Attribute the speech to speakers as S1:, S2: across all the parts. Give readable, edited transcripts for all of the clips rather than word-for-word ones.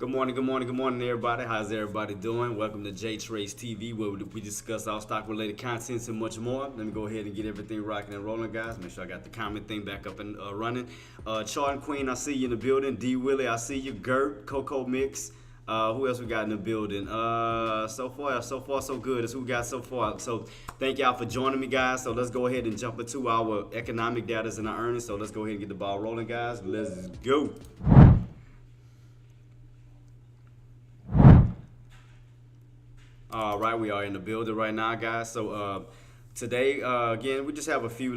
S1: Good morning, everybody. How's everybody doing? Welcome to J Trades TV, where we discuss all stock-related contents and much more. Let me go ahead and get everything rocking and rolling, guys. Make sure I got the comment thing back up and running. Charting Queen, I see you in the building. D Willie, I see you. Gert, Coco Mix. Who else we got in the building? So far, so good. That's who we got so far. So thank y'all for joining me, guys. So let's go ahead and jump into our economic data and our earnings. So let's go ahead and get the ball rolling, guys. Let's go. All right, we are in the building right now, guys. So today, again, we just have a few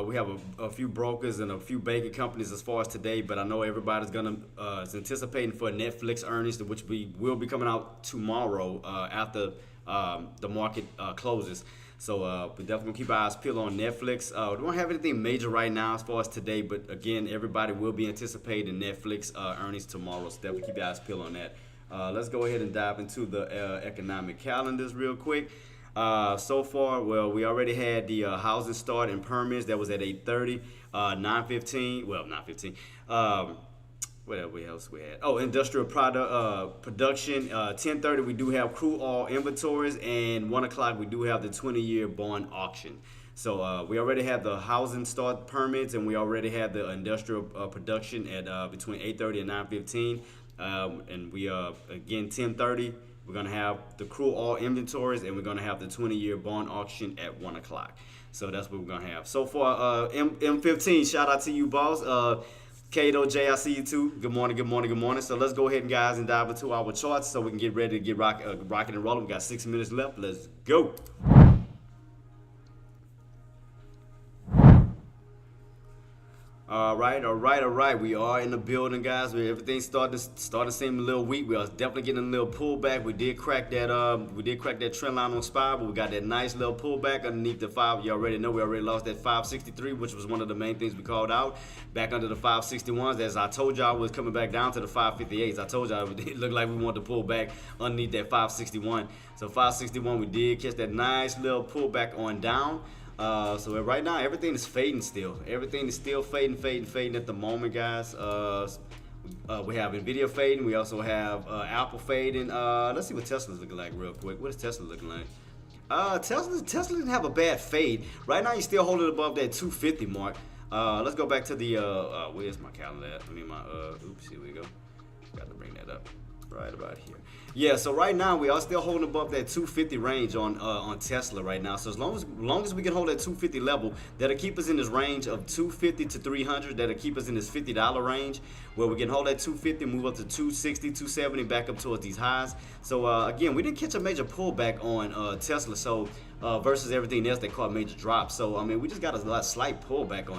S1: we have a few brokers and a few banking companies as far as today. But I know everybody's gonna is anticipating for Netflix earnings, which we will be coming out tomorrow after the market closes. So we definitely keep our eyes peeled on Netflix. We don't have anything major right now as far as today, but again, everybody will be anticipating Netflix earnings tomorrow. So definitely keep your eyes peeled on that. Let's go ahead and dive into the economic calendars real quick. So far, well, we already had the housing start and permits. That was at 8:30, 9:15. Well, 9:15. What else we had? Oh, industrial production. 10:30, we do have crude oil inventories, and 1 o'clock we do have the 20-year bond auction. So we already have the housing start permits, and we already have the industrial production at between 8:30 and 9:15. And we again 10:30 we're gonna have the crude oil inventories, and we're gonna have the 20-year bond auction at 1 o'clock. So that's what we're gonna have. So far, M15, shout out to you, boss. Kato J, I see you too. Good morning, good morning, good morning. So let's go ahead, guys, and dive into our charts so we can get ready to get rocking and rolling. We got 6 minutes left. Let's go. All right. We are in the building, guys. Everything's starting to seem a little weak. We are definitely getting a little pullback. We did crack that trend line on SPY, but we got that nice little pullback underneath the five. You already know we already lost that 563, which was one of the main things we called out. Back under the 561s, as I told y'all, was coming back down to the 558s. I told y'all it looked like we wanted to pull back underneath that 561. So 561, we did catch that nice little pullback on down. So right now, everything is fading still. Everything is still fading at the moment, guys. We have Nvidia fading. We also have Apple fading. Let's see what Tesla's looking like real quick. What is Tesla looking like? Tesla didn't have a bad fade. Right now, you're still holding above that 250 mark. Let's go back to the, where's my calendar at? Oops, here we go. Got to bring that up right about here. Yeah, so right now we are still holding above that 250 range on Tesla right now. So as long as we can hold that 250 level, that'll keep us in this range of 250 to 300. That'll keep us in this $50 range where we can hold that 250, move up to 260, 270, back up towards these highs. So again, we didn't catch a major pullback on Tesla. So versus everything else that caught major drops. So I mean, we just got a slight pullback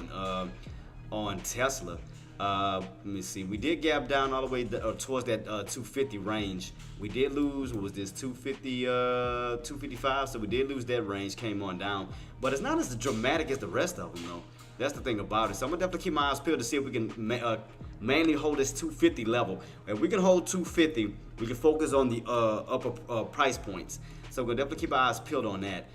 S1: on Tesla. Let me see. We did gap down all the way towards that 250 range. We did lose, what was this, 250, 255? So we did lose that range, came on down. But it's not as dramatic as the rest of them, though. That's the thing about it. So I'm going to definitely keep my eyes peeled to see if we can mainly hold this 250 level. If we can hold 250, we can focus on the upper price points. So we're going to definitely keep our eyes peeled on that.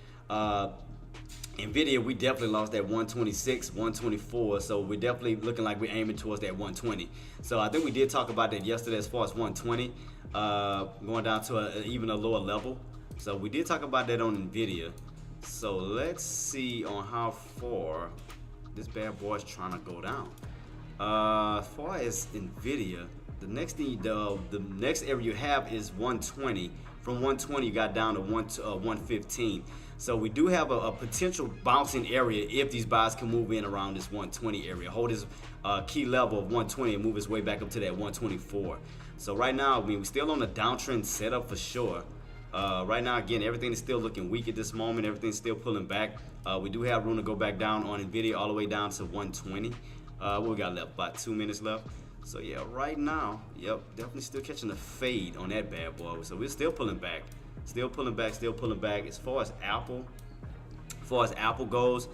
S1: Nvidia, we definitely lost that 126, 124, so we're definitely looking like we're aiming towards that 120. So I think we did talk about that yesterday as far as 120, going down to even a lower level. So we did talk about that on Nvidia. So let's see on how far this bad boy is trying to go down. As far as Nvidia, the next area you have is 120. From 120, you got down to 115. So we do have a potential bouncing area if these buys can move in around this 120 area. Hold this key level of 120 and move its way back up to that 124. So right now, I mean, we're still on a downtrend setup for sure. Right now, again, everything is still looking weak at this moment. Everything's still pulling back. We do have room to go back down on Nvidia all the way down to 120. What we got left? About 2 minutes left. So yeah, right now, yep, definitely still catching a fade on that bad boy. So we're still pulling back. Still pulling back. As far as Apple goes,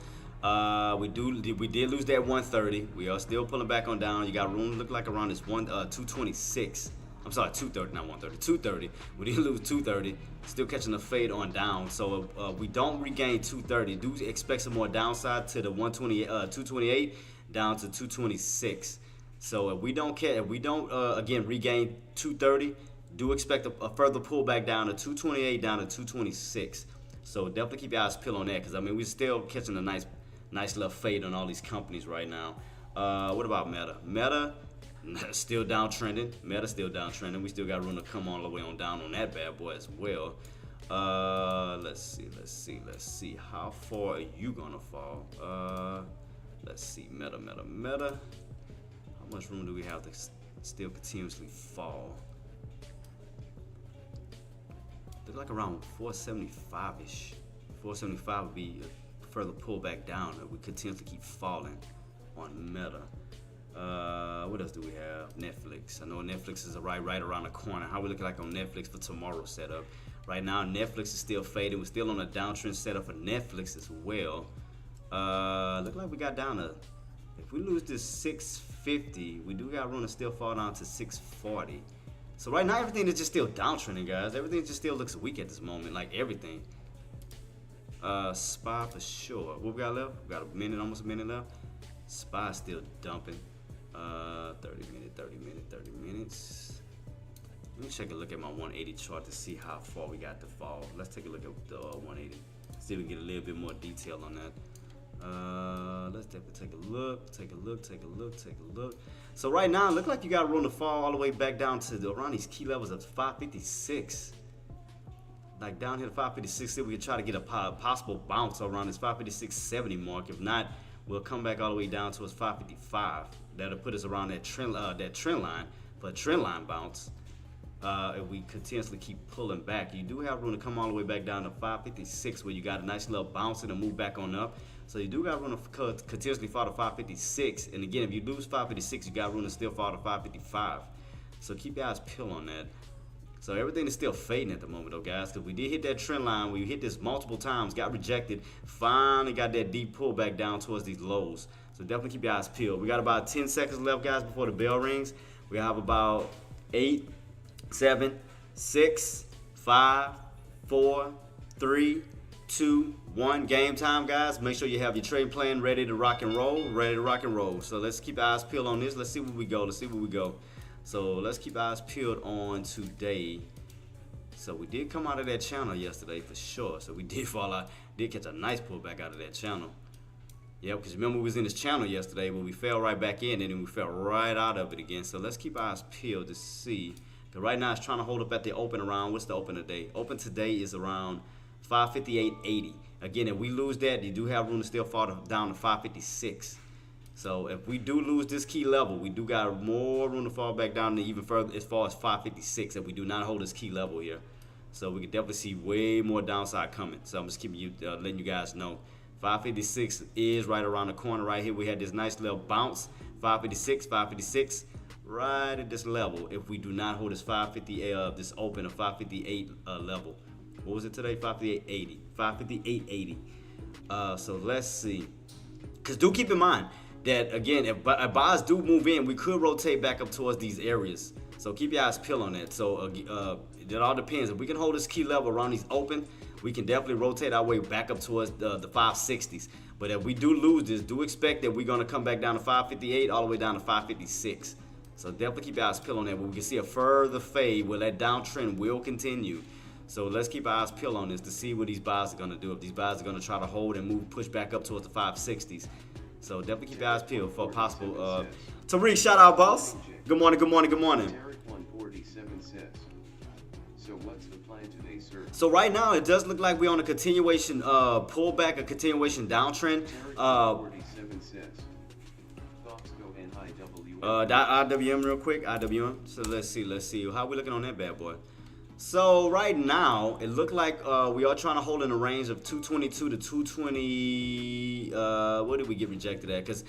S1: we did lose that 130. We are still pulling back on down. You got room to look like around this 226. I'm sorry, 230, not 130. 230. We did lose 230. Still catching a fade on down. So we don't regain 230. Do expect some more downside to the 228 down to 226. So if we don't again regain 230, Do expect a further pullback down to 228, down to 226. So definitely keep your eyes peeled on that, because I mean we're still catching a nice little fade on all these companies right now. What about Meta? Meta still downtrending. Meta still downtrending. We still got room to come all the way on down on that bad boy as well. Let's see. How far are you gonna fall? Let's see. Meta. How much room do we have to still continuously fall? Look like around 475-ish. 475 would be a further pullback down if we continuously keep falling on Meta. What else do we have? Netflix. I know Netflix is right around the corner. How we looking like on Netflix for tomorrow's setup? Right now, Netflix is still fading. We're still on a downtrend setup for Netflix as well. Look like we got down to, if we lose this 650, we do got room to still fall down to 640. So right now, everything is just still downtrending, guys. Everything just still looks weak at this moment, like everything. SPY for sure. What we got left? We got a minute, almost a minute left. SPY still dumping. 30 minutes. Let me take a look at my 180 chart to see how far we got to fall. Let's take a look at the 180. See if we can get a little bit more detail on that. Let's definitely take a look. So right now, it looks like you got room to fall all the way back down to around these key levels of 556. Like down here to 556, see if we can try to get a possible bounce around this 556.70 mark. If not, we'll come back all the way down towards 555. That'll put us around that trend line for a trend line bounce. If we continuously keep pulling back, you do have room to come all the way back down to 556, where you got a nice little bounce and move back on up. So you do got room to continuously fall to 556. And again, if you lose 556, you got room to still fall to 555. So keep your eyes peeled on that. So everything is still fading at the moment, though, guys, because we did hit that trend line. We hit this multiple times, got rejected, finally got that deep pullback down towards these lows. So definitely keep your eyes peeled. We got about 10 seconds left, guys, before the bell rings. We have about 8, 7, 6, 5, 4, 3, 2, 1. Game time, guys. Make sure you have your trade plan ready to rock and roll. So let's keep our eyes peeled on this. Let's see where we go. So let's keep our eyes peeled on today. So we did come out of that channel yesterday for sure. So we did fall out, did catch a nice pullback out of that channel. Yeah, because remember we was in this channel yesterday, but we fell right back in and then we fell right out of it again. So let's keep our eyes peeled to see. Because right now it's trying to hold up at the open around, what's the open today? Open today is around 558.80. Again, if we lose that, you do have room to still fall down to 556. So if we do lose this key level, we do got more room to fall back down to even further as far as 556 if we do not hold this key level here. So we can definitely see way more downside coming. So I'm just keeping you, letting you guys know. 556 is right around the corner right here. We had this nice little bounce. 556, right at this level. If we do not hold this 558, this open of 558 level. What was it today? 558.80. 558.80. So let's see. Because do keep in mind that, again, if buyers do move in, we could rotate back up towards these areas. So keep your eyes peeled on that. So it all depends. If we can hold this key level around these open, we can definitely rotate our way back up towards the 560s. But if we do lose this, do expect that we're going to come back down to 558 all the way down to 556. So definitely keep your eyes peeled on that. But we can see a further fade where that downtrend will continue. So let's keep our eyes peeled on this to see what these buyers are going to do. If these buyers are going to try to hold and move, push back up towards the 560s. So definitely keep your eyes peeled for a possible. Tariq, shout out, boss. Good morning.
S2: So what's the plan today, sir?
S1: So right now it does look like we're on a continuation pullback, a continuation downtrend.
S2: 47 cents. Thoughts go
S1: IWM real quick. IWM. So let's see. How we looking on that bad boy? So right now it looked like we are trying to hold in a range of 222 to 220. What did we get rejected at? Because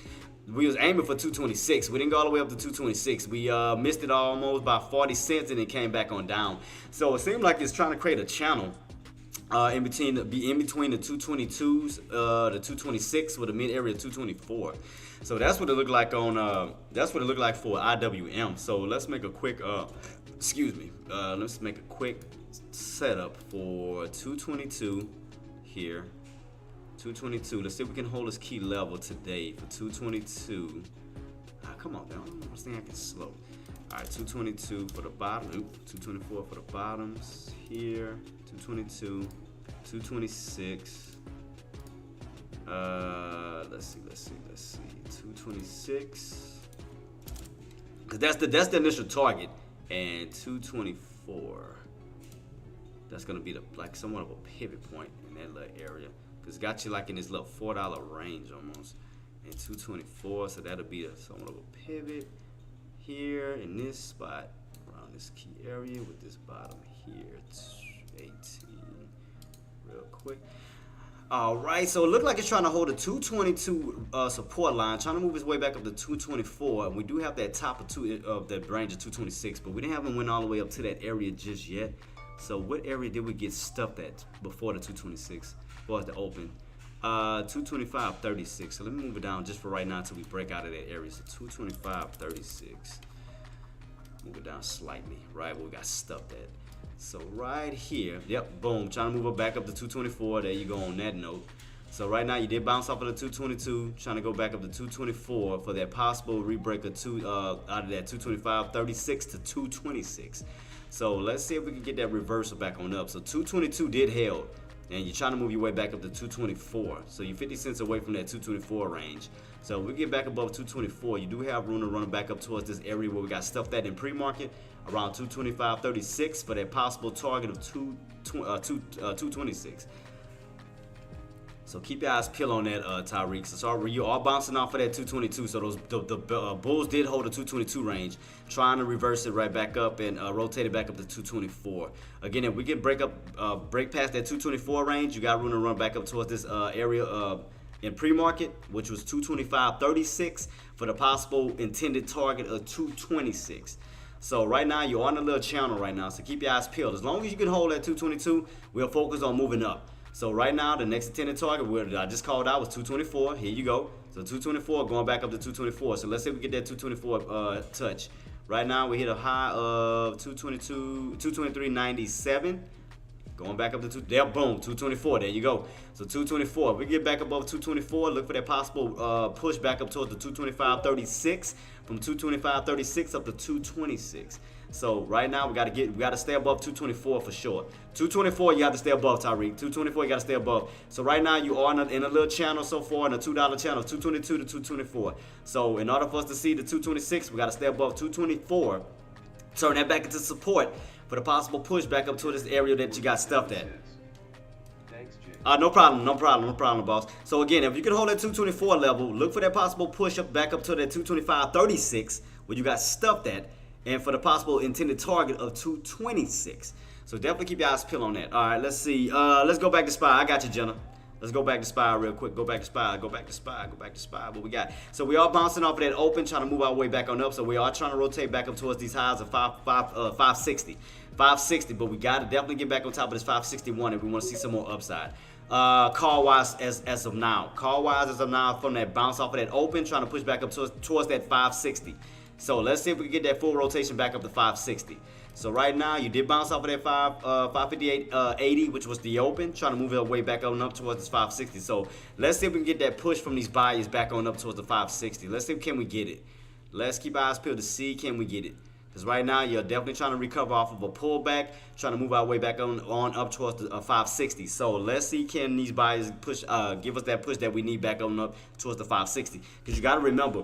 S1: we was aiming for 226. We didn't go all the way up to 226. We missed it almost by 40 cents and it came back on down. So it seemed like it's trying to create a channel in between the 222s, the 226 with a mid area of 224. So that's what it looked like on. That's what it looked like for IWM. So let's make a quick. Let's make a quick setup for 222 here. 222. Let's see if we can hold this key level today for 222. come on, man. I don't understand acting slow. All right, 222 for the bottom. Oop, 224 for the bottoms here. 222, 226. Let's see. 226. Cause that's the initial target, and 224. That's gonna be like somewhat of a pivot point in that little area, cause it got you like in this little $4 range almost. And 224, so that'll be somewhat of a pivot here in this spot around this key area with this bottom here. 18, real quick. All right, so it looked like it's trying to hold a 222 support line, trying to move its way back up to 224. And we do have that top of that range of 226, but we didn't have it went all the way up to that area just yet. So what area did we get stuffed at before the 226, before the open? 225.36. So let me move it down just for right now until we break out of that area. So 225.36. Move it down slightly, right where we got stuffed at. So right here, yep, boom, trying to move it back up to 224. There you go on that note. So right now you did bounce off of the 222, trying to go back up to 224 for that possible rebreak of out of that 225.36 to 226. So let's see if we can get that reversal back on up. So 222 did held, and you're trying to move your way back up to 224. So you're 50 cents away from that 224 range. So if we get back above 224, you do have room to run back up towards this area where we got stuffed at in pre-market, around 225.36 for that possible target of 226. So keep your eyes peeled on that, Tyreek. So sorry, you are bouncing off of that 222. So the Bulls did hold a 222 range, trying to reverse it right back up and rotate it back up to 224. Again, if we can break past that 224 range, you got room to run back up towards this area in pre-market, which was 225.36 for the possible intended target of 226. So right now you're on a little channel right now. So keep your eyes peeled. As long as you can hold that 222, we'll focus on moving up. So right now, the next intended target I just called out was 224. Here you go. So 224 going back up to 224. So let's say we get that 224 touch. Right now, we hit a high of 223.97. Going back up to there, boom, 224. There you go. So 224. If we get back above 224, look for that possible push back up towards the 225.36. From 225.36 up to 226. So right now we gotta stay above 224 for sure. 224 you have to stay above, Tyreek. 224 you gotta stay above. So right now you are in a little channel so far, in a $2 channel, 222 to 224. So in order for us to see the 226, we gotta stay above 224. Turn that back into support for the possible push back up to this area that you got stuffed at.
S2: Thanks, Jay.
S1: No problem, boss. So again, if you can hold that 224 level, look for that possible push up back up to that 225.36 where you got stuffed at, and for the possible intended target of 226. So definitely keep your eyes peeled on that. All right, let's see. Let's go back to SPY. I got you, Jenna. Let's go back to SPY real quick. Go back to SPY. What we got? So we are bouncing off of that open, trying to move our way back on up. So we are trying to rotate back up towards these highs of 560. 560, but we got to definitely get back on top of this 561 if we want to see some more upside. Call wise as of now. From that bounce off of that open, trying to push back up towards that 560. So let's see if we can get that full rotation back up to 560. So right now you did bounce off of that 558.80, which was the open, trying to move it way back on up towards this 560. So let's see if we can get that push from these buyers back on up towards the 560. Let's see, can we get it? Let's keep our eyes peeled to see, can we get it? Because right now you're definitely trying to recover off of a pullback, trying to move our way back on up towards the 560. So let's see, can these buyers push, give us that push that we need back on up towards the 560? Because you got to remember,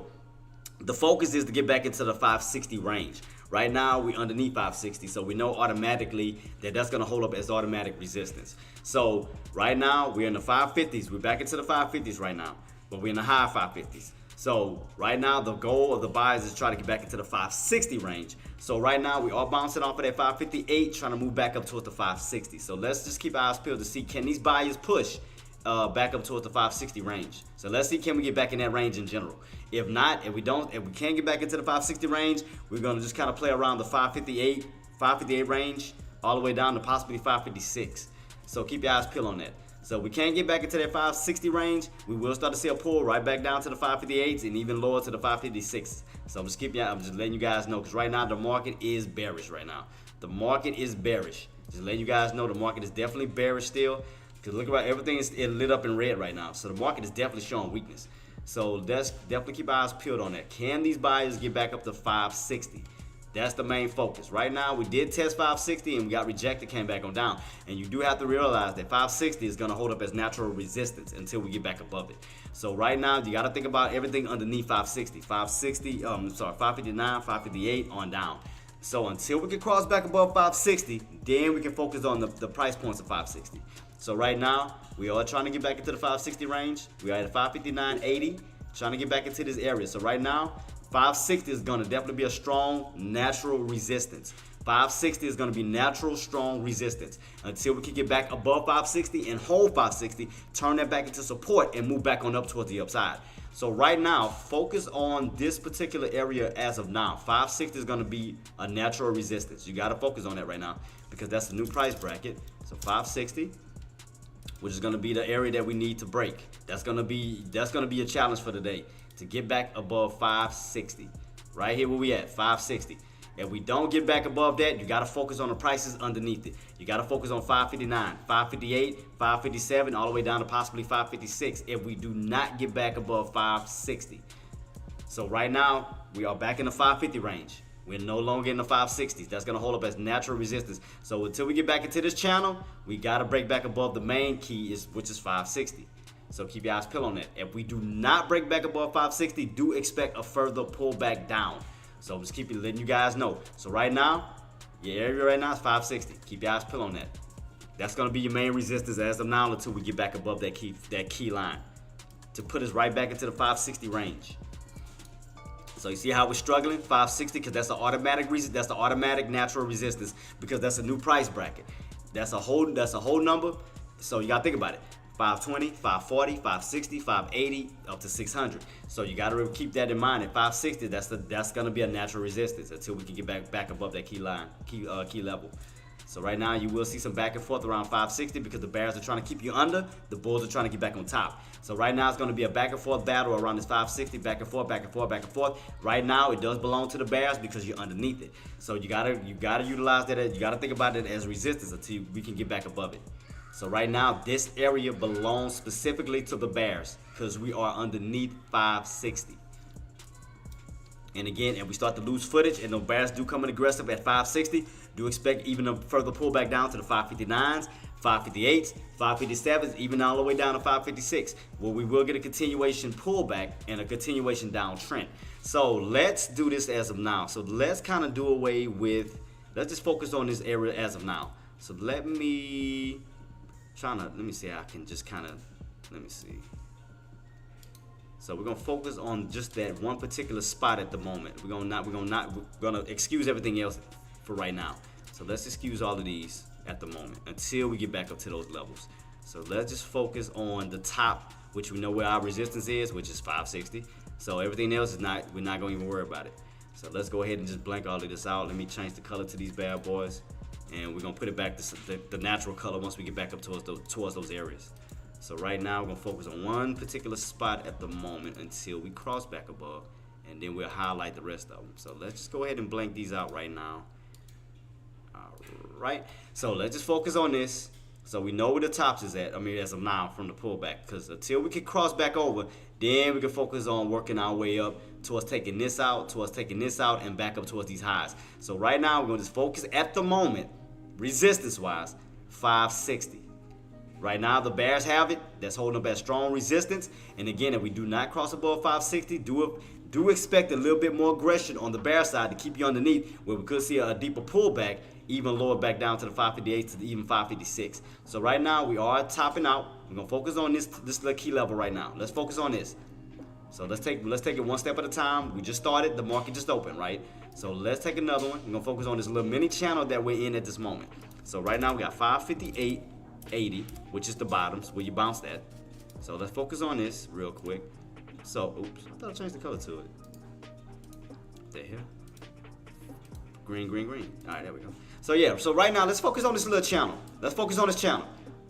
S1: the focus is to get back into the 560 range. Right now, we're underneath 560, so we know automatically that that's going to hold up as automatic resistance. So right now, we're in the 550s. We're back into the 550s right now, but we're in the high 550s. So right now, the goal of the buyers is try to get back into the 560 range. So right now, we are bouncing off of that 558, trying to move back up towards the 560. So let's just keep our eyes peeled to see, can these buyers push back up towards the 560 range? So let's see, can we get back in that range in general? If not, if we can't get back into the 560 range, we're gonna just kind of play around the 558 range, all the way down to possibly 556. So keep your eyes peeled on that. So we can't get back into that 560 range, we will start to see a pull right back down to the 558s and even lower to the 556. So I'm just letting you guys know, because right now the market is bearish right now. The market is bearish. Just letting you guys know the market is definitely bearish still. Because look about everything is lit up in red right now. So the market is definitely showing weakness. So let's definitely keep our eyes peeled on that. Can these buyers get back up to 560? That's the main focus. Right now, we did test 560 and we got rejected, came back on down. And you do have to realize that 560 is going to hold up as natural resistance until we get back above it. So right now, you got to think about everything underneath 560. 559, 558 on down. So until we can cross back above 560, then we can focus on the price points of 560. So right now, we are trying to get back into the 560 range. We are at 559.80, trying to get back into this area. So right now, 560 is going to definitely be a strong natural resistance. 560 is going to be natural strong resistance until we can get back above 560 and hold 560, turn that back into support and move back on up towards the upside. So right now, focus on this particular area as of now. 560 is going to be a natural resistance. You got to focus on that right now because that's the new price bracket. So 560, which is going to be the area that we need to break. That's going to be a challenge for today to get back above 560. Right here where we at, 560. If we don't get back above that, you got to focus on the prices underneath it. You got to focus on 559, 558, 557, all the way down to possibly 556 if we do not get back above 560. So right now, we are back in the 550 range. We're no longer in the 560s. That's going to hold up as natural resistance. So until we get back into this channel, we got to break back above the main key, which is 560. So keep your eyes peeled on that. If we do not break back above 560, do expect a further pullback down. So just keep letting you guys know. So right now, your area right now is 560. Keep your eyes peeled on that. That's going to be your main resistance as of now until we get back above that key line to put us right back into the 560 range. So you see how we're struggling? 560 because that's the automatic reason. That's the automatic natural resistance because that's a new price bracket. That's a whole number. So you got to think about it. 520, 540, 560, 580, up to 600. So you got to keep that in mind. At 560, that's going to be a natural resistance until we can get back above that key level. So right now you will see some back and forth around 560 because the bears are trying to keep you under, the bulls are trying to get back on top. So right now it's going to be a back and forth battle around this 560, back and forth, back and forth, back and forth. Right now it does belong to the bears because you're underneath it. So you gotta utilize that. You gotta think about it as resistance until we can get back above it. So right now, this area belongs specifically to the bears because we are underneath 560. And again, if we start to lose footage and the bears do come in aggressive at 560, do expect even a further pullback down to the 559s, 558s, 557s, even all the way down to 556, where we will get a continuation pullback and a continuation downtrend. So let's do this as of now. So let's kind of do away with, let's just focus on this area as of now. So let me see how I can just let me see. So we're gonna focus on just that one particular spot at the moment. We're gonna excuse everything else for right now. So let's excuse all of these at the moment until we get back up to those levels. So let's just focus on the top, which we know where our resistance is, which is 560. So everything else is we're not gonna even worry about it. So let's go ahead and just blank all of this out. Let me change the color to these bad boys. And we're gonna put it back to the natural color once we get back up towards those areas. So right now we're gonna focus on one particular spot at the moment until we cross back above, and then we'll highlight the rest of them. So let's just go ahead and blank these out right now. All right. So let's just focus on this. So we know where the tops is at. I mean, as of now from the pullback, because until we can cross back over, then we can focus on working our way up towards taking this out, and back up towards these highs. So right now we're gonna just focus at the moment, resistance-wise, 560. Right now the bears have it. That's holding up as strong resistance. And again, if we do not cross above 560, do expect a little bit more aggression on the bear side to keep you underneath, where we could see a deeper pullback, even lower back down to the 558 to even 556. So right now we are topping out. We're gonna focus on this little key level right now. Let's focus on this. So let's take it one step at a time. We just started, the market just opened, right? So let's take another one. We're gonna focus on this little mini channel that we're in at this moment. So right now we got 558.80, which is the bottoms where you bounced at. So let's focus on this real quick. So, oops, I thought I changed the color to it. There here. Green, green, green. All right, there we go. So yeah, so right now let's focus on this little channel. Let's focus on this channel.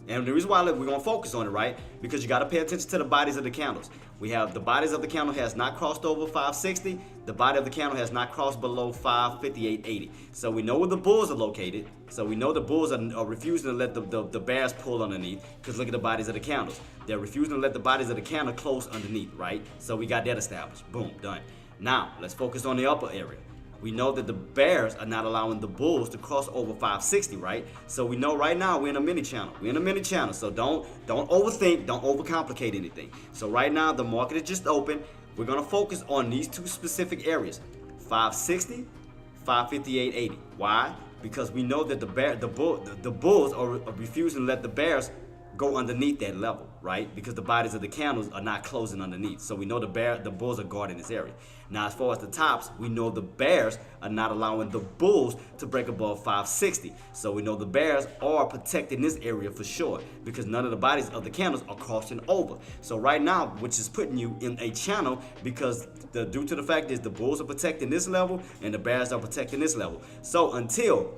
S1: And the reason why we're gonna focus on it, right? Because you gotta pay attention to the bodies of the candles. We have the bodies of the candle has not crossed over 560. The body of the candle has not crossed below 558.80. So we know where the bulls are located. So we know the bulls are refusing to let the bears pull underneath, because look at the bodies of the candles. They're refusing to let the bodies of the candle close underneath, right? So we got that established. Boom, done. Now, let's focus on the upper area. We know that the bears are not allowing the bulls to cross over 560, right? So we know right now we're in a mini channel. We're in a mini channel, so don't overthink, don't overcomplicate anything. So right now the market is just open. We're gonna focus on these two specific areas: 560, 558.80. Why? Because we know that the bulls are refusing to let the bears go underneath that level, right? Because the bodies of the candles are not closing underneath. So we know the bulls are guarding this area. Now, as far as the tops, we know the bears are not allowing the bulls to break above 560. So we know the bears are protecting this area for sure, because none of the bodies of the candles are crossing over. So right now, which is putting you in a channel, because due to the fact is the bulls are protecting this level and the bears are protecting this level. So until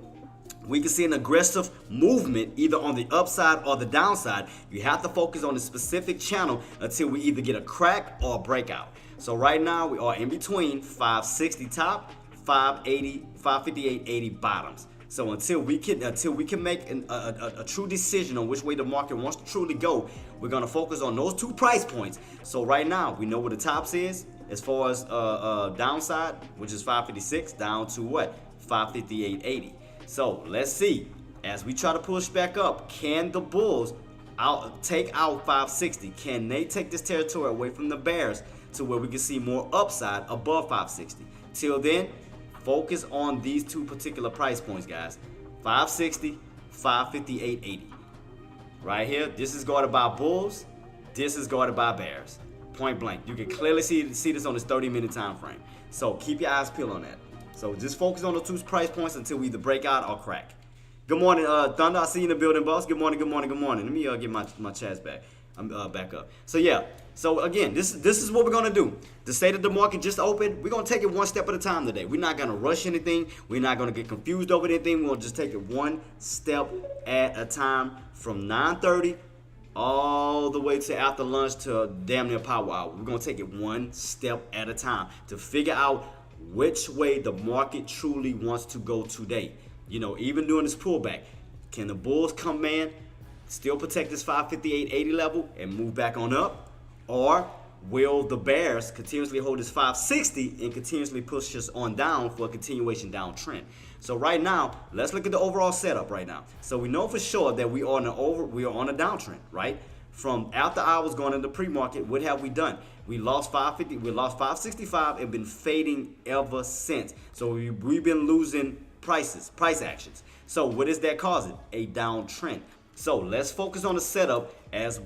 S1: we can see an aggressive movement either on the upside or the downside, you have to focus on a specific channel until we either get a crack or a breakout. So right now we are in between 560 top, 580, 558.80 bottoms. So until we can make a true decision on which way the market wants to truly go, we're gonna focus on those 2 price points. So right now we know where the tops is as far as downside, which is 556 down to what? 558.80. So let's see, as we try to push back up, can the bulls take out 560? Can they take this territory away from the bears to where we can see more upside above 560? Till then, focus on these 2 particular price points, guys. 560, 558.80. Right here, this is guarded by bulls. This is guarded by bears. Point blank. You can clearly see this on this 30-minute time frame. So keep your eyes peeled on that. So just focus on the 2 price points until we either break out or crack. Good morning, Thunder. I see you in the building, boss. Good morning, good morning, good morning. Let me get my chats back. I'm back up. So yeah. So again, this is what we're gonna do. To say that the market just opened, we're gonna take it one step at a time today. We're not gonna rush anything. We're not gonna get confused over anything. We're gonna just take it one step at a time from 9:30 all the way to after lunch to damn near power hour. We're gonna take it one step at a time to figure out which way the market truly wants to go today. You know, even during this pullback, can the bulls come in, still protect this 558.80 level and move back on up? Or will the bears continuously hold this 560 and continuously push us on down for a continuation downtrend? So right now, let's look at the overall setup right now. So we know for sure that we are on a downtrend, right? From after hours going into pre-market, what have we done? We lost 550, we lost 565 and been fading ever since. So we've been losing price actions. So what is that causing? A downtrend. So let's focus on the setup as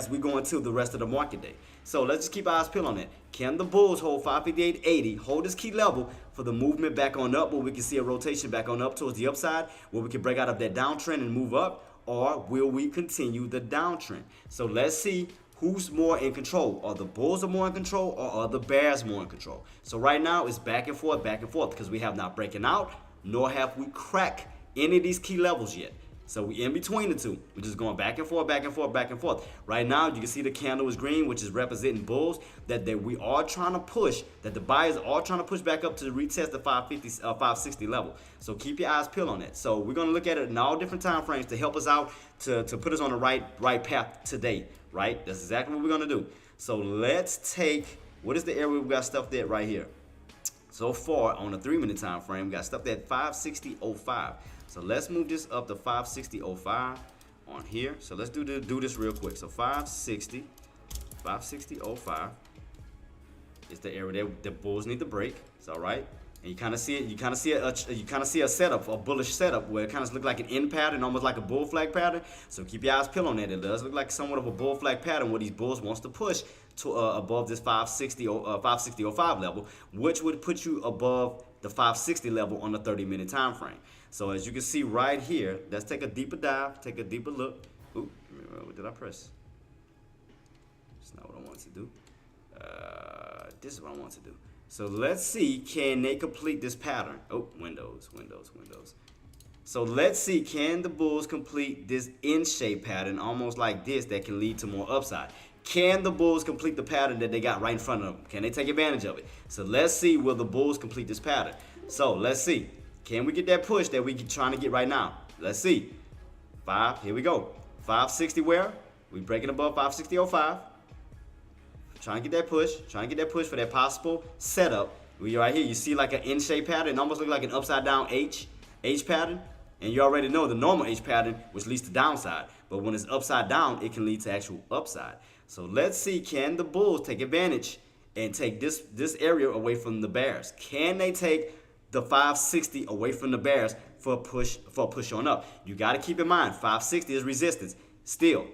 S1: we go into the rest of the market day. So let's just keep our eyes peeled on that. Can the bulls hold 558.80, hold this key level for the movement back on up, where we can see a rotation back on up towards the upside, where we can break out of that downtrend and move up? Or will we continue the downtrend? So let's see who's more in control. Are the bulls more in control, or are the bears more in control? So right now it's back and forth, because we have not breaking out, nor have we cracked any of these key levels yet. So we in between the 2. We're just going back and forth, back and forth, back and forth. Right now, you can see the candle is green, which is representing bulls, that we are trying to push, that the buyers are trying to push back up to retest the 560 level. So keep your eyes peeled on that. So we're going to look at it in all different time frames to help us out, to put us on the right path today, right? That's exactly what we're going to do. So let's take, what is the area we've got stuff there right here? So far, on a 3-minute time frame, we got stuff at 560.05. So let's move this up to 560.05 on here. So let's do this real quick. So 560.05 is the area that the bulls need to break. It's all right. And you kind of see it. You kind of see a setup, a bullish setup, where it kind of looks like an N pattern, almost like a bull flag pattern. So keep your eyes peeled on that. It does look like somewhat of a bull flag pattern where these bulls wants to push to above this 560.05 level, which would put you above the 560 level on the 30-minute time frame. So as you can see right here, let's take a deeper dive, take a deeper look. Ooh, what did I press? That's not what I wanted to do. This is what I want to do. So let's see, can they complete this pattern? Oh, windows. So let's see, can the bulls complete this N-shaped pattern, almost like this, that can lead to more upside? Can the Bulls complete the pattern that they got right in front of them? Can they take advantage of it? So let's see, will the Bulls complete this pattern? So let's see. Can we get that push that we trying to get right now? Let's see. Here we go. 560 where? We breaking above 560.05. Trying to get that push for that possible setup. We right here, you see like an N-shaped pattern. It almost look like an upside down H pattern. And you already know the normal H pattern, which leads to downside. But when it's upside down, it can lead to actual upside. So let's see, can the Bulls take advantage and take this area away from the Bears? Can they take the 560 away from the Bears for a push on up? You got to keep in mind, 560 is resistance. Still,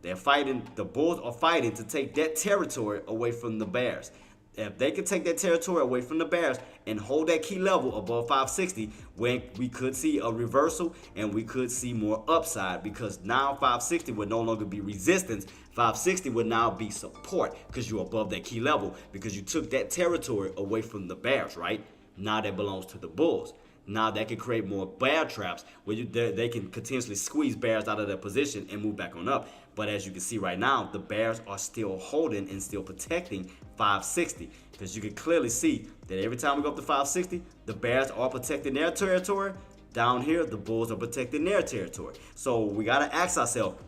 S1: the Bulls are fighting to take that territory away from the Bears. If they can take that territory away from the Bears and hold that key level above 560, when we could see a reversal and we could see more upside, because now 560 would no longer be resistance. 560 would now be support because you're above that key level, because you took that territory away from the Bears, right? Now that belongs to the Bulls. Now that can create more bear traps where they can potentially squeeze Bears out of their position and move back on up. But as you can see right now, the Bears are still holding and still protecting 560, because you can clearly see that every time we go up to 560, the Bears are protecting their territory. Down here, the Bulls are protecting their territory. So we got to ask ourselves,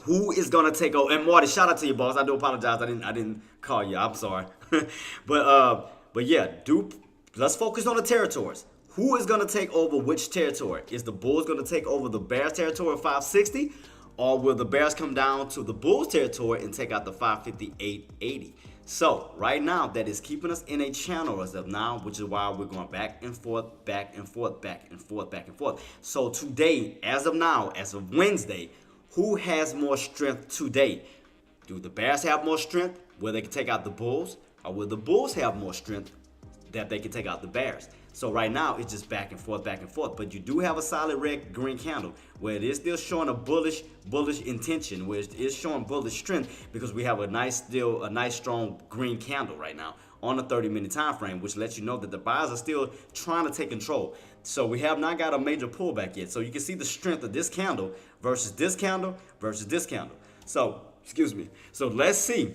S1: who is going to take over? And Marty, shout out to you, boss. I do apologize. I didn't call you. I'm sorry. but yeah, let's focus on the territories. Who is going to take over which territory? Is the Bulls going to take over the Bears territory of 560? Or will the Bears come down to the Bulls territory and take out the 558.80? So right now, that is keeping us in a channel as of now, which is why we're going back and forth, back and forth, back and forth, back and forth. So today, as of now, as of Wednesday, who has more strength today? Do the Bears have more strength where they can take out the Bulls? Or will the Bulls have more strength that they can take out the Bears? So right now, it's just back and forth, but you do have a solid red green candle where it is still showing a bullish intention, where it is showing bullish strength, because we have a nice strong green candle right now on a 30-minute time frame, which lets you know that the buyers are still trying to take control. So we have not got a major pullback yet. So you can see the strength of this candle versus this candle versus this candle. So, excuse me. So let's see,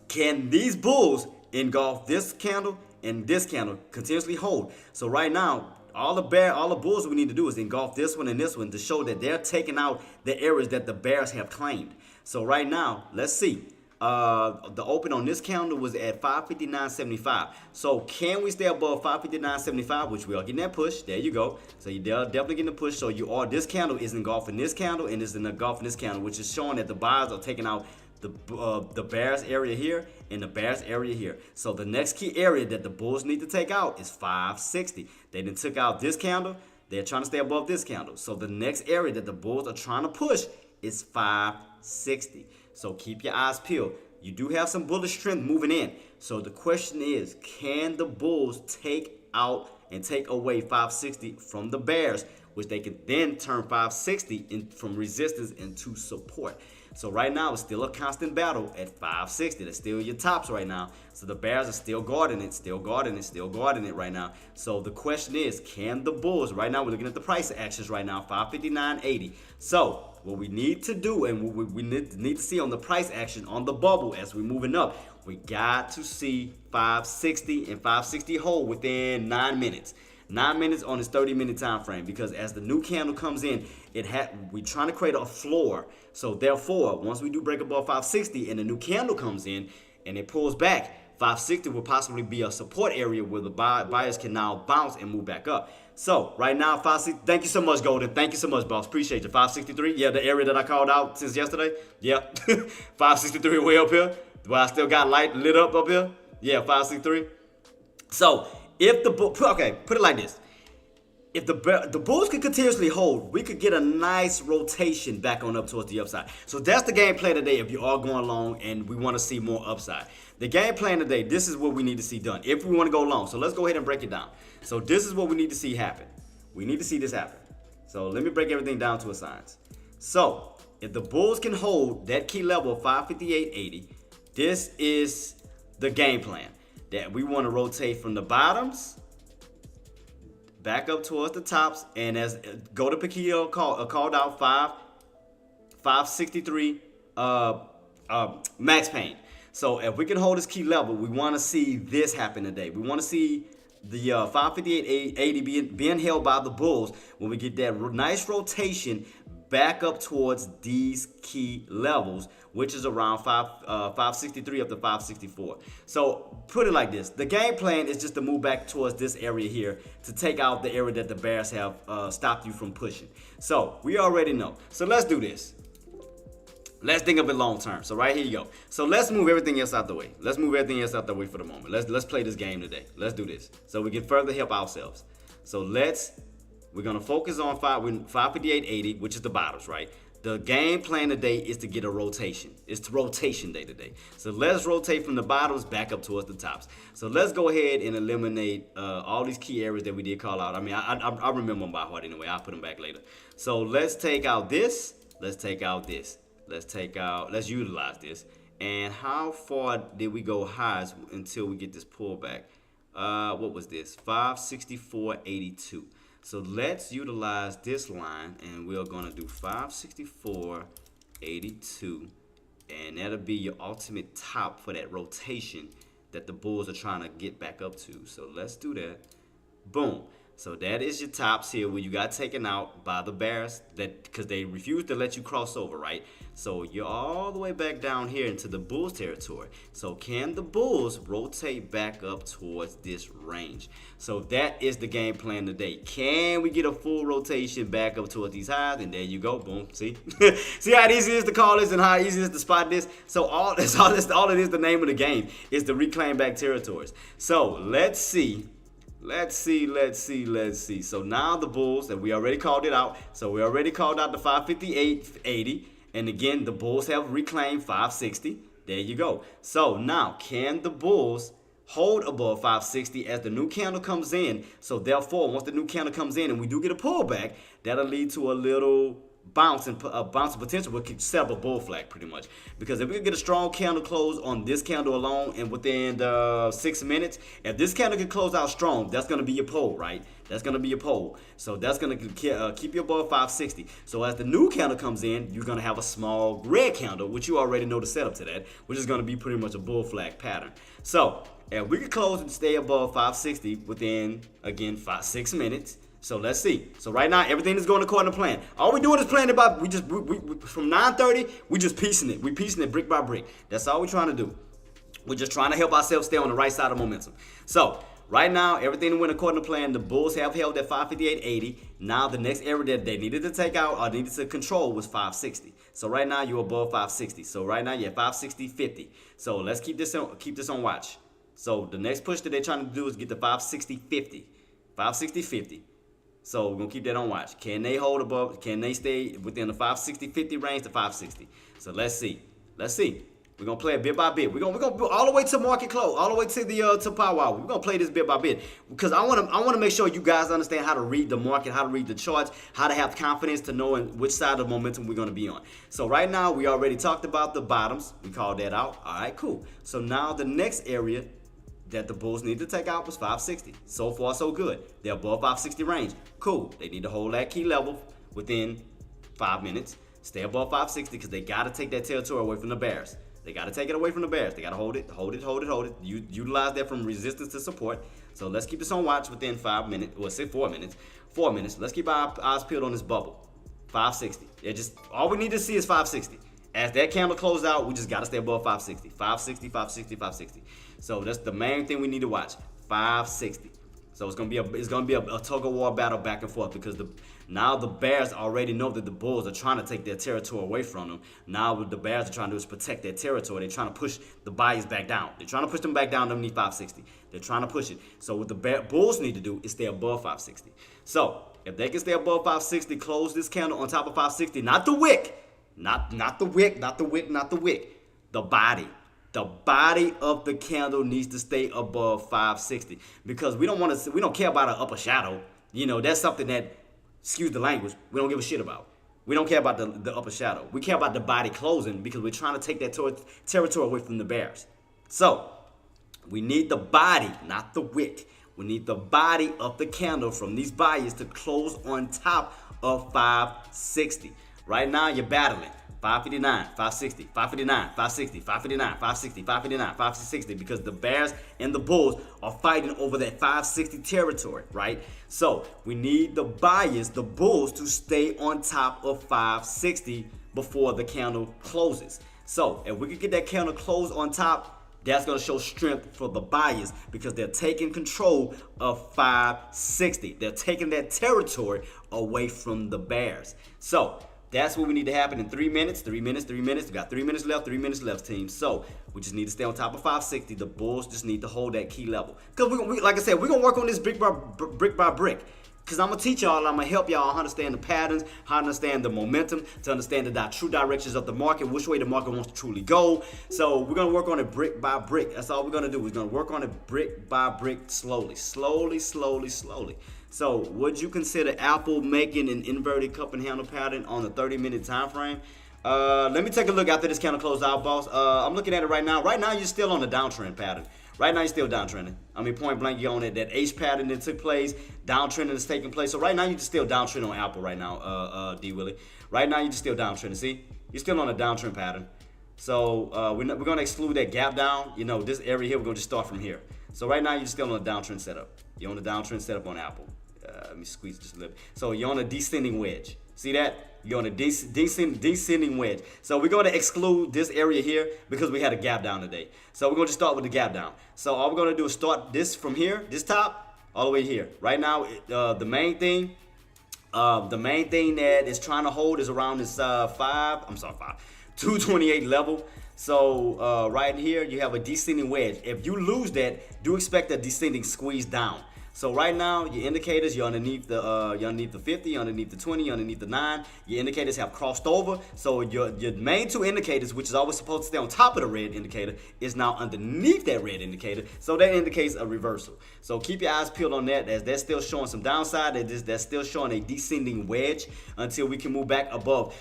S1: can these Bulls engulf this candle and this candle continuously hold? So right now, all the Bulls we need to do is engulf this one and this one to show that they're taking out the areas that the Bears have claimed. So right now, let's see. The open on this candle was at 559.75. So can we stay above 559.75, which we are getting that push? There you go. So you're definitely getting the push. So this candle is engulfing this candle and is engulfing this candle, which is showing that the buyers are taking out the Bears area here and the Bears area here. So the next key area that the Bulls need to take out is 560. They then took out this candle. They're trying to stay above this candle. So the next area that the Bulls are trying to push is 560. So keep your eyes peeled. You do have some bullish strength moving in. So the question is, can the Bulls take out and take away 560 from the Bears, which they can then turn 560 from resistance into support? So right now, it's still a constant battle at 560. That's still your tops right now. So the Bears are still guarding it right now. So the question is, can the Bulls, right now we're looking at the price actions right now, 559.80. So what we need to do, and what we need to see on the price action on the bubble as we're moving up, we got to see 560 and 560 hold within 9 minutes. 9 minutes on this 30-minute time frame, because as the new candle comes in, we're trying to create a floor. So therefore, once we do break above 560 and the new candle comes in and it pulls back, 560 will possibly be a support area where the buyers can now bounce and move back up. So right now, 560. Thank you so much, Golden. Thank you so much, boss. Appreciate you. 563. Yeah, the area that I called out since yesterday. Yeah, 563 way up here. But I still got light lit up here. Yeah, 563. So if the Bulls, okay, put it like this. If the Bulls could continuously hold, we could get a nice rotation back on up towards the upside. So that's the game plan today if you are going long and we want to see more upside. The game plan today, this is what we need to see done if we want to go long. So let's go ahead and break it down. So this is what we need to see happen. We need to see this happen. So let me break everything down to a science. So if the Bulls can hold that key level of 558.80, this is the game plan. That we want to rotate from the bottoms back up towards the tops, and as go to Paquillo called out 563. max pain. So if we can hold this key level, we want to see this happen today. We want to see the 558.80 being held by the bulls when we get that nice rotation back up towards these key levels, which is around 563 up to 564. So put it like this: the game plan is just to move back towards this area here to take out the area that the bears have stopped you from pushing. So we already know. So let's do this. Let's think of it long term. So right here you go. So let's move everything else out the way. Let's move everything else out the way for the moment. Let's play this game today. Let's do this so we can further help ourselves. So we're gonna focus on 558.80, which is the bottoms, right? The game plan today is to get a rotation. It's rotation day today. So let's rotate from the bottoms back up towards the tops. So let's go ahead and eliminate all these key areas that we did call out. I mean, I remember them by heart anyway. I'll put them back later. So let's take out this. Let's take out this. Let's utilize this. And how far did we go highs until we get this pullback? What was this? 564.82. So let's utilize this line, and we're gonna do 564.82, and that'll be your ultimate top for that rotation that the bulls are trying to get back up to. So let's do that. Boom. So that is your tops here where you got taken out by the bears because they refused to let you cross over, right? So you're all the way back down here into the bulls territory. So can the bulls rotate back up towards this range? So that is the game plan today. Can we get a full rotation back up towards these highs? And there you go, boom. See, see how easy it is to call this and how easy it is to spot this. So all it is, the name of the game is to reclaim back territories. So let's see. Let's see. So now the bulls, that we already called it out. So we already called out the 558.80. And again, the bulls have reclaimed 560. There you go. So now, can the bulls hold above 560 as the new candle comes in? So therefore, once the new candle comes in and we do get a pullback, that'll lead to a little bounce and potential will set up a bull flag pretty much. Because if we get a strong candle close on this candle alone and within the 6 minutes, if this candle can close out strong, that's going to be your pole, right? That's going to be your pole. So that's going to keep you above 560. So as the new candle comes in, you're going to have a small red candle, which you already know the setup to that, which is going to be pretty much a bull flag pattern. So if we can close and stay above 560 within, again, 6 minutes. So let's see. So right now, everything is going according to plan. All we're doing is planning about, we from 9:30, we just piecing it. We piecing it brick by brick. That's all we're trying to do. We're just trying to help ourselves stay on the right side of momentum. So right now, everything went according to plan. The bulls have held at 558.80. Now the next area that they needed to take out or needed to control was 560. So right now, you're above 560. So right now, you're at 560.50. So let's keep this on watch. So the next push that they're trying to do is get to 560.50. 560.50. So we're going to keep that on watch. Can they hold above? Can they stay within the 560.50 range to 560? So let's see. Let's see. We're going to play it bit by bit. We're going to go all the way to market close, all the way to the to powwow. We're going to play this bit by bit because I want to make sure you guys understand how to read the market, how to read the charts, how to have confidence to know which side of momentum we're going to be on. So right now, we already talked about the bottoms. We called that out. All right, cool. So now the next area that the bulls need to take out was 560. So far, so good. They're above 560 range. Cool. They need to hold that key level within 5 minutes. Stay above 560 because they got to take that territory away from the bears. They got to take it away from the bears. They got to hold it. Utilize that from resistance to support. So let's keep this on watch within 5 minutes. Well, say 4 minutes. 4 minutes. Let's keep our eyes peeled on this bubble. 560. All we need to see is 560. As that candle closes out, we just got to stay above 560. 560, 560, 560. So that's the main thing we need to watch. 560. So it's gonna be a tug of war battle back and forth because now the bears already know that the bulls are trying to take their territory away from them. Now what the bears are trying to do is protect their territory. They're trying to push the buyers back down. They're trying to push them back down underneath 560. They're trying to push it. So what the bulls need to do is stay above 560. So if they can stay above 560, close this candle on top of 560, not the wick. Not the wick. The body. The body of the candle needs to stay above 560 because we don't care about an upper shadow. You know, that's something that, excuse the language, we don't give a shit about. We don't care about the upper shadow. We care about the body closing because we're trying to take that territory away from the bears. So we need the body, not the wick. We need the body of the candle from these buyers to close on top of 560. Right now, you're battling. 559, 560, 559, 560, 559, 560, 559, 560, because the Bears and the Bulls are fighting over that 560 territory, right? So we need the buyers, the Bulls, to stay on top of 560 before the candle closes. So if we can get that candle closed on top, that's going to show strength for the buyers because they're taking control of 560. They're taking that territory away from the Bears. So that's what we need to happen in 3 minutes, 3 minutes, 3 minutes. We got 3 minutes left, 3 minutes left, team. So we just need to stay on top of 560. The Bulls just need to hold that key level. Because, like I said, we're going to work on this brick by brick. Because I'm going to teach y'all, I'm going to help y'all understand the patterns, how to understand the momentum, to understand the true directions of the market, which way the market wants to truly go. So we're going to work on it brick by brick. That's all we're going to do. We're going to work on it brick by brick slowly. So would you consider Apple making an inverted cup and handle pattern on the 30-minute time frame? Let me take a look after this candle closed out, boss. I'm looking at it right now. Right now, you're still on the downtrend pattern. Right now, you're still downtrending. I mean, point blank, you're on it. That H pattern that took place, downtrending is taking place. So right now, you're just still downtrending on Apple right now, D. Willie. Right now, you're just still downtrending. See? You're still on a downtrend pattern. So we're going to exclude that gap down. You know, this area here, we're going to just start from here. So right now, you're still on a downtrend setup. You're on a downtrend setup on Apple. Let me squeeze just a little bit. So you're on a descending wedge. See that? You're on a descending wedge. So we're going to exclude this area here because we had a gap down today. So we're going to start with the gap down. So all we're going to do is start this from here, this top, all the way here. Right now, the main thing that is trying to hold is around this 228 level. So right here, you have a descending wedge. If you lose that, do expect a descending squeeze down. So right now, your indicators, you're underneath the 50, you're underneath the 20, you're underneath the 9. Your indicators have crossed over. So your main two indicators, which is always supposed to stay on top of the red indicator, is now underneath that red indicator. So that indicates a reversal. So keep your eyes peeled on that, as that's still showing some downside. That's still showing a descending wedge until we can move back above.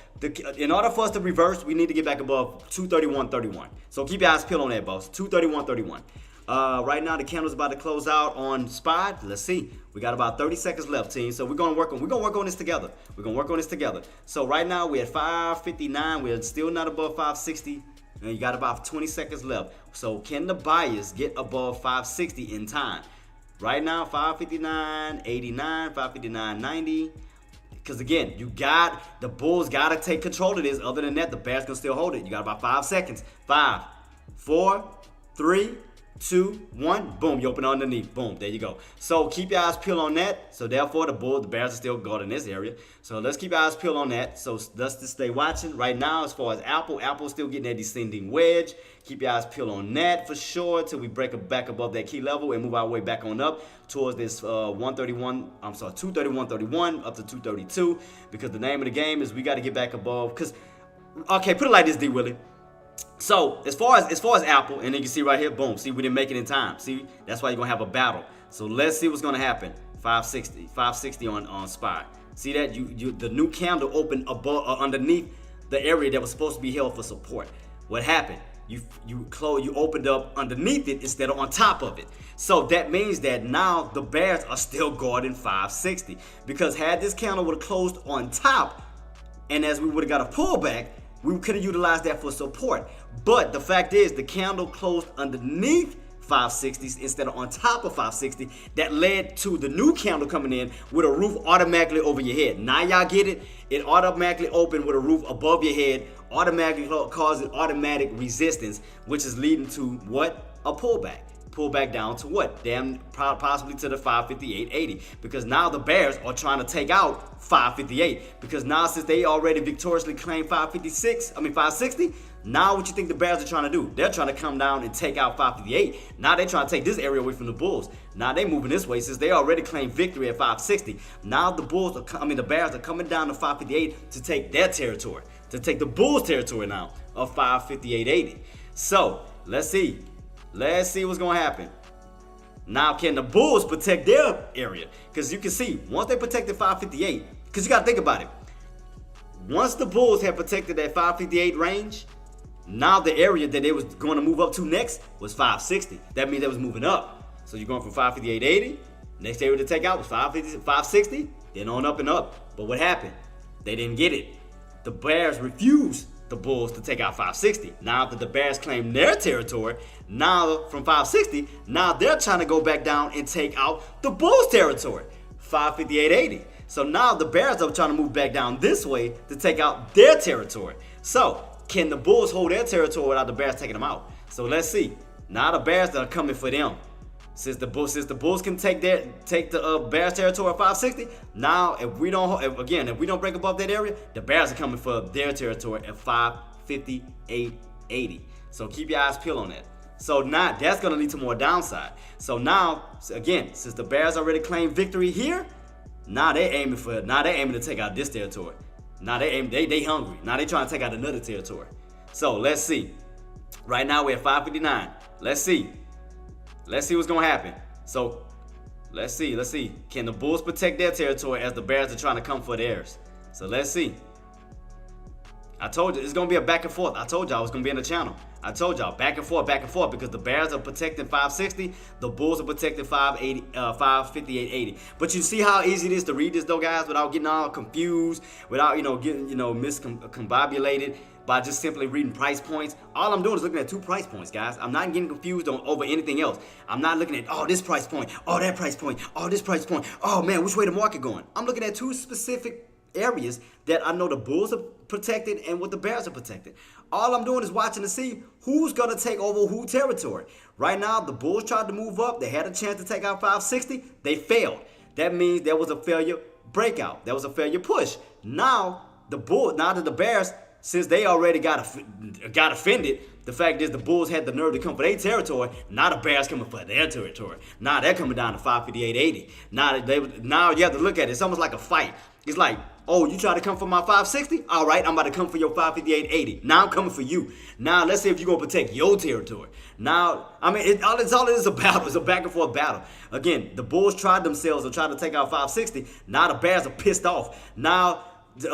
S1: In order for us to reverse, we need to get back above 231.31. So keep your eyes peeled on that, boss. 231.31. Right now the candle's about to close out on SPY. Let's see. We got about 30 seconds left, team. So we're gonna work on this together. So right now we're at 559. We're still not above 560. And you got about 20 seconds left. So can the buyers get above 560 in time? Right now, 559.89, 559.90. Because again, the Bulls gotta take control of this. Other than that, the Bears can still hold it. You got about 5 seconds. 5, 4, 3, 2, 1, boom, you open underneath, boom, there you go. So keep your eyes peeled on that. So therefore, the Bears are still guarding this area. So let's keep our eyes peeled on that. So let's just stay watching. Right now, as far as Apple's still getting that descending wedge. Keep your eyes peeled on that for sure till we break back above that key level and move our way back on up towards this 231.31 up to 232. Because the name of the game is we got to get back above. Okay, put it like this, D. Willie. So as far as Apple, and then you can see right here, boom. See, we didn't make it in time. See, that's why you're gonna have a battle. So let's see what's gonna happen. 560 on SPY. See that the new candle opened above underneath the area that was supposed to be held for support. What happened? You opened up underneath it instead of on top of it. So that means that now the Bears are still guarding 560 because had this candle would have closed on top, and as we would have got a pullback, we could have utilized that for support. But the fact is, the candle closed underneath 560 instead of on top of 560. That led to the new candle coming in with a roof automatically over your head. Now y'all get it? It automatically opened with a roof above your head, automatically causing automatic resistance, which is leading to what? A pullback. Pullback down to what? Possibly to the 558.80, because now the Bears are trying to take out 558, because now since they already victoriously claimed 560, now what you think the Bears are trying to do? They're trying to come down and take out 558. Now they're trying to take this area away from the Bulls. Now they're moving this way since they already claimed victory at 560. Now the Bears are coming down to 558 to take their territory, to take the Bulls' territory now of 558.80. So let's see. Let's see what's going to happen. Now, can the Bulls protect their area? Because you can see, once they protected 558, because you got to think about it. Once the Bulls had protected that 558 range, now the area that they was going to move up to next was 560. That means they was moving up. So you're going from 558.80. Next area to take out was 560. Then on up and up. But what happened? They didn't get it. The Bears refused the Bulls to take out 560. Now that the Bears claim their territory, now from 560, now they're trying to go back down and take out the Bulls territory, 558.80. So now the Bears are trying to move back down this way to take out their territory. So can the Bulls hold their territory without the Bears taking them out? So let's see. Now the Bears are coming for them. Since the Bulls can take the Bears territory at 560, now if we don't break above that area, the Bears are coming for their territory at 558.80. So keep your eyes peeled on that. So now that's gonna lead to more downside. So now again, since the Bears already claimed victory here, now they're aiming to take out this territory. Now they hungry. Now they trying to take out another territory. So let's see. Right now we're at 559. Let's see what's gonna happen. So let's see. Can the Bulls protect their territory as the Bears are trying to come for theirs? So let's see. I told you it's gonna be a back and forth. I told y'all it was gonna be in the channel. I told y'all back and forth, because the Bears are protecting 560, the Bulls are protecting 558.80. But you see how easy it is to read this though, guys, without getting all confused, without getting miscombobulated by just simply reading price points. All I'm doing is looking at 2 price points, guys. I'm not getting confused over anything else. I'm not looking at this price point, that price point, this price point. Oh man, which way the market going? I'm looking at 2 specific areas that I know the Bulls are protected and what the Bears are protected. All I'm doing is watching to see who's gonna take over who territory. Right now, the Bulls tried to move up. They had a chance to take out 560. They failed. That means there was a failure breakout. There was a failure push. Now that the Bears, since they already got offended, the fact is the Bulls had the nerve to come for their territory. Now the Bears coming for their territory. Now they're coming down to 558.80. Now you have to look at it. It's almost like a fight. It's like, oh, you try to come for my 560? All right, I'm about to come for your 558.80. Now I'm coming for you. Now let's see if you're going to protect your territory. Now, I mean, all it is a battle. It's a back and forth battle. Again, the Bulls tried themselves to try to take out 560. Now the Bears are pissed off. Now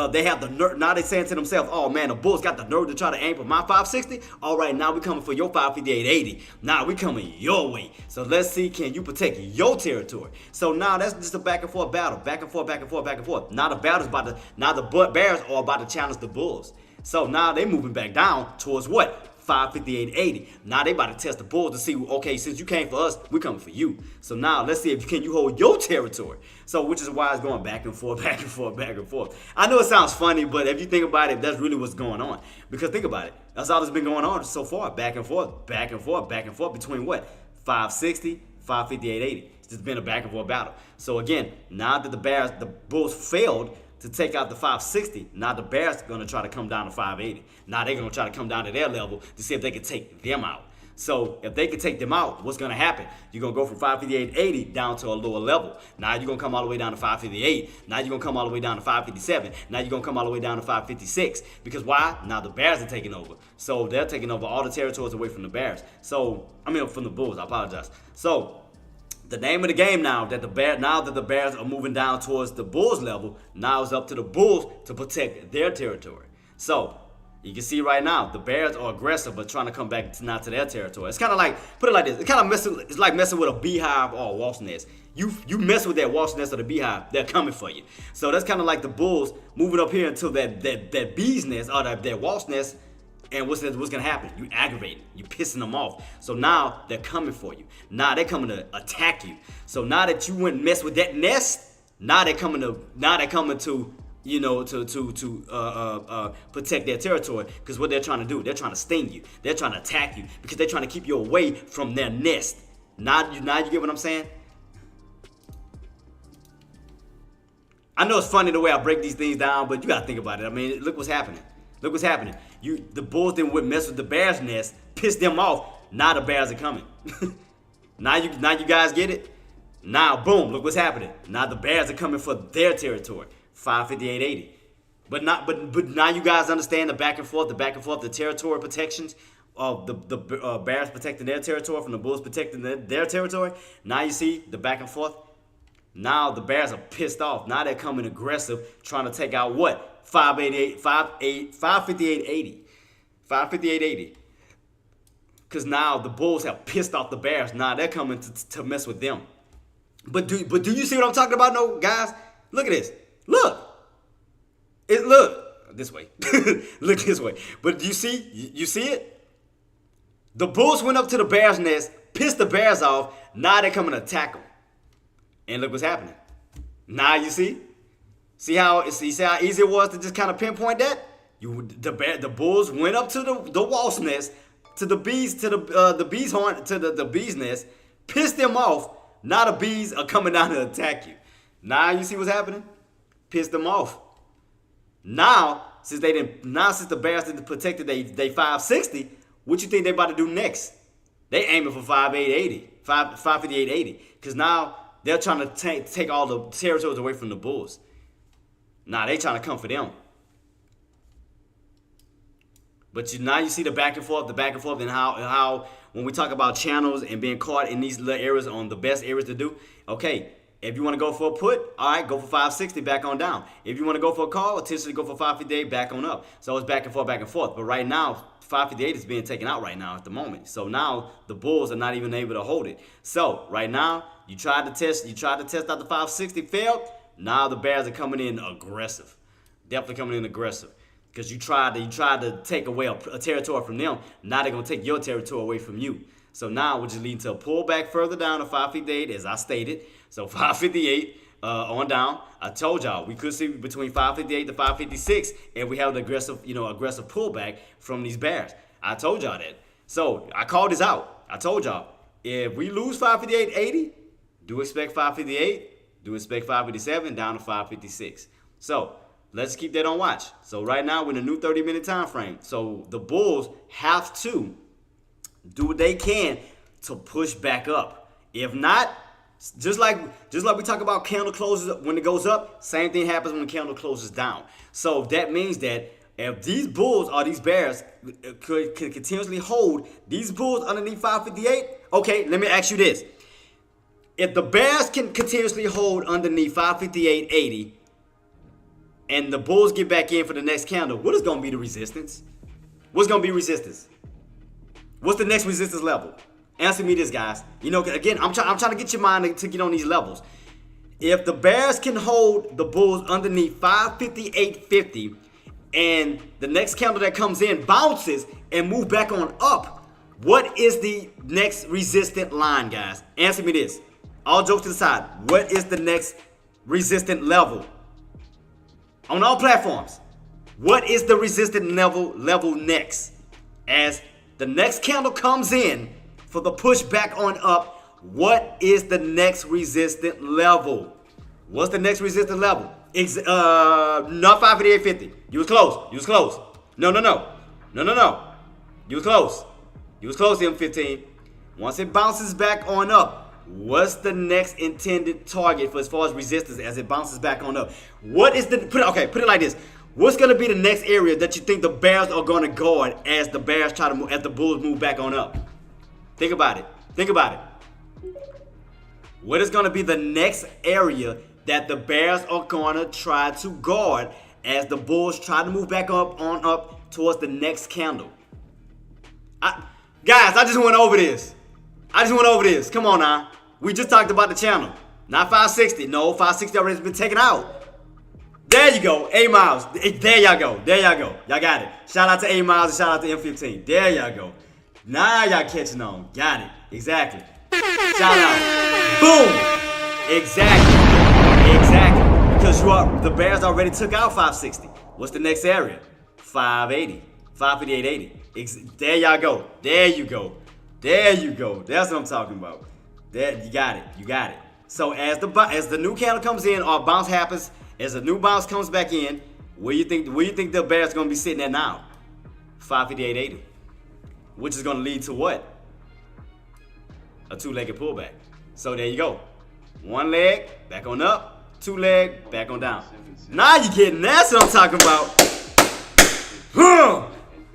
S1: they have the nerve. Now they're saying to themselves, oh man, the Bulls got the nerve to try to aim for my 560. All right, now we're coming for your 558.80. Now we're coming your way. So let's see, can you protect your territory? So now that's just a back and forth battle. Back and forth, back and forth, back and forth. Now the Bears are about to challenge the Bulls. So now they're moving back down towards what? 558.80. Now they about to test the Bulls to see, okay, since you came for us, we're coming for you. So now let's see if you hold your territory. So which is why it's going back and forth, back and forth, back and forth. I know it sounds funny, but if you think about it, that's really what's going on. Because think about it. That's all that's been going on so far. Back and forth, back and forth, back and forth between what? 560, 558.80. It's just been a back and forth battle. So again, now that the Bulls failed to take out the 560, now the Bears are going to try to come down to 580. Now they're going to try to come down to their level to see if they can take them out. So if they can take them out, what's going to happen? You're going to go from 558.80 down to a lower level. Now you're going to come all the way down to 558. Now you're going to come all the way down to 557. Now you're going to come all the way down to 556. Because why? Now the Bears are taking over. So they're taking over all the territories away from the Bears. From the Bulls. I apologize. So the name of the game now that the Bears are moving down towards the Bulls level, now it's up to the Bulls to protect their territory. So you can see right now the Bears are aggressive but trying to come back to their territory. It's kind of like, put it like this, it's like messing with a beehive or a wasp nest. You mess with that wasp nest or the beehive, they're coming for you. So that's kind of like the Bulls moving up here until that bee's nest or that wasp nest. And what's gonna happen? You aggravate them. You pissing them off. So now they're coming for you. Now they're coming to attack you. So now that you went and mess with that nest, now they're coming to protect their territory. Because what they're trying to do, they're trying to sting you. They're trying to attack you because they're trying to keep you away from their nest. Now you get what I'm saying? I know it's funny the way I break these things down, but you gotta think about it. I mean, look what's happening. Look what's happening. The Bulls didn't mess with the Bears' nest, piss them off. Now the Bears are coming. now you guys get it? Now, boom, look what's happening. Now the Bears are coming for their territory, 558.80. But now you guys understand the back and forth, the territory protections of the Bears protecting their territory from the Bulls protecting their territory. Now you see the back and forth. Now the Bears are pissed off. Now they're coming aggressive, trying to take out what? 558.80. Because now the Bulls have pissed off the Bears. Now they're coming to mess with them. But do you see what I'm talking about, no, guys? Look at this. Look. this way. Look this way. But you see it? The bulls went up to the bear's nest, pissed the bears off. Now they're coming to attack them. And look what's happening. Now you see? See how easy it was to just kind of pinpoint that? The bulls went up to the wasp nest, to the bees, to the bees horn, to the bees nest, pissed them off. Now the bees are coming down to attack you. Now you see what's happening? Pissed them off. Now, since the bears didn't protect they 560, what you think they about to do next? They aiming for 558.80. Because now they're trying to take all the territories away from the bulls. Now they trying to come for them. But now you see the back and forth, and how when we talk about channels and being caught in these little areas on the best areas to do, okay, if you want to go for a put, all right, go for 560, back on down. If you want to go for a call, potentially go for 558, back on up. So it's back and forth, back and forth. But right now, 558 is being taken out right now at the moment. So now the bulls are not even able to hold it. So right now, you tried to test out the 560, failed. Now the bears are coming in aggressive. Definitely coming in aggressive. Because you tried to take away a territory from them. Now they're going to take your territory away from you. So now which is leading to a pullback further down to 558, as I stated. So 558 on down. I told y'all we could see between 558 to 556 if we have an aggressive pullback from these bears. I told y'all that. So I called this out. I told y'all if we lose 558.80, do expect 558, do expect 557 down to 556. So let's keep that on watch. So right now we're in a new 30-minute time frame. So the bulls have to do what they can to push back up. If not, just like we talk about candle closes when it goes up, same thing happens when the candle closes down. So that means that if these bulls or these bears could continuously hold these bulls underneath 558, okay, let me ask you this. If the bears can continuously hold underneath 558.80 and the bulls get back in for the next candle, what is going to be the resistance? What's going to be resistance? What's the next resistance level? Answer me this, guys. You know, again, I'm trying to get your mind to get on these levels. If the bears can hold the bulls underneath 558.50 and the next candle that comes in bounces and move back on up, what is the next resistant line, guys? Answer me this. All jokes to the side. What is the next resistant level? On all platforms. What is the resistant level next? As the next candle comes in for the push back on up, what is the next resistant level? What's the next resistant level? Not 558.50. You was close. No. You was close. M15. Once it bounces back on up, what's the next intended target for as far as resistance as it bounces back on up? What is put it like this. What's going to be the next area that you think the bears are going to guard as the bears try to move, as the bulls move back on up? Think about it. What is going to be the next area that the bears are going to try to guard as the bulls try to move back up towards the next candle? Guys, I just went over this. Come on now. We just talked about the channel. Not 560. No, 560 already has been taken out. There you go. A Miles. There y'all go. Y'all got it. Shout out to A Miles and shout out to M15. There y'all go. Now y'all catching on. Got it. Exactly. Shout out. Boom. Exactly. Because the bears already took out 560. What's the next area? 580. 558.80. There y'all go. There you go. That's what I'm talking about. There, you got it. So as the new candle comes in or bounce happens, as a new bounce comes back in, where you think the bears gonna be sitting at now? 558.80. Which is gonna lead to what? A two-legged pullback. So there you go. One leg, back on up. Two leg, back on down. Now you getting that's what I'm talking about.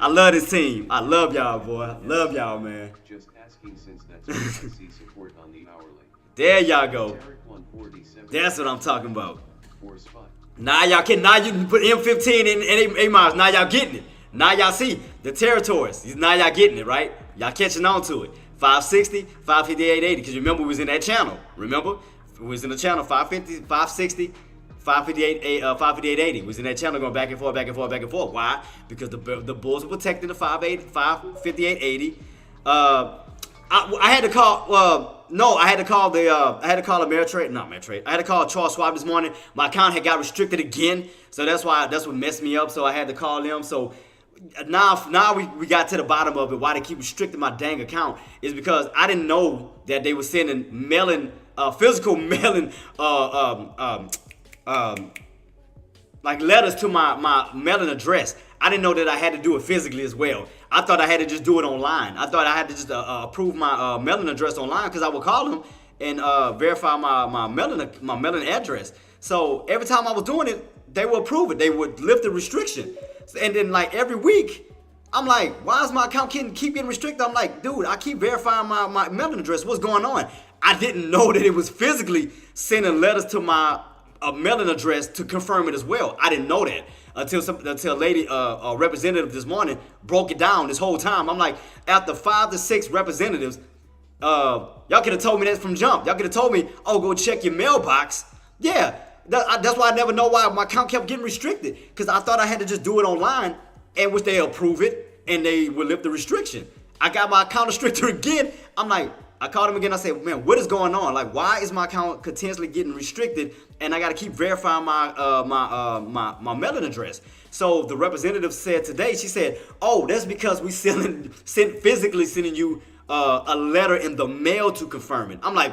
S1: I love this team. I love y'all, boy. I love y'all, man.
S2: Just asking since that's what I see support on the hourly.
S1: There y'all go. That's what I'm talking about. Now y'all can you put M15 in A Miles. Now y'all getting it. Now y'all see the territories. Now y'all getting it, right? Y'all catching on to it. 560, 558.80. Because remember we was in that channel. Remember? We was in the channel 550, 560, 558.80 was in that channel going back and forth, back and forth, back and forth. Why? Because the Bulls were protecting the 558.80. I had to call. No, I had to call Ameritrade. Not Ameritrade. I had to call Charles Schwab this morning. My account had got restricted again, so that's what messed me up. So I had to call them. So now we got to the bottom of it. Why they keep restricting my dang account is because I didn't know that they were sending physical mailing, like letters to my mailing address. I didn't know that I had to do it physically as well. I thought I had to just do it online. I thought I had to just approve my mailing address online because I would call them and verify my mailing address. So every time I was doing it, they would approve it. They would lift the restriction. And then like every week, I'm like, why is my account keep getting restricted? I'm like, dude, I keep verifying my mailing address. What's going on? I didn't know that it was physically sending letters to my mailing address to confirm it as well. I didn't know that until a lady, a representative this morning broke it down this whole time. I'm like, after 5 to 6 representatives, y'all could have told me that from jump. Y'all could have told me, oh, go check your mailbox. Yeah, that's why I never know why my account kept getting restricted, because I thought I had to just do it online, and which they approve it, and they would lift the restriction. I got my account restricted again. I'm like, I called him again. I said, man, what is going on? Like, why is my account continuously getting restricted? And I got to keep verifying my mailing address. So the representative said today, she said, oh, that's because we physically sending you a letter in the mail to confirm it. I'm like,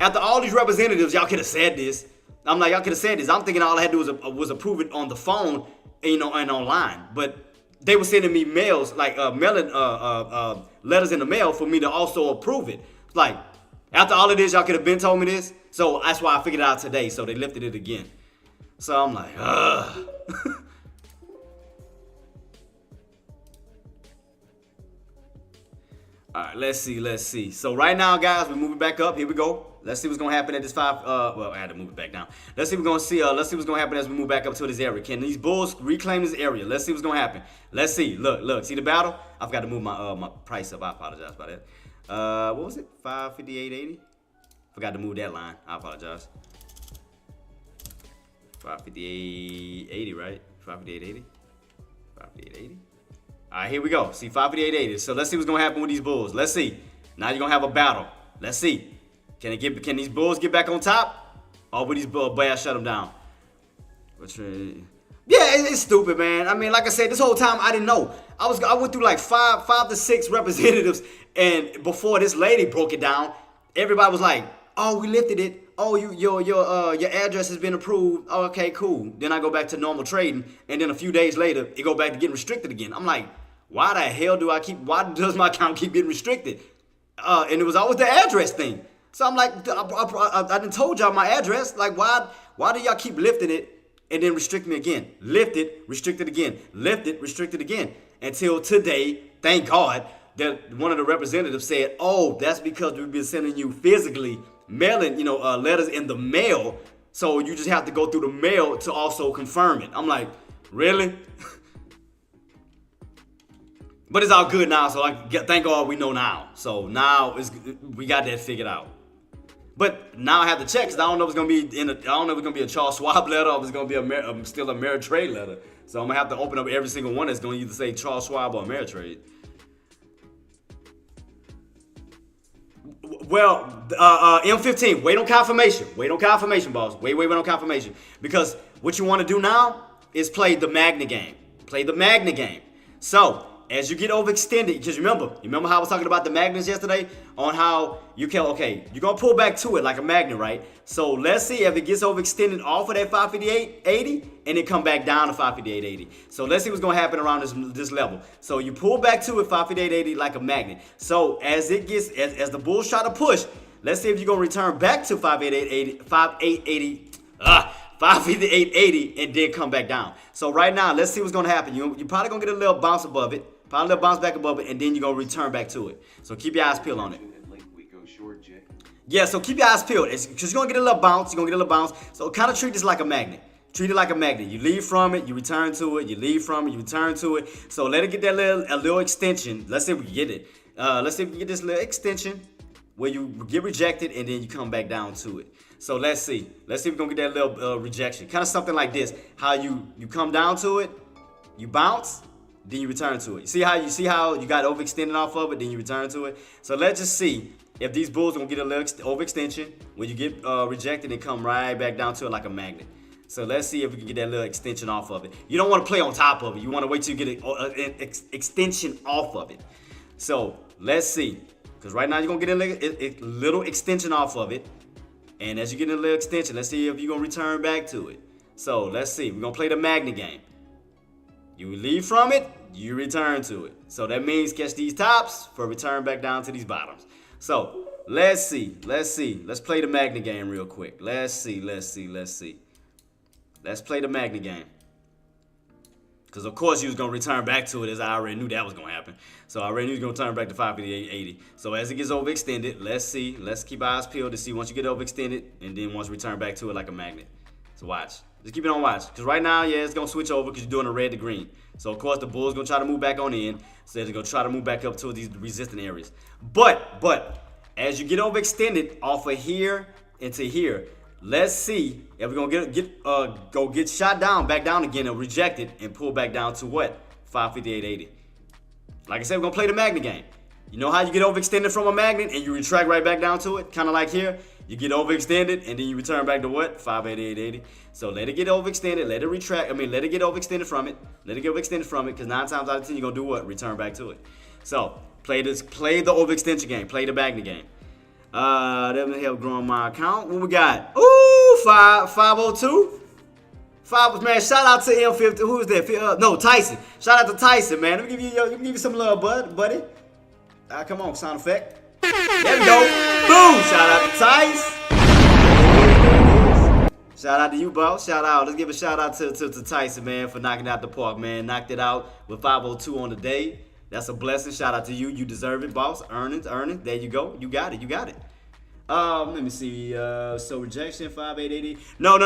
S1: after all these representatives, y'all could have said this. I'm like, y'all could have said this. I'm thinking all I had to do was approve it on the phone, and online. But they were sending me mails, like mailing letters in the mail for me to also approve it. Like, after all of this, y'all could have been told me this. So that's why I figured it out today. So they lifted it again. So I'm like, ugh. All right, let's see. So right now, guys, we're moving back up. Here we go. Let's see what's gonna happen at this 5. Well, I had to move it back down. Let's see what's gonna see. Let's see what's gonna happen as we move back up to this area. Can these Bulls reclaim this area? Let's see what's gonna happen. Let's see. Look. See the battle? I forgot to move my price up. I apologize about that. What was it? 558.80. Forgot to move that line. I apologize. 558.80, right? 558.80. 558.80. All right, here we go. See, 558.80. So let's see what's gonna happen with these Bulls. Let's see. Now you're gonna have a battle. Let's see. Can these Bulls get back on top? Or will these Bears shut them down? Yeah, it's stupid, man. I mean, like I said, this whole time I didn't know. I went through like five to six representatives, and before this lady broke it down, everybody was like, "Oh, we lifted it. Oh, your address has been approved. Oh, okay, cool." Then I go back to normal trading, and then a few days later, it go back to getting restricted again. I'm like, why the hell why does my account keep getting restricted? And it was always the address thing. So I'm like, I done told y'all my address. Like, why do y'all keep lifting it and then restrict me again? Lift it, restrict it again. Lift it, restrict it again. Until today, thank God, that one of the representatives said, oh, that's because we've been sending you physically mailing, letters in the mail. So you just have to go through the mail to also confirm it. I'm like, really? But it's all good now, so thank God we know now. So now we got that figured out. But now I have to check, because I don't know if it's gonna be a Charles Schwab letter, or if it's gonna be still a Ameritrade letter. So I'm gonna have to open up every single one that's gonna either say Charles Schwab or Ameritrade. Well, M15, wait on confirmation. Wait on confirmation, boss. Wait on confirmation. Because what you want to do now is play the Magna game. Play the Magna game. So, as you get overextended, because remember how I was talking about the magnets yesterday, on how you're gonna pull back to it like a magnet, right? So let's see if it gets overextended off of that 558.80 and it come back down to 558.80. So let's see what's gonna happen around this level. So you pull back to it 558.80 like a magnet. So as the bulls try to push, let's see if you're gonna return back to 558.80 and then come back down. So right now, let's see what's gonna happen. You're probably gonna get a little bounce above it. Probably a little bounce back above it, and then you're going to return back to it. So keep your eyes peeled on it. Yeah, so keep your eyes peeled. Because you're going to get a little bounce. So kind of treat this like a magnet. Treat it like a magnet. You leave from it, you return to it. You leave from it, you return to it. So let it get a little extension. Let's see if we can get it. Let's see if we can get this little extension. where you get rejected and then you come back down to it. So let's see. Let's see if we're gonna get that little rejection. Kind of something like this. How you come down to it, you bounce, then you return to it. See how you got overextended off of it, then you return to it. So let's just see if these bulls are gonna get a little overextension. When you get rejected and come right back down to it like a magnet. So let's see if we can get that little extension off of it. You don't want to play on top of it. You want to wait till you get an extension off of it. So let's see. Because right now you're going to get a little extension off of it. And as you get a little extension, let's see if you're going to return back to it. So let's see. We're going to play the magnet game. You leave from it, you return to it. So that means catch these tops for return back down to these bottoms. So let's see. Let's play the magnet game real quick. Let's see. Let's play the magnet game. Because, of course, you was going to return back to it, as I already knew that was going to happen. So I already knew you was going to turn back to 558.80. So as it gets overextended, let's see. Let's keep our eyes peeled to see once you get overextended and then once you return back to it like a magnet. So watch. Just keep it on watch. Because right now, yeah, it's going to switch over because you're doing a red to green. So, of course, the bull's going to try to move back on in. So they're going to try to move back up to these resistant areas. But, as you get overextended off of here into here, let's see if we're gonna get shot down, back down again, and rejected, and pull back down to what? 558.80. Like I said, we're gonna play the magnet game. You know how you get overextended from a magnet and you retract right back down to it? Kind of like here. You get overextended and then you return back to what? 588.80. So let it get overextended, let it retract. Let it get overextended from it. Let it get overextended from it, because 9 times out of 10 you're gonna do what? Return back to it. So play the overextension game, play the magnet game. That will help growing my account. What we got? Ooh, 502. Man, shout out to M50. Who is that? No, Tyson. Shout out to Tyson, man. Let me give you some love, buddy. Come on, sound effect. There we go. Boom. Shout out to Tyson. Shout out to you, boss. Shout out. Let's give a shout out to Tyson, man, for knocking out the park, man. Knocked it out with 502 on the day. That's a blessing. Shout out to you. You deserve it, boss. Earn it. There you go. You got it. Let me see. So rejection 5880. No.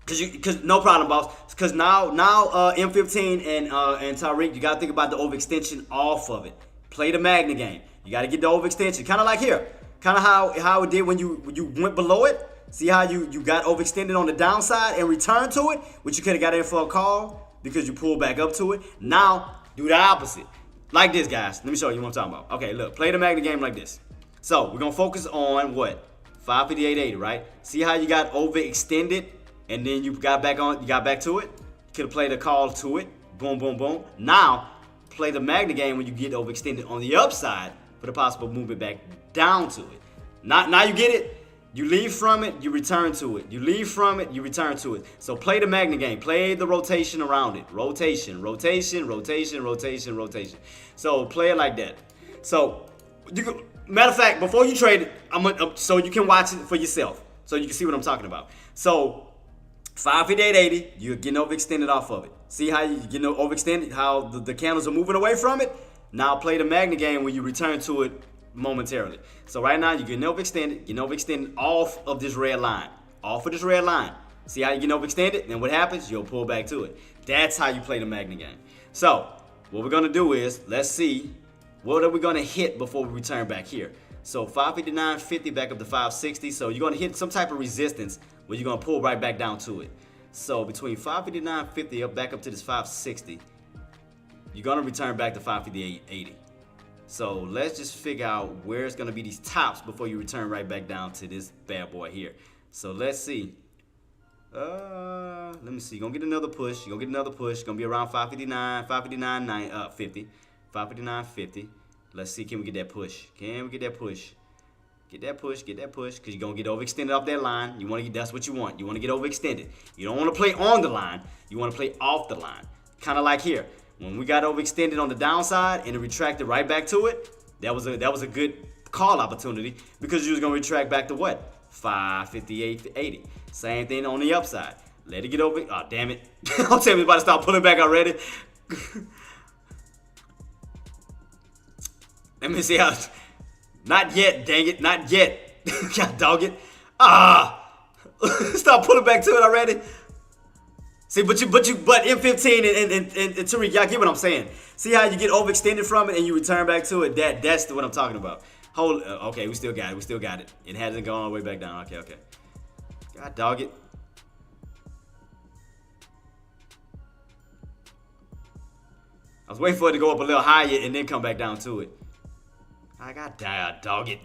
S1: Cause no problem, boss. Cause now M15 and Tariq, you gotta think about the overextension off of it. Play the magnet game. You gotta get the overextension. Kind of like here. Kind of how it did when you went below it. See how you got overextended on the downside and returned to it, which you could have got in for a call because you pulled back up to it. Now do the opposite. Like this, guys. Let me show you what I'm talking about. Okay, look. Play the magnet game like this. So, we're going to focus on what? 558.80, right? See how you got overextended and then you got back to it? Could have played a call to it. Boom, boom, boom. Now, play the magnet game when you get overextended on the upside for the possible movement back down to it. Now you get it? You leave from it, you return to it. You leave from it, you return to it. So play the magnet game. Play the rotation around it. Rotation. So play it like that. So, matter of fact, before you trade it, so you can watch it for yourself. So you can see what I'm talking about. So, 558.80, you're getting overextended off of it. See how you're getting overextended? How the candles are moving away from it? Now play the magnet game when you return to it momentarily. So right now you're getting overextended off of this red line. See how you get overextended? Then what happens? You'll pull back to it. That's how you play the magnet game. So what we're gonna do is, let's see, what are we gonna hit before we return back here? So 559.50 back up to 560. So you're gonna hit some type of resistance where you're gonna pull right back down to it. So between 559.50 back up to this 560, you're gonna return back to 558.80. So let's just figure out where it's gonna be these tops before you return right back down to this bad boy here. So let's see. Let me see. You're gonna get another push. Gonna be around 559.50. 559.50. Let's see. Can we get that push? Get that push. Cause you're gonna get overextended off that line. That's what you want. You wanna get overextended. You don't wanna play on the line. You wanna play off the line. Kinda like here. When we got overextended on the downside and it retracted right back to it, that was a good call opportunity because you was gonna retract back to what? 558.80. Same thing on the upside. Let it get over. Oh, damn it. Don't tell me about to start pulling back already. Let me see how. Not yet, dang it. Not yet. God dog it. Start pulling back to it already. See, but M15 and Tariq, y'all get what I'm saying. See how you get overextended from it and you return back to it? That's what I'm talking about. Hold. Okay, we still got it. We still got it. It hasn't gone all the way back down. Okay, okay. God dog it. I was waiting for it to go up a little higher and then come back down to it. I got dog it.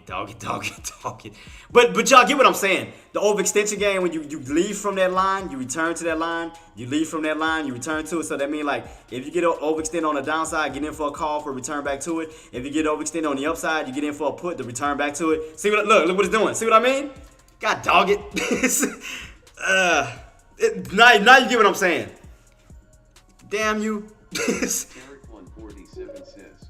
S1: But y'all get what I'm saying. The overextension game, when you leave from that line, you return to that line. You leave from that line, you return to it. So that means like if you get overextend on the downside, get in for a call for return back to it. If you get overextend on the upside, you get in for a put to return back to it. See what look what it's doing. See what I mean? God dog it. Now you get what I'm saying. Damn you.
S2: Eric 147 says,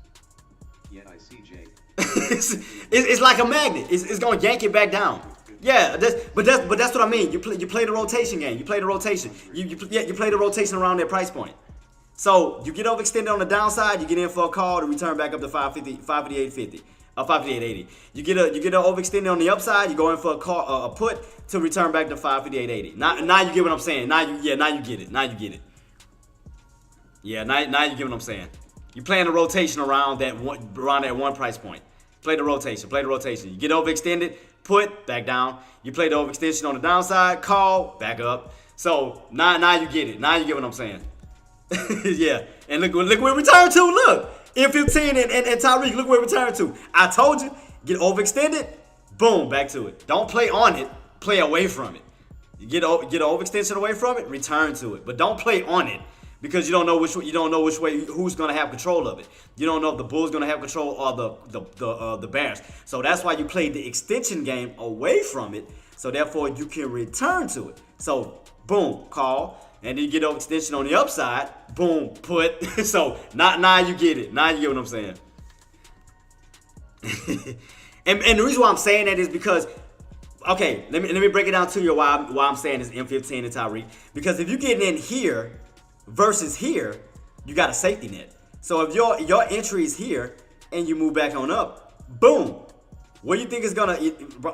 S2: yeah, I see Jay.
S1: It's like a magnet. It's gonna yank it back down. Yeah, but that's what I mean. You play the rotation game. You play the rotation. You play the rotation around that price point. So you get overextended on the downside, you get in for a call to return back up to 558.50. 558.80. You get an overextended on the upside, you go in for a call, a put to return back to 558.80. Now you get what I'm saying. Now you get it. Yeah, now you get what I'm saying. You playing the rotation around that one price point. Play the rotation. You get overextended, put back down. You play the overextension on the downside, call back up. So now you get it. Now you get what I'm saying. Yeah, and look where it returned to. Look, M15 and Tyreek. Look where it returned to. I told you, get overextended, boom, back to it. Don't play on it. Play away from it. You get an overextension away from it, return to it, but don't play on it. Because you don't know which way who's gonna have control of it. You don't know if the Bulls gonna have control or the Bears. So that's why you play the extension game away from it. So therefore you can return to it. So boom, call, and then you get over extension on the upside. Boom, put. So now you get it. Now you get what I'm saying. and the reason why I'm saying that is because. Okay, let me break it down to you why I'm saying this M15 and Tyreek. Because if you get in here versus here, you got a safety net. So if your entry is here and you move back on up, boom. What do you think is gonna,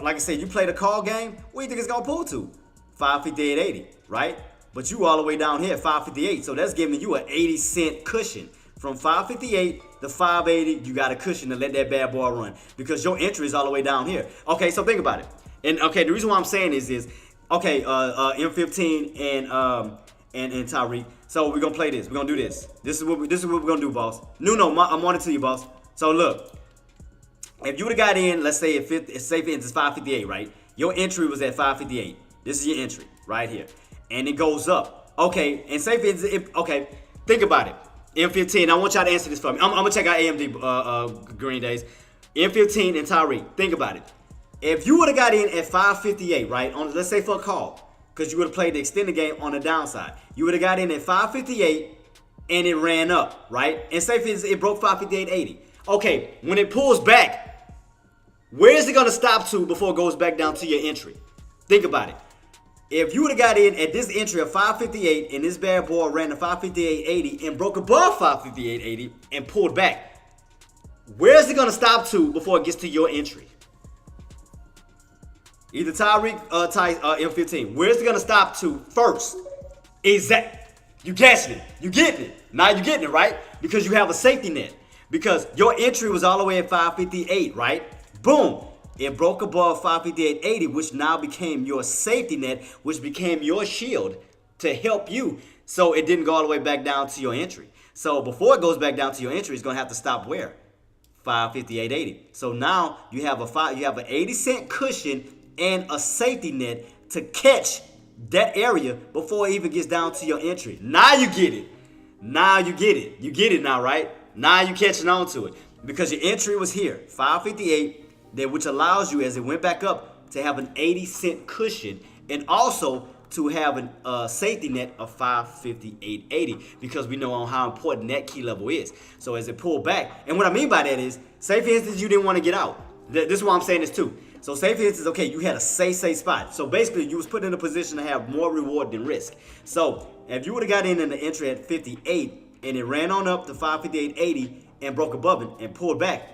S1: like I said, you play the call game, what do you think it's gonna pull to? 558.80, right? But you all the way down here, 558. So that's giving you an 80-cent cushion. From 558 to 580, you got a cushion to let that bad boy run. Because your entry is all the way down here. Okay, so think about it. And okay, the reason why I'm saying is okay, M15 and Tyreek. So we're gonna play this. We're gonna do this. This is what we're gonna do, boss. Nuno, I'm on it to you, boss. So look, if you would have got in, let's say safe ends is 558, right? Your entry was at 558. This is your entry right here, and it goes up. Okay, and safe ends. Okay, think about it. M15. I want y'all to answer this for me. I'm gonna check out AMD Green Days. M15 and Tyreek. Think about it. If you would have got in at 558, right? On let's say for a call. Because you would have played the extended game on the downside. You would have got in at 558 and it ran up, right? And say it broke 558.80. Okay, when it pulls back, where is it going to stop to before it goes back down to your entry? Think about it. If you would have got in at this entry of 558 and this bad boy ran to 558.80 and broke above 558.80 and pulled back, where is it going to stop to before it gets to your entry? Either Tyreek or M15. Where's it gonna stop to first? Exact. You catching it. You getting it. Now you getting it, right? Because you have a safety net. Because your entry was all the way at 558, right? Boom. It broke above 558.80, which now became your safety net, which became your shield to help you. So it didn't go all the way back down to your entry. So before it goes back down to your entry, it's gonna have to stop where? 558.80. So now you have an 80-cent cushion and a safety net to catch that area before it even gets down to your entry. Now you get it. You get it now, right? Now you catching on to it. Because your entry was here, 558, which allows you, as it went back up, to have an 80-cent cushion and also to have a safety net of 558.80 because we know on how important that key level is. So as it pulled back, and what I mean by that is, say for instance you didn't want to get out. This is why I'm saying this too. So say for instance, okay, you had a safe spot. So basically you was put in a position to have more reward than risk. So if you would have got in the entry at 58 and it ran on up to 558.80 and broke above it and pulled back,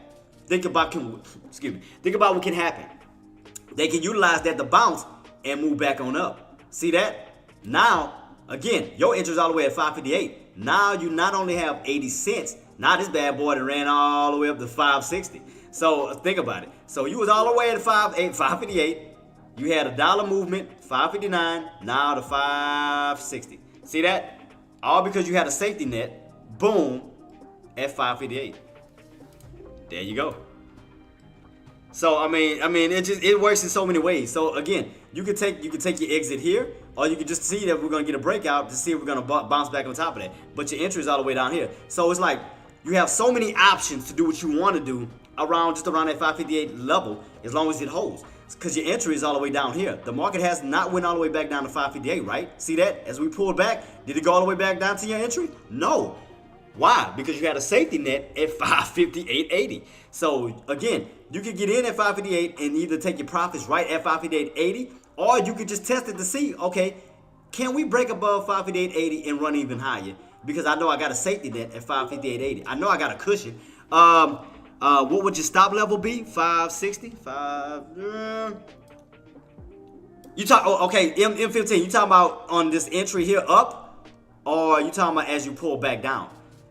S1: think about what can happen. They can utilize that to bounce and move back on up. See that? Now, again, your entry is all the way at 558. Now you not only have 80 cents, now this bad boy that ran all the way up to 560. So think about it. So you was all the way at 558. You had a dollar movement, 559, now to 560. See that? All because you had a safety net. Boom, at 558. There you go. So I mean, it works in so many ways. So again, you could take your exit here, or you could just see that we're gonna get a breakout to see if we're gonna bounce back on top of that. But your entry is all the way down here. So it's like you have so many options to do what you want to do just around that 558 level, as long as it holds. Because your entry is all the way down here. The market has not went all the way back down to 558, right? See that? As we pulled back, did it go all the way back down to your entry? No. Why? Because you had a safety net at 558.80. So again, you could get in at 558 and either take your profits right at 558.80, or you could just test it to see, okay, can we break above 558.80 and run even higher? Because I know I got a safety net at 558.80. I know I got a cushion. What would your stop level be? 560? You talk. Oh, okay, M15. You talking about on this entry here up, or you talking about as you pull back down?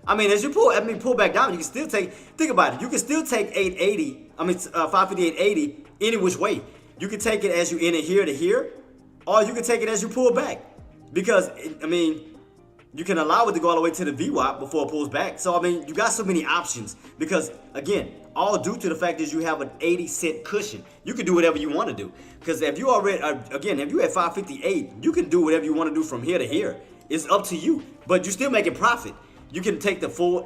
S1: I mean, as you pull back down, you can still take. Think about it. You can still take 880. 558.80 any which way. You can take it as you enter here to here, or you can take it as you pull back. Because I mean, you can allow it to go all the way to the VWAP before it pulls back. So I mean, you got so many options. Because again, all due to the fact is you have an 80-cent cushion. You can do whatever you want to do. Because if you already, if you at 558, you can do whatever you want to do from here to here. It's up to you. But you're still making profit. You can take the full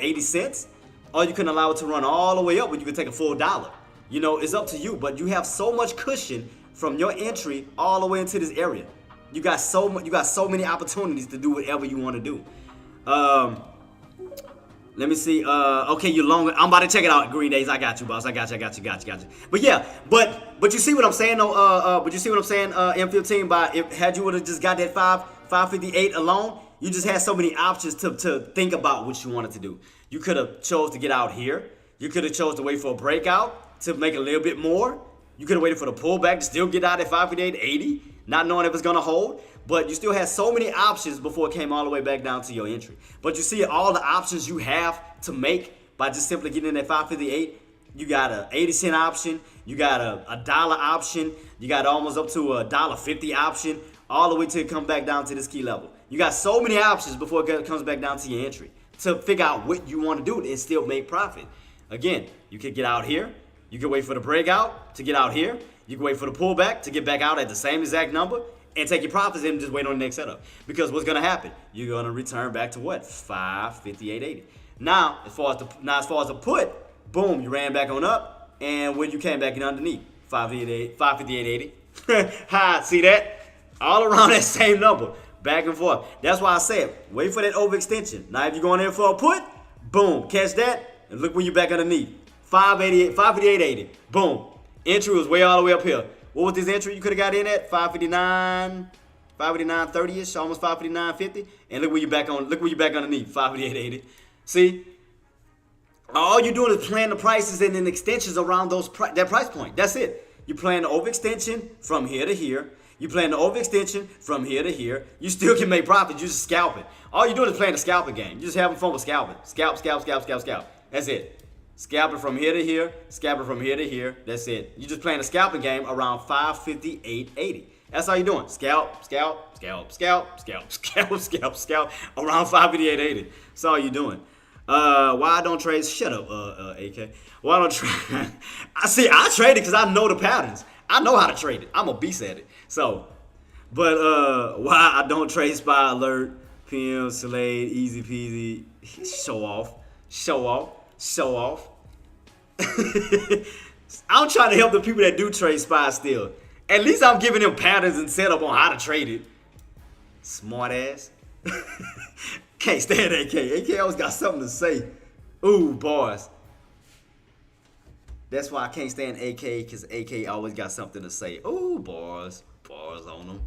S1: 80 cents, or you can allow it to run all the way up, and you can take a full dollar. You know, it's up to you. But you have so much cushion from your entry all the way into this area. You got so many opportunities to do whatever you want to do. Let me see. Okay, you longer. I'm about to check it out. Green Days. I got you, boss. I got you. But yeah, but you see what I'm saying though. But you see what I'm saying. M15. Had you would have just got that 558 alone, you just had so many options to think about what you wanted to do. You could have chose to get out here. You could have chose to wait for a breakout to make a little bit more. You could have waited for the pullback to still get out at 558.80, not knowing if it's gonna hold. But you still had so many options before it came all the way back down to your entry. But you see all the options you have to make by just simply getting in at 558. You got a 80-cent option. You got a dollar option. You got almost up to a $1.50 option, all the way till it come back down to this key level. You got so many options before it comes back down to your entry to figure out what you want to do and still make profit. Again, you could get out here. You can wait for the breakout to get out here. You can wait for the pullback to get back out at the same exact number and take your profits and just wait on the next setup. Because what's going to happen? You're going to return back to what? 558.80. Now, as far as the put, boom, you ran back on up, and when you came back in underneath, 558.80. Ha, see that? All around that same number, back and forth. That's why I said, wait for that overextension. Now, if you're going in for a put, boom, catch that, and look where you're back underneath. 558.80. Boom. Entry was way all the way up here. What was this entry you could have got in at? 559.30ish, almost 559.50. And look where you back underneath, 558.80. See? All you're doing is playing the prices and then extensions around that price point. That's it. You're playing the overextension from here to here. You're playing the overextension from here to here. You still can make profit. You're just scalping. All you're doing is playing the scalping game. You're just having fun with scalping. Scalp. That's it. Scalping from here to here, scalping from here to here. That's it. You're just playing a scalping game around 558.80. That's all you're doing. Scalp around 558.80. That's all you're doing. Why I don't trade? Shut up, AK. Why I don't trade? I trade it because I know the patterns. I know how to trade it. I'm a beast at it. So, but why I don't trade SPY Alert, PM, Slade, easy peasy. Show off. I'm trying to help the people that do trade SPY still. At least I'm giving them patterns and setup on how to trade it. Smart ass. Can't stand AK. AK always got something to say. Ooh, bars. That's why I can't stand AK, because AK always got something to say. Ooh, bars. Bars on them.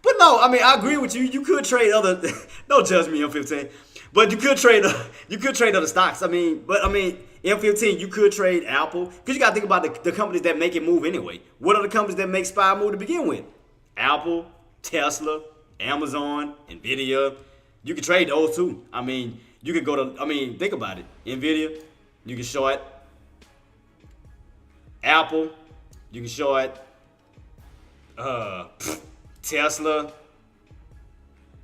S1: But no, I mean, I agree with you. You could trade other. Don't judge me, M15. But you could trade other stocks. M15, you could trade Apple. Because you got to think about the companies that make it move anyway. What are the companies that make SPY move to begin with? Apple, Tesla, Amazon, Nvidia. You can trade those too. I mean, you could go to, think about it. Nvidia, You can short Apple. You can short Tesla.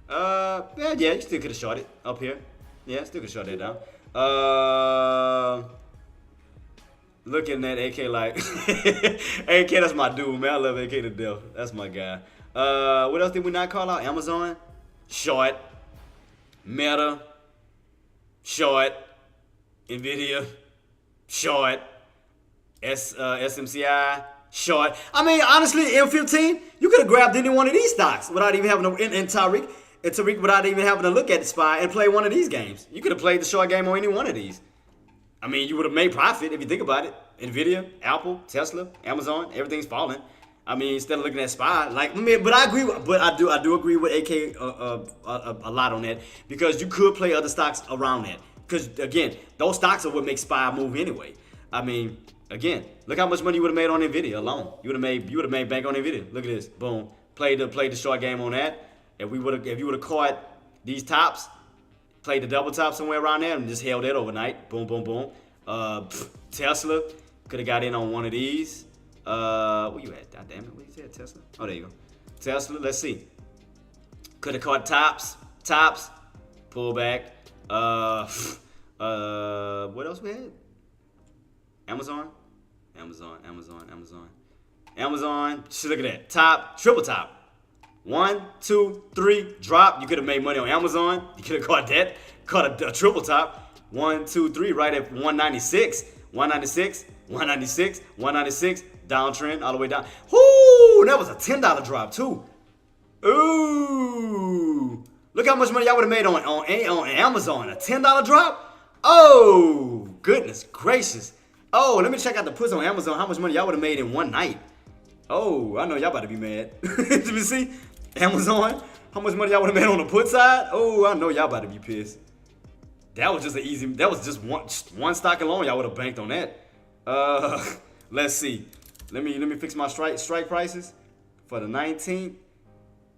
S1: Yeah, you still could have shorted up here. Yeah, still could short that down. Looking at AK like AK, that's my dude, man. I love AK to death. That's my guy. What else did we not call out? Amazon, short, Meta, short, Nvidia, short, SMCI, short. I mean, honestly, M15, you could have grabbed any one of these stocks without even having to, and Tariq without even having to look at the SPY and play one of these games. You could have played the short game on any one of these. I mean, you would have made profit if you think about it. Nvidia, Apple, Tesla, Amazon, everything's falling. I mean, instead of looking at SPY, like, I mean, but I agree. But I do agree with AK a lot on that, because you could play other stocks around that. Because again, those stocks are what make SPY move anyway. I mean, again, look how much money you would have made on Nvidia alone. You would have made bank on Nvidia. Look at this, boom. Played the short game on that. If you would have caught these tops, played the double top somewhere around there, and just held that overnight. Boom, boom, boom. Tesla could have got in on one of these. Where you at? God damn it. Where you at, Tesla? Oh, there you go. Tesla, let's see. Could have caught tops, pull back. What else we had? Amazon. Just look at that. Top, triple top. 1, 2, 3, drop. You could have made money on Amazon. You could have caught that. Caught a triple top. 1, 2, 3, right at 196. 196. Downtrend all the way down. Whoo! That was a $10 drop too. Ooh! Look how much money y'all would have made on Amazon. A $10 drop? Oh, goodness gracious. Oh, let me check out the puts on Amazon. How much money y'all would have made in one night? Oh, I know y'all about to be mad. Let me see. Amazon. How much money y'all would have made on the put side? Oh, I know y'all about to be pissed. That was just one stock alone. Y'all would have banked on that. Let's see. Let me fix my strike prices for the 19th.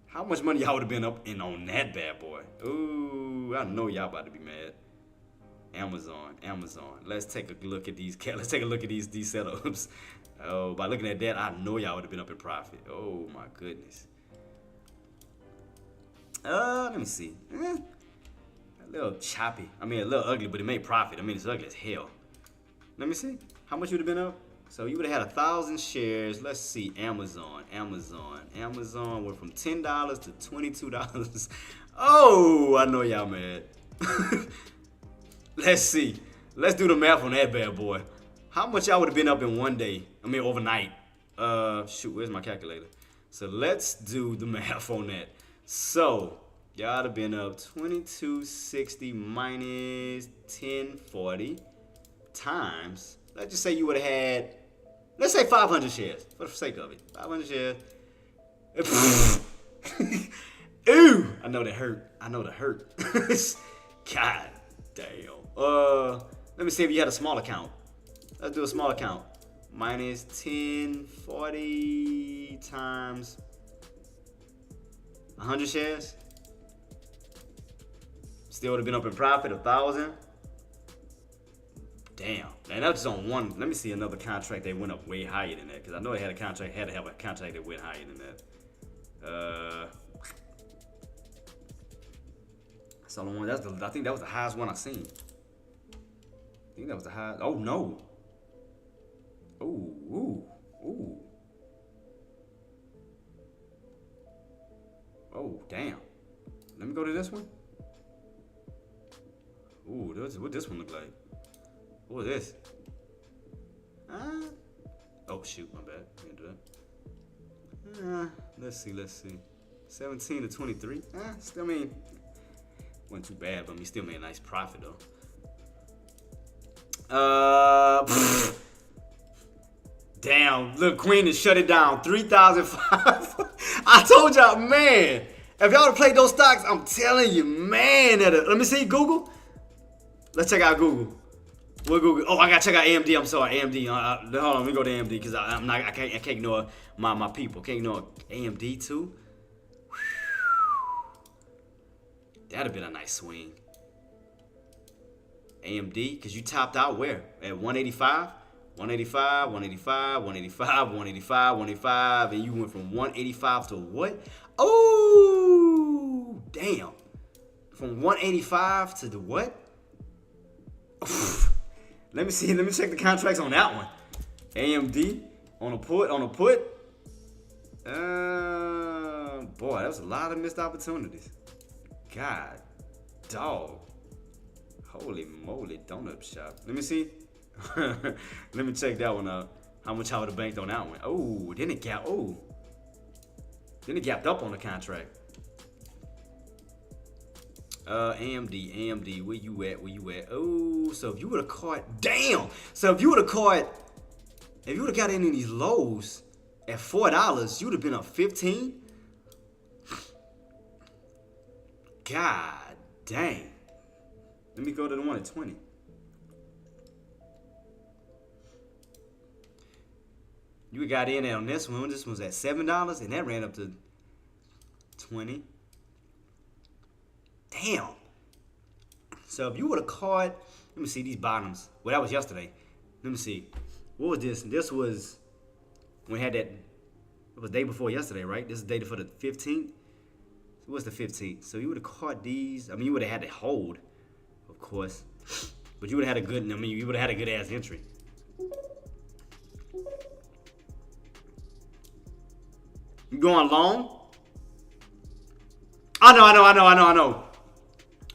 S1: How much money y'all would have been up in on that bad boy? Ooh, I know y'all about to be mad. Amazon. Let's take a look at these setups. Oh, by looking at that, I know y'all would have been up in profit. Oh my goodness. Let me see. A little choppy. I mean, a little ugly, but it made profit. I mean, it's ugly as hell. Let me see. How much you would have been up? So you would have had 1,000 shares. Let's see. Amazon went from $10 to $22. Oh, I know y'all mad. Let's see. Let's do the math on that bad boy. How much y'all would have been up in one day? I mean, overnight. Shoot, where's my calculator? So let's do the math on that. So y'all would have been up 2260 minus 1040 times. Let's just say you would have had, let's say 500 shares for the sake of it. 500 shares. Ooh, I know that hurt. God damn. Let me see if you had a small account. Let's do a small account. Minus 1040 times 100 shares. Still would have been up in profit, 1,000. Damn. Man, that was just on one. Let me see another contract that went up way higher than that. Because I know they had to have a contract that went higher than that. That's all the one. I think that was the highest one I seen. I think that was the highest. Oh no. Ooh. Oh damn. Let me go to this one. Ooh, what this one look like? What is this? Oh shoot, my bad. Can't do that. Let's see. 17 to 23. Still, I mean, wasn't too bad, but we still made a nice profit though. Damn, look, Queen has shut it down. 3,005. I told y'all, man. If y'all would play those stocks, I'm telling you, man. Let me see Google. Let's check out Google. What Google? Oh, I gotta check out AMD. I'm sorry, AMD. Hold on, let me go to AMD because I can't ignore my people. Can't ignore AMD too. That'd have been a nice swing. AMD, because you topped out where? At 185? 185, 185, 185, 185, 185, and you went from 185 to what? Oh, damn. From 185 to the what? Let me see. Let me check the contracts on that one. AMD on a put. Boy, that was a lot of missed opportunities. God, dog. Holy moly, donut shop. Let me see. Let me check that one out. How much I would have banked on that one? Oh, then it gapped. Oh, then it gapped up on the contract. AMD, where you at? Oh, so if you would have caught, damn. So if you would have got any of these lows at $4, you would have been up 15. God dang. Let me go to the one at 20. You got in on this one. This one's at $7, and that ran up to 20. Damn. So if you would have caught, let me see these bottoms. Well, that was yesterday. Let me see. What was this? This was when we had that. It was the day before yesterday, right? This is the day for the 15th. So what's the 15th? So you would have caught these. I mean, you would have had to hold, of course, but you would have had a good. I mean, you would have had a good ass entry. You going long? I know.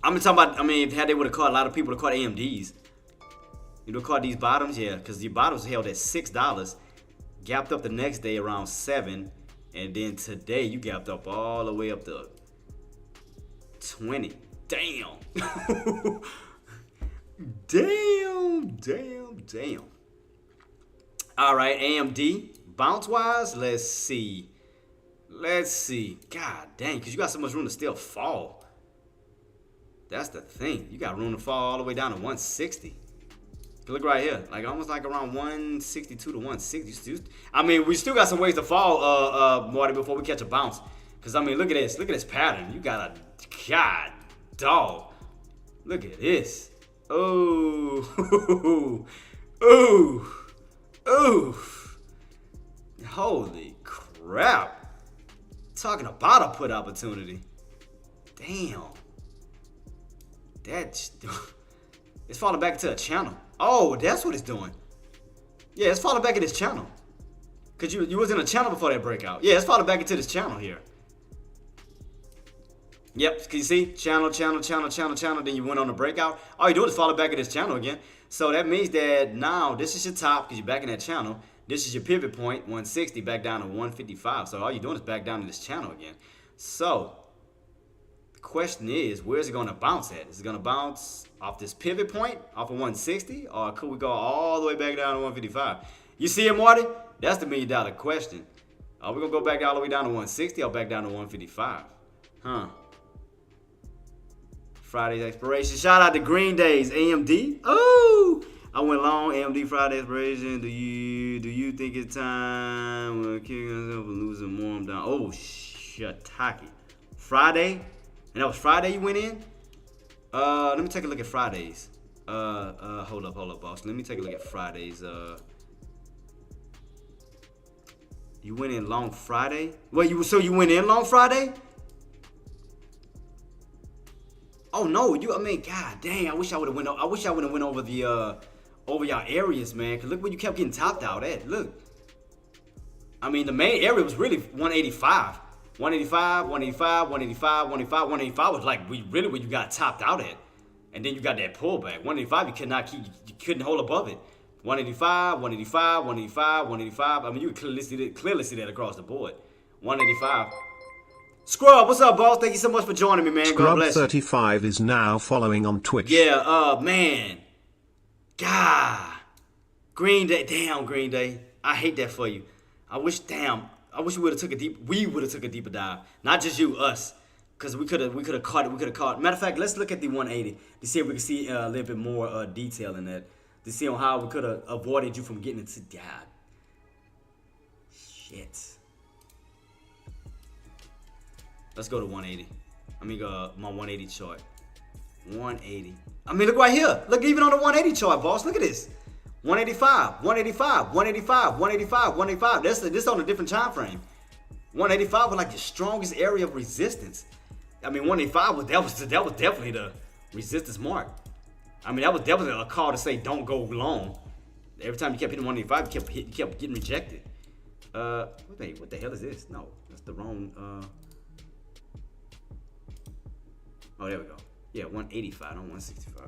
S1: I'm talking about, I mean, had they would have caught, a lot of people would have caught AMDs. You would have caught these bottoms, yeah, because the bottoms held at $6, gapped up the next day around 7, and then today you gapped up all the way up to 20. Damn. Damn. All right, AMD, bounce-wise, let's see. God dang, because you got so much room to still fall. That's the thing. You got room to fall all the way down to 160. Look right here. Like almost like around 162 to 160. I mean, we still got some ways to fall, Marty, before we catch a bounce. Because, I mean, look at this. Look at this pattern. You got a... God, dog. Look at this. Oh. Ooh. Holy crap. Talking about a put opportunity. Damn. It's falling back into a channel. Oh, that's what it's doing. Yeah, it's falling back in this channel. Because you was in a channel before that breakout. Yeah, it's falling back into this channel here. Yep, can you see? Channel, then you went on the breakout. All you do is follow back in this channel again. So that means that now this is your top because you're back in that channel. This is your pivot point, 160, back down to 155. So all you're doing is back down to this channel again. So the question is, where's it going to bounce at? Is it going to bounce off this pivot point, off of 160? Or could we go all the way back down to 155? You see it, Marty? That's the $1 million question. Are we going to go back all the way down to 160 or back down to 155? Huh. Friday's expiration. Shout out to Green Days, AMD. Oh, I went long. AMD Friday expiration. Do you think it's time we're kicking ourselves and losing more? I'm down. Oh, shiitake. Friday, and that was Friday you went in. Let me take a look at Fridays. Hold up, boss. Let me take a look at Fridays. You went in long Friday. Well, you went in long Friday. Oh no, I mean, god dang, I wish I would have went over the over y'all areas, man. Cause look where you kept getting topped out at. Look. I mean, the main area was really 185. 185, 185, 185, 185, 185 was like really where you got topped out at. And then you got that pullback. 185 you couldn't hold above it. 185, 185, 185, 185. I mean, you could clearly see that across the board. 185. Scrub, what's up, boss? Thank you so much for joining me, man.
S3: Scrub
S1: God bless you.
S3: 35 is now following on Twitch.
S1: Yeah, man. God. Green Day. Damn, Green Day. I hate that for you. I wish we would have took a deeper dive. Not just you, us. Because we could have caught it. Matter of fact, let's look at the 180 to see if we can see a little bit more detail in that. To see on how we could have avoided you from getting into God. Shit. Let's go to 180. Let me go my 180 chart. 180. I mean, look right here. Look, even on the 180 chart, boss. Look at this. 185, 185, 185, 185, 185. This on a different time frame. 185 was like the strongest area of resistance. I mean, 185 was definitely the resistance mark. I mean, that was definitely a call to say don't go long. Every time you kept hitting 185, you kept getting rejected. What the hell is this? No, that's the wrong. Oh, there we go. Yeah, 185, not 165.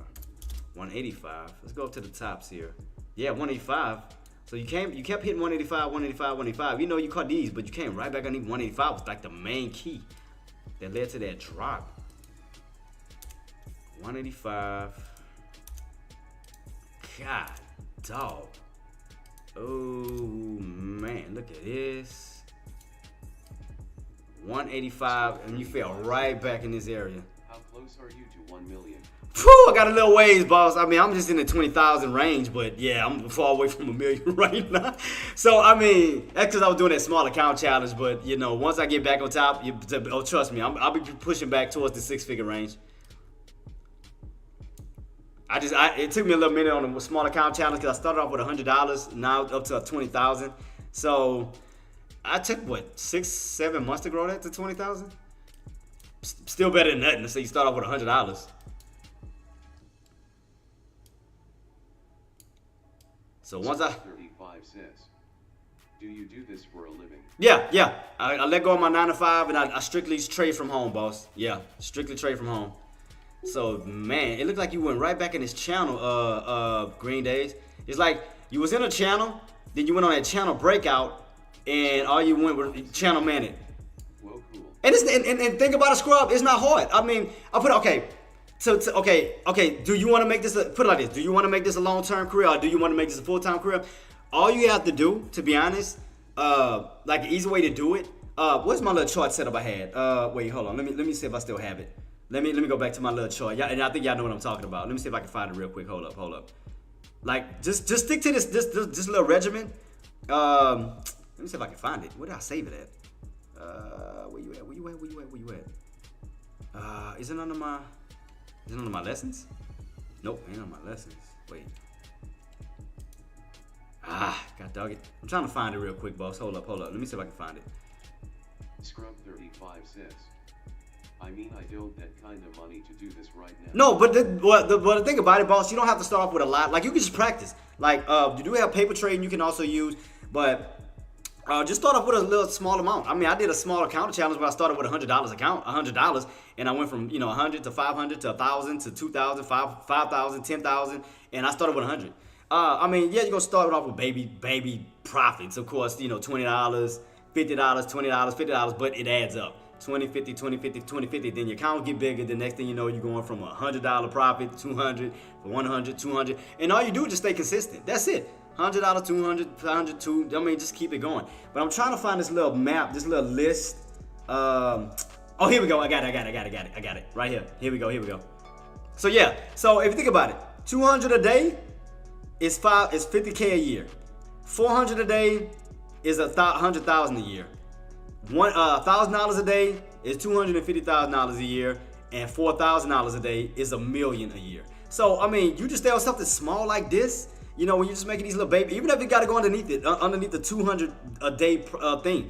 S1: 185. Let's go up to the tops here. Yeah, 185. So you kept hitting 185, 185, 185. You know you caught these, but you came right back underneath 185. Was like the main key that led to that drop. 185. God, dog. Oh man, look at this. 185, and you fell right back in this area.
S2: How close are you to 1 million?
S1: Whew, I got a little ways, boss. I mean, I'm just in the 20,000 range, but yeah, I'm far away from $1 million right now. So, I mean, that's because I was doing that small account challenge, but, you know, once I get back on top, trust me, I'll be pushing back towards the six-figure range. It took me a little minute on the small account challenge because I started off with $100, now up to 20,000. So, I took, 6-7 months to grow that to 20,000? Still better than nothing. So you start off with $100. So once
S2: 35 says, do you do this for a living?
S1: Yeah. I let go of my 9 to 5 and I strictly trade from home, boss. Yeah, strictly trade from home. So man, it looked like you went right back in this channel, Green Days. It's like you was in a channel, then you went on that channel breakout, and all you went with channel managed.
S2: Well, cool.
S1: And think about a scrub. It's not hard. I mean, okay. Do you want to make this put it like this? Do you want to make this a long-term career, or do you want to make this a full-time career? All you have to do, to be honest, like an easy way to do it. What's my little chart setup I had? Wait, hold on. Let me see if I still have it. Let me go back to my little chart. Yeah, and I think y'all know what I'm talking about. Let me see if I can find it real quick. Hold up. Like just stick to this little regimen. Let me see if I can find it. Where did I save it at? Where you at? Is it under my lessons? Nope, ain't on my lessons. Wait. God dog it. I'm trying to find it real quick, boss. Hold up. Let me see if I can find it.
S2: Scrub 35 says, I mean, I don't that kind of money to do this right now.
S1: No, but the thing about it, boss, you don't have to start off with a lot. Like, you can just practice. Like, you do have paper trading you can also use, but just start off with a little small amount. I mean, I did a small account challenge where I started with $100 account, $100, and I went from 100 to 500 to 1,000 to 2,000, 5,000, 10,000, and I started with 100. I mean, yeah, you're gonna start off with baby profits, of course. $20, $50, $20, $50, but it adds up. 20, 50, 20, 50, 20, 50. Then your account get bigger. The next thing you know, you're going from $100 profit, 200, 100, 200, and all you do is just stay consistent. That's it. $100, 200, 500, 2. I mean, just keep it going. But I'm trying to find this little map, this little list. Oh, here we go. I got it. Right here. Here we go. So yeah. So if you think about it, 200 a day is $50K a year. 400 a day is $100,000 a year. $1,000 a day is $250,000 a year, and $4,000 a day is $1 million a year. So I mean, you just stay on something small like this. When you're just making these little baby, even if you got to go underneath it, underneath the 200 a day thing,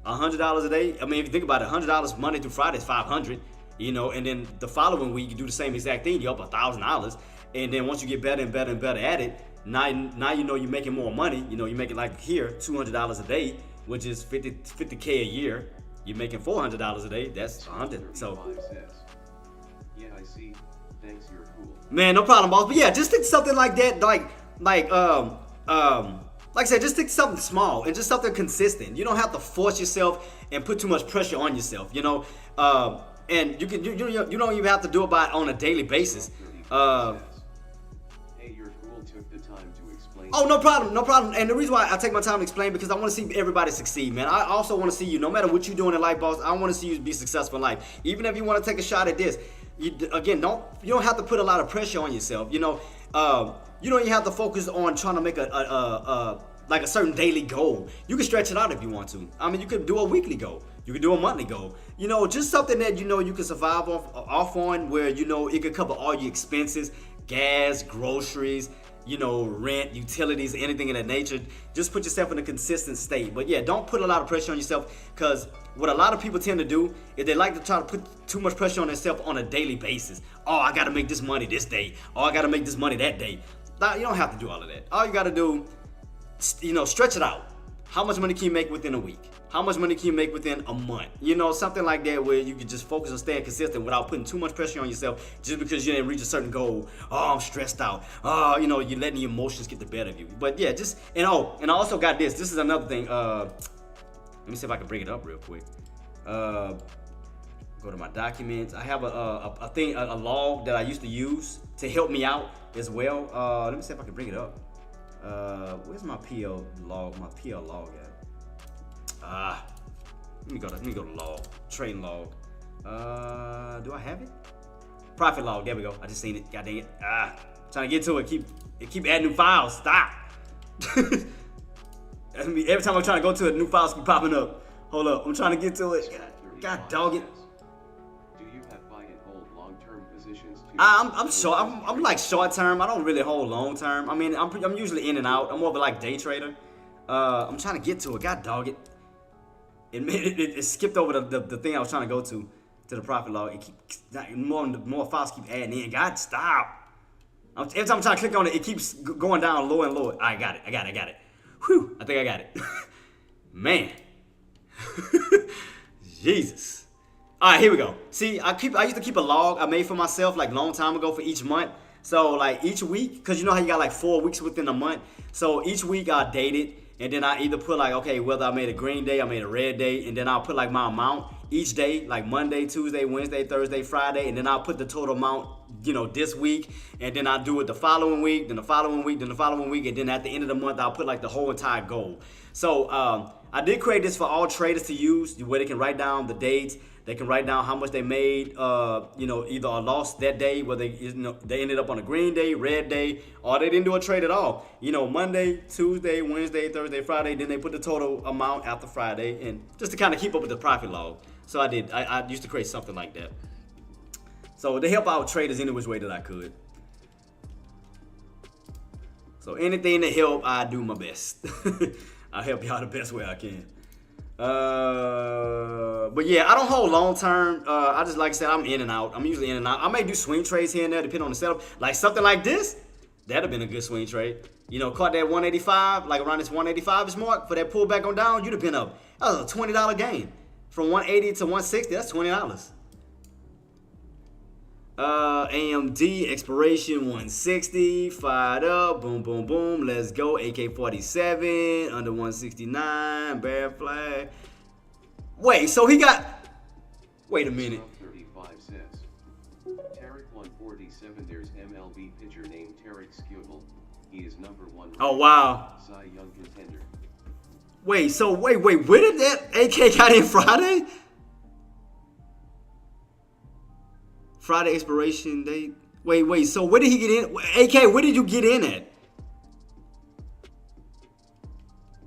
S1: $100 a day. I mean, if you think about it, $100 Monday through Friday is $500. And then the following week you do the same exact thing, you're up $1,000, and then once you get better and better and better at it, now you're making more money. You're making like here $200 a day, which is 50K a year. You're making $400 a day. That's 100. So.
S2: Yeah, I see. Thanks, you're cool.
S1: Man, no problem, boss. But yeah, just stick to something like that, like I said, just stick to something small and just something consistent. You don't have to force yourself and put too much pressure on yourself. And you don't even have to do it on a daily basis.
S2: Hey, you're cool. Took the time to explain.
S1: Oh, no problem. And the reason why I take my time to explain, because I want to see everybody succeed, man. I also want to see you, no matter what you're doing in life, boss, I want to see you be successful in life. Even if you want to take a shot at this, you don't have to put a lot of pressure on yourself. You don't even have to focus on trying to make like a certain daily goal. You can stretch it out if you want to. I mean, you could do a weekly goal. You could do a monthly goal. You know, just something that you know you can survive off on, where you know it could cover all your expenses, gas, groceries, you know, rent, utilities, anything of that nature. Just put yourself in a consistent state. But yeah, don't put a lot of pressure on yourself, because what a lot of people tend to do is they like to try to put too much pressure on themselves on a daily basis. Oh, I got to make this money this day. Oh, I got to make this money that day. Now, you don't have to do all of that. All you got to do, you know, stretch it out. How much money can you make within a week? How much money can you make within a month? You know, something like that, where you can just focus on staying consistent without putting too much pressure on yourself just because you didn't reach a certain goal. Oh, I'm stressed out. Oh, you know, you're letting your emotions get the better of you. But yeah, just, and I also got this. This is another thing. Let me see if I can bring it up real quick. Go to my documents. I have a log that I used to use to help me out as well. Let me see if I can bring it up. Where's my PL log? My PL log at? Let me go to log. Trading log. Do I have it? Profit log. There we go. I just seen it. God dang it. Trying to get to it. Keep adding new files. Stop. Every time I'm trying to go to it, new files keep popping up. Hold up. I'm trying to get to it. God dog it.
S2: Do you have buy and hold long-term positions too?
S1: I'm short. I'm like short term. I don't really hold long term. I mean, I'm usually in and out. I'm more of a like day trader. I'm trying to get to it. God dog it. It skipped over the thing I was trying to go to the profit log. It keeps more files keep adding in. God, stop. Every time I'm trying to click on it, it keeps going down lower and lower. I got it. Whew, I think I got it. Man. Jesus. All right, here we go. See, I used to keep a log I made for myself like long time ago for each month. So like each week, because you know how you got like 4 weeks within a month. So each week I date it, and then I either put like, okay, whether I made a green day, I made a red day, and then I'll put like my amount each day, like Monday, Tuesday, Wednesday, Thursday, Friday, and then I'll put the total amount, you know, this week, and then I'll do it the following week, then the following week, then the following week, and then at the end of the month, I'll put like the whole entire goal. So I did create this for all traders to use, where they can write down the dates. They can write down how much they made, you know, either or lost that day, whether they ended up on a green day, red day, or they didn't do a trade at all. You know, Monday, Tuesday, Wednesday, Thursday, Friday, then they put the total amount after Friday, and just to kind of keep up with the profit log. So I did. I used to create something like that. So to help out traders any which way that I could. So anything to help, I do my best. I help y'all the best way I can. But yeah, I don't hold long term. I just, like I said, I'm in and out. I'm usually in and out. I may do swing trades here and there depending on the setup. Like something like this, that'd have been a good swing trade. You know, caught that 185, like around this 185-ish mark for that pullback on down, you'd have been up. That was a $20 gain. From 180 to 160, that's $20. AMD expiration 160, fired up, boom, boom, boom, let's go. AK-47 under 169, bear flag. Wait, so he got. Wait a minute.
S2: 35 says Tarek 147. There's MLB pitcher named Tarek Skubal. He is number 1.
S1: Oh wow.
S2: Cy Young contender.
S1: Wait, where did that AK got in Friday? Friday expiration date. Wait, so where did he get in? AK, where did you get in at?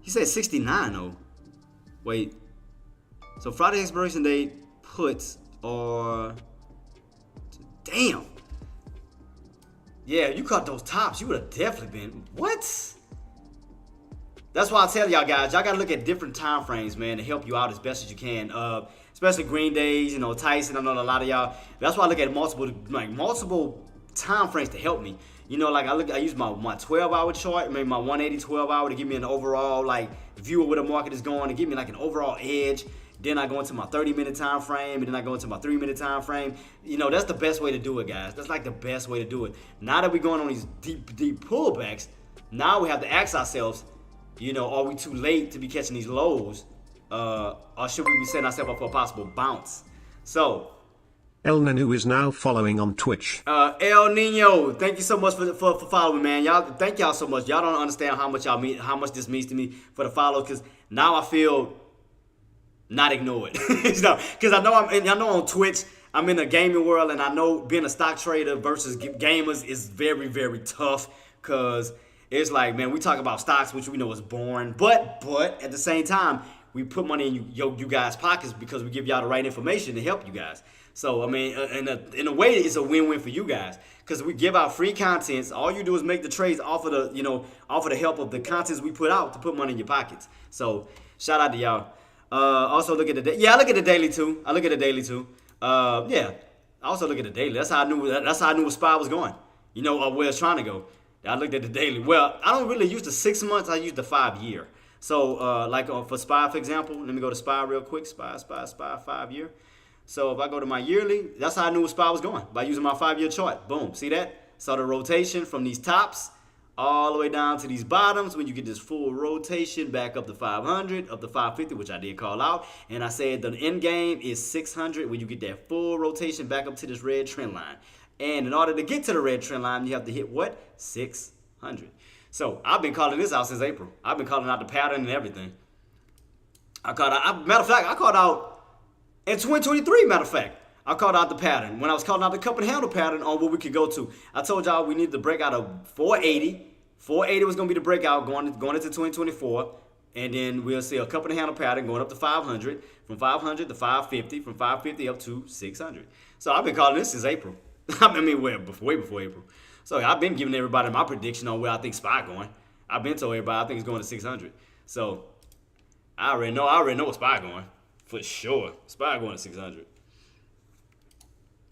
S1: He said 69 though. Wait. So Friday expiration date puts or damn. Yeah, you caught those tops, you would have definitely been. What? That's why I tell y'all guys, y'all gotta look at different time frames, man, to help you out as best as you can. Especially green days, you know, Tyson. I know a lot of y'all. That's why I look at multiple time frames to help me. You know, like I use my 12-hour chart, maybe my 180 12-hour to give me an overall like view of where the market is going, to give me like an overall edge. Then I go into my 30-minute time frame, and then I go into my 3-minute time frame. You know, that's the best way to do it, guys. That's like the best way to do it. Now that we're going on these deep pullbacks, now we have to ask ourselves, you know, are we too late to be catching these lows? Or should we be setting ourselves up for a possible bounce? So,
S3: El Nanu is now following on Twitch.
S1: El Nino, thank you so much for following, man. Y'all, thank y'all so much. Y'all don't understand how much how much this means to me for the follow, because now I feel not ignored. Because I know I know on Twitch I'm in the gaming world, and I know being a stock trader versus gamers is very, very tough, because it's like, man, we talk about stocks, which we know is boring, but at the same time, we put money in you guys' pockets because we give y'all the right information to help you guys. So I mean, in a way, it's a win-win for you guys because we give out free contents. All you do is make the trades off of the help of the contents we put out to put money in your pockets. So shout out to y'all. Also look at I look at the daily too. Yeah, I also look at the daily. That's how I knew where SPY was going. Where it's trying to go. I looked at the daily. Well, I don't really use the 6 months. I use the 5 year. So for SPY, for example, let me go to SPY real quick. SPY 5 year. So if I go to my yearly, that's how I knew where SPY was going, by using my 5 year chart. Boom. See that? Saw the rotation from these tops all the way down to these bottoms. When you get this full rotation back up to 500, up to 550, which I did call out. And I said the end game is 600 when you get that full rotation back up to this red trend line. And in order to get to the red trend line, you have to hit what? 600. So I've been calling this out since April. I've been calling out the pattern and everything. Matter of fact, I called out in 2023, matter of fact, I called out the pattern. When I was calling out the cup and handle pattern on what we could go to, I told y'all we needed to break out of 480. 480 was going to be the breakout going into 2024. And then we'll see a cup and handle pattern going up to 500. From 500 to 550. From 550 up to 600. So I've been calling this since April. I mean, way before April. So I've been giving everybody my prediction on where I think SPY going. I've been told everybody I think it's going to 600. So I already know what SPY going. For sure. SPY going to 600.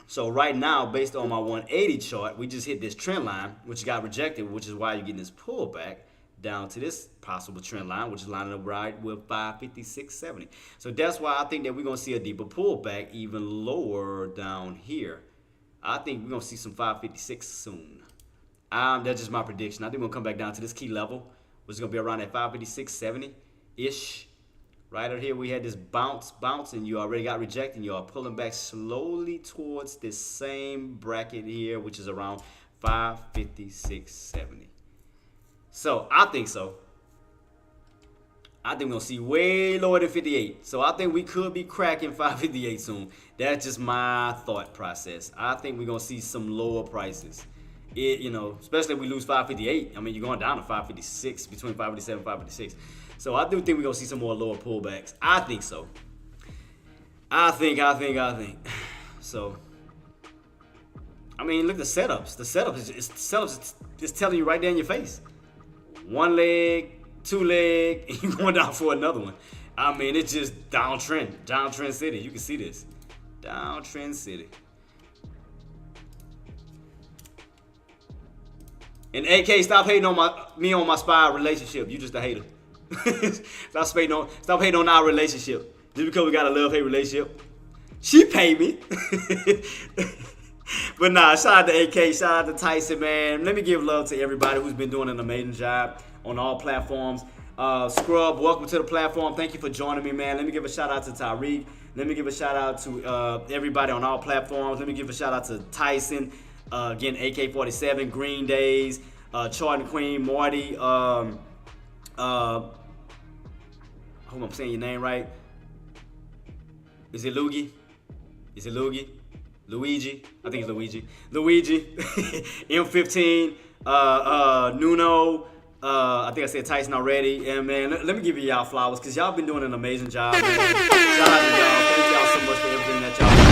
S1: So right now, based on my 180 chart, we just hit this trend line, which got rejected, which is why you're getting this pullback down to this possible trend line, which is lining up right with 556.70. So that's why I think that we're going to see a deeper pullback even lower down here. I think we're going to see some 556 soon. That's just my prediction. I think we're going to come back down to this key level, which is going to be around at 556.70-ish. Right out here, we had this bounce, and you already got rejected. And you are pulling back slowly towards this same bracket here, which is around 556.70. So I think so. I think we're going to see way lower than 58. So I think we could be cracking 558 soon. That's just my thought process. I think we're going to see some lower prices. Especially if we lose 558. I mean, you're going down to 556, between 557 and 556. So I do think we're going to see some more lower pullbacks. I think so. I think. So, I mean, look at the setups. The setups is telling you right there in your face. 1 leg, 2 leg, and you're going down for another one. I mean, it's just downtrend city. You can see this. Downtrend city. And AK, stop hating on me on my SPY relationship. You just a hater. Stop hating on our relationship. Just because we got a love-hate relationship. She paid me. But nah, shout out to AK, shout out to Tyson, man. Let me give love to everybody who's been doing an amazing job on all platforms. Scrub, welcome to the platform. Thank you for joining me, man. Let me give a shout out to Tyreek. Let me give a shout out to everybody on all platforms. Let me give a shout out to Tyson. Again, AK-47, Green Days, Charting Queen, Marty. I hope I'm saying your name right. Is it Luigi? Luigi? I think it's Luigi. M15, Nuno. I think I said Tyson already. And man, let me give y'all flowers because y'all been doing an amazing job. Man. Shout out to y'all. Thank y'all so much for everything that y'all do.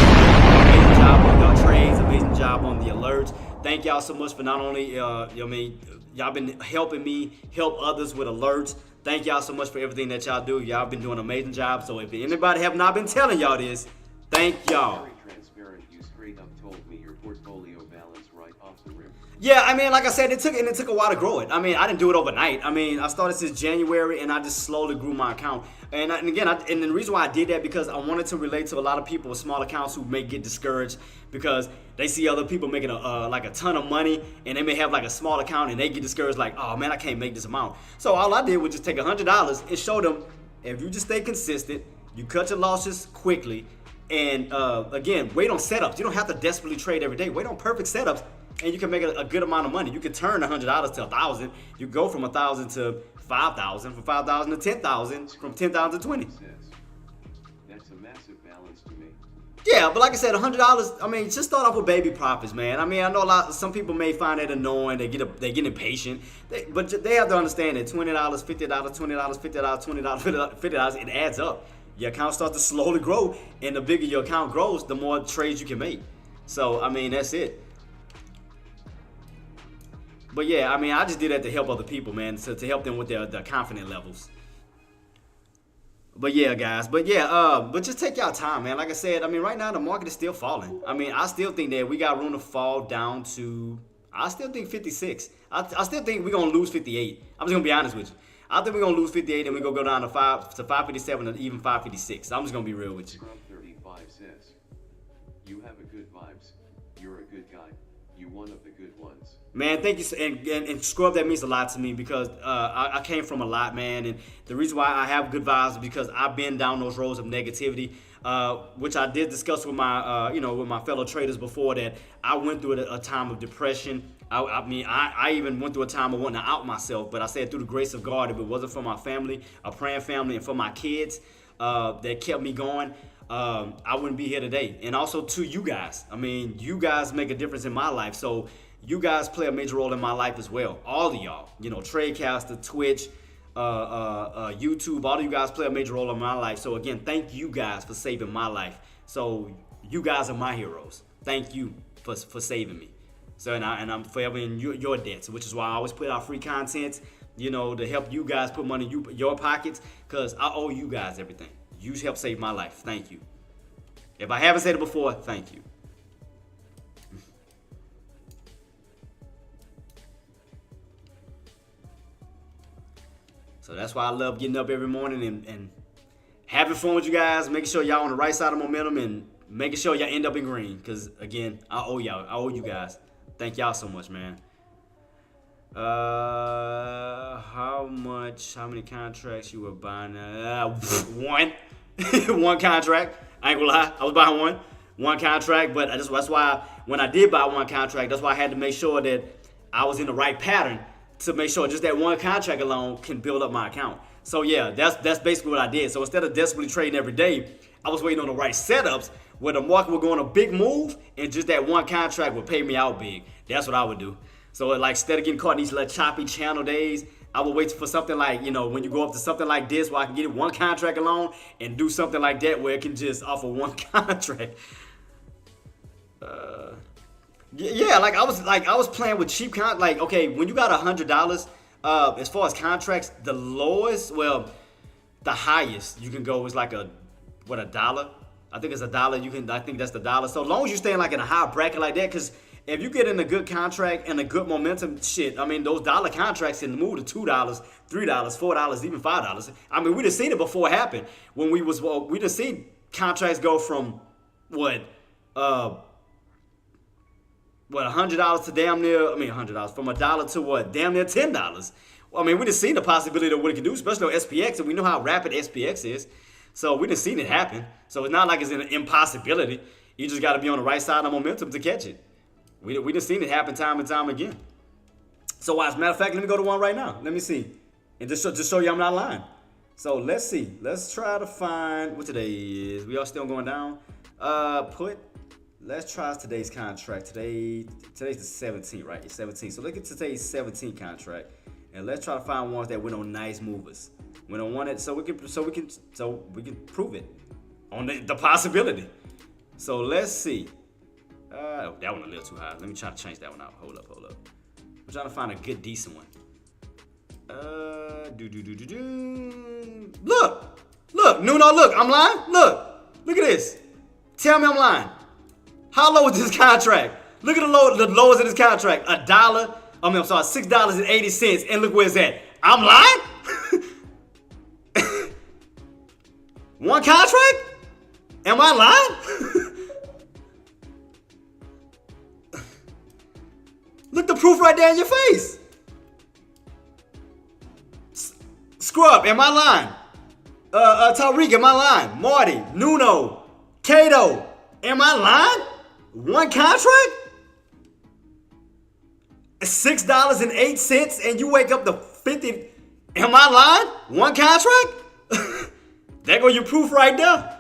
S1: Amazing job on y'all trades. Amazing job on the alerts. Thank y'all so much for not only, y'all been helping me help others with alerts. Thank y'all so much for everything that y'all do. Y'all been doing an amazing job. So if anybody have not been telling y'all this, thank y'all.
S2: Very transparent. You straight up told me your portfolio balance right off the rim.
S1: Yeah, I mean, like I said, it took a while to grow it. I mean, I didn't do it overnight. I mean, I started since January, and I just slowly grew my account. And the reason why I did that because I wanted to relate to a lot of people with small accounts who may get discouraged because they see other people making a ton of money, and they may have like a small account, and they get discouraged like, oh man, I can't make this amount. So all I did was just take $100 and show them if you just stay consistent, you cut your losses quickly, and again, wait on setups. You don't have to desperately trade every day. Wait on perfect setups. And you can make a good amount of money. You can turn $100 to $1,000. You go from $1,000 to $5,000, from $5,000 to $10,000, from $10,000 to $20,000.
S2: That's a massive massive balance to me.
S1: Yeah, but like I said, $100. I mean, just start off with baby profits, man. I mean, I know some people may find that annoying. They get impatient, but they have to understand that $20, $50, $20, $50, $20, it adds up. Your account starts to slowly grow, and the bigger your account grows, the more trades you can make. So I mean, that's it. But yeah, I mean, I just did that to help other people, man, to help them with their confidence levels. But yeah, guys. But just take y'all time, man. Like I said, I mean, right now the market is still falling. I mean, I still think that we got room to fall down to. I still think 56. I still think we're gonna lose 58. I'm just gonna be honest with you. I think we're gonna lose 58 and we're gonna go down to 557 and even 556. I'm just gonna be real with you.
S2: Scrub 35 says, "You have a good vibes. You're a good guy. You one of the good ones."
S1: Man, thank you, and Scrub, that means a lot to me because I came from a lot, man, and the reason why I have good vibes is because I've been down those roads of negativity, which I did discuss with my, with my fellow traders before that I went through a time of depression. I even went through a time of wanting to out myself, but I said through the grace of God, if it wasn't for my family, a praying family, and for my kids that kept me going, I wouldn't be here today. And also to you guys. I mean, you guys make a difference in my life, so you guys play a major role in my life as well. All of y'all, Tradecaster, Twitch, YouTube, all of you guys play a major role in my life. So again, thank you guys for saving my life. So you guys are my heroes. Thank you for saving me. So and I'm forever in your debts, which is why I always put out free content, to help you guys put money in your pockets, because I owe you guys everything. You helped save my life. Thank you. If I haven't said it before, thank you. So that's why I love getting up every morning and having fun with you guys, making sure y'all on the right side of momentum and making sure y'all end up in green. Because, again, I owe y'all. I owe you guys. Thank y'all so much, man. How many contracts you were buying? One. One contract. I ain't gonna lie. I was buying one contract. But that's why when I did buy one contract, that's why I had to make sure that I was in the right pattern to make sure just that one contract alone can build up my account. So yeah, that's basically what I did. So instead of desperately trading every day, I was waiting on the right setups where the market would go on a big move and just that one contract would pay me out big. That's what I would do. So like instead of getting caught in these little choppy channel days, I would wait for something like, when you go up to something like this where I can get it one contract alone and do something like that where it can just offer one contract. Yeah, I was playing with cheap okay, when you got $100, as far as contracts, the lowest, the highest you can go is like $1? I think it's $1. I think that's the dollar. So as long as you stay in a high bracket like that, because if you get in a good contract and a good momentum, shit, I mean, those dollar contracts can move to $2, $3, $4, even $5. I mean, we done seen it before it happened when we done seen contracts go from $100 to damn near, $100, from $1 to damn near $10. Well, I mean, we done seen the possibility of what it can do, especially on SPX, and we know how rapid SPX is. So we done seen it happen. So it's not like it's an impossibility. You just got to be on the right side of momentum to catch it. We done seen it happen time and time again. So as a matter of fact, let me go to one right now. Let me see. And just show you I'm not lying. So let's see. Let's try to find what today is. We are still going down. Let's try today's contract. Today's the 17th, right? It's 17. So look at today's 17th contract, and let's try to find ones that went on nice movers. Went on one that so we can prove it on the possibility. So let's see. That one a little too high. Let me try to change that one out. Hold up. I'm trying to find a good, decent one. Look, Nuno, look, I'm lying. Look at this. Tell me I'm lying. How low is this contract? Look at the lowest of this contract. $6.80, and look where it's at. I'm lying? One contract? Am I lying? Look the proof right there in your face. Scrub, am I lying? Tariq, am I lying? Marty, Nuno, Kato, am I lying? One contract? $6.08 and you wake up to 50. Am I lying? One contract? There go your proof right there.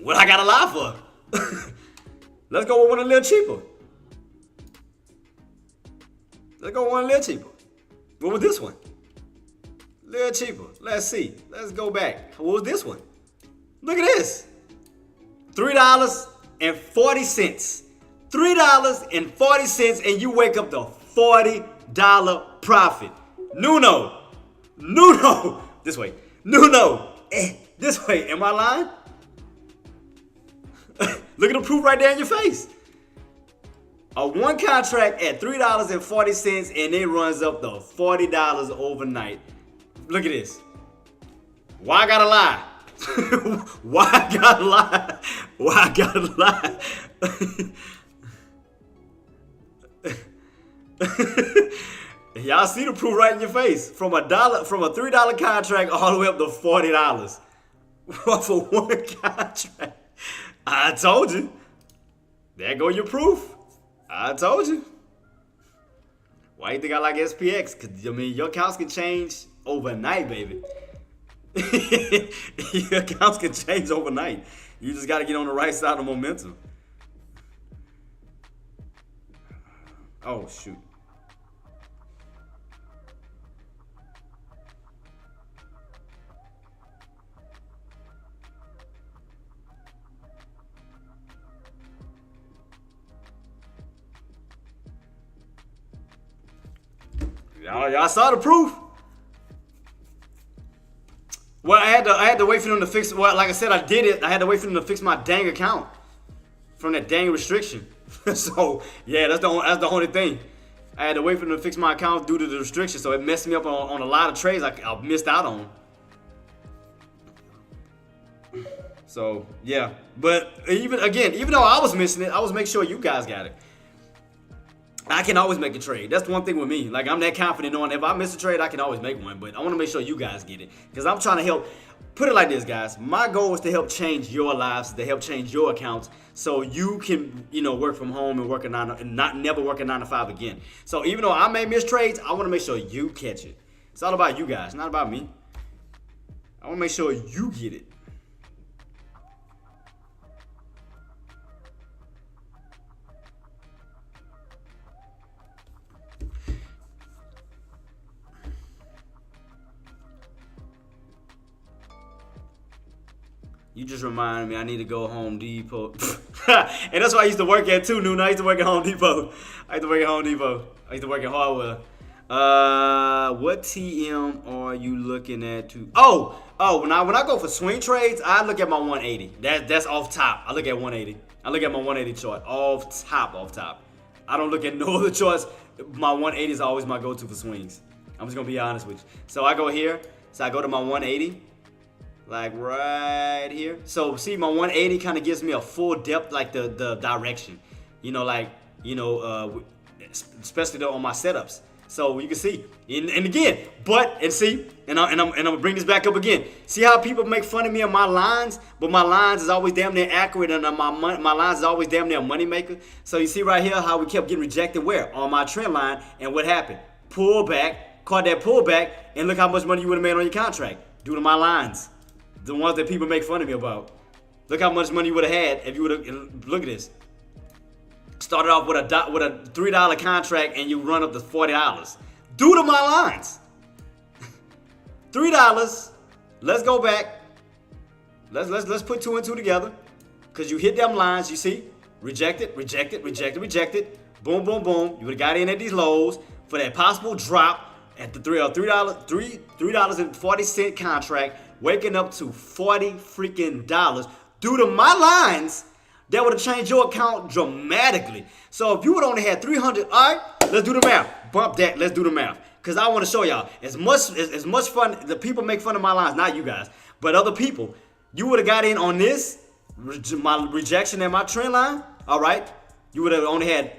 S1: What I gotta lie for? Let's go with one a little cheaper. Let's go one a little cheaper. What was this one? A little cheaper. Let's see. Let's go back. What was this one? Look at this. $3.40. $3.40, and you wake up to $40 profit. Nuno. This way. Nuno. This way. Am I lying? Look at the proof right there in your face. A one contract at $3.40, and it runs up to $40 overnight. Look at this. Why I gotta lie? Why I gotta lie? Why I gotta lie? Y'all see the proof right in your face. From a $3 contract all the way up to $40 for one contract. I told you. There go your proof. I told you. Why you think I like SPX? Cause I mean your accounts can change overnight, baby. Your accounts can change overnight. You just gotta get on the right side of momentum. Oh shoot. Y'all saw the proof. Well, I had to wait for them to fix. Well, like I said, I did it. I had to wait for them to fix my dang account from that dang restriction. So yeah, that's the only thing. I had to wait for them to fix my account due to the restriction. So it messed me up on a lot of trades I missed out on. So yeah, but even though I was missing it, I was making sure you guys got it. I can always make a trade. That's the one thing with me. Like, I'm that confident knowing if I miss a trade, I can always make one. But I want to make sure you guys get it. Because I'm trying to help. Put it like this, guys. My goal is to help change your lives, to help change your accounts, so you can, work from home and never work a 9 to 5 again. So even though I may miss trades, I want to make sure you catch it. It's all about you guys, not about me. I want to make sure you get it. You just reminded me I need to go Home Depot. And that's why I used to work at too, Nuno. I used to work at Home Depot. I used to work at Hardware. What TM are you looking at when I go for swing trades, I look at my 180. That's off top. I look at 180. I look at my 180 chart. Off top. I don't look at no other charts. My 180 is always my go-to for swings. I'm just gonna be honest with you. So I go here. So I go to my 180. Like right here. So see, my 180 kind of gives me a full depth, like the direction. Especially though on my setups. So you can see, and again, and I'm gonna bring this back up again. See how people make fun of me on my lines, but my lines is always damn near accurate, and my lines is always damn near a money maker. So you see right here how we kept getting rejected where on my trend line, and what happened? Pull back, caught that pullback, and look how much money you would have made on your contract due to my lines. The ones that people make fun of me about. Look how much money you would have had if you would have. Look at this. Started off with a $3 contract and you run up to $40 due to my lines. $3. Let's go back. Let's put 2 and 2 together. Cause you hit them lines. You see, rejected. Boom. You would have got in at these lows for that possible drop at the $3.40 contract. Waking up to $40 freaking due to my lines, that would have changed your account dramatically. So if you would only had 300, all right, let's do the math. Bump that, let's do the math. Because I want to show y'all, as much fun, the people make fun of my lines, not you guys, but other people, you would have got in on this, my rejection and my trend line, all right, you would have only had,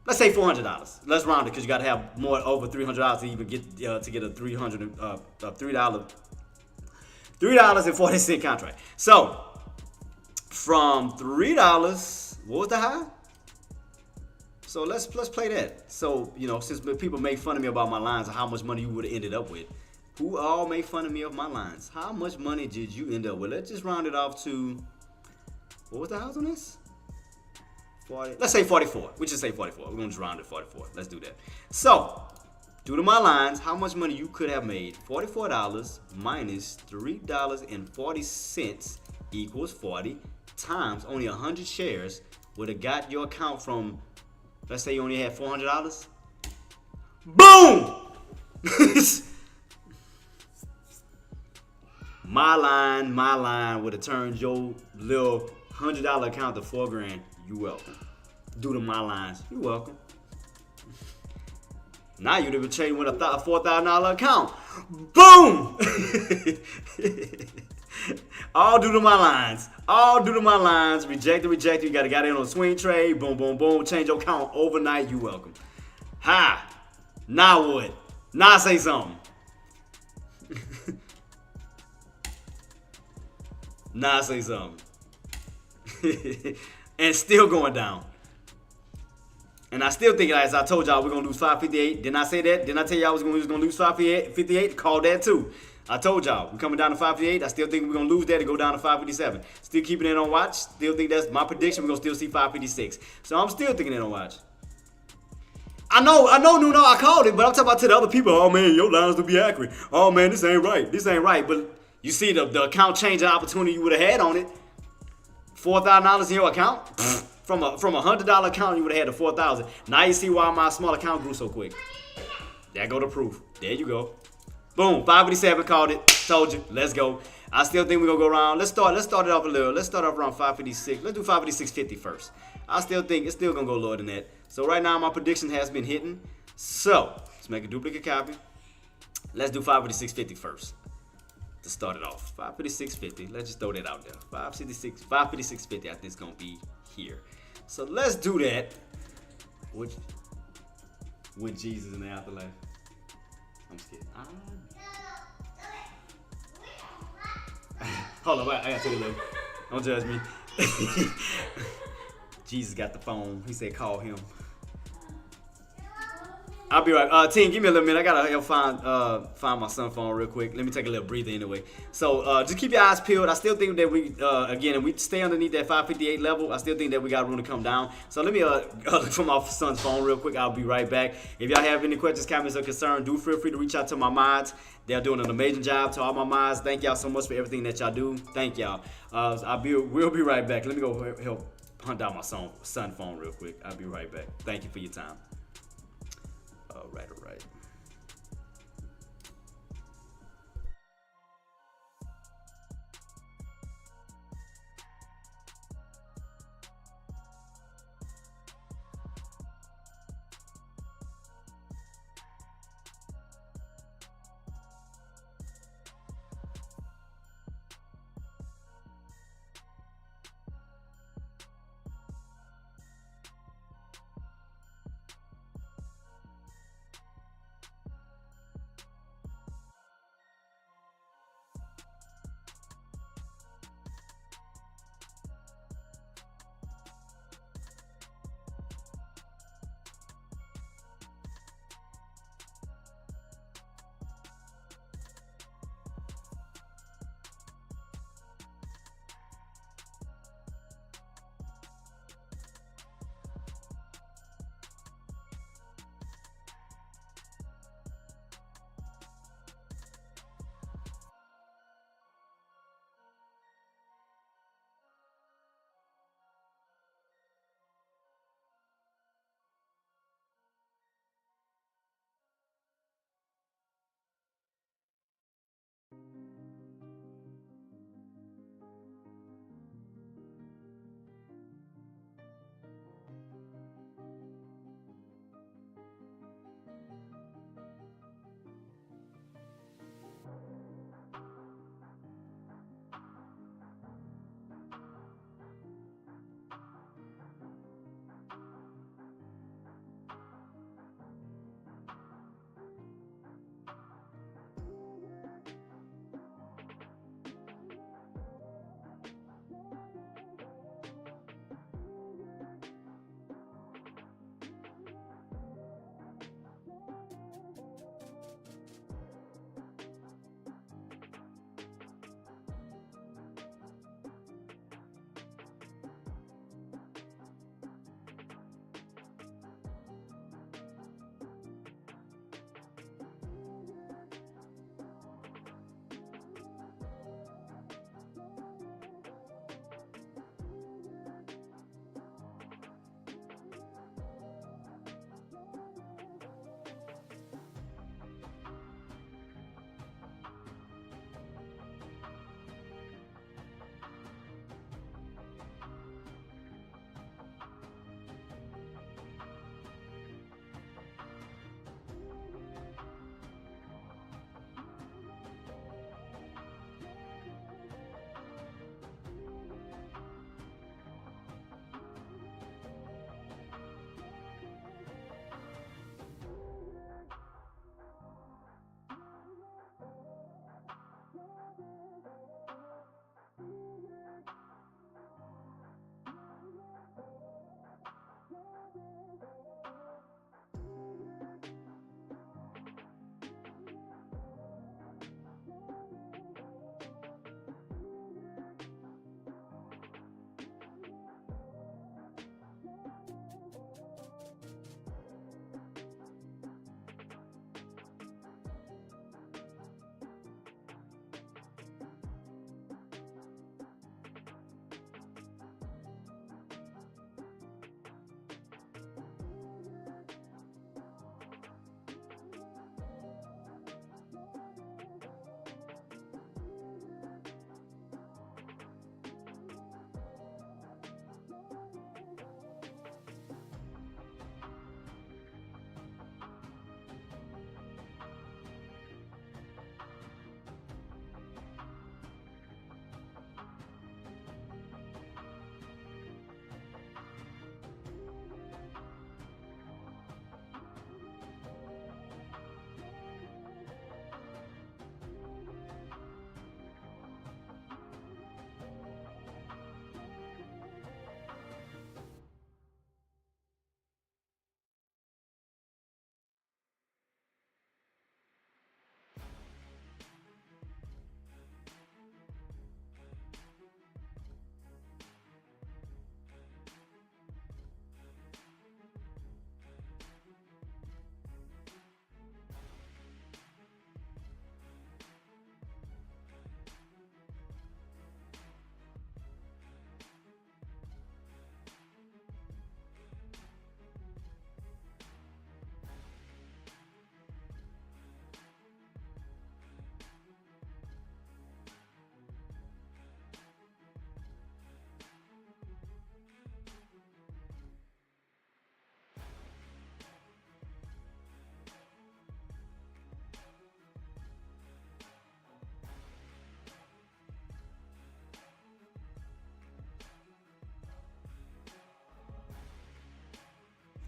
S1: let's say $400. Let's round it because you got to have more over $300 to even get a $3.40 contract. So from $3, what was the high? So let's play that. So since people make fun of me about my lines and how much money you would have ended up with, who all made fun of me of my lines? How much money did you end up with? Let's just round it off to What was the house on this? 40. Let's say 44. We just say 44. We're gonna just round it 44. Let's do that. So, due to my lines, how much money you could have made? $44 minus $3.40 equals 40 times only 100 shares would have got your account from, let's say you only had $400. Boom! my line would have turned your little $100 account to $4,000. You welcome. Due to my lines, you welcome. Now you'd have been trading with a $4,000 account. Boom! All due to my lines. All due to my lines. Rejected. You got in on a swing trade. Boom, boom, boom. Change your account overnight. You welcome. Ha! Now what? Now say something. Now say something. And still going down. And I still think, as I told y'all, we're going to lose 558. Didn't I say that? Didn't I tell y'all I was going to lose 558? Call that too. I told y'all, we're coming down to 558. I still think we're going to lose that and go down to 557. Still keeping it on watch. Still think that's my prediction. We're going to still see 556. So I'm still thinking it on watch. I know, Nuno, I called it, but I'm talking about to the other people. Oh, man, your lines will be accurate. Oh, man, this ain't right. But you see the account changing opportunity you would have had on it. $4,000 in your account? From a $100 account, you would have had the $4,000. Now you see why my small account grew so quick. There go the proof. There you go. Boom, 557 called it. Told you. Let's go. I still think we're gonna go around. Let's start it off a little. Let's start off around 556. Let's do 556.50 first. I still think it's still gonna go lower than that. So right now my prediction has been hitting. So let's make a duplicate copy. Let's do 556.50 first. To start it off. 556.50. Let's just throw that out there. 556.50 I think it's gonna be here. So let's do that with Jesus in the afterlife. I'm scared. Hold on, I gotta take a look. Don't judge me. Jesus got the phone. He said call him. I'll be right. Team, give me a little minute. I gotta help find my son's phone real quick. Let me take a little breather anyway. So just keep your eyes peeled. I still think that we again, if we stay underneath that 558 level, I still think that we got room to come down. So let me look for my son's phone real quick. I'll be right back. If y'all have any questions, comments, or concerns, do feel free to reach out to my mods. They're doing an amazing job. To all my mods, thank y'all so much for everything that y'all do. Thank y'all. We'll be right back. Let me go help hunt down my son phone real quick. I'll be right back. Thank you for your time. All right.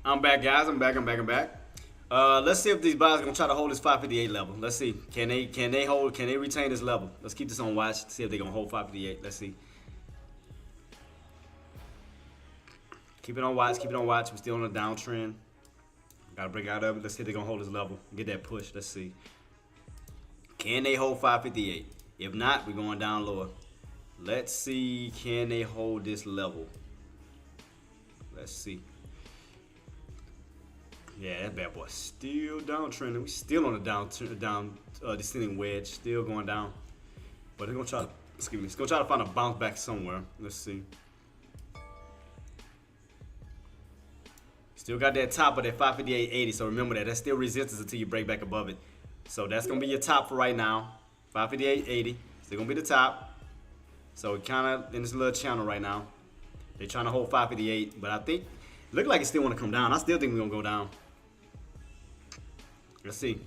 S1: I'm back, guys. I'm back. Let's see if these buyers are gonna try to hold this 558 level. Let's see. Can they retain this level? Let's keep this on watch. See if they're gonna hold 558. Let's see. Keep it on watch. We're still on a downtrend. Gotta break out of it. Let's see if they're gonna hold this level. Get that push. Let's see. Can they hold 558? If not, we're going down lower. Let's see. Can they hold this level? Let's see. Yeah, that bad boy still downtrending. We still on a descending wedge, still going down. But they're gonna try to, it's gonna try to find a bounce back somewhere. Let's see. Still got that top of that 558.80. So remember that. That's still resistance until you break back above it. So that's gonna be your top for right now. 558.80. Still gonna be the top. So it kind of in this little channel right now. They're trying to hold 558, but I think look like it still want to come down. I still think we're gonna go down. Let's see.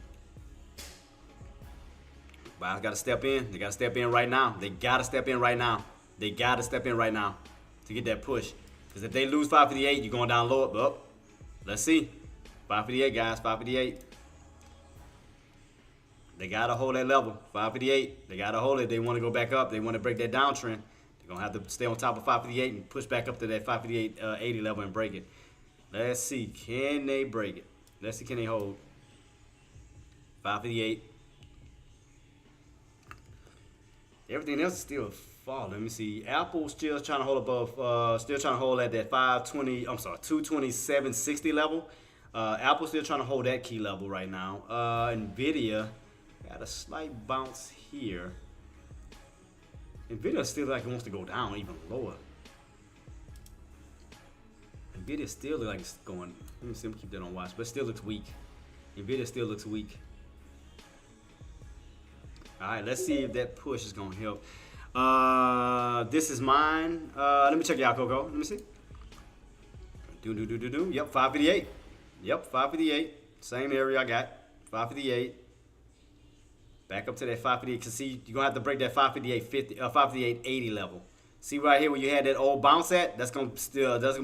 S1: Buyers got to step in. They got to step in right now. They got to step in right now. They got to step in right now to get that push. Because if they lose 558, you're going down lower. Oh, let's see. 558, guys. 558. They got to hold that level. 558. They got to hold it. They want to go back up. They want to break that downtrend. They're going to have to stay on top of 558 and push back up to that 558.80 level and break it. Let's see. Can they break it? Let's see. Can they hold? 558. Everything else is still fall. Let me see. Apple still trying to hold above. Still trying to hold at that 520. I'm sorry, 227.60 level. Apple still trying to hold that key level right now. Nvidia got a slight bounce here. Nvidia still like it wants to go down even lower. Nvidia still look like it's going. Let me see. Let me keep that on watch, but it still looks weak. Nvidia still looks weak. All right, let's see if that push is gonna help. This is mine. Let me check it out, Coco. Let me see. Yep, 558. Yep, 558. Same area I got. 558. Back up to that 558. Cause see, you're gonna have to break that 558.80 level. See right here where you had that old bounce at? That's gonna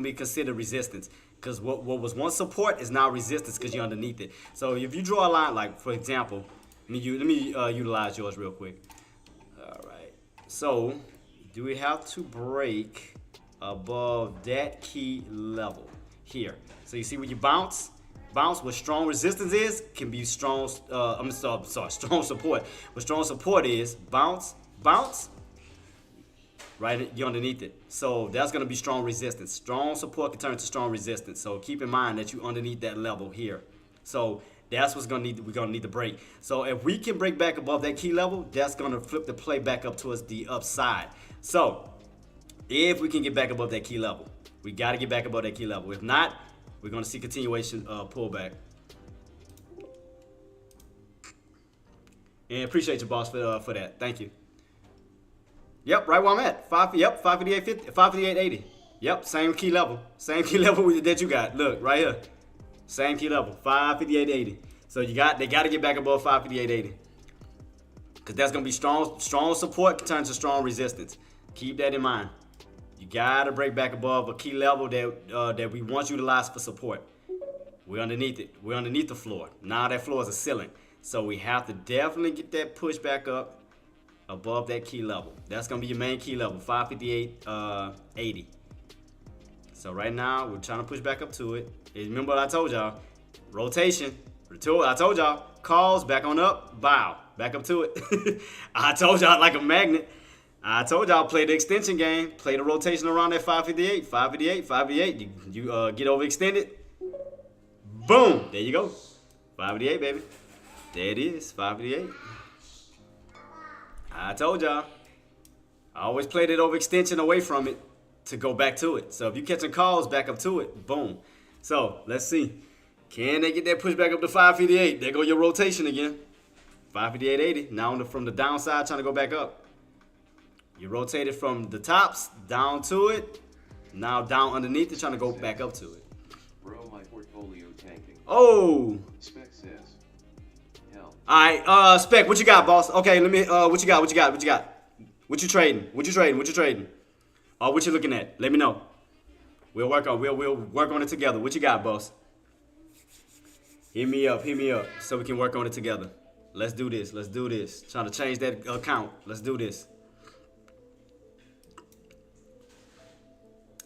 S1: be considered resistance. Cause what was once support is now resistance because you're underneath it. So if you draw a line, like for example, let me utilize yours real quick. All right. So do we have to break above that key level here? So you see where you bounce what strong resistance is can be strong. Strong support. What strong support is bounce. Right, you're underneath it. So that's gonna be strong resistance. Strong support can turn to strong resistance. So keep in mind that you underneath that level here. So that's what's we're gonna need to break. So if we can break back above that key level, that's gonna flip the play back up towards the upside. So if we can get back above that key level, we gotta get back above that key level. If not, we're gonna see continuation pullback. And appreciate you, boss, for that. Thank you. Yep, right where I'm at. 558.80. Yep, same key level. Same key level that you got. Look, right here. Same key level, 558.80. So they got to get back above 558.80. Because that's going to be strong support turns to strong resistance. Keep that in mind. You got to break back above a key level that we want you to utilize for support. We're underneath it. We're underneath the floor. Now that floor is a ceiling. So we have to definitely get that push back up above that key level. That's going to be your main key level, 558.80. So right now, we're trying to push back up to it. And remember what I told y'all. Rotation. I told y'all. Calls, back on up, bow. Back up to it. I told y'all like a magnet. I told y'all play the extension game. Play the rotation around that 558. 558. You get overextended. Boom. There you go. 558, baby. There it is. 558. I told y'all. I always play that overextension away from it to go back to it. So if you're catching calls, back up to it. Boom. So let's see. Can they get that push back up to 558? There go your rotation again. 558.80. Now from the downside, trying to go back up. You rotated from the tops down to it. Now down underneath it, trying to go back up to it.
S2: Bro, my portfolio tanking.
S1: Oh.
S2: Spec says. Hell.
S1: All right, Spec, what you got, boss? Okay, let me. What you got? What you trading? What you trading? What you looking at? Let me know. We'll work on it together. What you got, boss? Hit me up, so we can work on it together. Let's do this. Trying to change that account. Let's do this.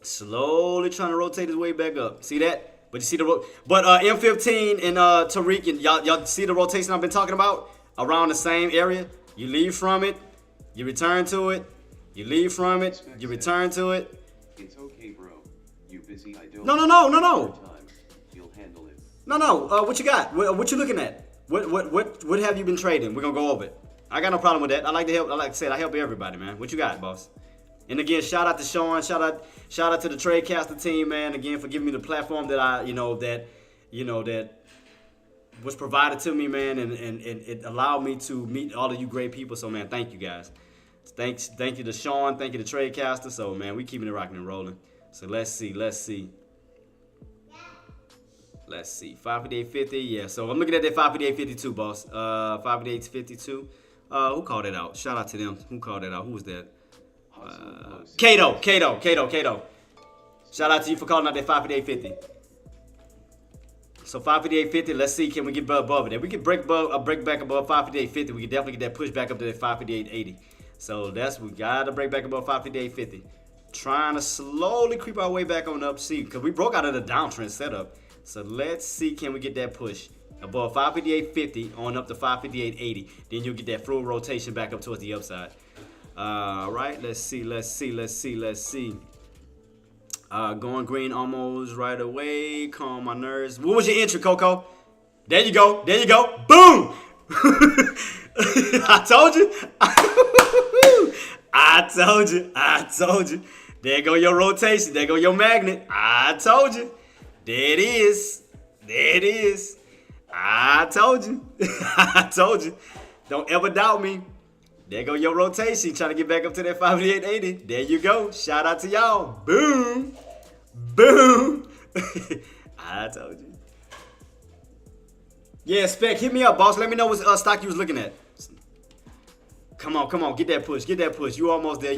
S1: Slowly trying to rotate his way back up. See that? But you see the M15 and Tariq, and y'all see the rotation I've been talking about around the same area. You leave from it, you return to it. You leave from it, you return to it.
S2: It's okay, bro. You busy? I don't.
S1: No.
S2: Time. You'll handle it.
S1: No. What you got? What you looking at? What have you been trading? We're gonna go over it. I got no problem with that. I like to help. I like to say I help everybody, man. What you got, boss? And again, shout out to Sean. Shout out to the Tradecaster team, man. Again, for giving me the platform that that was provided to me, man, and it allowed me to meet all of you great people. So, man, thank you guys. Thank you to Sean. Thank you to Tradecaster. So, man, we keeping it rocking and rolling. So let's see. 558.50. Yeah. So I'm looking at that 558.52, boss. 558.52. Who called it out? Shout out to them. Who called it out? Who was that? Kato. Shout out to you for calling out that 558.50. So 558.50. Let's see. Can we get above it? If we can break back above 558.50, we can definitely get that push back up to that 558.80. So we gotta break back above 558.50. Trying to slowly creep our way back on up. See, because we broke out of the downtrend setup. So let's see, can we get that push above 558.50 on up to 558.80. Then you'll get that full rotation back up towards the upside. All right, let's see. Going green almost right away. Calm my nerves. What was your entry, Coco? There you go. Boom! I told you. I told you. There go your rotation. There go your magnet. I told you. There it is. I told you. Don't ever doubt me. There go your rotation. Trying to get back up to that 58.80. There you go. Shout out to y'all. Boom. I told you. Yeah, Spec, hit me up, boss. Let me know what stock you was looking at. Come on. Get that push. You almost there.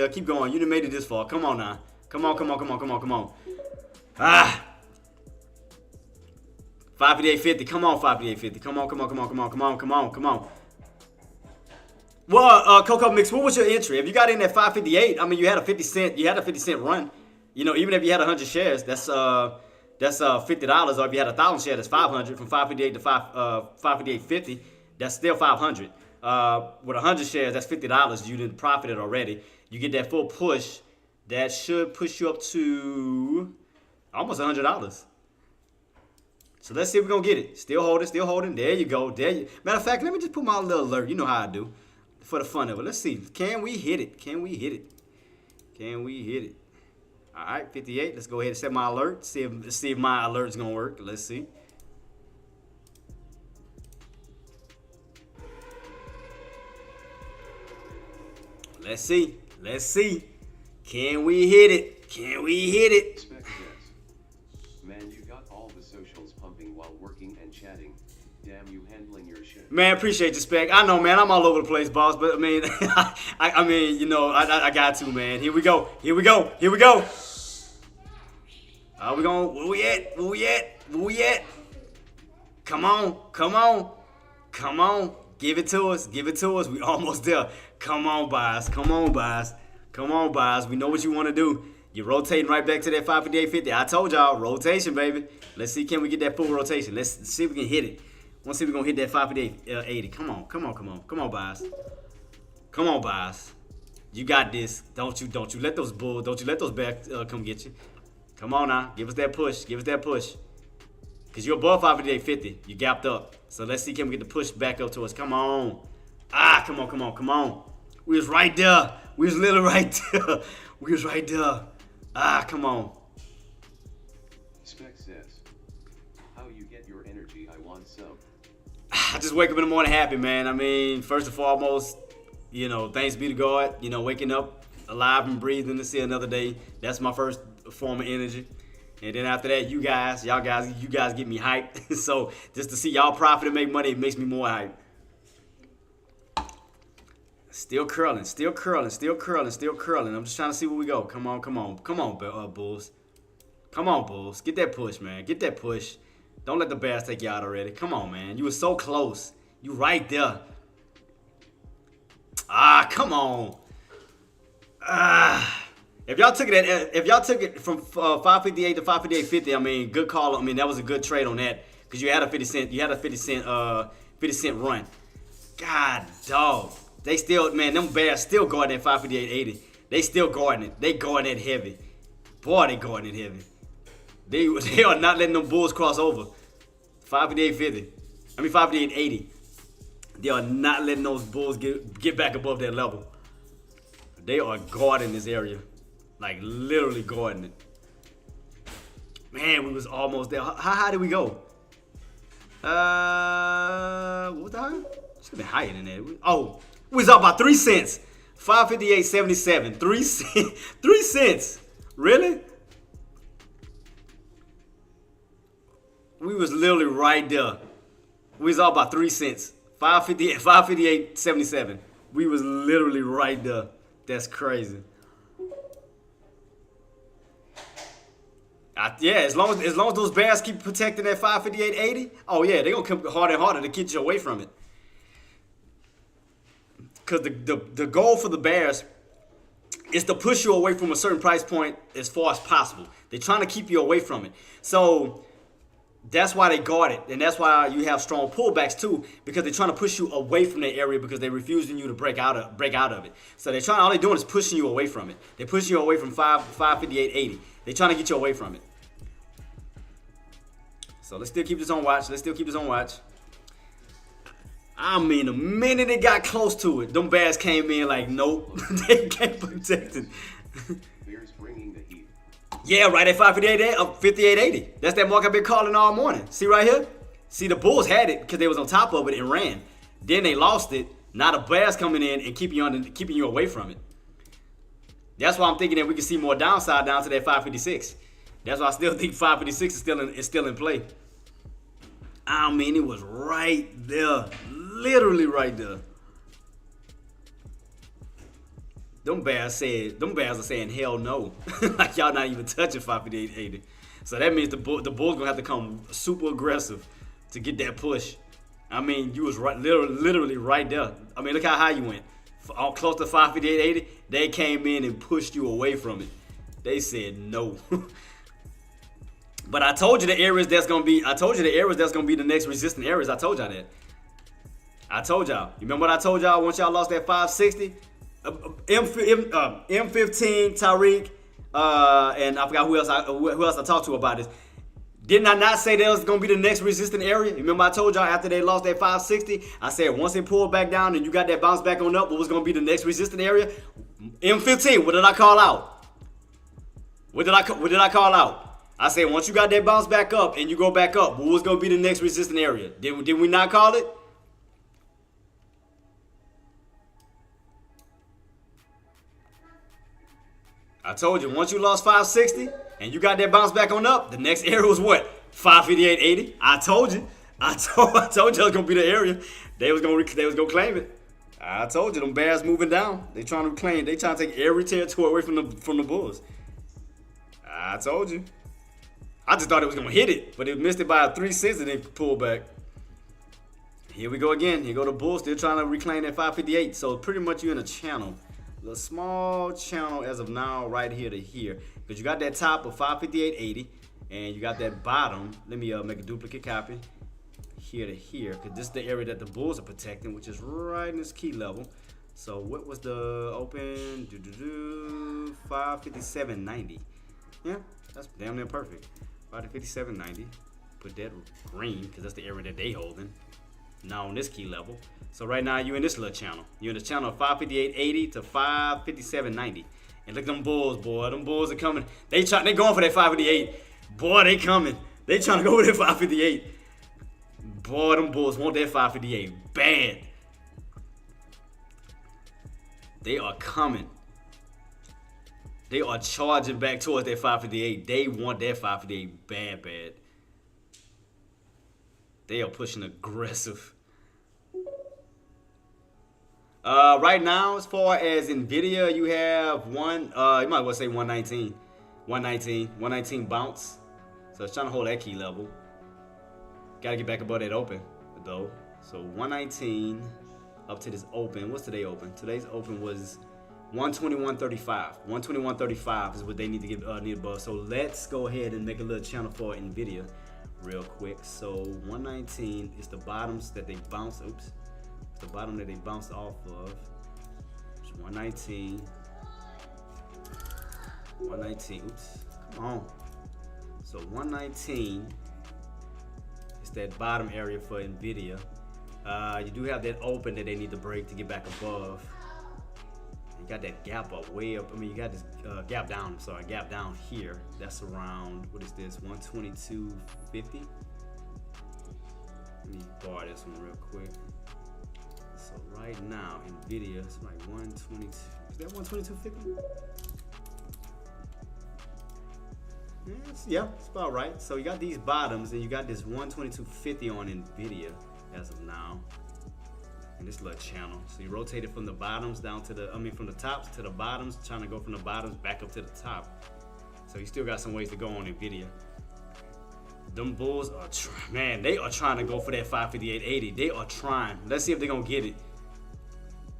S1: Keep going. You done made it this far. Come on now. Come on. 558.50. Come on, 558.50. Come on. Well, Coco Mix, what was your entry? If you got in at 558, I mean, you had a 50 cent run. You know, even if you had 100 shares, that's $50. Or if you had 1,000 shares, that's 500. From 558 to 558.50, that's still 500. With 100 shares, that's $50. You didn't profit it already. You get that full push. That should push you up to almost $100. So let's see if we're going to get it. Still holding. There you go. Matter of fact, let me just put my little alert. You know how I do. For the fun of it. Let's see. Can we hit it? All right, 58. Let's go ahead and set my alert. See if my alert's going to work. Let's see. Let's see. Can we hit it?
S2: Expect this. Man, you got all the socials pumping while working and chatting. Damn, you handling your shit.
S1: Man, appreciate you, Spec. I know, man. I'm all over the place, boss. But I mean, I got to, man. Here we go. Are we going? Where we at? Come on. Give it to us. We almost there. Come on, boss. We know what you want to do. You're rotating right back to that 558.50. I told y'all, rotation, baby. Let's see, can we get that full rotation? Let's see if we can hit it. Let's see if we're going to hit that 558.80. Come on, boss. You got this. Don't you let those bulls, don't you let those backs come get you. Come on now. Give us that push. Because you're above 558.50. You gapped up. So let's see, can we get the push back up to us? Come on. Come on. We was right there. We was literally right there. Come on.
S2: Spec says, how you get your energy, I want some.
S1: I just wake up in the morning happy, man. I mean, first and foremost, thanks be to God, waking up alive and breathing to see another day. That's my first form of energy. And then after that, you guys get me hyped. So just to see y'all profit and make money, it makes me more hyped. Still curling. I'm just trying to see where we go. Come on, Bulls. Come on, Bulls. Get that push, man. Get that push. Don't let the Bears take you out already. Come on, man. You were so close. You right there. Ah, come on. Ah. If y'all took it from 558 to 558.50, I mean, good call. I mean, that was a good trade on that because you had a 50 cent. You had a 50 cent run. God, dog. They still, man, them Bears still guarding that 558.80. They still guarding it. They guarding it heavy. Boy, they guarding it heavy. They are not letting them Bulls cross over. 558.50. I mean 558.80. They are not letting those Bulls get back above that level. They are guarding this area. Like literally guarding it. Man, we was almost there. How high did we go? What was the high? Should have been higher than that. Oh, we was up by 3 cents. 558.77. 3 cents. 3 cents. Really? We was literally right there. We was up by 3 cents. 558.77. We was literally right there. That's crazy. Yeah, as long as those Bears keep protecting that 558.80, oh yeah, they're gonna come harder and harder to get you away from it. Cause the goal for the Bears is to push you away from a certain price point as far as possible. They're trying to keep you away from it. So that's why they guard it, and that's why you have strong pullbacks too, because they're trying to push you away from that area because they're refusing you to break out of it. So all they're doing is pushing you away from it. They're pushing you away from 558.80. They're trying to get you away from it. So let's still keep this on watch. I mean, the minute it got close to it, them Bears came in like, nope, they can't protect it.
S2: Bears bringing the heat.
S1: Yeah, right at 58.80. That's that mark I've been calling all morning. See right here? See, the Bulls had it because they was on top of it and ran. Then they lost it. Now the Bears coming in and keeping you away from it. That's why I'm thinking that we can see more downside down to that 556. That's why I still think 556 is still in play. I mean, it was right there. Literally right there. Them Bears are saying hell no. Like y'all not even touching 558.80. So that means the Bulls gonna have to come super aggressive to get that push. I mean, you was right, literally right there. I mean, look how high you went. Close to 558.80. They came in and pushed you away from it. They said no. But I told you the areas that's gonna be the next resistant areas. I told y'all that. I told y'all. You remember what I told y'all once y'all lost that 560? M15, Tyreek, and I forgot who else I talked to about this. Didn't I not say that was gonna be the next resistant area? You remember I told y'all after they lost that 560, I said once it pulled back down and you got that bounce back on up, what was gonna be the next resistant area? M15. What did I call out? What did I call out? I said once you got that bounce back up and you go back up, what was gonna be the next resistant area? Did we not call it? I told you, once you lost 560 and you got that bounce back on up, the next area was what? 558.80. I told you. I told you it was gonna be the area. They was gonna claim it. I told you, them Bears moving down. They trying to reclaim. They trying to take every territory away from the Bulls. I told you. I just thought it was gonna hit it, but it missed it by 3 cents and then pulled back. Here we go again. Here go the Bulls. Still trying to reclaim that 558. So pretty much you're in a channel. A small channel as of now, right here to here. Because you got that top of 558.80 and you got that bottom. Let me make a duplicate copy. Here to here. Because this is the area that the Bulls are protecting, which is right in this key level. So what was the open? 557.90. Yeah, that's damn near perfect. 557.90. Put that green because that's the area that they holding. Now on this key level. So right now you're in this little channel. You're in the channel of 558.80 to 557.90. And look at them Bulls, boy. Them Bulls are coming. They going for that 558. Boy, they coming. They trying to go with that 558. Boy, them Bulls want that 558 bad. They are coming. They are charging back towards that 558. They want that 558 bad. They are pushing aggressive. Right now, as far as Nvidia, you have you might as well say 119. 119 bounce. So it's trying to hold that key level. Gotta get back above that open though. So 119 up to this open. What's today open? Today's open was 121.35. 121.35 is what they need to get need above. So let's go ahead and make a little channel for Nvidia real quick. So 119 is the bottoms that they bounce. Oops, it's the bottom that they bounced off of. It's 119. 119. Oops, come on. So 119 is that bottom area for Nvidia. You do have that open that they need to break to get back above. You got that gap up way up. I mean, you got this gap down. Sorry, gap down here. That's around, what is this? 122.50. Let me bar this one real quick. So right now, Nvidia, it's like 122. Is that 122.50? Yeah, it's about right. So you got these bottoms, and you got this 122.50 on Nvidia as of now. And this little channel. So you rotate it from the bottoms down to the, from the tops to the bottoms, trying to go from the bottoms back up to the top. So you still got some ways to go on Nvidia. Them bulls are, man, they are trying to go for that 558.80. They are trying. Let's see if they're gonna get it.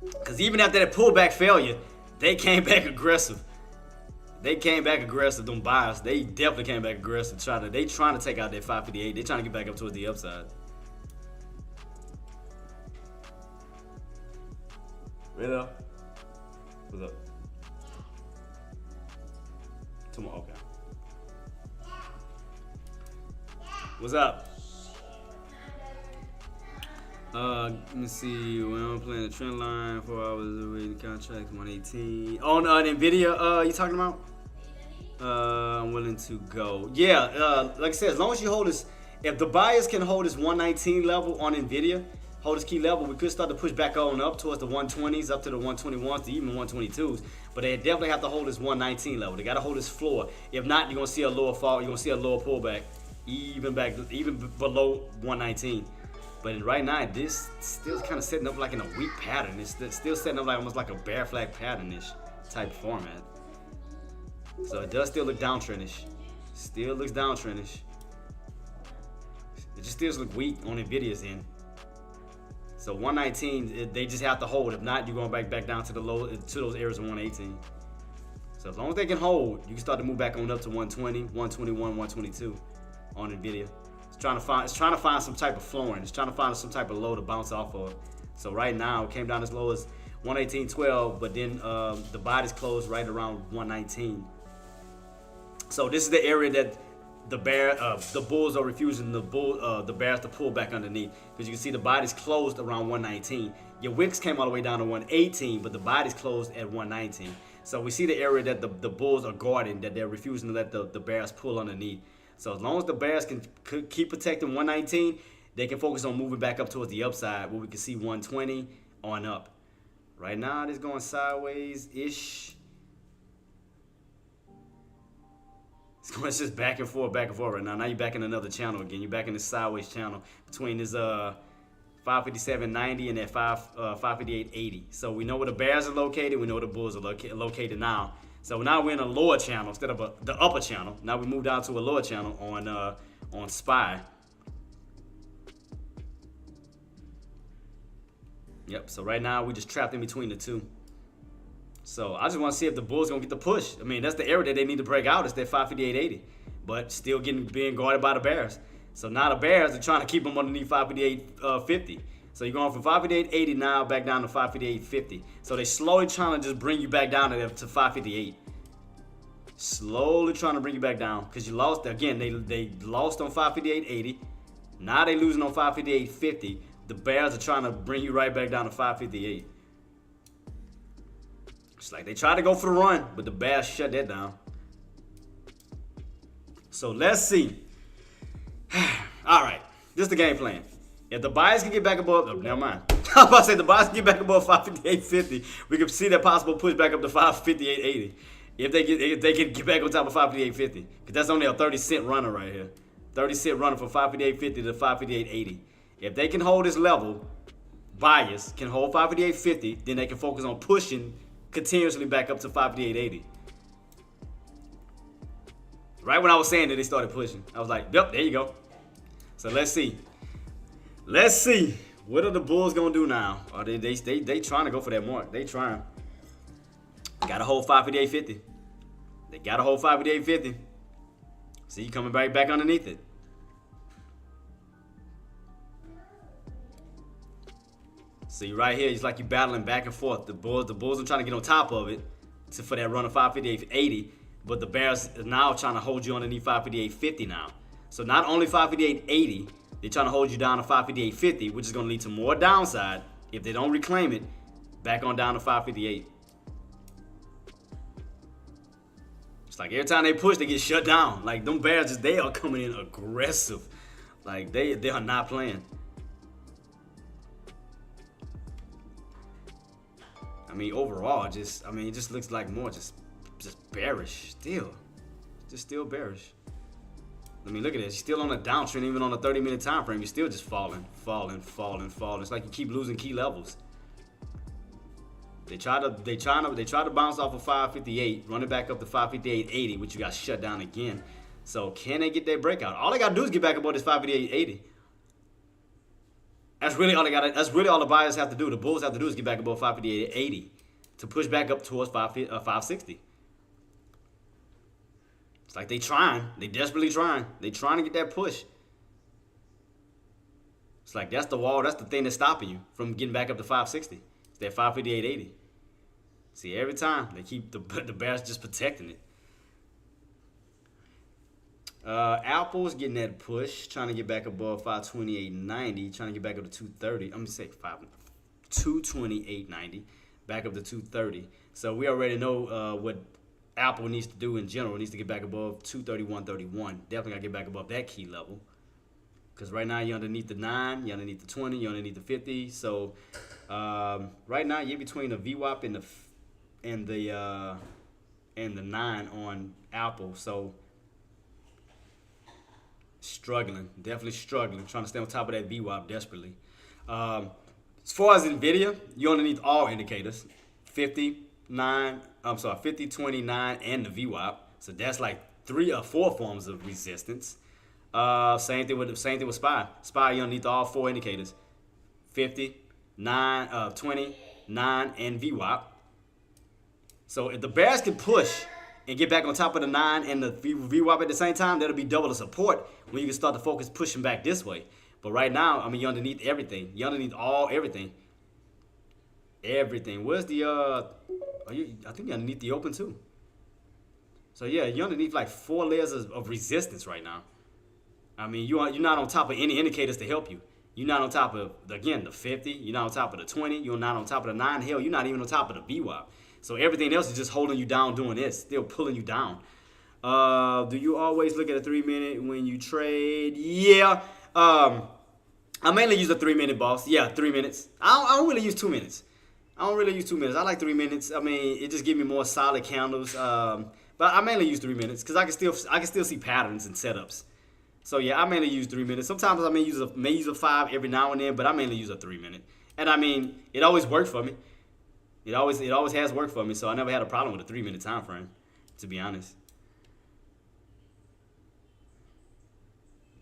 S1: Because even after that pullback failure, they came back aggressive. They came back aggressive, them buyers. They definitely came back aggressive. They trying to take out that 558. They trying to get back up towards the upside. Right up. What's up? Tomorrow, okay. What's up? Let me see. When I'm playing the trend line, 4 hours away, contract 118. On Nvidia, you talking about? I'm willing to go. Yeah, like I said, as long as you hold this, if the buyers can hold this 119 level on Nvidia, hold this key level, we could start to push back on up towards the 120s, up to the 121s, to even 122s. But they definitely have to hold this 119 level. They got to hold this floor. If not, you're gonna see a lower fall. You're gonna see a lower pullback, even below 119. But right now, this still kind of setting up like in a weak pattern. It's still setting up like almost like a bear flag pattern-ish type format. So it does still look downtrendish. Still looks downtrendish. It just still looks weak on Nvidia's end. So 119, they just have to hold. If not, you're going back down to the low, to those areas of 118. So as long as they can hold, you can start to move back on up to 120, 121, 122 on Nvidia. It's trying to find some type of flooring. It's trying to find some type of low to bounce off of. So right now, it came down as low as 118.12, but then the body's closed right around 119. So this is the area that the bulls are refusing the bears to pull back underneath, because you can see the body's closed around 119. Your wicks came all the way down to 118, but the body's closed at 119. So we see the area that the bulls are guarding, that they're refusing to let the bears pull underneath. So as long as the bears can keep protecting 119, they can focus on moving back up towards the upside, where we can see 120 on up. Right now, it's going sideways-ish. It's just back and forth right now. Now you're back in another channel again. You're back in the sideways channel between this 557.90 and that 558.80. So we know where the bears are located. We know where the bulls are located now. So now we're in a lower channel instead of the upper channel. Now we move down to a lower channel on SPY. Yep. So right now we just trapped in between the two. So I just want to see if the bulls gonna get the push. I mean, that's the area that they need to break out. It's that 558.80, but still being guarded by the bears. So now the bears are trying to keep them underneath 558.50. So you're going from 558.80 now back down to 558.50. So they slowly trying to just bring you back down to 558. Slowly trying to bring you back down, because you lost again. They lost on 558.80. Now they losing on 558.50. The bears are trying to bring you right back down to 558. It's like they tried to go for the run, but the bears shut that down. So let's see. All right, this is the game plan. If the buyers can get back above, never mind. I was about to say the buyers can get back above 558.50, we can see that possible push back up to 558.80. If they can get back on top of 558.50, because that's only a 30-cent runner right here. 30-cent runner from 558.50 to 558.80. If they can hold this level, buyers can hold 558.50, then they can focus on pushing continuously back up to 558.80. Right when I was saying that, they started pushing. I was like, yep, there you go. So let's see. Let's see. What are the Bulls gonna do now? Are they trying to go for that mark? They trying. Gotta hold 558.50. They gotta hold 558.50. See, you coming back underneath it. See, right here, it's like you battling back and forth. The Bulls are trying to get on top of it for that run of 558.80, but the Bears are now trying to hold you underneath 558.50 now. So not only 558.80, they're trying to hold you down to 558.50, which is going to lead to more downside if they don't reclaim it, back on down to 558. It's like every time they push, they get shut down. Like, them Bears, they are coming in aggressive. Like, they are not playing. I mean, overall, it just looks like more just bearish still. Just still bearish. I mean, look at this. You're still on a downtrend, even on a 30-minute time frame. You're still just falling. It's like you keep losing key levels. They try to bounce off of 558, run it back up to 558.80, which you got shut down again. So can they get that breakout? All they gotta do is get back above this 558.80. That's really all the buyers have to do. The Bulls have to do is get back above 558.80 to push back up towards 560. It's like they trying. They desperately trying. They trying to get that push. It's like that's the wall. That's the thing that's stopping you from getting back up to 560. It's that 558.80. See, every time they keep the Bears just protecting it. Apple's getting that push, trying to get back above 528.90, trying to get back up to 230. I'm gonna say 228.90, back up to 230. So we already know what Apple needs to do in general. It needs to get back above 231.31. Definitely gotta get back above that key level. Because right now you're underneath the 9, you're underneath the 20, you're underneath the 50. So right now you're between the VWAP and the 9 on Apple. So definitely struggling, trying to stay on top of that VWAP desperately. As far as Nvidia, you're underneath all indicators, 50, 29, and the VWAP. So that's like 3 or 4 forms of resistance. Same thing with SPY. SPY, you're underneath all 4 indicators, 50, 9, 20, 9, and VWAP. So if the Bears can push and get back on top of the 9 and the VWAP at the same time, that'll be double the support when you can start to focus pushing back this way. But right now, I mean, you're underneath everything. You're underneath everything. Everything. Where's the I think you're underneath the open too. So yeah, you're underneath like 4 layers of resistance right now. I mean, you're not on top of any indicators to help you. You're not on top of, again, the 50. You're not on top of the 20. You're not on top of the 9. Hell, you're not even on top of the VWAP. So everything else is just holding you down doing this, still pulling you down. Do you always look at a 3-minute when you trade? Yeah. I mainly use a 3-minute, boss. Yeah, 3 minutes. I don't really use 2 minutes. I I like 3 minutes. I mean, it just gives me more solid candles. But I mainly use 3 minutes because I can still see patterns and setups. So yeah, I mainly use 3 minutes. Sometimes I may use a 5 every now and then, but I mainly use a 3-minute. And I mean, it always worked for me. It always has worked for me, so I never had a problem with a 3-minute time frame, to be honest.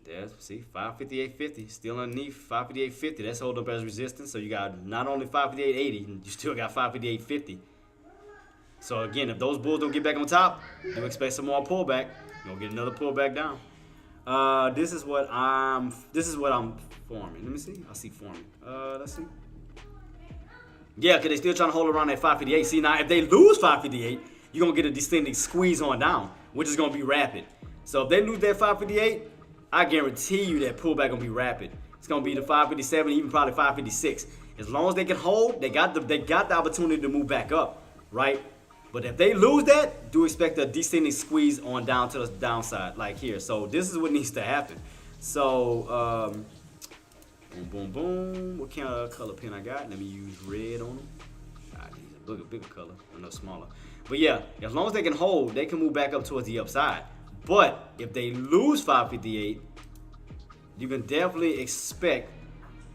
S1: There's, see, 558.50, still underneath 558.50. That's holding up as resistance. So you got not only 558.80, you still got 558.50. So again, if those bulls don't get back on top, you expect some more pullback. You're gonna get another pullback down. This is what I'm forming. Let me see. I see forming. Let's see. Yeah, because they're still trying to hold around that 558. See, now if they lose 558, you're going to get a distinct squeeze on down, which is going to be rapid. So if they lose that 558, I guarantee you that pullback going to be rapid. It's going to be the 557, even probably 556. As long as they can hold, they got the opportunity to move back up, right? But if they lose that, do expect a descending squeeze on down to the downside, like here. So this is what needs to happen. So, boom, boom, boom. What kind of color pen I got? Let me use red on them. I need a bigger color, or no smaller. But yeah, as long as they can hold, they can move back up towards the upside. But if they lose 558, you can definitely expect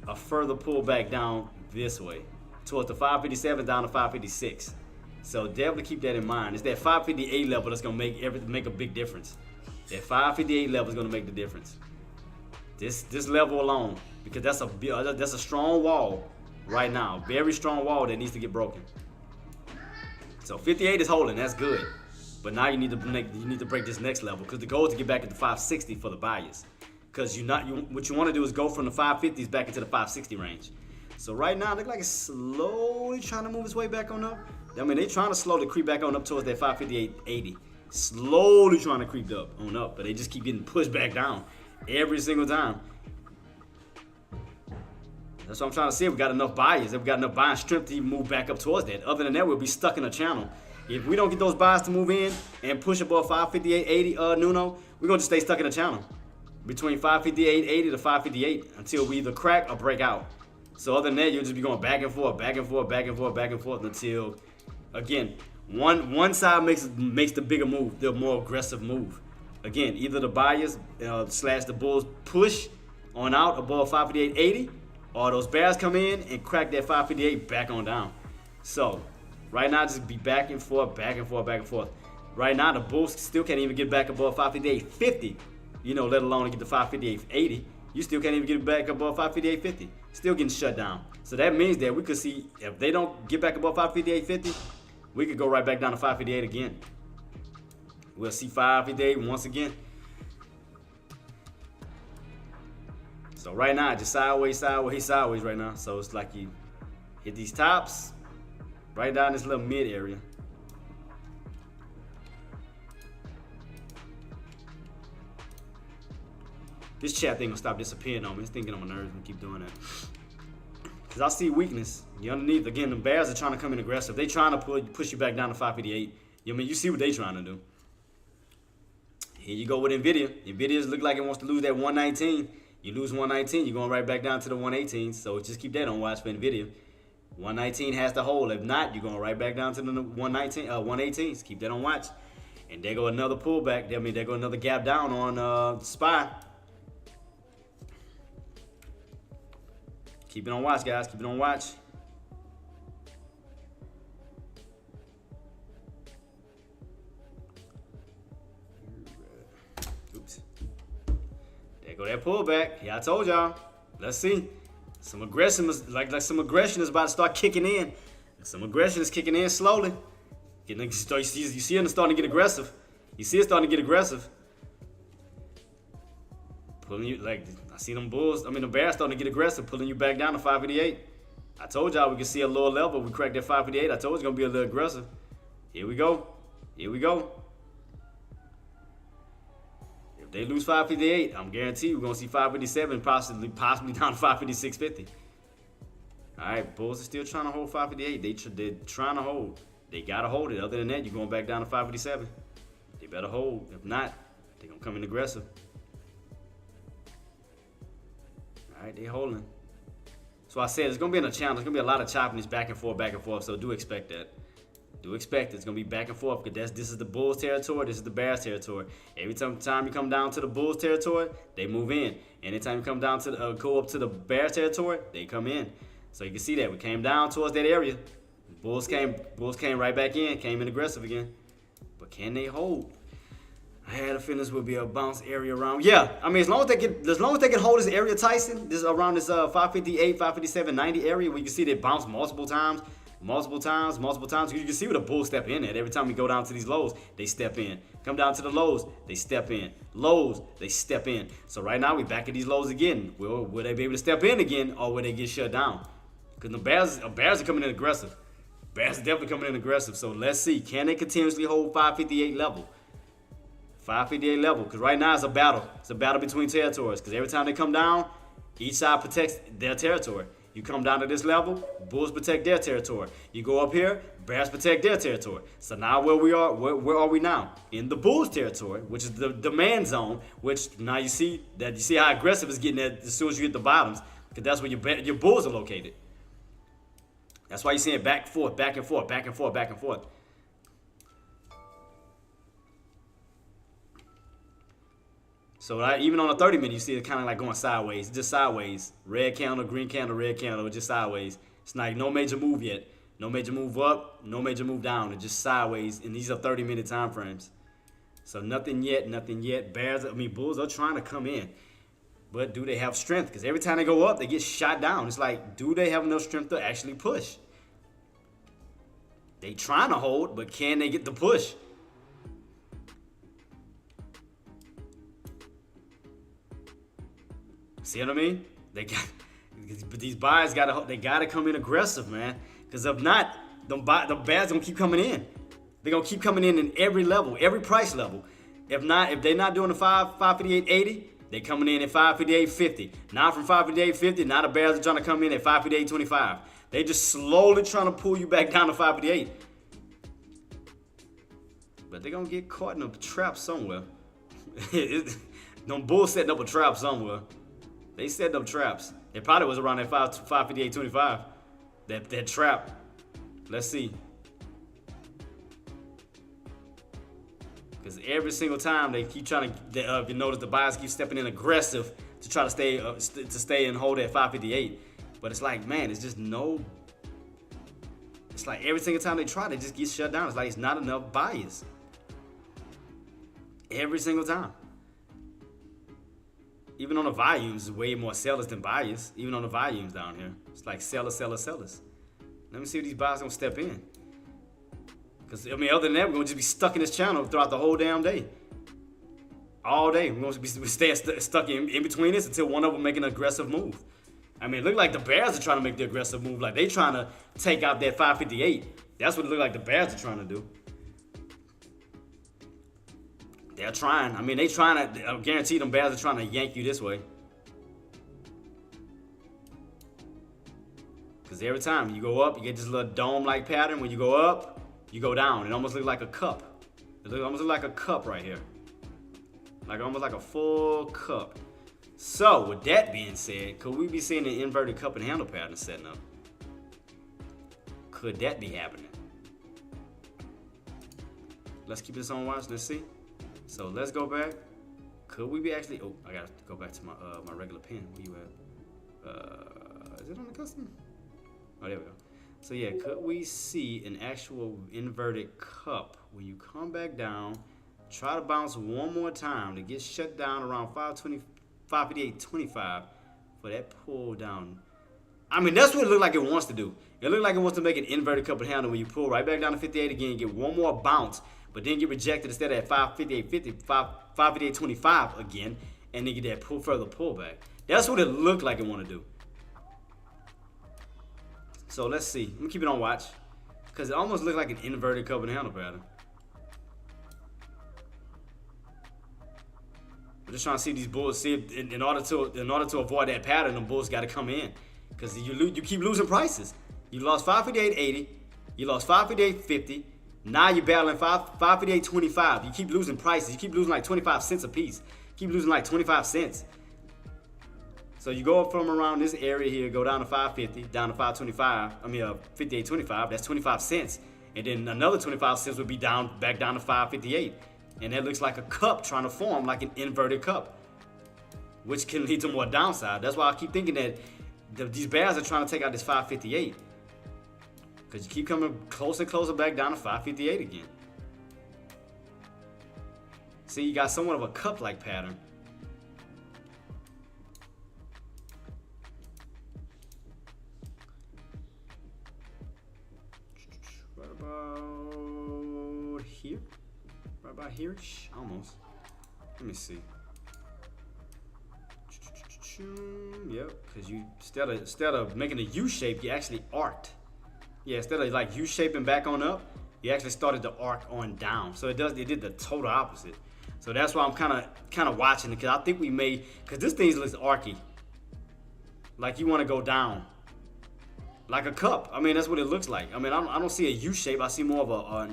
S1: a further pullback down this way, towards the 557 down to 556. So definitely keep that in mind. It's that 558 level that's gonna make a big difference. That 558 level is going to make the difference. This level alone, because that's a strong wall right now, very strong wall that needs to get broken. So 58 is holding, that's good. But now you need to break this next level, because the goal is to get back into 560 for the buyers. Because what you want to do is go from the 550s back into the 560 range. So right now, it looks like it's slowly trying to move its way back on up. I mean, they're trying to slowly creep back on up towards that 558.80. Slowly trying to creep up on up, but they just keep getting pushed back down every single time. That's what I'm trying to see. If we got enough buyers, if we got enough buying strength to even move back up towards that. Other than that, we'll be stuck in a channel. If we don't get those buyers to move in and push above 558.80, Nuno, we're going to stay stuck in a channel between 558.80 to 558 until we either crack or break out. So other than that, you'll just be going back and forth, back and forth, back and forth, back and forth until, again, one side makes the bigger move, the more aggressive move. Again, either the buyers slash the bulls push on out above 558.80, or those bears come in and crack that 558 back on down. So right now, just be back and forth, back and forth, back and forth. Right now, the bulls still can't even get back above 558.50, let alone get to 558.80. You still can't even get back above 558.50. Still getting shut down. So that means that we could see, if they don't get back above 558.50, we could go right back down to 558 again. We'll see 558 once again. So right now, just sideways, sideways, sideways right now. So it's like you hit these tops, right down this little mid area. This chat thing gonna stop disappearing on me. It's thinking on my nerves and keep doing that. Cause I see weakness. You underneath, again, the bears are trying to come in aggressive. They trying to push you back down to 558. You see what they trying to do. Here you go with Nvidia. Nvidia's look like it wants to lose that 119. You lose 119, you're going right back down to the 118. So just keep that on watch for Nvidia. 119 has to hold. If not, you're going right back down to the 118. So keep that on watch. And there go another pullback. There go another gap down on SPY. Keep it on watch, guys. Keep it on watch. Oops. There go that pullback. Yeah, I told y'all. Let's see. Some aggression is some aggression is about to start kicking in. Some aggression is kicking in slowly. You see it starting to get aggressive. You see it starting to get aggressive. Pulling you I see them bulls. The bears starting to get aggressive, pulling you back down to 588. I told y'all we could see a lower level. We cracked that 558. I told you it's gonna be a little aggressive. Here we go. Here we go. If they lose 558, I'm guaranteed we're gonna see 557, possibly down to 556.50. All right, bulls are still trying to hold 558. They're trying to hold. They gotta hold it. Other than that, you're going back down to 557. They better hold. If not, they're gonna come in aggressive. All right, they holding. So I said it's gonna be in a challenge. There's gonna be a lot of chopping this back and forth. So do expect that. Do expect it. It's gonna be back and forth because this is the bulls territory. This is the bears territory. Every time you come down to the bulls territory, they move in. Anytime you come down to go up to the bears territory, they come in. So you can see that we came down towards that area. Bulls came right back in, came in aggressive again. But can they hold? I had a feeling this would be a bounce area around. Yeah, as long as they can hold this area, Tyson, this around this 558, 557, 90 area, where you can see they bounce multiple times. You can see where the bulls step in at. Every time we go down to these lows, they step in. Come down to the lows, they step in. Lows, they step in. So right now we back at these lows again. Will they be able to step in again, or will they get shut down? Because the bears are coming in aggressive. Bears are definitely coming in aggressive. So let's see, can they continuously hold 558 level? 558 level, because right now it's a battle. It's a battle between territories, because every time they come down, each side protects their territory. You come down to this level, bulls protect their territory. You go up here, bears protect their territory. So now where are we now? In the bulls territory, which is the demand zone, which now you see how aggressive it's getting as soon as you hit the bottoms, because that's where your bulls are located. That's why you're seeing back and forth, back and forth, back and forth, back and forth. So even on a 30-minute, you see it kind of like going sideways, just sideways. Red candle, green candle, red candle, just sideways. It's like no major move yet. No major move up, no major move down. It's just sideways, and these are 30-minute time frames. So nothing yet, nothing yet. Bulls are trying to come in. But do they have strength? Because every time they go up, they get shot down. It's like, do they have enough strength to actually push? They trying to hold, but can they get the push? See what I mean? But these buyers gotta come in aggressive, man. Because if not, the buyers gonna keep coming in. They're gonna keep coming in every level, every price level. If they're not doing the 558.80, they coming in at 558.50. Now from 558.50, now the bears are trying to come in at 558.25. They just slowly trying to pull you back down to 558. But they're gonna get caught in a trap somewhere. Them bulls setting up a trap somewhere. They set up traps. It probably was around that 558.25. That trap. Let's see. Because every single time they keep trying to, you notice the buyers keep stepping in aggressive to try to stay and hold at 558. But it's like, man, it's just no. It's like every single time they try, they just get shut down. It's like it's not enough buyers. Every single time. Even on the volumes, way more sellers than buyers. Even on the volumes down here. It's like sellers, sellers, sellers. Let me see if these buyers gonna step in. Because, I mean, other than that, we're gonna just be stuck in this channel throughout the whole damn day. All day. We're gonna be staying stuck in between this until one of them make an aggressive move. I mean, it look like the bears are trying to make the aggressive move. Like they trying to take out that 558. That's what it look like the bears are trying to do. They're trying. I mean, they trying to. I guarantee them bears are trying to yank you this way. Because every time you go up, you get this little dome-like pattern. When you go up, you go down. It almost looks like a cup. It almost looks like a cup right here. Like almost like a full cup. So, with that being said, could we be seeing an inverted cup and handle pattern setting up? Could that be happening? Let's keep this on watch. Let's see. So let's go back. Could we be actually? Oh, I gotta go back to my my regular pen. Where you at? Is it on the custom? Oh, there we go. So yeah, could we see an actual inverted cup when you come back down, try to bounce one more time to get shut down around 558.25 for that pull down? I mean, that's what it looked like it wants to do. It looked like it wants to make an inverted cup and handle when you pull right back down to 58 again, get one more bounce, but then get rejected instead of at 558.50, 558.25 again, and then get that further pullback. That's what it looked like it want to do. So let's see. Let me keep it on watch, because it almost looked like an inverted cup and handle pattern. I'm just trying to see these bulls. See if, in order to avoid that pattern, the bulls got to come in, because you keep losing prices. You lost 558.80, you lost 558.50. Now you're battling 558.25. You keep losing prices. You keep losing like 25 cents a piece. Keep losing like 25 cents. So you go up from around this area here, go down to 550, down to 525. I mean 58.25. That's 25 cents, and then another 25 cents would be back down to 558. And that looks like a cup trying to form like an inverted cup, which can lead to more downside. That's why I keep thinking that these bears are trying to take out this 558, because you keep coming closer and closer back down to 558 again. See, you got somewhat of a cup-like pattern. Right about here. Right about here-ish, almost. Let me see. Yep, because you instead of making a U shape, you actually arced. Yeah, instead of like U shaping back on up, you actually started to arc on down. So it did the total opposite. So that's why I'm kind of watching it, because I think we may, because this thing looks archy. Like you want to go down. Like a cup. I mean, that's what it looks like. I mean, I don't see a U shape. I see more of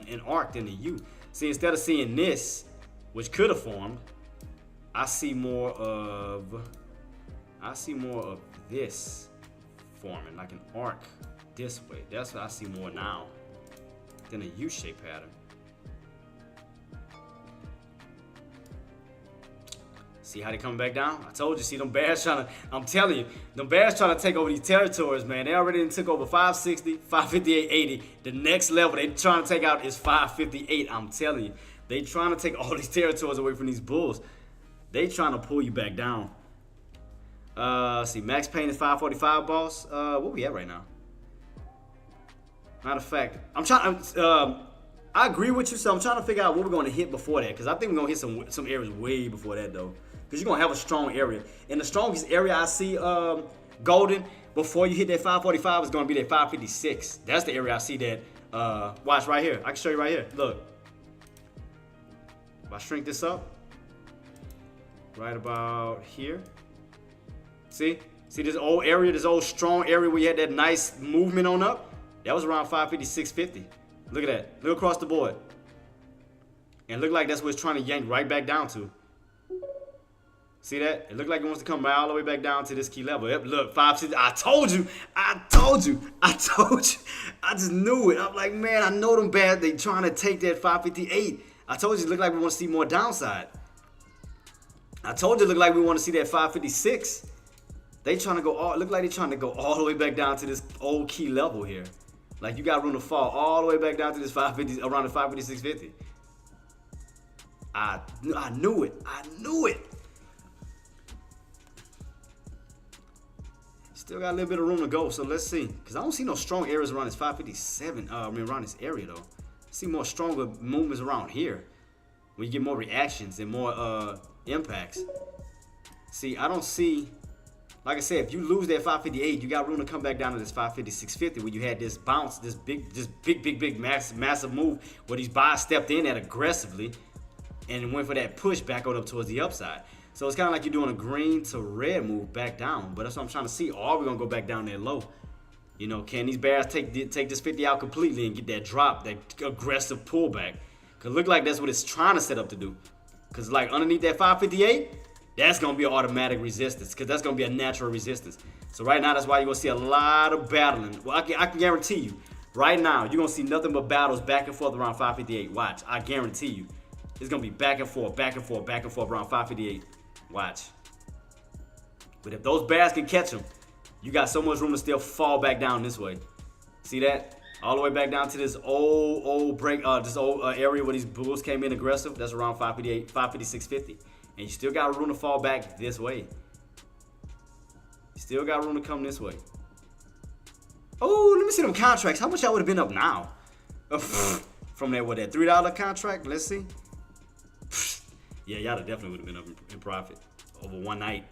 S1: an arc than a U. See, instead of seeing this, which could have formed, I see more of this forming, like an arc this way. That's what I see more now than a U-shaped pattern. See how they coming back down? I told you, see them bears trying to, I'm telling you, them bears trying to take over these territories, man. They already took over 560, 558.80. The next level they trying to take out is 558, I'm telling you. They trying to take all these territories away from these bulls. They trying to pull you back down. See, Max Payne is 545, boss. What we at right now? Matter of fact, I'm trying. I agree with you, so I'm trying to figure out what we're going to hit before that, because I think we're going to hit some areas way before that, though. Because you're going to have a strong area. And the strongest area I see, Golden, before you hit that 545 is going to be that 556. That's the area I see that. Watch right here. I can show you right here. Look. If I shrink this up, right about here. See this old area, this old strong area where you had that nice movement on up? That was around 556.50. Look at that. Look across the board. And look like that's what it's trying to yank right back down to. See that? It looked like it wants to come all the way back down to this key level. Yep, look, 560. I told you. I just knew it. I'm like, man, I know them bad. They trying to take that 558. I told you it looked like we want to see more downside. I told you it looked like we want to see that 556. They trying to go all, look like they trying to go all the way back down to this old key level here. Like you got room to fall all the way back down to this 550, around the 556.50. I knew it. I knew it. Still got a little bit of room to go, so let's see. Because I don't see no strong areas around this 557, around this area, though. I see more stronger movements around here. When you get more reactions and more impacts. See, I don't see, like I said, if you lose that 558, you got room to come back down to this 556.50 where you had this bounce, this big, massive move where these buys stepped in at aggressively and went for that push back on up towards the upside. So it's kind of like you're doing a green to red move back down. But that's what I'm trying to see. Or are we going to go back down there low? You know, can these bears take this 50 out completely and get that drop, that aggressive pullback? Because it look like that's what it's trying to set up to do. Because like underneath that 558, that's going to be an automatic resistance. Because that's going to be a natural resistance. So right now, that's why you're going to see a lot of battling. Well, I can guarantee you, right now, you're going to see nothing but battles back and forth around 558. Watch. I guarantee you. It's going to be back and forth around 558. Watch. But if those bears can catch them, you got so much room to still fall back down this way. See that? All the way back down to this old break, this old area where these bulls came in aggressive. That's around 558, 556.50. And you still got room to fall back this way. You still got room to come this way. Oh, let me see them contracts. How much I would have been up now? From that, what, that $3 contract? Let's see. Yeah, y'all definitely would have been up in profit over one night.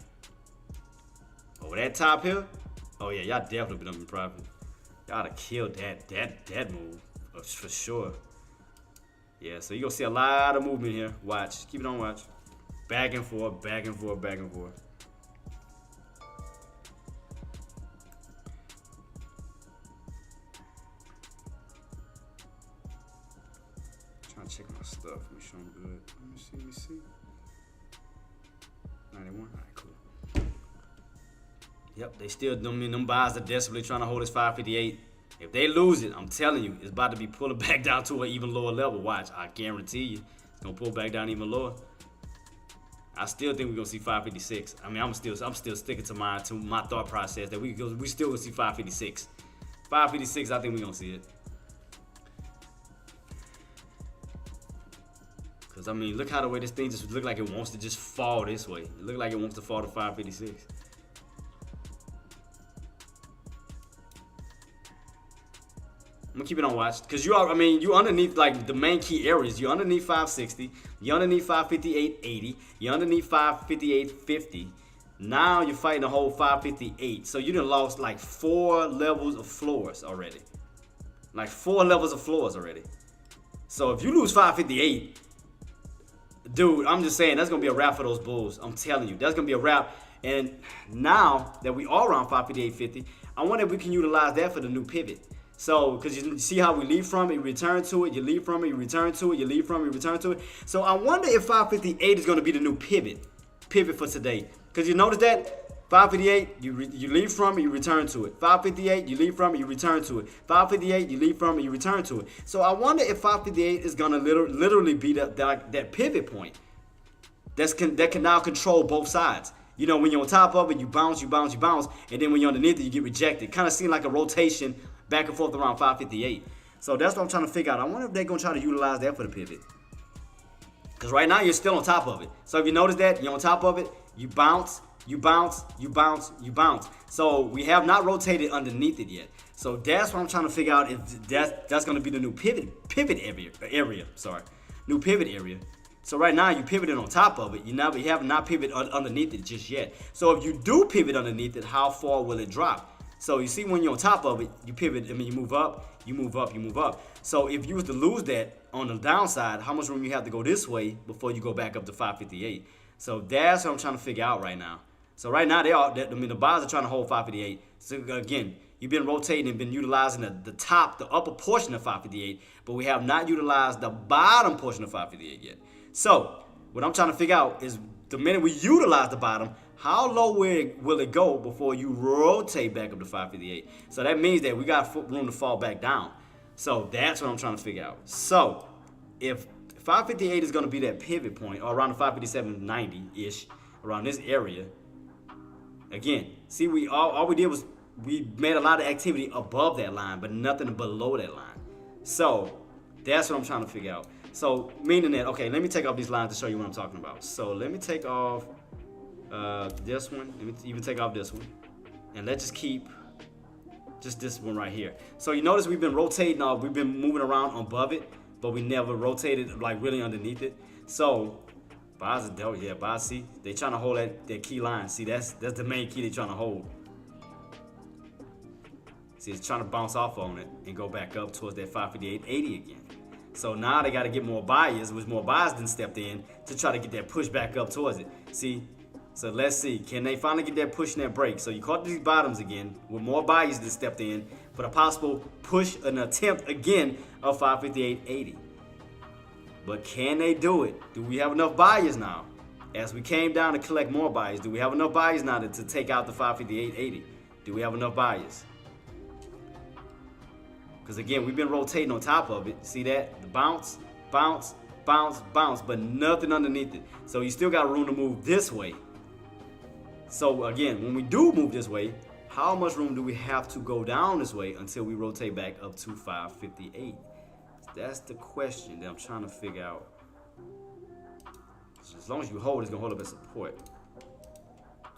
S1: Over that top here, oh yeah, y'all definitely been up in profit. Y'all have killed that move for sure. Yeah, so you're gonna see a lot of movement here. Watch, keep it on watch. Back and forth, back and forth, back and forth. Trying to check my stuff. Make sure I'm good. Let me see. 91. All right, cool. Yep, they still, them buys are desperately trying to hold this 558. If they lose it, I'm telling you, it's about to be pulling back down to an even lower level. Watch, I guarantee you, it's gonna pull back down even lower. I still think we're gonna see 556. I mean, I'm still sticking to my thought process that we still gonna see 556. 556, I think we're gonna see it. Cause I mean, look how the way this thing just look like it wants to just fall this way. It look like it wants to fall to 556. I'm gonna keep it on watch, cause you underneath like the main key areas. You're underneath 560. You're underneath 558.80. You're underneath 558.50. Now you're fighting the whole 558. So you done lost like 4 levels of floors already. Like 4 levels of floors already. So if you lose 558. Dude, I'm just saying, that's going to be a wrap for those bulls. I'm telling you, that's going to be a wrap. And now that we are around 558.50, I wonder if we can utilize that for the new pivot. So, because you see how we leave from it, return to it, you leave from it, you return to it, you leave from it, you return to it. So I wonder if 558 is going to be the new pivot for today. Because you notice that? 558, you leave from it, you return to it. 558, you leave from it, you return to it. 558, you leave from it, you return to it. So I wonder if 558 is gonna literally be that pivot point that can now control both sides. You know, when you're on top of it, you bounce, and then when you're underneath it, you get rejected. Kind of seem like a rotation back and forth around 558. So that's what I'm trying to figure out. I wonder if they're gonna try to utilize that for the pivot. Because right now you're still on top of it. So if you notice that, you're on top of it, you bounce, you bounce, you bounce, you bounce. So we have not rotated underneath it yet. So that's what I'm trying to figure out if that's going to be the new pivot area. Sorry, new pivot area. So right now you pivoted on top of it. You have not pivoted underneath it just yet. So if you do pivot underneath it, how far will it drop? So you see when you're on top of it, you pivot. I mean, you move up, you move up, you move up. So if you was to lose that on the downside, how much room you have to go this way before you go back up to 558? So that's what I'm trying to figure out right now. So right now the buyers are trying to hold 558. So again, you've been rotating and been utilizing the upper portion of 558, but we have not utilized the bottom portion of 558 yet. So what I'm trying to figure out is the minute we utilize the bottom, how low will it go before you rotate back up to 558? So that means that we got room to fall back down. So that's what I'm trying to figure out. So if 558 is going to be that pivot point, or around the 557.90-ish, around this area, again, see, all we did was we made a lot of activity above that line, but nothing below that line. So that's what I'm trying to figure out. So meaning that, okay, let me take off these lines to show you what I'm talking about. So let me take off this one. Let me even take off this one. And let's just keep just this one right here. So you notice we've been rotating we've been moving around above it, but we never rotated like really underneath it. So buyers are dealt, yeah, buyers, see, they trying to hold that key line. See, that's the main key they're trying to hold. See, it's trying to bounce off on it and go back up towards that 558.80 again. So now they got to get more buyers, which more buyers then stepped in to try to get that push back up towards it. See, so let's see, can they finally get that push and that break? So you caught these bottoms again with more buyers that stepped in for the possible push, an attempt again of 558.80. But can they do it? Do we have enough buyers now? As we came down to collect more buyers, do we have enough buyers now to take out the 558.80? Do we have enough buyers? Because again, we've been rotating on top of it. See that? The bounce, bounce, bounce, bounce, but nothing underneath it. So you still got room to move this way. So again, when we do move this way, how much room do we have to go down this way until we rotate back up to 558? That's the question that I'm trying to figure out. So as long as you hold, it's gonna hold up as support.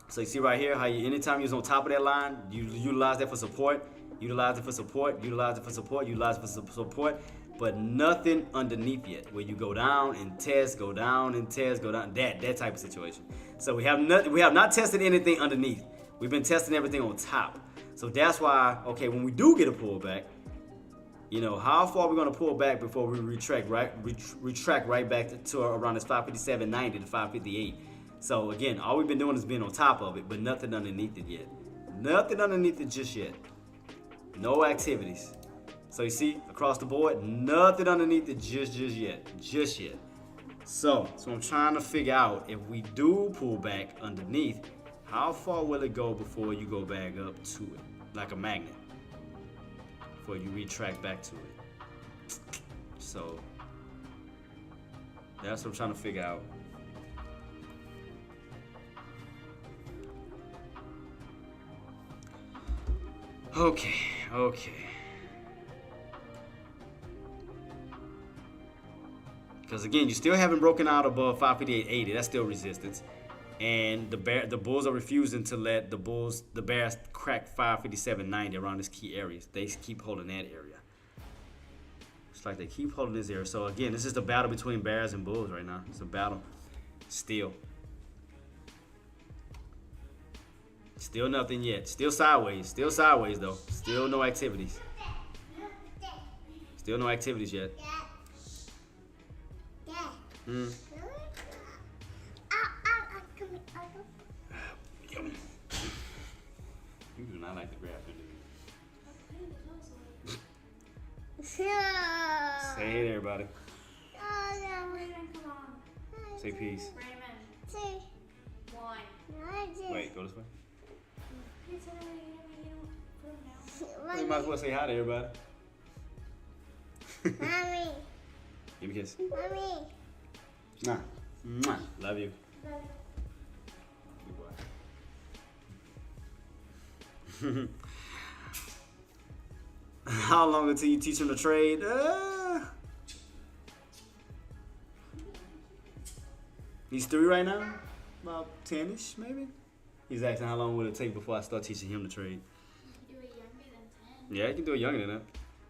S1: So you see right here how anytime you're on top of that line, you utilize that for support. Utilize it for support, utilize it for support, utilize it for support, but nothing underneath yet, where you go down and test, go down and test, go down, that type of situation. So we have not tested anything underneath. We've been testing everything on top. So that's why, okay, when we do get a pullback, you know, how far are we going to pull back before we retract right back to around this 557.90 to 558. So again, all we've been doing is being on top of it, but nothing underneath it yet. Nothing underneath it just yet. No activities. So you see, across the board, nothing underneath it just yet. So I'm trying to figure out, if we do pull back underneath, how far will it go before you go back up to it, like a magnet, before you retract back to it. So that's what I'm trying to figure out. Okay. Because again, you still haven't broken out above 558.80. That's still resistance. And the bulls are refusing to let the bears crack 557.90 around this key area. They keep holding that area. It's like they keep holding this area. So again, this is the battle between bears and bulls right now. It's a battle. Still nothing yet. Still sideways though. Still no activities. Still no activities yet. You do not like to grab it. Say hey to everybody. Say peace. Wait, go this way. You might as well say hi to everybody.
S4: Mommy.
S1: Give me a kiss.
S4: Mommy.
S1: Nah. Mwah. Love you. Good boy. How long until you teach him to trade? He's 3 right now? About 10-ish, maybe? He's asking how long would it take before I start teaching him to trade.
S4: You do it younger than 10.
S1: Yeah, he can do it younger than that.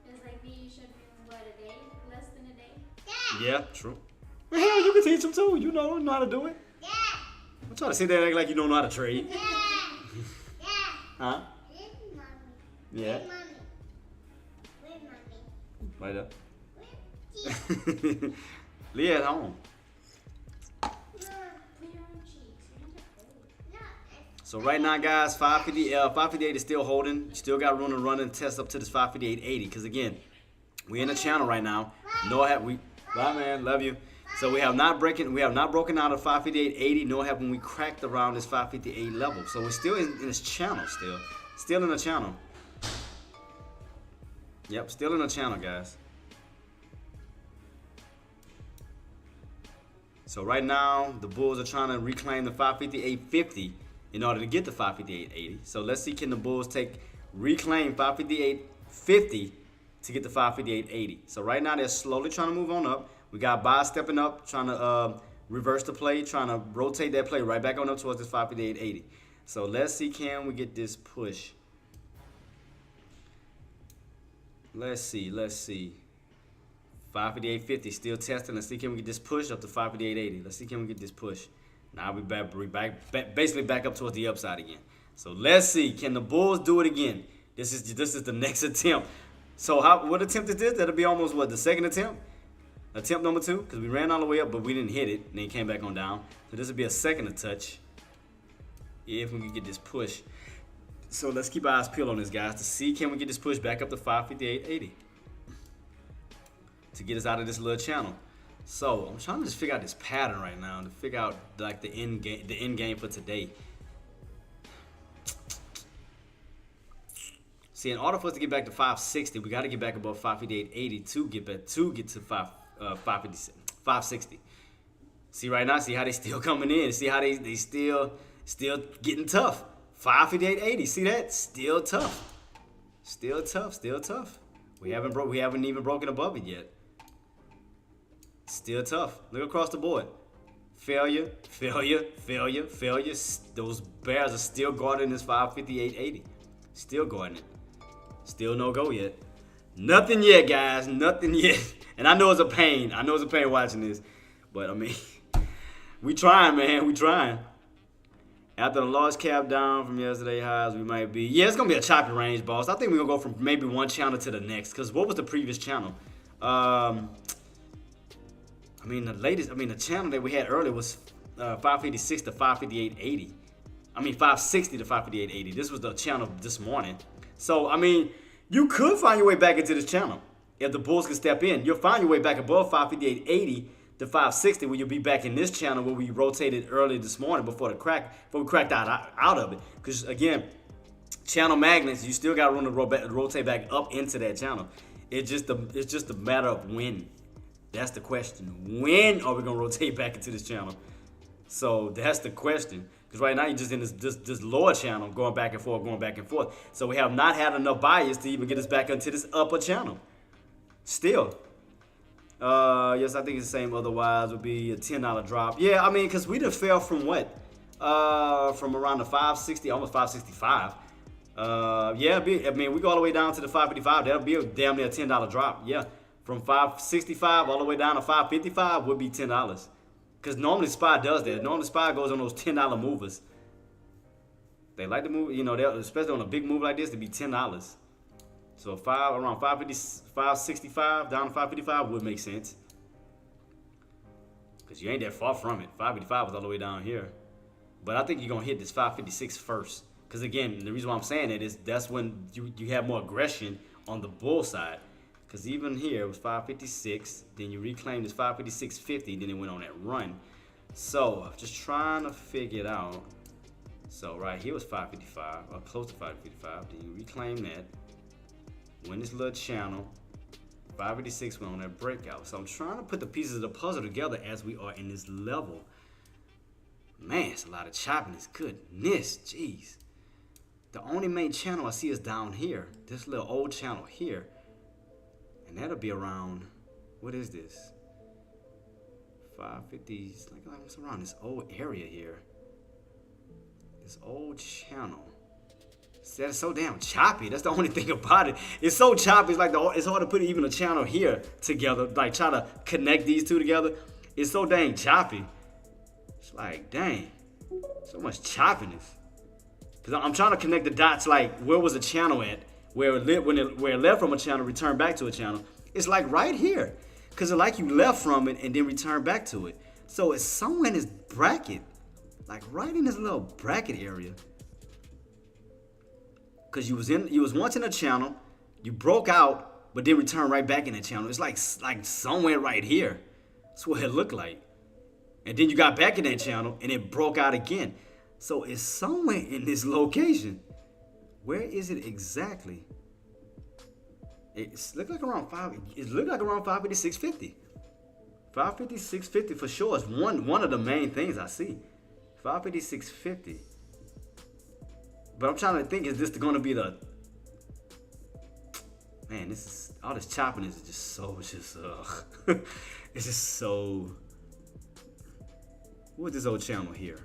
S4: It's like me, you should be, what, a day? Less than a day?
S1: Yeah, true. Well, hell, you can teach him too. You know how to do it.
S4: Yeah.
S1: I'm trying to sit there and act like you don't know how to trade.
S4: Yeah.
S1: Huh?
S4: Where's mommy?
S1: Yeah.
S4: Where's mommy? Where's mommy?
S1: Right there.
S4: Where's Tia?
S1: Leah at home.
S4: Put your own cheeks. Your hands are cold. No.
S1: So right now, guys, 558 is still holding. Still got room to run and test up to this 558.80. Because again, we're in the channel right now. Bye, man. Love you. So we have not broken out of 558.80, nor have we cracked around this 558 level. So we're still in this channel still in the channel. Yep, still in the channel, guys. So right now, the bulls are trying to reclaim the 558.50 in order to get the 558.80. So let's see, can the bulls reclaim 558.50 to get the 558.80. So right now they're slowly trying to move on up. We got buy stepping up, trying to reverse the play, trying to rotate that play right back on up towards this 558.80. So let's see, can we get this push? Let's see. 558.50 still testing. Let's see, can we get this push up to 558.80? Let's see, can we get this push? Now we basically back up towards the upside again. So let's see, can the bulls do it again? This is the next attempt. So what attempt is this? That'll be almost what, the second attempt? Attempt number 2, because we ran all the way up, but we didn't hit it, and then came back on down. So this will be a second touch, if we can get this push. So let's keep our eyes peeled on this, guys, to see, can we get this push back up to 558.80 to get us out of this little channel. So I'm trying to just figure out this pattern right now, to figure out like the end game for today. See, in order for us to get back to 560, we got to get back above 558.80 to get to 560. See right now, see how they still coming in. See how they still getting tough. 558.80. See that? Still tough. Still tough. We haven't even broken above it yet. Still tough. Look across the board. Failure. Those bears are still guarding this 558.80. Still guarding it. Still no go yet. Nothing yet, guys. Nothing yet. And I know it's a pain. Watching this. But, I mean, we trying, man. We trying. After the large cap down from yesterday highs, we might be... Yeah, it's going to be a choppy range, boss. I think we're going to go from maybe one channel to the next. Because what was the previous channel? The channel that we had earlier was 556 to 558.80. 560 to 558.80. This was the channel this morning. So, you could find your way back into this channel. If the bulls can step in, you'll find your way back above 558.80 to 560, where you'll be back in this channel where we rotated early this morning before we cracked out of it. Because, again, channel magnets, you still got room to rotate back up into that channel. It's just a matter of when. That's the question. When are we going to rotate back into this channel? So that's the question. Because right now you're just in this lower channel going back and forth. So we have not had enough buyers to even get us back into this upper channel. Still. Yes, I think it's the same. Otherwise, would be a $10 drop. Yeah, because we just fell from what? From around the 560, almost 565. We go all the way down to the 555. That'll be a damn near $10 drop. Yeah. From 565 all the way down to 555 would be $10. Because normally SPY does that. Normally SPY goes on those $10 movers. They like to move, especially on a big move like this, to be $10. So around 565 down to 555 would make sense. Because you ain't that far from it. 555 was all the way down here. But I think you're going to hit this 556 first. Because again, the reason why I'm saying that is that's when you have more aggression on the bull side. Because even here it was 556, then you reclaimed this 556.50, then it went on that run. So I'm just trying to figure it out. So right here was 555, or close to 555, then you reclaim that. Win this little channel. 556 went on that breakout. So I'm trying to put the pieces of the puzzle together as we are in this level. Man, it's a lot of choppiness. Goodness, jeez. The only main channel I see is down here. This little old channel here. And that'll be around, what is this? 550, it's like it's around this old area here. This old channel. It's so damn choppy. That's the only thing about it. It's so choppy. It's like it's hard to put even a channel here together. Like try to connect these two together. It's so dang choppy. It's like dang, so much choppiness. Cause I'm trying to connect the dots. Like where was the channel at? Where it left from a channel, returned back to a channel. It's like right here. Cause it's like you left from it and then returned back to it. So it's somewhere in this bracket. Like right in this little bracket area. Cause you was once in a channel, you broke out, but then returned right back in the channel. It's like somewhere right here. That's what it looked like. And then you got back in that channel and it broke out again. So it's somewhere in this location. Where is it exactly? It looked like around 556.50. 556.50 for sure is one of the main things I see. 556.50. But I'm trying to think, is this going to be the... Man, this is... All this chopping is just so... It's just so... What is this old channel here?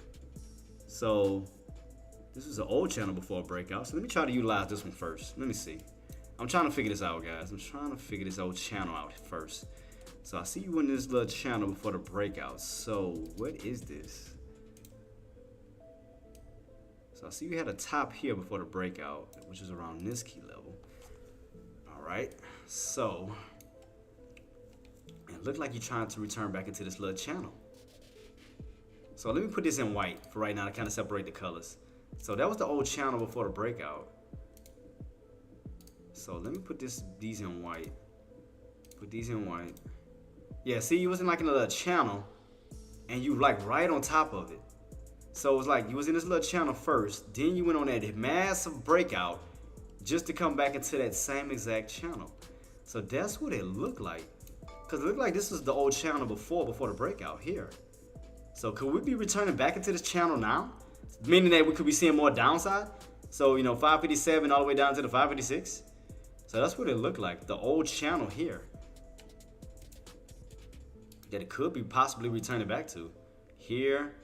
S1: So, this was an old channel before breakout. So let me try to utilize this one first. Let me see. I'm trying to figure this out, guys. I'm trying to figure this old channel out first. So I see you in this little channel before the breakout. So what is this? So I see you had a top here before the breakout, which is around this key level. All right. So it looked like you're trying to return back into this little channel. So let me put this in white for right now to kind of separate the colors. So that was the old channel before the breakout. So let me put these in white. Put these in white. Yeah, see, you was in like another channel and you like right on top of it. So it was like you was in this little channel first, then you went on that massive breakout just to come back into that same exact channel. So that's what it looked like. Because it looked like this was the old channel before the breakout here. So could we be returning back into this channel now? Meaning that we could be seeing more downside? So, 557 all the way down to the 556? So that's what it looked like, the old channel here. That it could be possibly returning back to. Here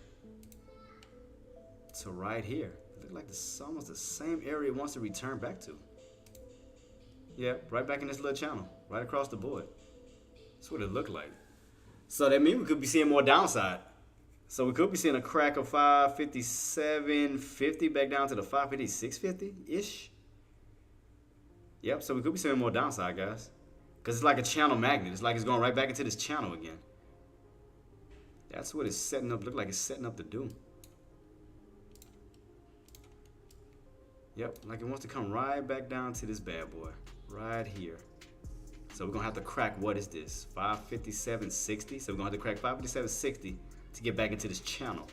S1: to right here. It looked like it's almost the same area it wants to return back to. Yeah, right back in this little channel, right across the board. That's what it looked like. So that means we could be seeing more downside. So we could be seeing a crack of 557.50 back down to the 556.50-ish. Yep, so we could be seeing more downside, guys. Because it's like a channel magnet. It's like it's going right back into this channel again. That's what it's setting up, look like it's setting up to do. Yep, like it wants to come right back down to this bad boy. Right here. So we're going to have to crack, what is this? 557.60. So we're going to have to crack 557.60 to get back into this channel.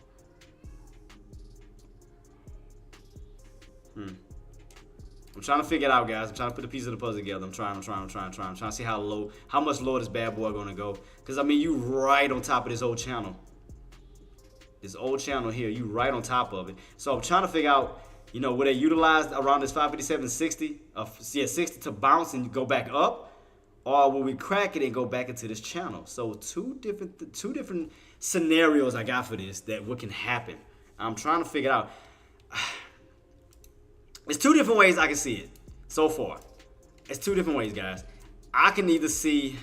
S1: I'm trying to figure it out, guys. I'm trying to put the pieces of the puzzle together. I'm trying to see how much lower this bad boy gonna go. Because I mean, you right on top of this old channel. This old channel here, you right on top of it. So I'm trying to figure out, will they utilize around this 557.60, 60 to bounce and go back up? Or will we crack it and go back into this channel? So two different scenarios I got for this, that what can happen. I'm trying to figure it out. It's two different ways I can see it so far. It's two different ways, guys. I can either see,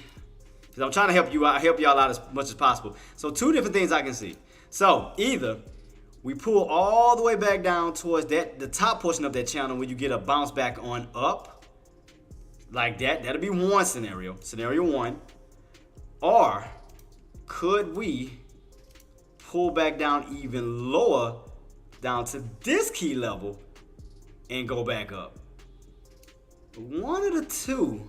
S1: because I'm trying to help y'all out as much as possible. So two different things I can see. So either we pull all the way back down towards the top portion of that channel where you get a bounce back on up, like that. That'll be one scenario, scenario one. Or could we pull back down even lower, down to this key level, and go back up? One of the two.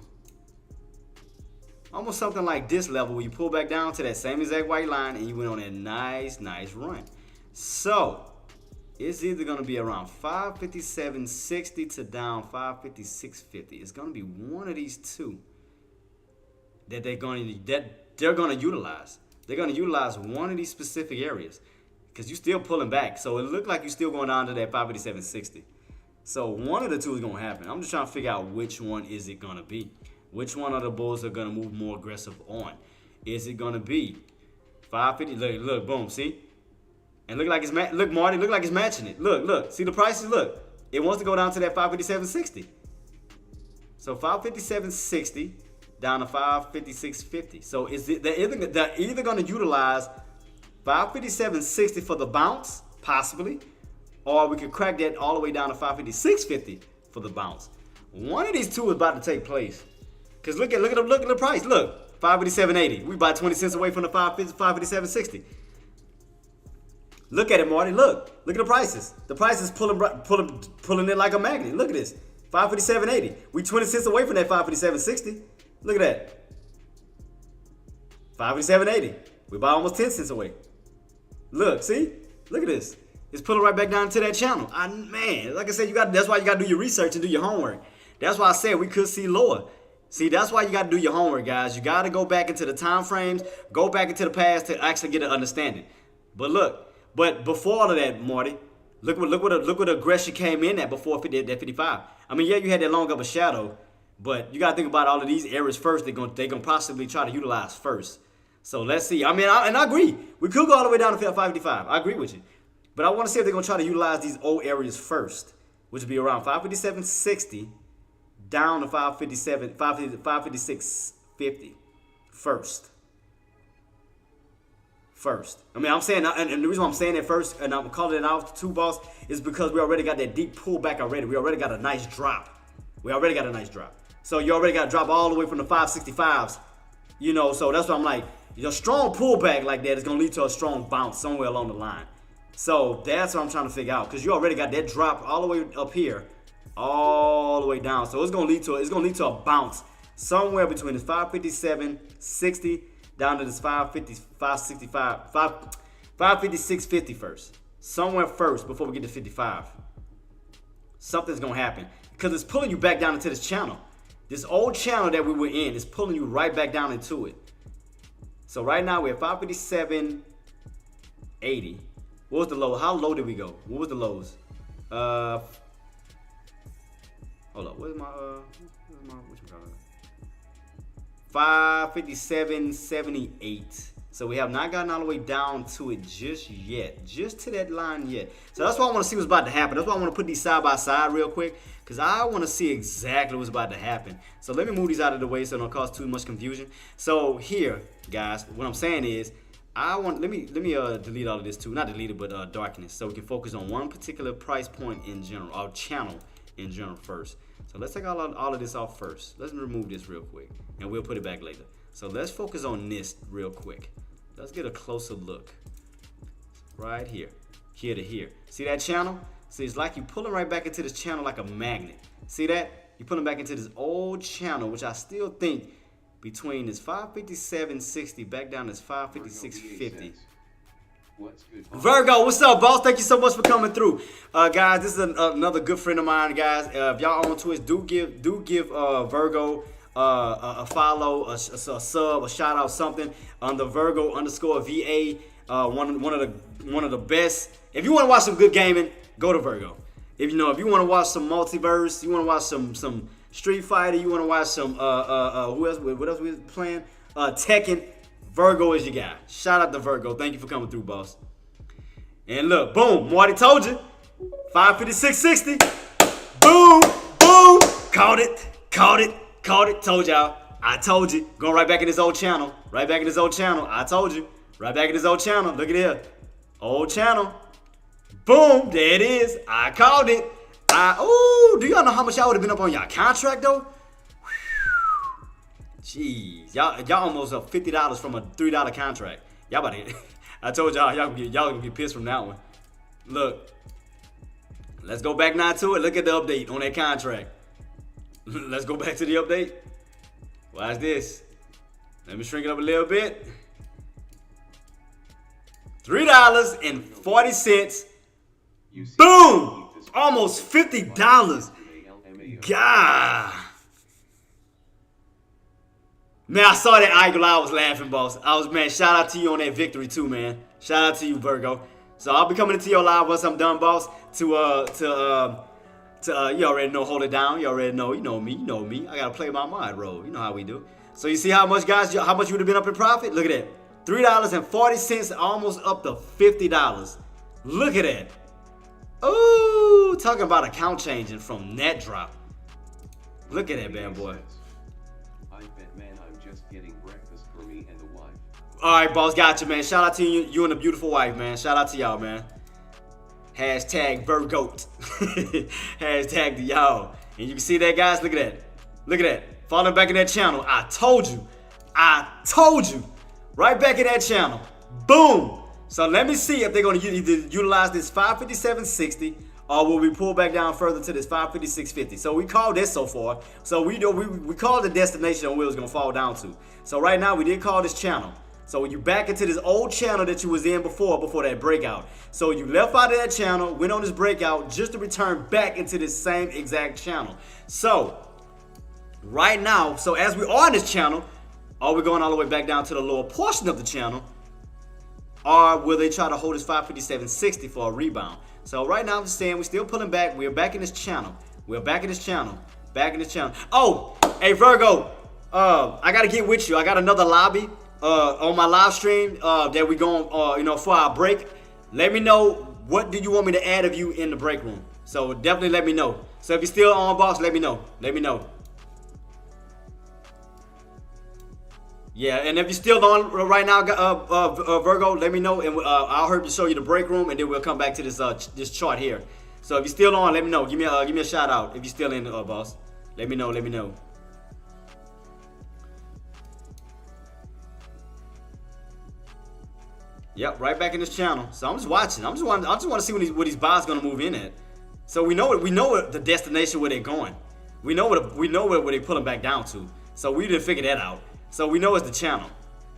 S1: Almost something like this level where you pull back down to that same exact white line and you went on a nice run. So it's either going to be around 557.60 to down 556.50. It's going to be one of these two that they're going to utilize. They're going to utilize one of these specific areas because you're still pulling back. So it looked like you're still going down to that 557.60. So one of the two is going to happen. I'm just trying to figure out which one is it going to be. Which one of the bulls are going to move more aggressive on? Is it going to be 550. Look, boom. See? And look like it's look, Marty. Look like it's matching it. Look. See the prices. Look. It wants to go down to that 557.60. So 557.60 down to 556.50. So they're either going to utilize 557.60 for the bounce, possibly, or we could crack that all the way down to 556.50 for the bounce. One of these two is about to take place. Cause look at the price. Look, 557.80. We about 20 cents away from the 557.60. Look at it, Marty. Look at the prices. The price is pulling it like a magnet. Look at this. 557.80. We 20 cents away from that 557.60. Look at that. 557.80. We about almost 10 cents away. Look, see? Look at this. It's pulling right back down to that channel. Man, like I said, that's why you gotta do your research and do your homework. That's why I said we could see lower. See, that's why you gotta do your homework, guys. You gotta go back into the time frames, go back into the past to actually get an understanding. But before all of that, Marty, look what aggression came in at before that 55. I mean, yeah, you had that long of a shadow, but you gotta think about all of these areas first. They're gonna possibly try to utilize first. So let's see. I mean, I agree. We could go all the way down to 555. I agree with you. But I want to see if they're going to try to utilize these old areas first, which would be around 557.60 down to 556.50 first. I mean, I'm saying, and the reason why I'm saying it first, and I'm calling it out to two, boss, is because we already got that deep pullback already. We already got a nice drop. So you already got to drop all the way from the 565s. You know, so that's why I'm like, strong pullback like that is going to lead to a strong bounce somewhere along the line. So that's what I'm trying to figure out, because you already got that drop all the way up here, all the way down. So it's gonna lead to a bounce somewhere between this 557.60 down to this 556.50 first. Somewhere first before we get to 55. Something's gonna happen because it's pulling you back down into this channel. This old channel that we were in is pulling you right back down into it. So right now we're at 557.80. What was the low? How low did we go? What was the lows? Hold up. Where's my what's my 557.78. So we have not gotten all the way down to it just yet. Just to that line yet. So that's why I want to see what's about to happen. That's why I want to put these side by side real quick, because I want to see exactly what's about to happen. So let me move these out of the way so it don't cause too much confusion. So here, guys, what I'm saying is, let me delete all of this too. Not delete it, but darkness, so we can focus on one particular price point in general, our channel in general first. So let's take all of this off first. Let's remove this real quick, and we'll put it back later. So let's focus on this real quick. Let's get a closer look. Right here to here. See that channel? See, it's like you pulling right back into this channel like a magnet. See that? You're pulling back into this old channel, which I still think between this 557.60 back down this 556.50.
S2: What's good, boss?
S1: Virgo, what's up, boss? Thank you so much for coming through, guys. This is another good friend of mine, guys. If y'all on Twitch, do give Virgo a follow, a sub, a shout out, something on the Virgo_VA. One of the best. If you want to watch some good gaming, go to Virgo. If you want to watch some multiverse, you want to watch some Street Fighter, you want to watch some what else we playing? Tekken. Virgo is your guy. Shout out to Virgo. Thank you for coming through, boss. And look, boom, Marty told you. 556.60. Boom, boom. Caught it. Told y'all. I told you. Going right back in this old channel. I told you. Right back in this old channel. Look at here. Old channel. Boom. There it is. I called it. Do y'all know how much y'all would have been up on y'all contract though? Jeez, y'all almost up $50 from a $3 contract. Y'all about to, I told y'all gonna be pissed from that one. Look, let's go back now to it. Look at the update on that contract. Let's go back to the update. Watch this. Let me shrink it up a little bit. $3.40. Boom! Almost $50. God. Man, I saw that eye, I was laughing, boss. Man, shout out to you on that victory too, man. Shout out to you, Virgo. So I'll be coming into your live once I'm done, boss. You already know, hold it down. You already know, you know me. I gotta play my mind role. You know how we do. So you see how much, guys, how much you would have been up in profit? Look at that. $3.40, almost up to $50. Look at that. Ooh, talking about account changing from net drop. Look at that bad boy.
S2: I bet, man, I'm just getting breakfast for me and the wife.
S1: All right, boss, got you, man. Shout out to you and the beautiful wife, man. Shout out to y'all, man. Hashtag Virgoat. Hashtag to y'all. And you can see that, guys. Look at that. Look at that. Falling back in that channel. I told you. Right back in that channel. Boom. So let me see if they're going to either utilize this 557.60 or will we pull back down further to this 556.50. So we called this so far. So we called the destination on where it was going to fall down to. So right now we did call this channel. So you back into this old channel that you was in before that breakout. So you left out of that channel, went on this breakout just to return back into this same exact channel. So right now, so as we are in this channel, are we going all the way back down to the lower portion of the channel? Or will they try to hold this 557.60 for a rebound? So right now I'm just saying we're still pulling back. We're back in this channel. Back in this channel. Oh, hey Virgo, I gotta get with you. I got another lobby on my live stream that we going for our break. Let me know what do you want me to add of you in the break room. So definitely let me know. So if you're still on, boss, let me know. Yeah, and if you're still on right now, Virgo, let me know, and I'll hurry to show you the break room, and then we'll come back to this chart here. So if you're still on, let me know. Give me a shout out if you're still in, boss. Let me know. Yep, right back in this channel. So I'm just watching. I just want to see what these buys gonna move in at. So we know what the destination where they're going. We know where they're pulling back down to. So we didn't figure that out. So we know it's the channel.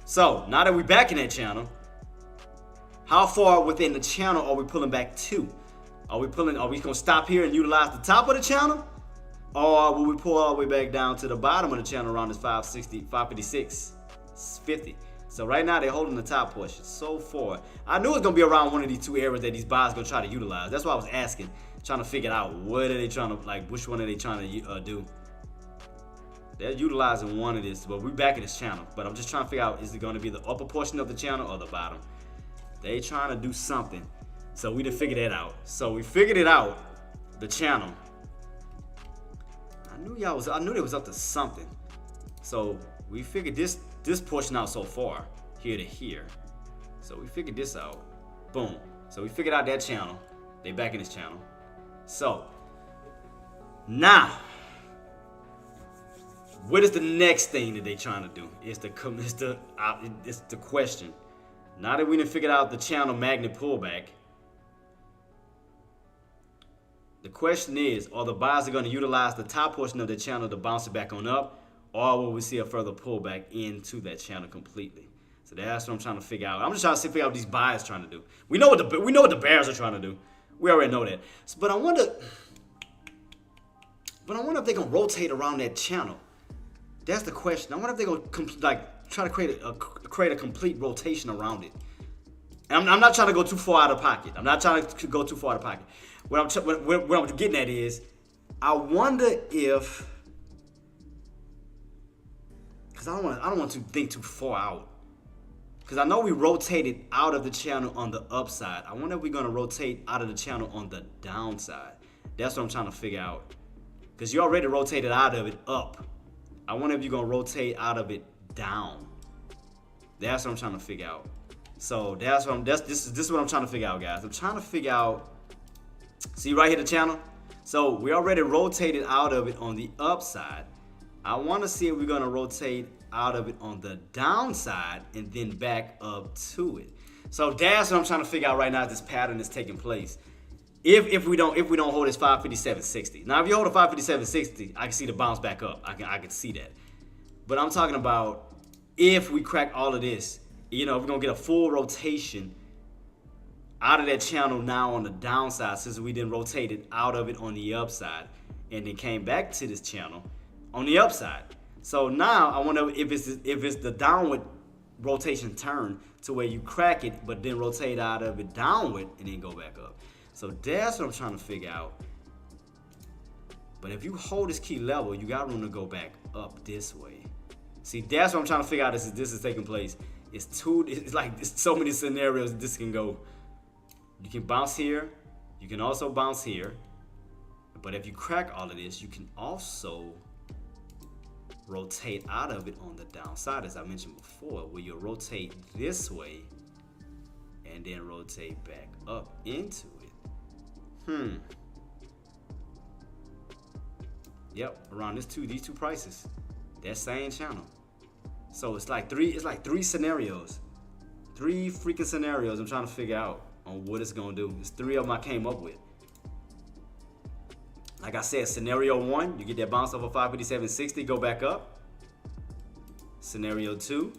S1: So now that we're back in that channel, how far within the channel are we pulling back to? Are we gonna stop here and utilize the top of the channel? Or will we pull all the way back down to the bottom of the channel around this 560, 556.50? So right now they're holding the top portion so far. I knew it was gonna be around one of these two areas that these buys gonna try to utilize. That's why I was asking, trying to figure out what are they trying to, like, which one are they trying to do? They're utilizing one of this, but we're back in this channel. But I'm just trying to figure out, is it going to be the upper portion of the channel or the bottom? They trying to do something. So we done figured that out. So we figured it out, the channel. I knew they was up to something. So we figured this portion out so far, here to here. So we figured this out. Boom. So we figured out that channel. They back in this channel. So now, what is the next thing that they trying to do? It's the question. Now that we done figured out the channel magnet pullback, the question is, are the buyers going to utilize the top portion of the channel to bounce it back on up, or will we see a further pullback into that channel completely? So that's what I'm trying to figure out. I'm just trying to figure out what these buyers trying to do. We know what the bears are trying to do. We already know that. But I wonder if they're gonna rotate around that channel. That's the question. I wonder if they're gonna try to create a complete rotation around it. And I'm not trying to go too far out of pocket. I'm not trying to go too far out of pocket. What I'm getting at is, I wonder if, because I don't want to think too far out. Because I know we rotated out of the channel on the upside. I wonder if we're gonna rotate out of the channel on the downside. That's what I'm trying to figure out. Because you already rotated out of it up. I wonder if you're gonna rotate out of it down. That's what I'm trying to figure out. So this is what I'm trying to figure out, guys. I'm trying to figure out. See right here the channel. So we already rotated out of it on the upside. I want to see if we're gonna rotate out of it on the downside and then back up to it. So that's what I'm trying to figure out right now. This pattern is taking place. If we don't hold this 557.60. Now if you hold a 557.60, I can see the bounce back up. I can see that. But I'm talking about if we crack all of this, if we're gonna get a full rotation out of that channel now on the downside, since we then rotated out of it on the upside and then came back to this channel on the upside. So now I wonder if it's the downward rotation turn to where you crack it but then rotate out of it downward and then go back up. So that's what I'm trying to figure out. But if you hold this key level, you got room to go back up this way. See, that's what I'm trying to figure out as this is taking place. It's like it's so many scenarios this can go. You can bounce here. You can also bounce here. But if you crack all of this, you can also rotate out of it on the downside, as I mentioned before, where you rotate this way and then rotate back up into it. Yep, around these two prices. That same channel. So it's like three scenarios. 3 freaking scenarios I'm trying to figure out on what it's gonna do. It's 3 of them I came up with. Like I said, scenario 1, you get that bounce off of 557.60, go back up. Scenario 2,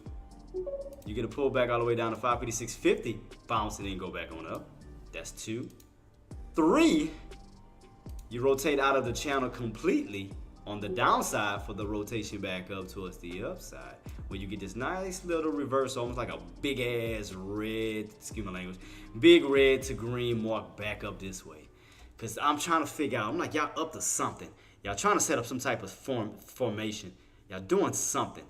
S1: you get a pullback all the way down to 556.50, bounce and then go back on up. That's 2. 3, you rotate out of the channel completely on the downside for the rotation back up towards the upside, where you get this nice little reverse, almost like a big ass red, excuse my language, big red to green mark back up this way. Cause I'm trying to figure out, I'm like, y'all up to something. Y'all trying to set up some type of formation. Y'all doing something.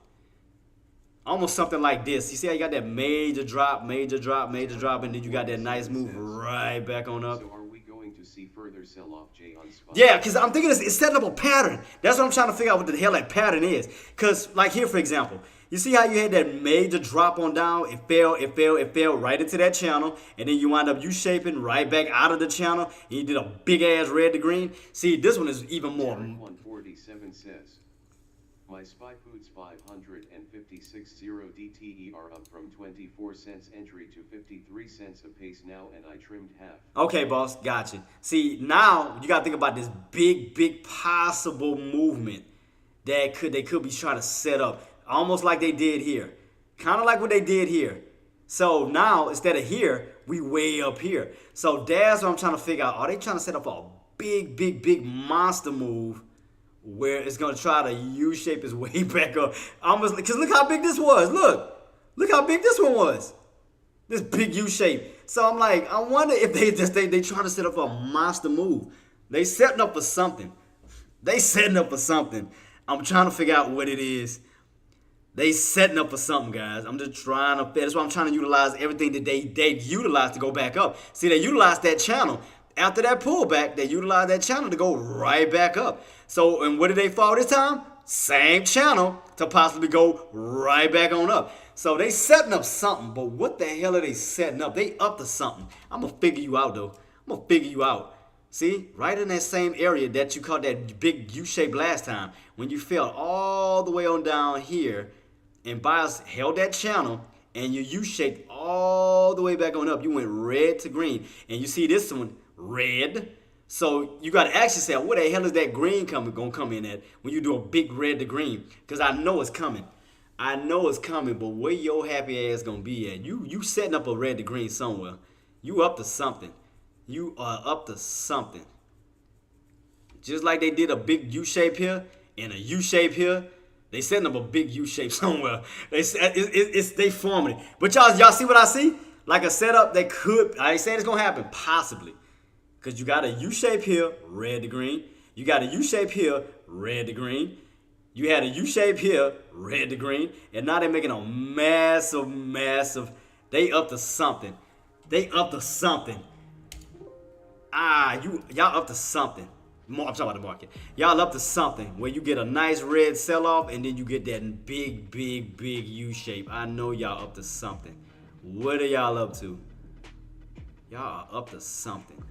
S1: Almost something like this. You see how you got that major drop, major drop, major drop, and then you got that nice move right back on up.
S2: So are we going to see further sell-off, Jay, on SPY?
S1: Yeah, because I'm thinking it's setting up a pattern. That's what I'm trying to figure out what the hell that pattern is. Because, like here, for example, you see how you had that major drop on down? It fell right into that channel, and then you wind up U-shaping right back out of the channel, and you did a big-ass red to green. See, this one is even more.
S2: 147 says, my SPY Foods 556 DTE are up from 24 cents entry to 53 cents a piece now, and I trimmed half.
S1: Okay, boss, gotcha. See, now you gotta think about this big possible movement that they could be trying to set up, almost like they did here, kind of like what they did here. So now instead of here, we way up here. So that's what I'm trying to figure out. Are they trying to set up a big monster move where it's gonna try to U-shape its way back up? Almost, because look how big this was. Look how big this one was. This big U-shape. So I'm like, I wonder if they trying to set up a monster move. They setting up for something. I'm trying to figure out what it is. They setting up for something, guys. I'm just trying to. That's why I'm trying to utilize everything that they utilize to go back up. See, they utilized that channel. After that pullback, they utilized that channel to go right back up. So, and what did they fall this time? Same channel to possibly go right back on up. So they setting up something, but what the hell are they setting up? They up to something. I'm going to figure you out, though. I'm going to figure you out. See, right in that same area that you caught that big U-shape last time, when you fell all the way on down here, and buyers held that channel, and you U-shaped all the way back on up. You went red to green, and you see this one, red. So you got to ask yourself, where the hell is that green gonna come in at when you do a big red to green? Because I know it's coming. But where your happy ass gonna be at? You setting up a red to green somewhere. You up to something. You are up to something. Just like they did a big U-shape here and a U-shape here. They setting up a big U-shape somewhere. They forming it. But y'all see what I see? Like a setup that could, I ain't saying it's gonna happen, possibly. Because you got a U-shape here, red to green. You got a U-shape here, red to green. You had a U-shape here, red to green. And now they're making a massive, they up to something. Y'all up to something. I'm talking about the market. Y'all up to something where you get a nice red sell-off and then you get that big U-shape. I know y'all up to something. What are y'all up to? Y'all are up to something.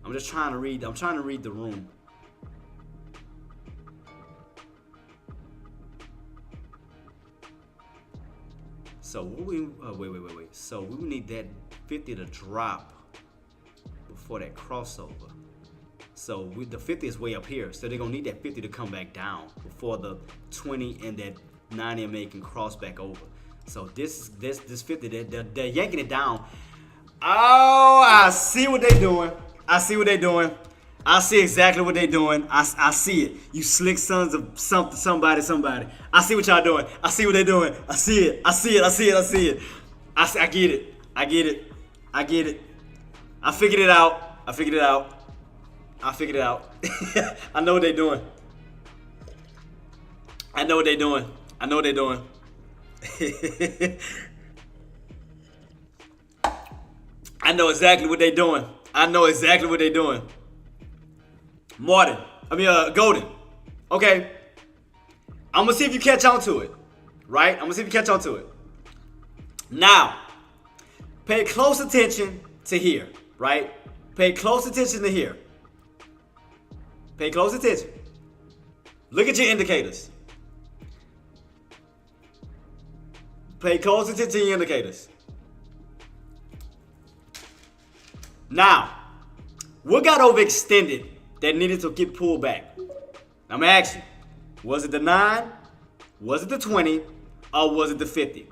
S1: I'm just trying to read. I'm trying to read the room. So what we wait. So we need that 50 to drop before that crossover. So the 50 is way up here. So they're gonna need that 50 to come back down before the 20 and that 90 MA can cross back over. So this 50, they're yanking it down. Oh, I see what they're doing. I see exactly what they're doing. I see it. You slick sons of somebody. I see what y'all doing. I see what they're doing. I see it. I get it. I figured it out. I know what they're doing. I know what they're doing. I know exactly what they're doing. I know exactly what they're doing. Golden. Okay. I'm gonna see if you catch on to it. Right? I'm gonna see if you catch on to it. Now, pay close attention to here. Right? Pay close attention to here. Pay close attention. Look at your indicators. Pay close attention to your indicators. Now, what got overextended that needed to get pulled back? I'm gonna ask you, was it the 9, was it the 20, or was it the 50?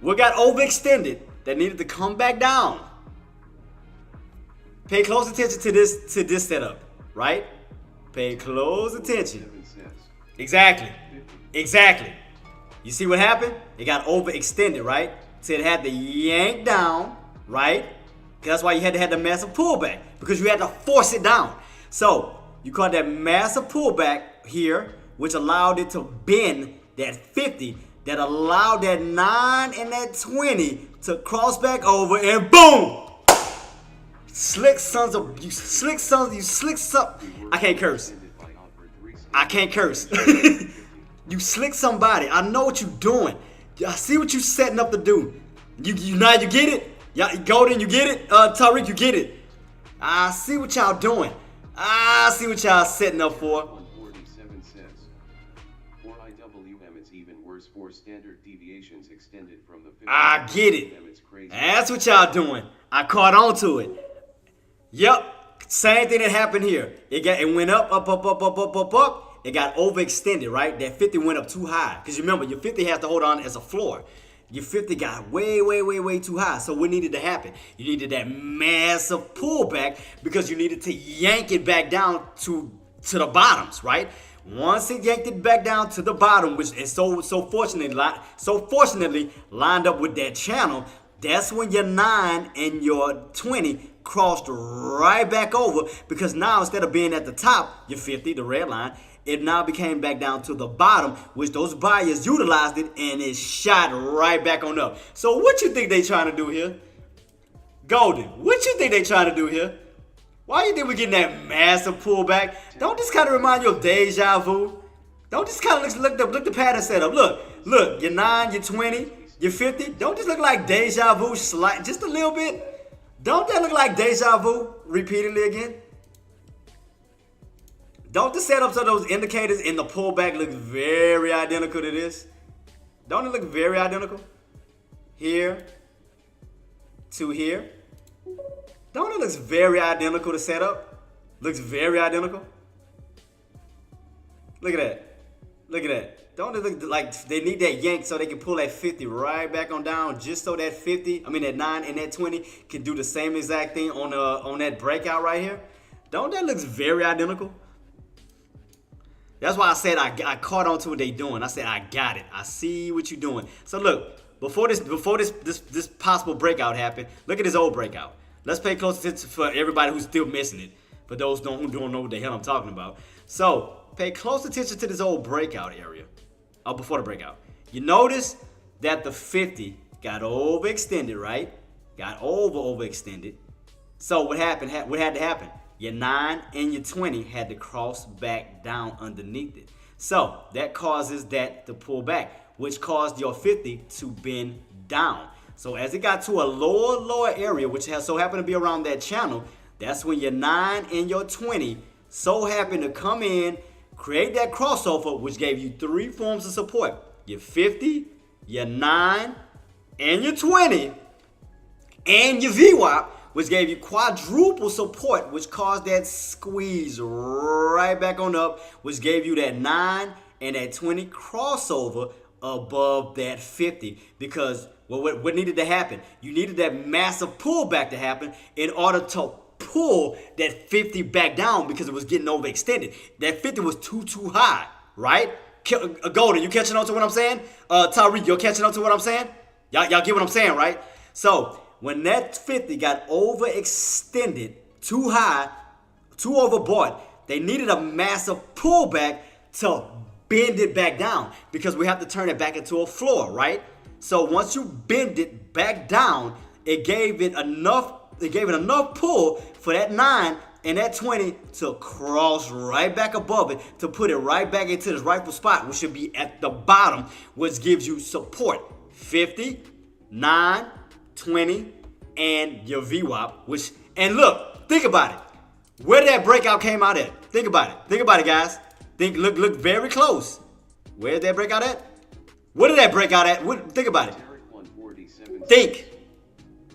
S1: What got overextended that needed to come back down? Pay close attention to this setup, right? Pay close attention.
S2: 7 cents.
S1: Exactly.
S2: 50.
S1: Exactly. You see what happened? It got overextended, right? So it had to yank down, right? That's why you had to have the massive pullback, because you had to force it down. So you caught that massive pullback here, which allowed it to bend that 50, that allowed that 9 and that 20 to cross back over, and boom! Slick sons. I can't curse.
S2: Ended by offer 3 cents.
S1: I can't curse. You slick somebody. I know what you doing. I see what you setting up to do. You now you get it? Yeah, Golden, you get it? Tariq, you get it? I see what y'all doing. I see what y'all setting up for.
S2: 147 cents. For IWM it's even worse. For standard deviations extended from the 50.
S1: I get it.
S2: It's crazy.
S1: That's what y'all doing. I caught on to it. Yep. Same thing that happened here. It went up. It got overextended, right? That 50 went up too high. Because remember, your 50 has to hold on as a floor. Your 50 got way too high. So what needed to happen? You needed that massive pullback because you needed to yank it back down to the bottoms, right? Once it yanked it back down to the bottom, which is so fortunately lined up with that channel, that's when your 9 and your 20 crossed right back over, because now instead of being at the top, your 50, the red line, it now became back down to the bottom, which those buyers utilized it, and it shot right back on up. So what you think they trying to do here? Golden, what you think they trying to do here? Why you think we're getting that massive pullback? Don't this kind of remind you of deja vu? Don't this kind of look the pattern setup? Look, your 9, your 20, your 50. Don't this look like deja vu slight, just a little bit? Don't that look like deja vu repeatedly again? Don't the setups of those indicators in the pullback look very identical to this? Don't it look very identical? Here to here. Don't it look very identical to setup? Looks very identical. Look at that. Look at that. Don't it look like they need that yank so they can pull that 50 right back on down, just so that that 9 and that 20 can do the same exact thing on that breakout right here? Don't that looks very identical? That's why I said I caught on to what they doing. I said I got it. I see what you're doing. So look, before this possible breakout happened, look at this old breakout. Let's pay close attention for everybody who's still missing it. For those who don't know what the hell I'm talking about. So pay close attention to this old breakout area. Before the breakout. You notice that the 50 got overextended, right? Got overextended. So what happened? What had to happen? Your 9 and your 20 had to cross back down underneath it. So that causes that to pull back, which caused your 50 to bend down. So as it got to a lower area, which has so happened to be around that channel, that's when your 9 and your 20 so happened to come in, create that crossover, which gave you 3 forms of support. Your 50, your 9, and your 20, and your VWAP, which gave you quadruple support, which caused that squeeze right back on up, which gave you that 9 and that 20 crossover above that 50. Because what needed to happen? You needed that massive pullback to happen in order to pull that 50 back down, because it was getting overextended. That 50 was too high, right? Golden, you catching on to what I'm saying? Tariq, you're catching on to what I'm saying? Y'all get what I'm saying, right? So when that 50 got overextended, too high, too overbought, they needed a massive pullback to bend it back down because we have to turn it back into a floor, right? So once you bend it back down, it gave it enough pull for that 9 and that 20 to cross right back above it, to put it right back into this rightful spot, which should be at the bottom, which gives you support. 50, 9, 20, and your VWAP, and look, think about it. Where did that breakout came out at? Think about it. Think about it, guys. Look very close. Where's that breakout at? What did that break out at? Think about it. Think.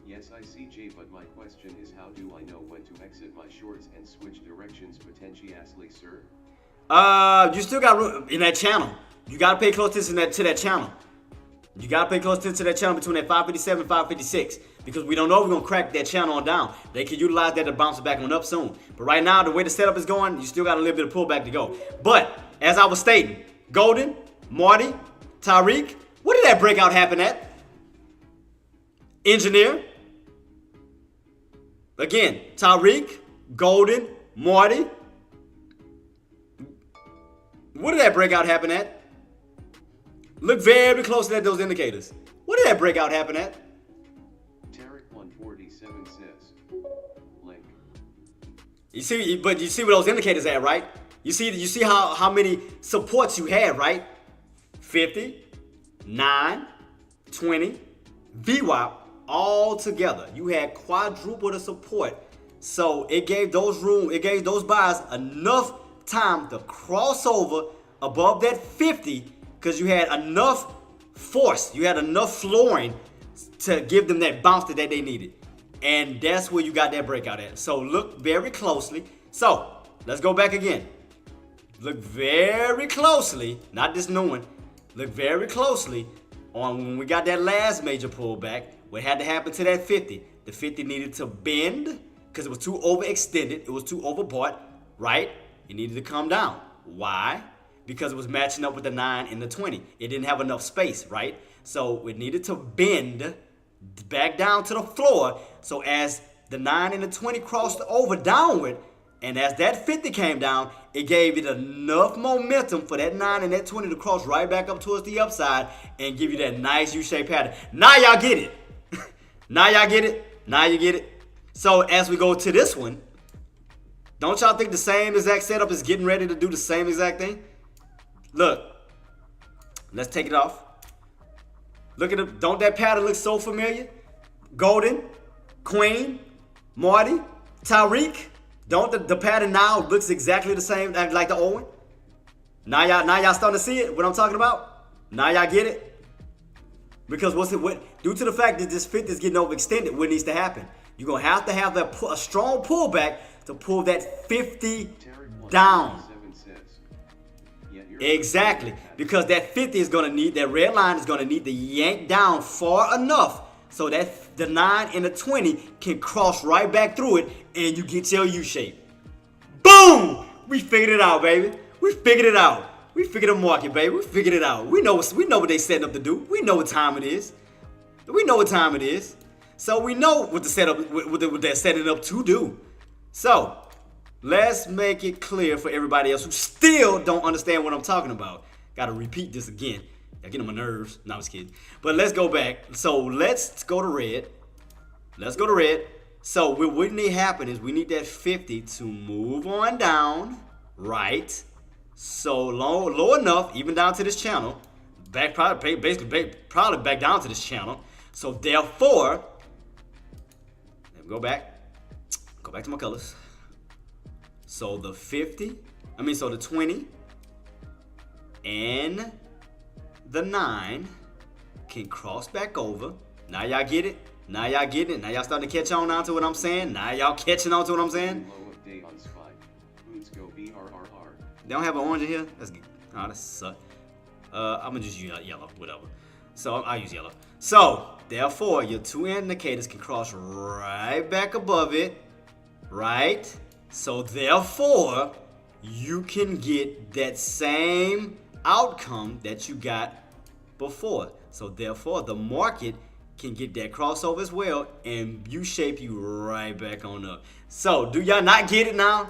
S2: Yes, I see, Jay, but my question is, how do I know when to exit my shorts and switch directions potentially, sir?
S1: You still got room in that channel. You gotta pay close attention to that channel. You gotta pay close attention to that channel between that 557 and 556 because we don't know if we're gonna crack that channel on down. They can utilize that to bounce it back on up soon. But right now, the way the setup is going, you still got a little bit of pullback to go. But as I was stating, Golden, Marty, Tariq, what did that breakout happen at? Engineer. Again, Tariq, Golden, Marty. What did that breakout happen at? Look very closely at those indicators. What did that breakout happen at?
S2: Tarek 147 says, link.
S1: You see where those indicators at, right? You see how many supports you had, right? 50, 9, 20, VWAP, all together. You had quadruple the support. So it gave those buyers enough time to cross over above that 50 because you had enough force, you had enough flooring to give them that bounce that they needed. And that's where you got that breakout at. So look very closely. So let's go back again. Look very closely, not this new one. Look very closely on when we got that last major pullback. What had to happen to that 50? The 50 needed to bend because it was too overextended. It was too overbought, right? It needed to come down. Why? Because it was matching up with the 9 and the 20. It didn't have enough space, right? So it needed to bend back down to the floor. So as the 9 and the 20 crossed over downward, and as that 50 came down, it gave it enough momentum for that 9 and that 20 to cross right back up towards the upside and give you that nice U-shaped pattern. Now y'all get it. Now y'all get it. Now you get it. So as we go to this one, don't y'all think the same exact setup is getting ready to do the same exact thing? Look, let's take it off. Look at it. Don't that pattern look so familiar? Golden, Queen, Marty, Tariq. Don't the pattern now looks exactly the same like the old one? Now y'all starting to see it, what I'm talking about? Now y'all get it? Because due to the fact that this 50 is getting overextended, what needs to happen? You're going to have a strong pullback to pull that 50 down. Exactly. Because that 50 is going to need, that red line is going to need to yank down far enough so that the 9 and the 20 can cross right back through it and you get your U shape. Boom! We figured it out, baby. We figured it out. We figured the market, baby. We figured it out. We know what they setting up to do. We know what time it is. We know what time it is. So we know what the setup, what they're setting up to do. So let's make it clear for everybody else who still don't understand what I'm talking about. Gotta repeat this again. I get on my nerves. No, I was kidding. But let's go back. So let's go to red. Let's go to red. So what need to happen is we need that 50 to move on down, right? So low enough, even down to this channel. Probably back down to this channel. So therefore, let me go back to my colors. So the 20 and the 9 can cross back over. Now y'all get it? Now y'all getting it? Now y'all starting to catch on to what I'm saying? Now y'all catching on to what I'm saying? They don't have an orange in here? That's good. Oh, that sucks. I'm gonna just use yellow, whatever. So I'll use yellow. So therefore, your two indicators can cross right back above it, right? So therefore, you can get that same outcome that you got before. So therefore, the market can get that crossover as well and U-shape you right back on up. So do y'all not get it now?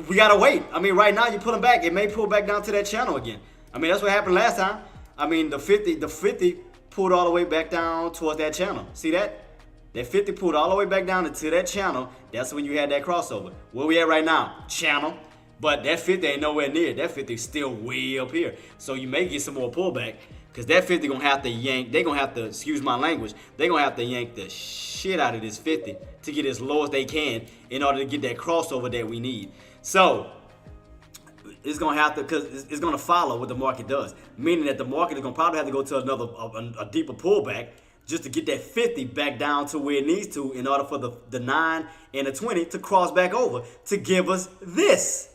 S1: We gotta wait. I mean, right now you're pulling back. It may pull back down to that channel again. I mean, that's what happened last time. I mean, the 50 pulled all the way back down towards that channel. See that? That 50 pulled all the way back down into that channel. That's when you had that crossover. Where we at right now? Channel. But that 50 ain't nowhere near. That 50 is still way up here. So you may get some more pullback. Because that 50 gonna have to yank. They gonna have to, excuse my language, they gonna have to yank the shit out of this 50 to get as low as they can in order to get that crossover that we need. So it's gonna have to, because it's gonna follow what the market does. Meaning that the market is gonna probably have to go to another a deeper pullback just to get that 50 back down to where it needs to in order for the 9 and the 20 to cross back over to give us this.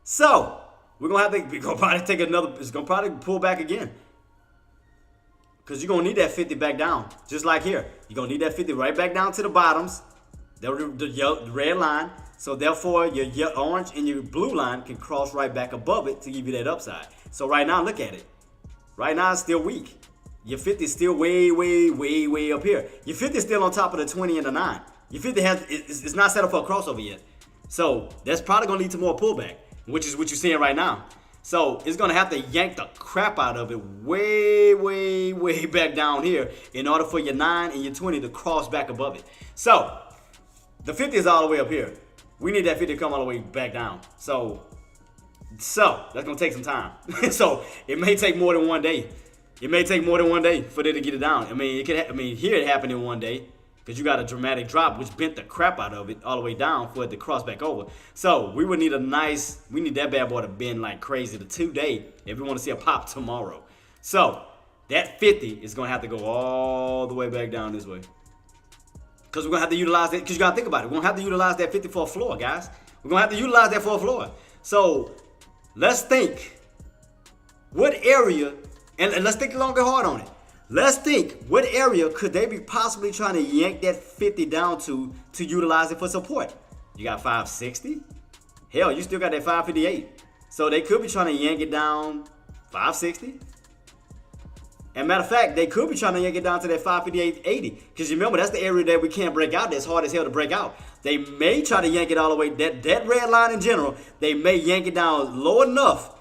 S1: So we're gonna probably take another, it's gonna probably pull back again. Because you're going to need that 50 back down. Just like here. You're going to need that 50 right back down to the bottoms. The red line. So therefore, your orange and your blue line can cross right back above it to give you that upside. So right now, look at it. Right now, it's still weak. Your 50 is still way, way, way, way up here. Your 50 is still on top of the 20 and the 9. Your 50 it's not set up for a crossover yet. So that's probably going to lead to more pullback, which is what you're seeing right now. So it's going to have to yank the crap out of it way, way, way back down here in order for your 9 and your 20 to cross back above it. So the 50 is all the way up here. We need that 50 to come all the way back down. So that's going to take some time. So it may take more than one day. It may take more than one day for it to get it down. I mean, here it happened in one day. Because you got a dramatic drop, which bent the crap out of it all the way down for it to cross back over. So we would need we need that bad boy to bend like crazy today if we want to see a pop tomorrow. So that 50 is going to have to go all the way back down this way. Because we're going to have to utilize that, because you got to think about it. We're going to have to utilize that 50 for a floor, guys. We're going to have to utilize that for a floor. So let's think what area, and let's think long and hard on it. Let's think, what area could they be possibly trying to yank that 50 down to utilize it for support? You got 560? Hell, you still got that 558. So they could be trying to yank it down 560. And matter of fact, they could be trying to yank it down to that 558.80. Because you remember, that's the area that we can't break out. That's hard as hell to break out. They may try to yank it all the way, that red line in general, they may yank it down low enough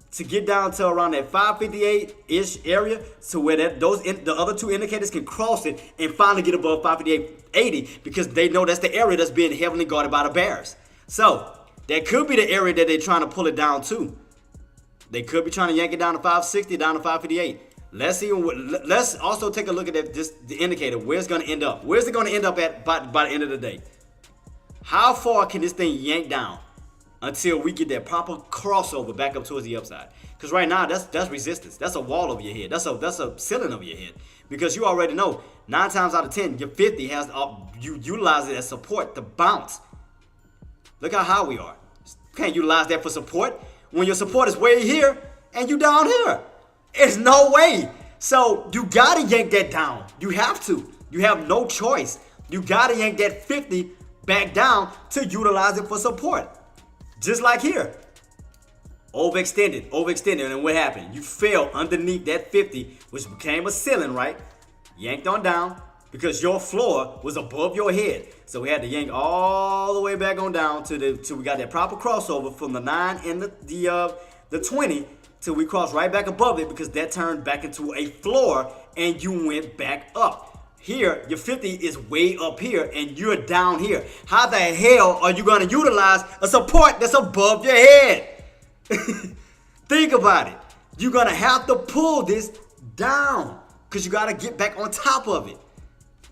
S1: to get down to around that 558-ish area, to where the other two indicators can cross it and finally get above 558.80, because they know that's the area that's being heavily guarded by the bears. So that could be the area that they're trying to pull it down to. They could be trying to yank it down to 560, down to 558. Let's see. Let's also take a look at the indicator. Where's it going to end up? Where's it going to end up at by the end of the day? How far can this thing yank down until we get that proper crossover back up towards the upside? Because right now, that's resistance. That's a wall over your head. That's a ceiling over your head. Because you already know, 9 times out of 10, your 50 has you utilize it as support to bounce. Look how high we are. Can't utilize that for support when your support is way here and you down here. There's no way. So you gotta yank that down. You have to. You have no choice. You gotta yank that 50 back down to utilize it for support. Just like here. Overextended, and what happened? You fell underneath that 50, which became a ceiling, right? Yanked on down because your floor was above your head. So we had to yank all the way back on down till we got that proper crossover from the 9 and the 20 till we crossed right back above it, because that turned back into a floor and you went back up. Here, your 50 is way up here and you're down here. How the hell are you going to utilize a support that's above your head? Think about it. You're going to have to pull this down because you got to get back on top of it.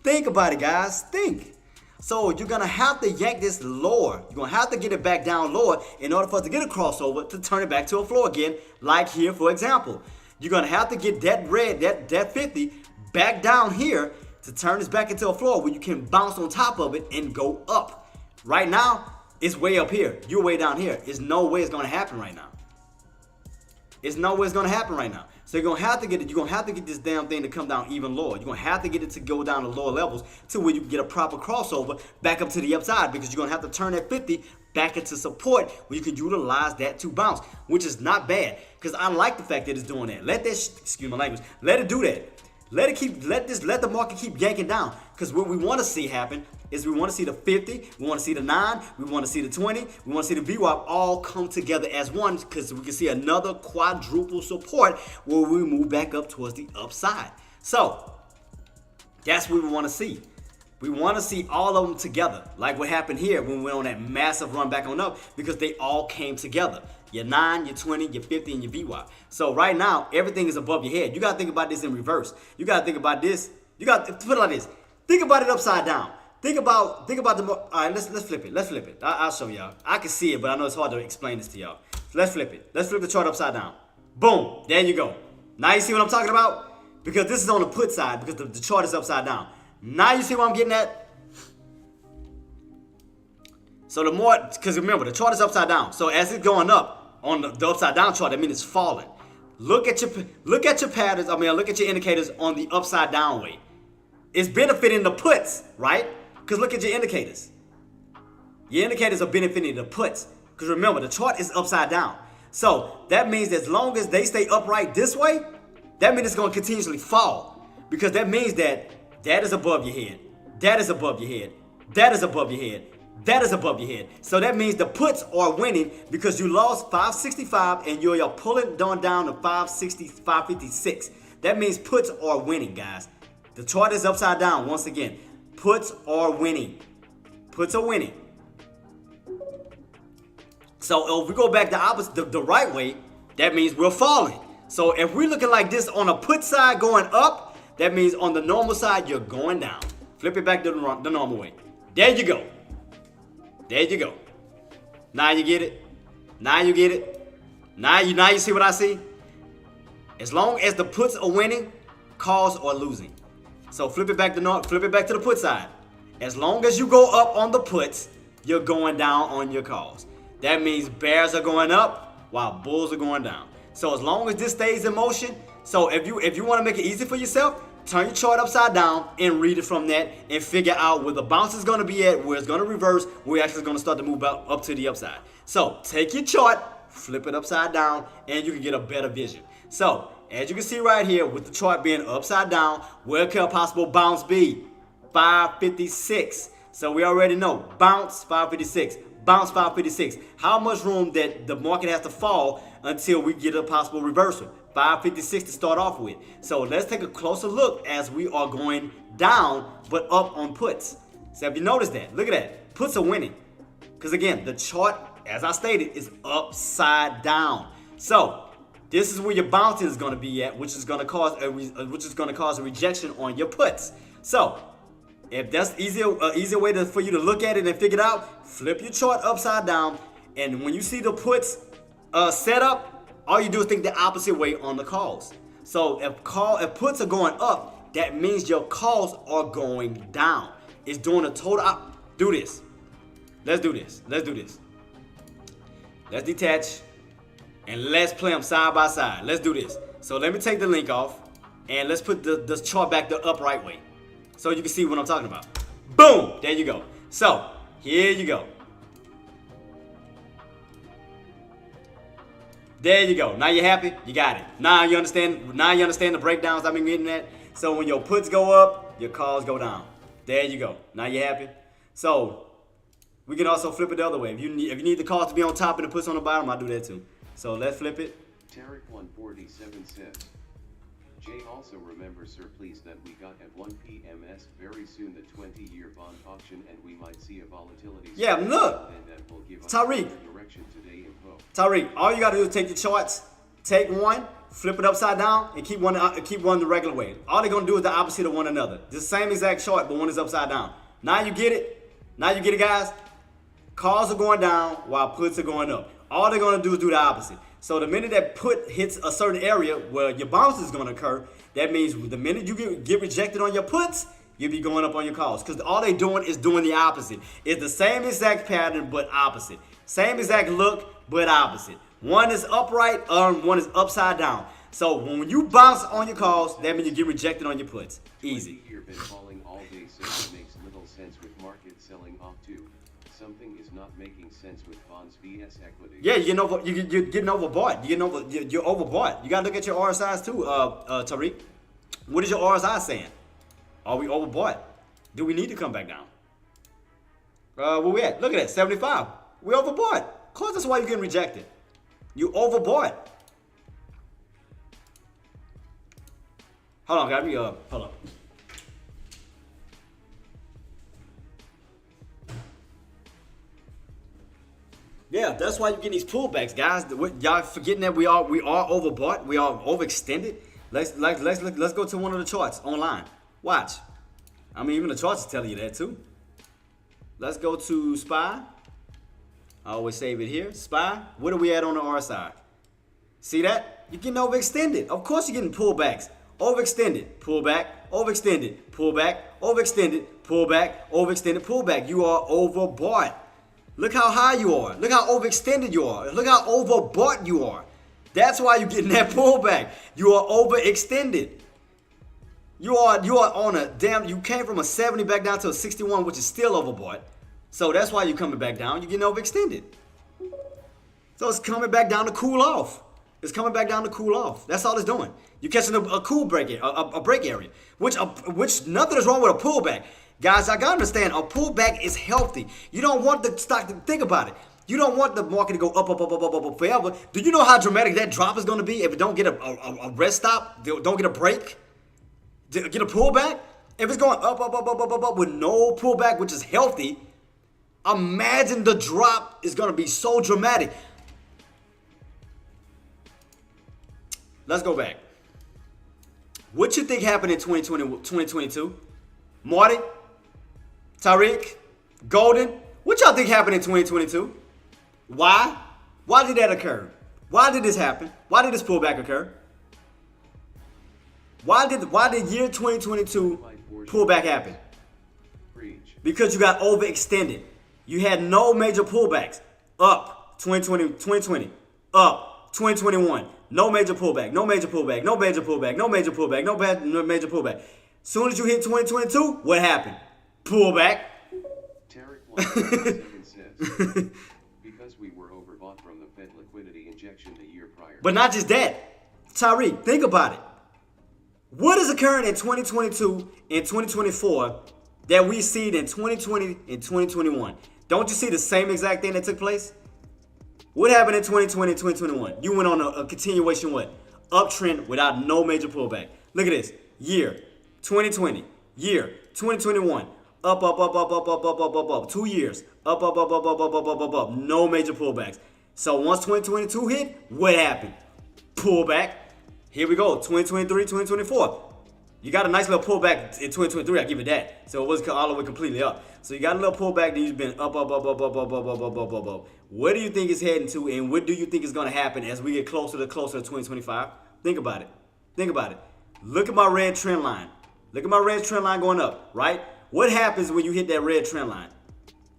S1: Think about it, guys. Think. So you're going to have to yank this lower. You're going to have to get it back down lower in order for us to get a crossover to turn it back to a floor again, like here, for example. You're going to have to get that red, that 50 back down here to turn this back into a floor where you can bounce on top of it and go up. Right now, it's way up here. You're way down here. There's no way it's going to happen right now. It's no way it's going to happen right now. So you're going to have to get it. You're going to have to get this damn thing to come down even lower. You're going to have to get it to go down to lower levels to where you can get a proper crossover back up to the upside, because you're going to have to turn that 50 back into support where you can utilize that to bounce, which is not bad, because I like the fact that it's doing that. Let that, excuse my language, let it do that. Let the market keep yanking down, because what we want to see happen is we want to see the 50, we want to see the 9, we want to see the 20, we want to see the VWAP all come together as one because we can see another quadruple support where we move back up towards the upside. So that's what we want to see. We want to see all of them together, like what happened here when we went on that massive run back on up because they all came together. Your 9, your 20, your 50, and your VWAP. So right now, everything is above your head. You got to think about this in reverse. You got to think about this. You got to put it like this. Think about it upside down. Think about the, all right, let's flip it. Let's flip it. I'll show y'all. I can see it, but I know it's hard to explain this to y'all. So let's flip it. Let's flip the chart upside down. Boom. There you go. Now you see what I'm talking about? Because this is on the put side because the chart is upside down. Now you see what I'm getting at? So the more, because remember, the chart is upside down. So as it's going up on the upside down chart, that means it's falling. Look at your patterns, look at your indicators on the upside down way. It's benefiting the puts, right? Because look at your indicators. Your indicators are benefiting the puts. Because remember, the chart is upside down. So that means as long as they stay upright this way, that means it's going to continuously fall. Because that means that is above your head. That is above your head. That is above your head. That is above your head. So that means the puts are winning because you lost 565 and you're pulling down to 560, 556. That means puts are winning, guys. The chart is upside down once again. Puts are winning. Puts are winning. So if we go back the opposite, the right way, that means we're falling. So if we're looking like this on a put side going up, that means on the normal side, you're going down. Flip it back to the normal way. There you go. There you go. Now you get it. Now you get it. Now you see what I see? As long as the puts are winning, calls are losing. So flip it back to the put side. As long as you go up on the puts, you're going down on your calls. That means bears are going up while bulls are going down. So as long as this stays in motion, so if you want to make it easy for yourself, turn your chart upside down and read it from that and figure out where the bounce is going to be at, where it's going to reverse, where it's actually going to start to move up to the upside. So take your chart, flip it upside down, and you can get a better vision. So as you can see right here, with the chart being upside down, where can a possible bounce be? 556. So we already know, bounce 556. Bounce 556. How much room that the market has to fall until we get a possible reversal? 556 to start off with. So let's take a closer look as we are going down but up on puts. So if you notice that, look at that. Puts are winning. Because again, the chart, as I stated, is upside down. So this is where your bouncing is going to be at, which is going to cause a rejection on your puts. So if that's easier way for you to look at it and figure it out, flip your chart upside down, and when you see the puts set up, all you do is think the opposite way on the calls. So if puts are going up, that means your calls are going down. It's doing a total do this. Let's do this. Let's do this. Let's detach and let's play them side by side. Let's do this. So let me take the link off and let's put the chart back the upright way so you can see what I'm talking about. Boom! There you go. So here you go. There you go. Now you're happy? You got it. Now you understand the breakdowns I've been getting at? So when your puts go up, your calls go down. There you go. Now you're happy? So we can also flip it the other way. If you need the calls to be on top and the puts on the bottom, I'll do that too. So let's flip it.
S2: Tarek 147 says, Jay, also remember, sir, please, that we got at 1 p.m.s very soon the 20-year bond auction, and we might see a volatility.
S1: Yeah, look.
S2: And that will give us
S1: Tariq.
S2: direction today in Poe.
S1: Tariq, all you gotta do is take your charts, take one, flip it upside down, and keep one the regular way. All they're gonna do is the opposite of one another. The same exact chart, but one is upside down. Now you get it? Now you get it, guys? Calls are going down while puts are going up. All they're gonna do is do the opposite. So the minute that put hits a certain area where your bounce is gonna occur, that means the minute you get rejected on your puts, you'll be going up on your calls. Because all they're doing is doing the opposite. It's the same exact pattern, but opposite. Same exact look, but opposite. One is upright, one is upside down. So when you bounce on your calls, that means you get rejected on your puts. Easy.
S2: 20-year been falling all day, so it makes little sense with market selling off too. Something is not making sense with bonds vs equity.
S1: Yeah, you're getting overbought. You're overbought. You gotta look at your RSIs too, Tariq. What is your RSI saying? Are we overbought? Do we need to come back down? Where we at? Look at that, 75. We overbought. Of course, that's why you're getting rejected. You overbought. Hold on, got me hold on. Yeah, that's why you're getting these pullbacks, guys. Y'all forgetting that we are overbought, we are overextended. Let's go to one of the charts online. Watch. I mean, even the charts is telling you that too. Let's go to SPY. I always save it here. SPY. What are we at on the R side? See that? You're getting overextended. Of course you're getting pullbacks. Overextended, pullback, overextended, pullback, overextended, pullback, overextended, pullback. You are overbought. Look how high you are. Look how overextended you are. Look how overbought you are. That's why you're getting that pullback. You are overextended. You are on a damn, you came from a 70 back down to a 61, which is still overbought. So that's why you're coming back down. You're getting overextended. So it's coming back down to cool off. It's coming back down to cool off. That's all it's doing. You're catching a cool break, a break area, which nothing is wrong with a pullback. Guys, I gotta understand, a pullback is healthy. You don't want the stock to think about it. You don't want the market to go up forever. Do you know how dramatic that drop is going to be if it don't get a rest stop, don't get a break, get a pullback? If it's going up with no pullback, which is healthy, imagine the drop is going to be so dramatic. Let's go back. What you think happened in 2022? Marty? Tariq? Golden? What y'all think happened in 2022? Why? Why did that occur? Why did this happen? Why did this pullback occur? Why did year 2022 pullback happen? Because you got overextended. You had no major pullbacks. Up 2020, up 2021. No major pullback, no major pullback, no major pullback, no major pullback, no major pullback. Soon as you hit 2022, what happened? Pullback.
S2: Tarek 107 says, because we were overbought from the Fed liquidity injection the year prior.
S1: But not just that. Tariq, think about it. What is occurring in 2022 and 2024 that we see in 2020 and 2021? Don't you see the same exact thing that took place? What happened in 2020 and 2021? You went on a continuation what? Uptrend without no major pullback. Look at this. Year 2020. Year 2021. Up. 2 years. Up. No major pullbacks. So once 2022 hit, what happened? Pullback. Here we go. 2023, 2024. You got a nice little pullback in 2023, I'll give it that. So it wasn't all the way completely up. So you got a little pullback, then you've been up. Where do you think it's heading to, and what do you think is going to happen as we get closer to 2025? Think about it. Think about it. Look at my red trend line. Look at my red trend line going up, right? What happens when you hit that red trend line?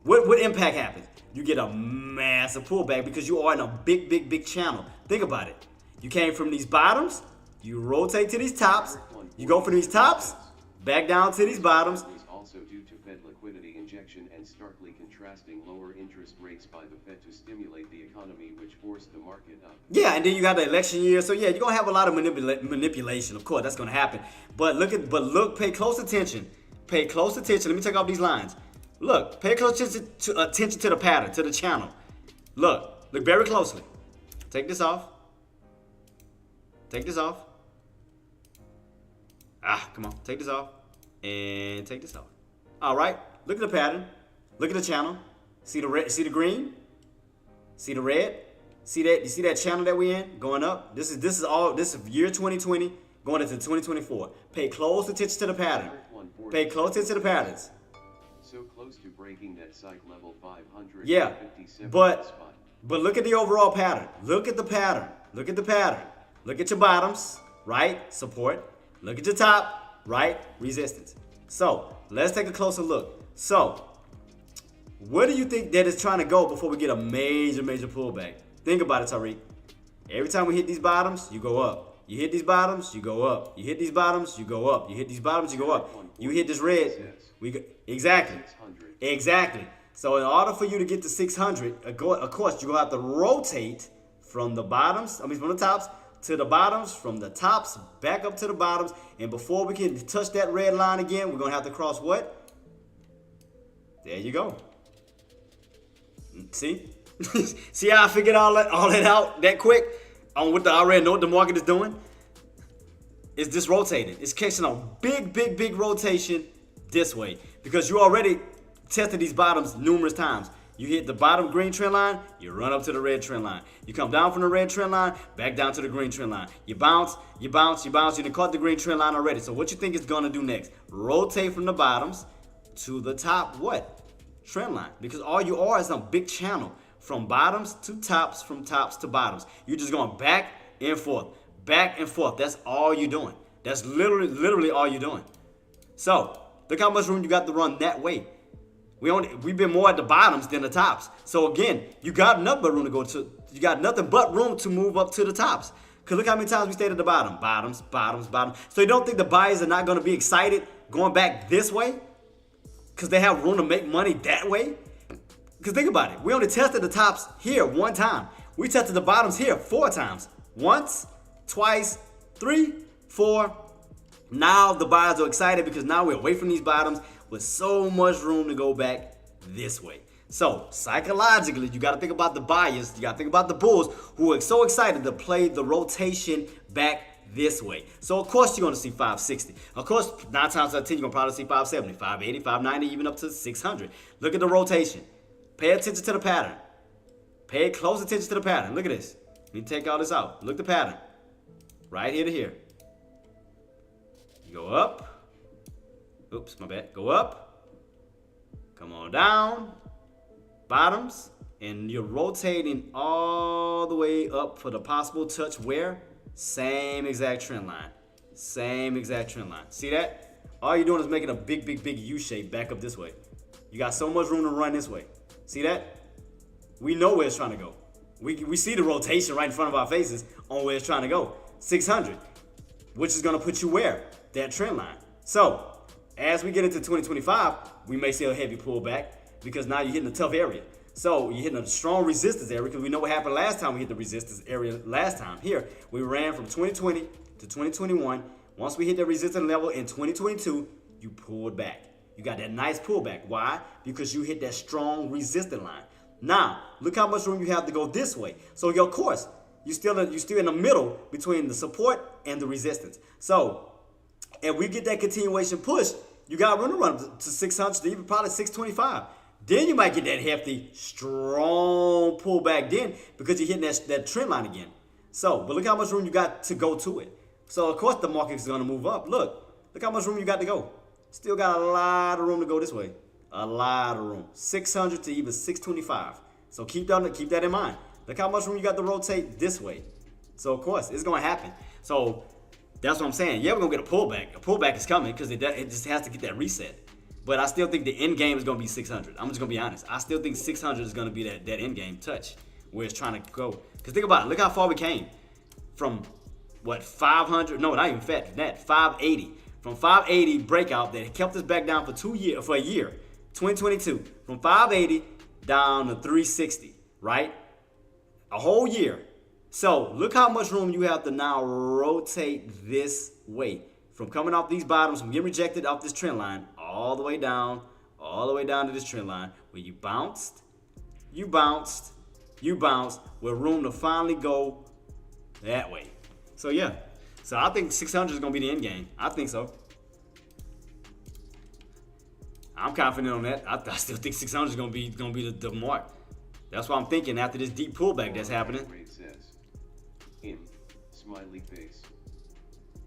S1: What impact happens? You get a massive pullback because you are in a big channel. Think about it. You came from these bottoms, you rotate to these tops, you go from these tops, back down to these bottoms.
S2: Was also due to Fed liquidity injection and starkly contrasting lower interest rates by the Fed to stimulate the economy, which forced the market up.
S1: Yeah, and then you got the election year, so yeah, you're gonna have a lot of manipulation. Of course, that's gonna happen. But pay close attention. Pay close attention. Let me take off these lines. Look, pay close attention to the pattern, to the channel. Look very closely. Take this off. Take this off. Come on. Take this off. And take this off. All right. Look at the pattern. Look at the channel. See the red? See the green? See the red? See that? You see that channel that we in going up? This is year 2020 going into 2024. Pay close attention to the pattern. Pay close attention to the patterns.
S2: So close to breaking that psych level 500.
S1: Yeah, but look at the overall pattern. Look at the pattern. Look at the pattern. Look at your bottoms, right? Support. Look at your top, right? Resistance. So let's take a closer look. So where do you think that is trying to go before we get a major pullback? Think about it, Tariq. Every time we hit these bottoms, you go up. You hit these bottoms, you go up. You hit these bottoms, you go up. You hit these bottoms, you go up. You hit this red. Exactly. So in order for you to get to 600, of course, you're going to have to rotate from the bottoms, from the tops to the bottoms, from the tops back up to the bottoms. And before we can touch that red line again, we're going to have to cross what? There you go. See? See how I figured all that out that quick on what I already know what the market is doing? It's just rotating. It's catching a big rotation this way because you already tested these bottoms numerous times. You hit the bottom green trend line, you run up to the red trend line. You come down from the red trend line, back down to the green trend line. You bounce. You done caught the green trend line already. So what you think it's gonna do next? Rotate from the bottoms to the top what? Trend line. Because all you are is a big channel from bottoms to tops, from tops to bottoms. You're just going back and forth. Back and forth. That's all you're doing. That's literally all you're doing. So look how much room you got to run that way. We've been more at the bottoms than the tops. So again, you got nothing but room to go to. You got nothing but room to move up to the tops. Cause look how many times we stayed at the bottom. Bottoms. So you don't think the buyers are not gonna be excited going back this way? Cause they have room to make money that way? Cause think about it. We only tested the tops here one time. We tested the bottoms here 4 times. Once, twice, 3, 4. Now the buyers are excited because now we're away from these bottoms with so much room to go back this way. So psychologically, you got to think about the buyers. You got to think about the bulls who are so excited to play the rotation back this way. So of course you're going to see 560. Of course, 9 times out of 10, you're going to probably see 570, 580, 590, even up to 600. Look at the rotation. Pay attention to the pattern. Pay close attention to the pattern. Look at this. Let me take all this out. Look at the pattern. Right here to here. You go up. Oops, my bad. Go up. Come on down. Bottoms. And you're rotating all the way up for the possible touch where? Same exact trend line. Same exact trend line. See that? All you're doing is making a big U shape back up this way. You got so much room to run this way. See that? We know where it's trying to go. We see the rotation right in front of our faces on where it's trying to go. 600. Which is going to put you where? That trend line. So, as we get into 2025, we may see a heavy pullback because now you're hitting a tough area. So you're hitting a strong resistance area because we know what happened last time we hit the resistance area last time. Here, we ran from 2020 to 2021. Once we hit the resistance level in 2022, you pulled back. You got that nice pullback. Why? Because you hit that strong resistance line. Now, look how much room you have to go this way. So, of course, you're still in the middle between the support and the resistance. So, if we get that continuation push, you got room to run to 600 to even probably 625. Then you might get that hefty, strong pullback then because you're hitting that trend line again. So, but look how much room you got to go to it. So, of course, the market is going to move up. Look how much room you got to go. Still got a lot of room to go this way. A lot of room. 600 to even 625. So keep that in mind. Look how much room you got to rotate this way. So, of course, it's going to happen. So, that's what I'm saying. Yeah, we're going to get a pullback. A pullback is coming because it just has to get that reset. But I still think the end game is going to be 600. I'm just going to be honest. I still think 600 is going to be that end game touch where it's trying to go. Because think about it. Look how far we came from, 500? No, not even that. 580. From 580 breakout that kept us back down for a year. 2022. From 580 down to 360, right? A whole year. So look how much room you have to now rotate this way. From coming off these bottoms, from getting rejected off this trend line, all the way down to this trend line, where you bounced, with room to finally go that way. So yeah. So I think 600 is going to be the end game. I think so. I'm confident on that. I still think 600 is going to be the mark. That's what I'm thinking after this deep pullback that's happening.
S2: Smiley face.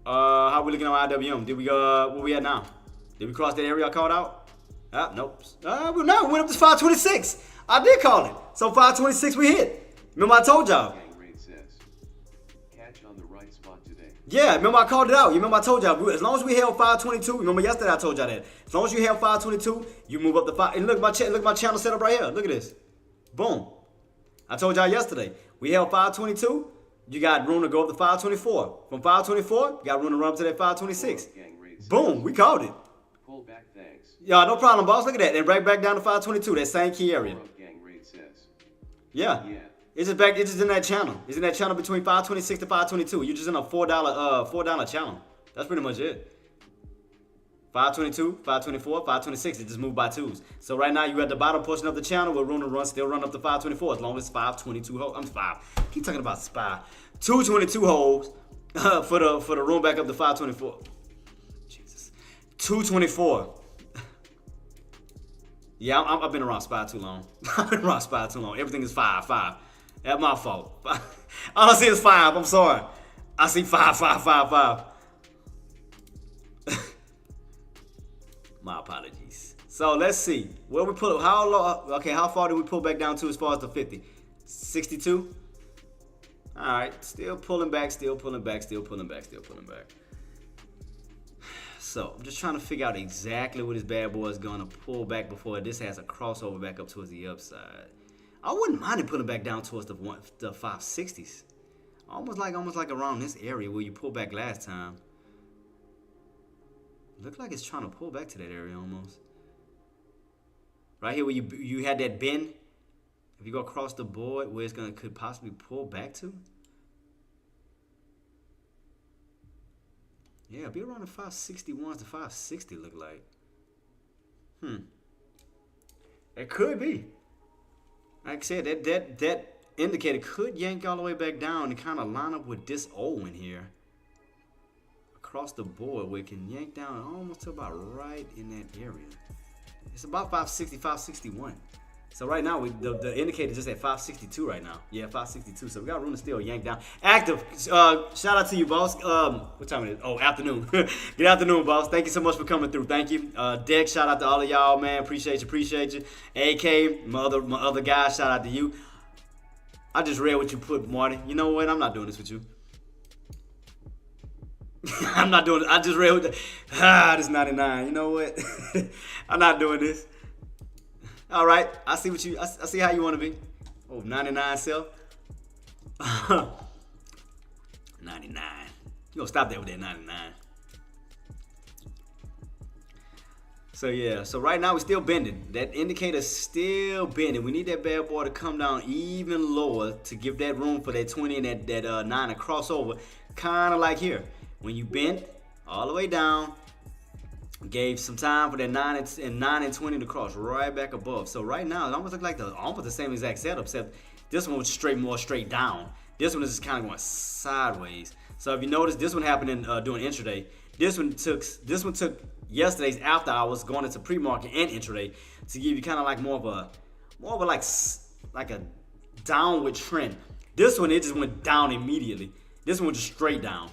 S1: How we looking on IWM? Did we where we at now? Did we cross that area I called out? Nope. We went up to 526. I did call it. So 526 we hit. Remember I told y'all.
S2: Catch on the right spot today.
S1: Yeah, remember I called it out. You remember I told y'all. As long as we held 522, remember yesterday I told y'all that. As long as you held 522, you move up to 5. And look at my channel setup right here. Look at this. Boom. I told y'all yesterday. We held 522. You got room to go up to 524. From 524, you got room to run up to that 526. Boom, we called it.
S2: Pull back, thanks.
S1: Yeah, no problem, boss. Look at that. And right back down to 522, that same key area. Yeah. It's just in that channel. It's in that channel between 526 to 522. You're just in a $4 channel. That's pretty much it. 522, 524, 526. It just moved by twos. So right now you at the bottom portion of the channel with room to run, still run up to 524 as long as 522 holes. I'm 5. Keep talking about spy. 222 holes for the room back up to 524. Jesus. 224. Yeah, I've been around spy too long. I've been around spy too long. Everything is 5, 5. That's my fault. All I see is 5. I'm sorry. I see 5, 5, 5, 5. My apologies. So let's see. Where we pull how low, okay, how far did we pull back down to as far as the 50? 62? Alright, still pulling back, still pulling back, still pulling back, still pulling back. So I'm just trying to figure out exactly what this bad boy is gonna pull back before this has a crossover back up towards the upside. I wouldn't mind it putting back down towards the 560s. Almost like around this area where you pulled back last time. Look like it's trying to pull back to that area almost. Right here where you had that bend. If you go across the board where it's could possibly pull back to. Yeah, be around the 561s to 560 look like. It could be. Like I said, that indicator could yank all the way back down and kind of line up with this O in here. Across the board where it can yank down almost to about right in that area. It's about 560, 561. So right now the indicator just at 562 right now. Yeah, 562. So we got room to still yank down. Active. Shout out to you, boss. What time it is? Oh, afternoon. Good afternoon, boss. Thank you so much for coming through. Thank you. Deck, shout out to all of y'all, man. Appreciate you. AK, my other guys, shout out to you. I just read what you put, Marty. You know what? I'm not doing this with you. I'm not doing it. I just read this 99. You know what? I'm not doing this. All right. I see what I see how you want to be. Oh, 99 self. 99. You gonna stop there with that 99. So yeah, so right now we're still bending. That indicator's still bending. We need that bad boy to come down even lower to give that room for that 20 and that 9 to cross over. Kind of like here. When you bent all the way down, gave some time for that 9 and 20 to cross right back above. So right now it almost looks like almost the same exact setup, except this one was more straight down. This one is just kind of going sideways. So if you notice, this one happened in during intraday. This one took yesterday's after hours going into pre-market and intraday to give you kind of like more of a like a downward trend. This one, it just went down immediately. This one went just straight down.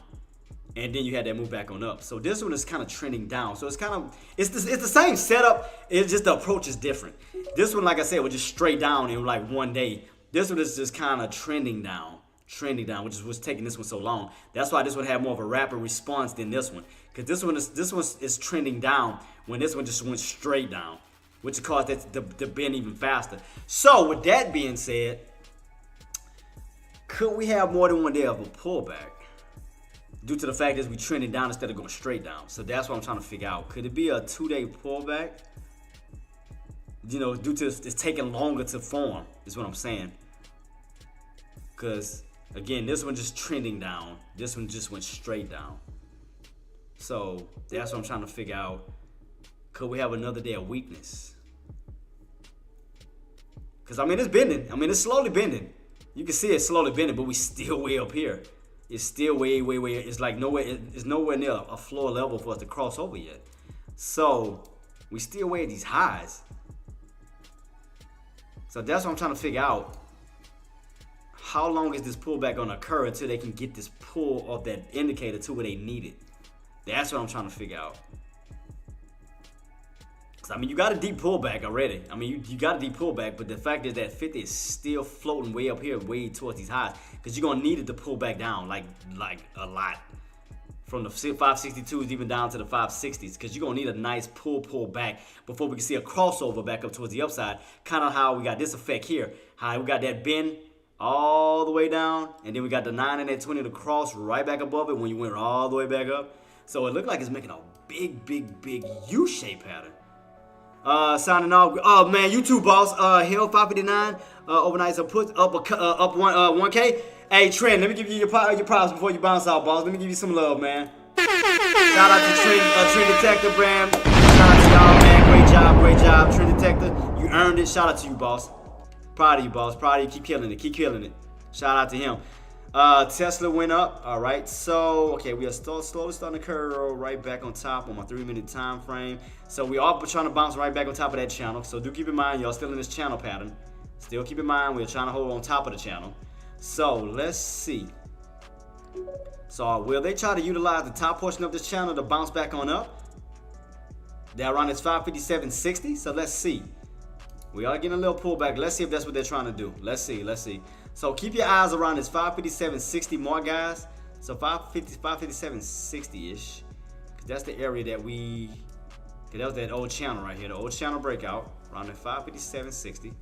S1: And then you had that move back on up. So this one is kind of trending down. So it's the same setup. It's just the approach is different. This one, like I said, was just straight down in like one day. This one is just kind of trending down, which is what's taking this one so long. That's why this one had more of a rapid response than this one, because this one is trending down when this one just went straight down, which caused that the bend even faster. So with that being said, could we have more than one day of a pullback? Due to the fact that we trending down instead of going straight down. So that's what I'm trying to figure out. Could it be a 2-day pullback? You know, due to it's taking longer to form, is what I'm saying. Because, again, this one just trending down. This one just went straight down. So that's what I'm trying to figure out. Could we have another day of weakness? Because, I mean, it's bending. I mean, it's slowly bending. You can see it's slowly bending, but we still way up here. It's still way. It's like it's nowhere near a floor level for us to cross over yet. So we still way at these highs. So that's what I'm trying to figure out. How long is this pullback gonna occur until they can get this pull of that indicator to where they need it? That's what I'm trying to figure out. I mean, you got a deep pullback already. I mean, you got a deep pullback, but the fact is that 50 is still floating way up here, way towards these highs, because you're gonna need it to pull back down like a lot, from the 562s even down to the 560s, because you're gonna need a nice pull back before we can see a crossover back up towards the upside. Kind of how we got this effect here, how we got that bend all the way down, and then we got the 9 and that 20 to cross right back above it when you went all the way back up. So it looked like it's making a big U-shape pattern. Signing off. Oh man, you too, boss. Hill 559. Overnight so put up 1K. Hey Trent, let me give you your props before you bounce out, boss. Let me give you some love, man. Shout out to Trend Detector brand. Shout out to y'all, man. Great job, Trend Detector. You earned it. Shout out to you, boss. Proud of you, boss. Proud of you. Keep killing it. Shout out to him. Tesla went up. All right. So, okay, we are slowly starting to curl right back on top on my 3-minute time frame. So we are trying to bounce right back on top of that channel. So do keep in mind, y'all still in this channel pattern. Still keep in mind, we're trying to hold on top of the channel. So let's see. So will they try to utilize the top portion of this channel to bounce back on up? They're around this 557.60. So let's see. We are getting a little pullback. Let's see if that's what they're trying to do. Let's see. So keep your eyes around this 557.60 mark, guys. So 557.60-ish. Because that's the area that we... Because that was that old channel right here. The old channel breakout. Around the 557.60.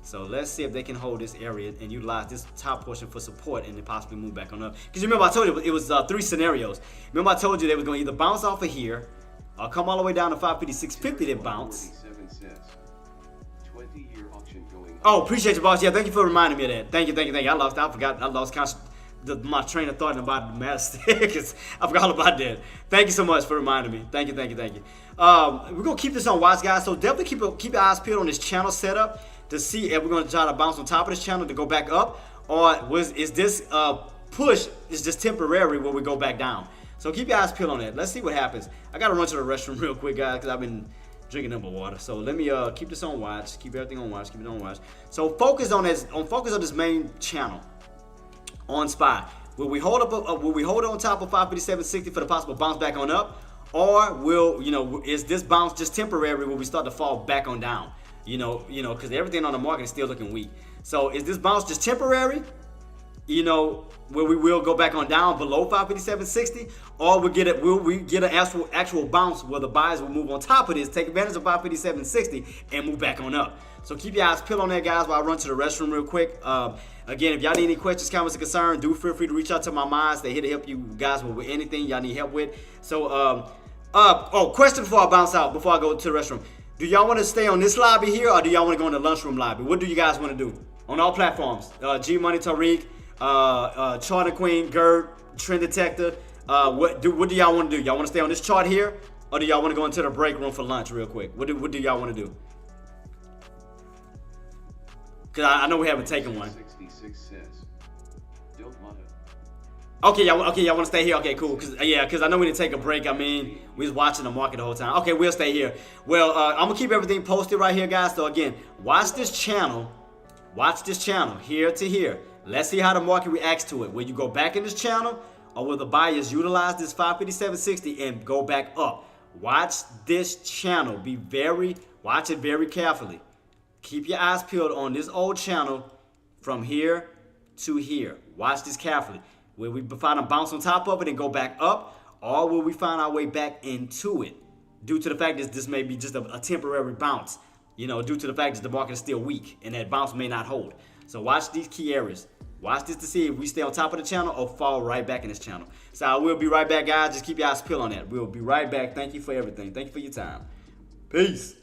S1: So let's see if they can hold this area and utilize this top portion for support and then possibly move back on up. Because remember I told you it was 3 scenarios. Remember I told you they was going to either bounce off of here or come all the way down to 556.50 to bounce.
S2: 20-year auction going.
S1: Oh, appreciate you, boss. Yeah, thank you for reminding me of that. Thank you. I lost my train of thought about the master because I forgot all about that. Thank you so much for reminding me. Thank you. We're gonna keep this on watch, guys. So definitely keep your eyes peeled on this channel setup to see if we're gonna try to bounce on top of this channel to go back up, or is this push is just temporary where we go back down. So keep your eyes peeled on that. Let's see what happens. I gotta run to the restroom real quick, guys, because I've been drinking up my water. So let me keep this on watch. Keep everything on watch. Keep it on watch. So focus on this main channel on SPY. Will we hold it on top of 557.60 for the possible bounce back on up, or is this bounce just temporary where we start to fall back on down? Because everything on the market is still looking weak. So is this bounce just temporary? Where we will go back on down below 557.60, or will we get an actual bounce where the buyers will move on top of this, take advantage of 557.60 and move back on up. So keep your eyes peeled on that, guys, while I run to the restroom real quick. Again, if y'all need any questions, comments, or concerns, do feel free to reach out to my minds. They're here to help you guys with anything y'all need help with. So, question before I bounce out, before I go to the restroom. Do y'all want to stay on this lobby here, or do y'all want to go in the lunchroom lobby? What do you guys want to do? On all platforms. G Money, Tariq, Charter Queen, Gerd, Trend Detector. What do y'all want to do? Y'all want to stay on this chart here, or do y'all want to go into the break room for lunch real quick? What do y'all want to do? Because I know we haven't taken one.
S2: 66 says, don't motto.
S1: Okay, y'all want to stay here? Okay, cool. Because I know we didn't take a break. I mean, we was watching the market the whole time. Okay, we'll stay here. Well, I'm going to keep everything posted right here, guys. So, again, watch this channel here to here. Let's see how the market reacts to it. Will you go back in this channel, or will the buyers utilize this 557.60 and go back up? Watch this channel. Watch it very carefully. Keep your eyes peeled on this old channel from here to here. Watch this carefully. Will we find a bounce on top of it and go back up, or will we find our way back into it? Due to the fact that this may be just a temporary bounce, due to the fact that the market is still weak and that bounce may not hold. So watch these key areas. Watch this to see if we stay on top of the channel or fall right back in this channel. So I will be right back, guys. Just keep your eyes peeled on that. We'll be right back. Thank you for everything. Thank you for your time. Peace.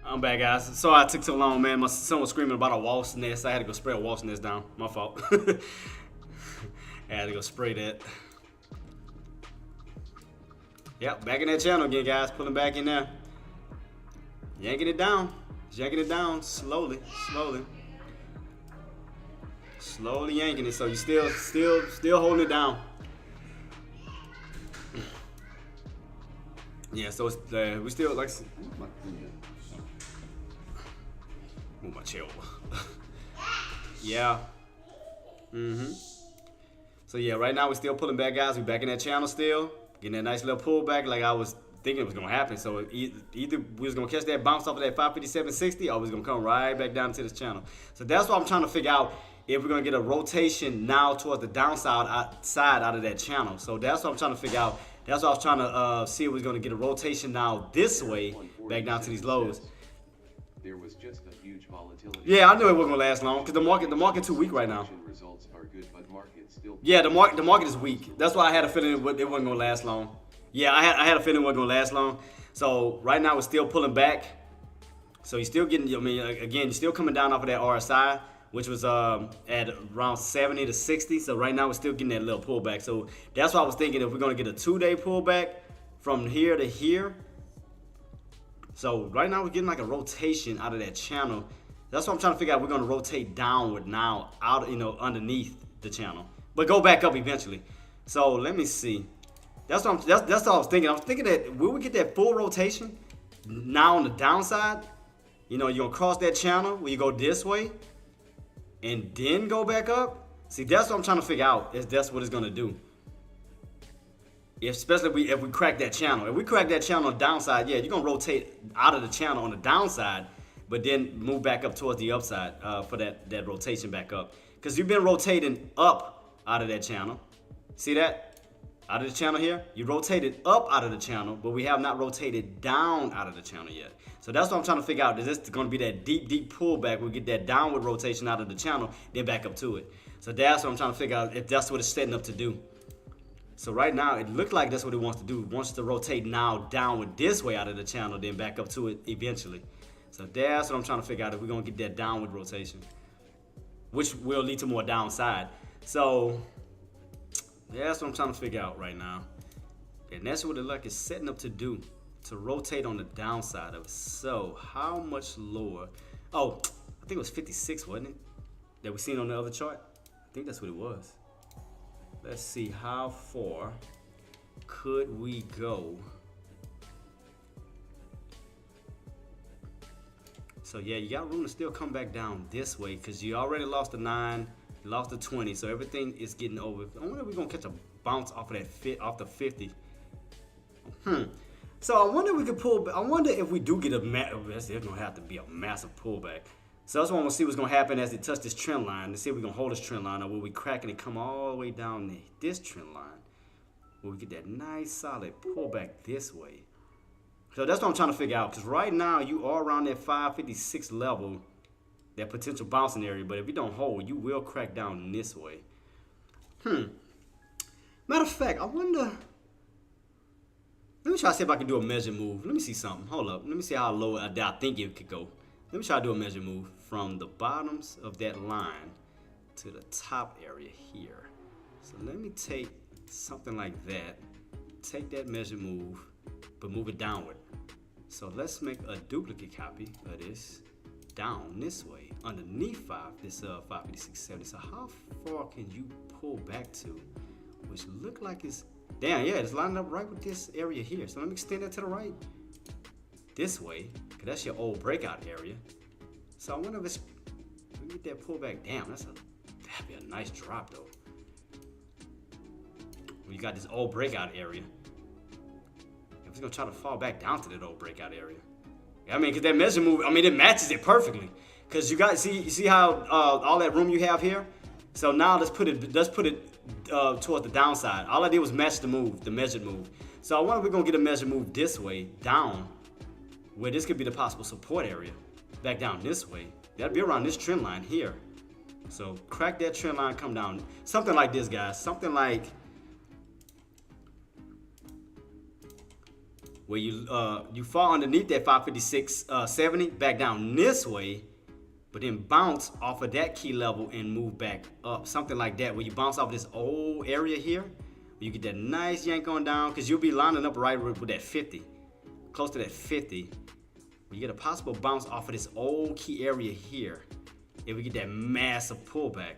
S1: I'm back, guys. Sorry I took so long, man. My son was screaming about a wasp nest. I had to go spray a wasp nest down. My fault. I had to go spray that. Yep, back in that channel again, guys. Pulling back in there. Yanking it down. Yanking it down slowly, slowly. Slowly yanking it, so you still holding it down. Yeah, so it's, we still like. Move my chair over. Yeah. So yeah, right now we're still pulling back, guys. We back in that channel still, getting that nice little pullback like I was thinking it was gonna happen. So either we was gonna catch that bounce off of that 557.60, or we was gonna come right back down to this channel. So that's what I'm trying to figure out, if we're gonna get a rotation now towards the downside out of that channel. So that's what I'm trying to figure out. That's what I was trying to see if we're gonna get a rotation now this way, back down to these lows.
S2: There was just a huge volatility.
S1: Yeah, I knew it wasn't gonna last long because the market too weak right now.
S2: Results are good, but market still.
S1: Yeah, the market is weak. That's why I had a feeling it wasn't gonna last long. Yeah, I had a feeling it wasn't gonna last long. So right now we're still pulling back. So you're still getting, I mean, again, you're still coming down off of that RSI, which was at around 70 to 60. So right now we're still getting that little pullback. So that's why I was thinking if we're gonna get a 2-day pullback from here to here. So right now we're getting like a rotation out of that channel. That's what I'm trying to figure out. We're gonna rotate downward now, out, underneath the channel, but go back up eventually. So let me see. That's what I was thinking. I was thinking that will we get that full rotation now on the downside? You're gonna cross that channel where you go this way and then go back up. See, that's what I'm trying to figure out. Is that's what it's gonna do? Especially if we crack that channel. If we crack that channel on the downside, yeah, you're gonna rotate out of the channel on the downside, but then move back up towards the upside for that rotation back up. Because you've been rotating up out of that channel. See that? Out of the channel here, you rotated up out of the channel, but we have not rotated down out of the channel yet. So that's what I'm trying to figure out. Is this going to be that deep pullback? We get that downward rotation out of the channel, then back up to it. So that's what I'm trying to figure out, if that's what it's setting up to do. So right now, it looks like that's what it wants to do. It wants to rotate now downward this way out of the channel, then back up to it eventually. So that's what I'm trying to figure out, if we're going to get that downward rotation, which will lead to more downside. So that's what I'm trying to figure out right now. And that's what it like is setting up to do, to rotate on the downside of it. So how much lower? Oh, I think it was 56, wasn't it? That we seen on the other chart? I think that's what it was. Let's see, how far could we go? So yeah, you got room to still come back down this way, because you already lost the 9, you lost the 20, so everything is getting over. I wonder if we're gonna catch a bounce off of that off the 50. So I wonder if we could pull. I wonder if we do get a there's gonna have to be a massive pullback. So that's what I want to see what's gonna happen as it touch this trend line. To see if we're gonna hold this trend line, or will we crack it and come all the way down this trend line? Will we get that nice solid pullback this way? So that's what I'm trying to figure out. Because right now you are around that 556 level, that potential bouncing area. But if you don't hold, you will crack down this way. Matter of fact, I wonder. Let me try to see if I can do a measure move. Let me see something. Hold up. Let me see how low I think it could go. Let me try to do a measure move from the bottoms of that line to the top area here. So let me take something like that. Take that measure move, but move it downward. So let's make a duplicate copy of this down this way underneath 556.70. So how far can you pull back to? Which look like it's damn, yeah, it's lining up right with this area here. So let me extend that to the right this way, because that's your old breakout area. So I wonder if it's, let me get that pullback. Damn, that'd be a nice drop though. You got this old breakout area. If it's gonna try to fall back down to that old breakout area, I mean, because that measure move, I mean, it matches it perfectly. Because you guys see how all that room you have here. So now let's put it towards the downside. All I did was match the move, the measured move. So I wonder if we're gonna get a measured move this way down, where this could be the possible support area. Back down this way. That'd be around this trend line here. So crack that trend line, come down. Something like this, guys. Something like where you fall underneath that 556.70 back down this way, but then bounce off of that key level and move back up, something like that, where you bounce off this old area here, where you get that nice yank on down, because you'll be lining up right with that 50, close to that 50. You get a possible bounce off of this old key area here, and we get that massive pullback.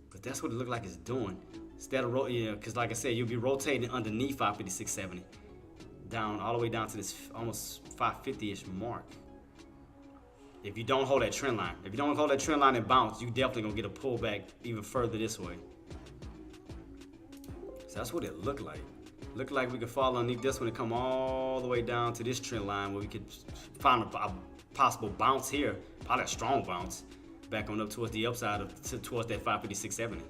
S1: But that's what it looked like it's doing. Instead of because like I said, you'll be rotating underneath 556.70, down all the way down to this almost 550-ish mark. If you don't hold that trend line, and bounce, you definitely gonna get a pullback even further this way. So that's what it looked like. Looked like we could fall underneath this one and come all the way down to this trend line where we could find a possible bounce here, probably a strong bounce, back on up towards the upside towards that 556.70.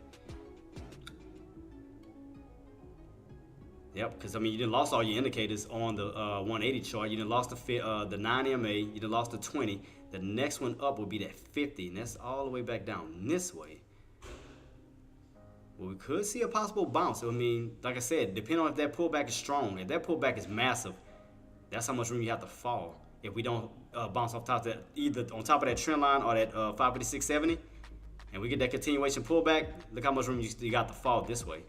S1: Yep, because I mean you done lost all your indicators on the 180 chart. You done lost the 9 MA. You done lost the 20. The next one up will be that 50, and that's all the way back down this way. Well, we could see a possible bounce. I mean, like I said, depending on if that pullback is strong. If that pullback is massive, that's how much room you have to fall. If we don't bounce off top of that, either on top of that trend line or that 556.70, and we get that continuation pullback, look how much room you got to fall this way.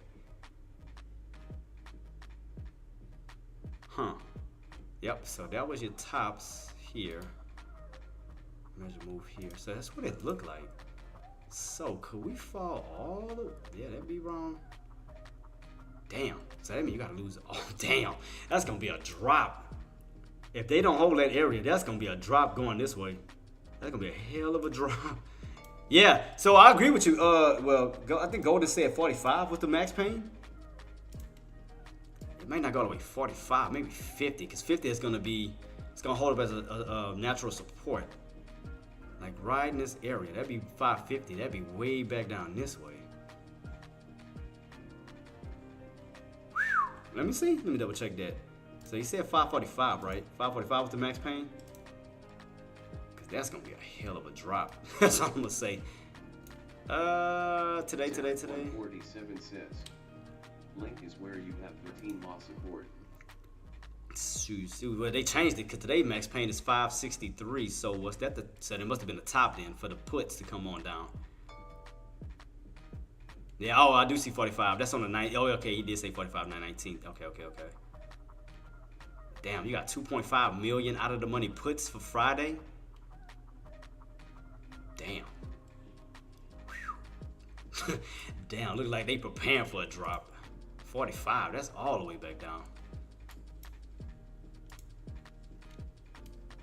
S1: Huh. Yep, so that was your tops here. Measure move here. So that's what it looked like. So could we fall all the, yeah, that'd be wrong. Damn. So that means you gotta lose. Oh damn. That's gonna be a drop. If they don't hold that area, that's gonna be a drop going this way. That's gonna be a hell of a drop. Yeah, so I agree with you. Well, I think Golden said 45 with the max pain. It might not go all the way 45, maybe 50, because 50 is gonna be, it's gonna hold up as a natural support. Like right in this area, that'd be 550. That'd be way back down this way. Let me see. Let me double check that. So you said 545, right? 545 with the max pain? Because that's going to be a hell of a drop. That's all I'm going to say. Today.
S2: 47 cents. Link is where you have 13 loss support.
S1: Shoot, well, they changed it because today max pain is 563. So what's that? So it must have been the top then for the puts to come on down. Yeah, oh, I do see 45. That's on the 9th. Oh, okay, he did say 45, 9/19. Okay. Damn, you got 2.5 million out of the money puts for Friday. Damn. Damn, look like they preparing for a drop. 45, that's all the way back down.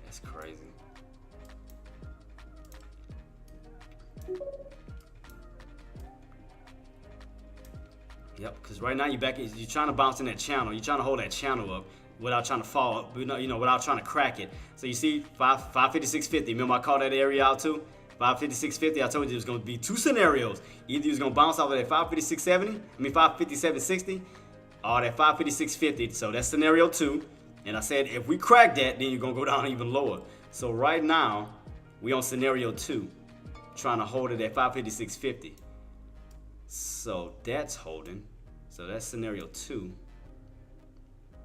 S1: That's crazy. Yep, because right now you're trying to bounce in that channel. You're trying to hold that channel up without trying to fall, without trying to crack it. So you see 556.50. Remember I called that area out too? 556.50. I told you there was going to be two scenarios. Either you was going to bounce off of that 557.60, or that 556.50. So that's scenario 2. And I said if we crack that, then you're going to go down even lower. So right now, we on scenario 2, trying to hold it at 556.50. So that's holding. So that's scenario 2.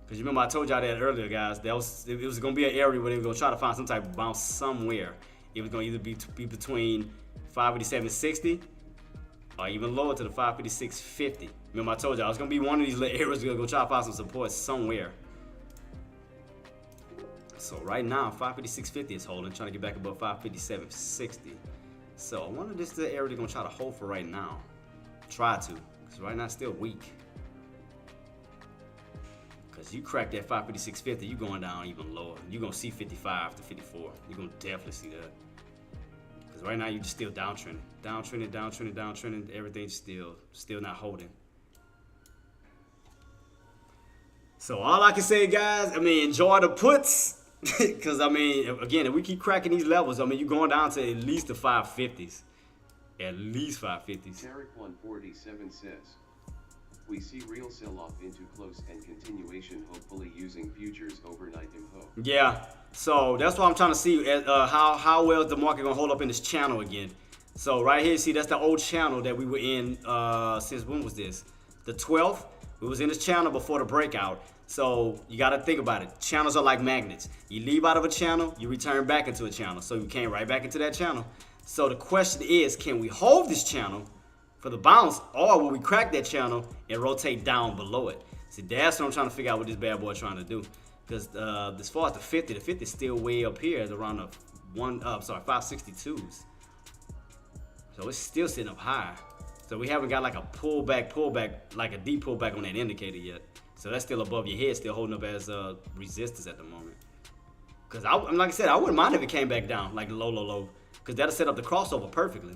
S1: Because you remember I told y'all that earlier, guys. It was going to be an area where they were going to try to find some type of bounce somewhere. It was going to either be between 557.60 or even lower to the 556.50. Remember I told y'all it was going to be one of these little areas we're going to try to find some support somewhere. So right now, 556.50 is holding, trying to get back above 557.60. So I wonder if this is the area they're going to try to hold for right now. Try to, because right now it's still weak. Because you crack that 556.50, you're going down even lower. You're going to see 55 to 54. You're going to definitely see that. Because right now you're just still downtrending. Downtrending. Everything's still not holding. So all I can say, guys, enjoy the puts. Because, again, if we keep cracking these levels, you're going down to at least the 550s. At least 550s.
S2: Tarek 147 says, we see real sell-off into close and continuation, hopefully using futures overnight info.
S1: Yeah, so that's what I'm trying to see, how well is the market going to hold up in this channel again. So right here, see, that's the old channel that we were in since when was this? The 12th. We was in this channel before the breakout. So you got to think about it. Channels are like magnets. You leave out of a channel, you return back into a channel. So you came right back into that channel. So the question is, can we hold this channel for the bounce, or will we crack that channel and rotate down below it? See, that's what I'm trying to figure out what this bad boy trying to do. Because as far as the 50 is still way up here at around the 562s. So it's still sitting up high. So we haven't got like a pullback, like a deep pullback on that indicator yet. So that's still above your head, still holding up as resistance at the moment. Because like I said, I wouldn't mind if it came back down, like low. Because that'll set up the crossover perfectly.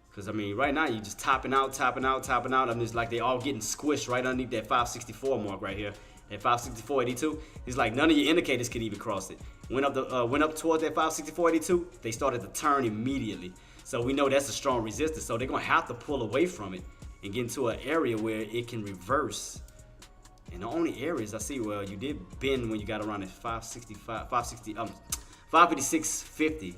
S1: Because, I mean, right now, you're just topping out. I mean, it's like they all getting squished right underneath that 564 mark right here. At 564.82. It's like none of your indicators could even cross it. Went up towards that 564.82. They started to turn immediately. So we know that's a strong resistance. So they're going to have to pull away from it and get into an area where it can reverse. And the only areas I see, well, you did bend when you got around at 556.50.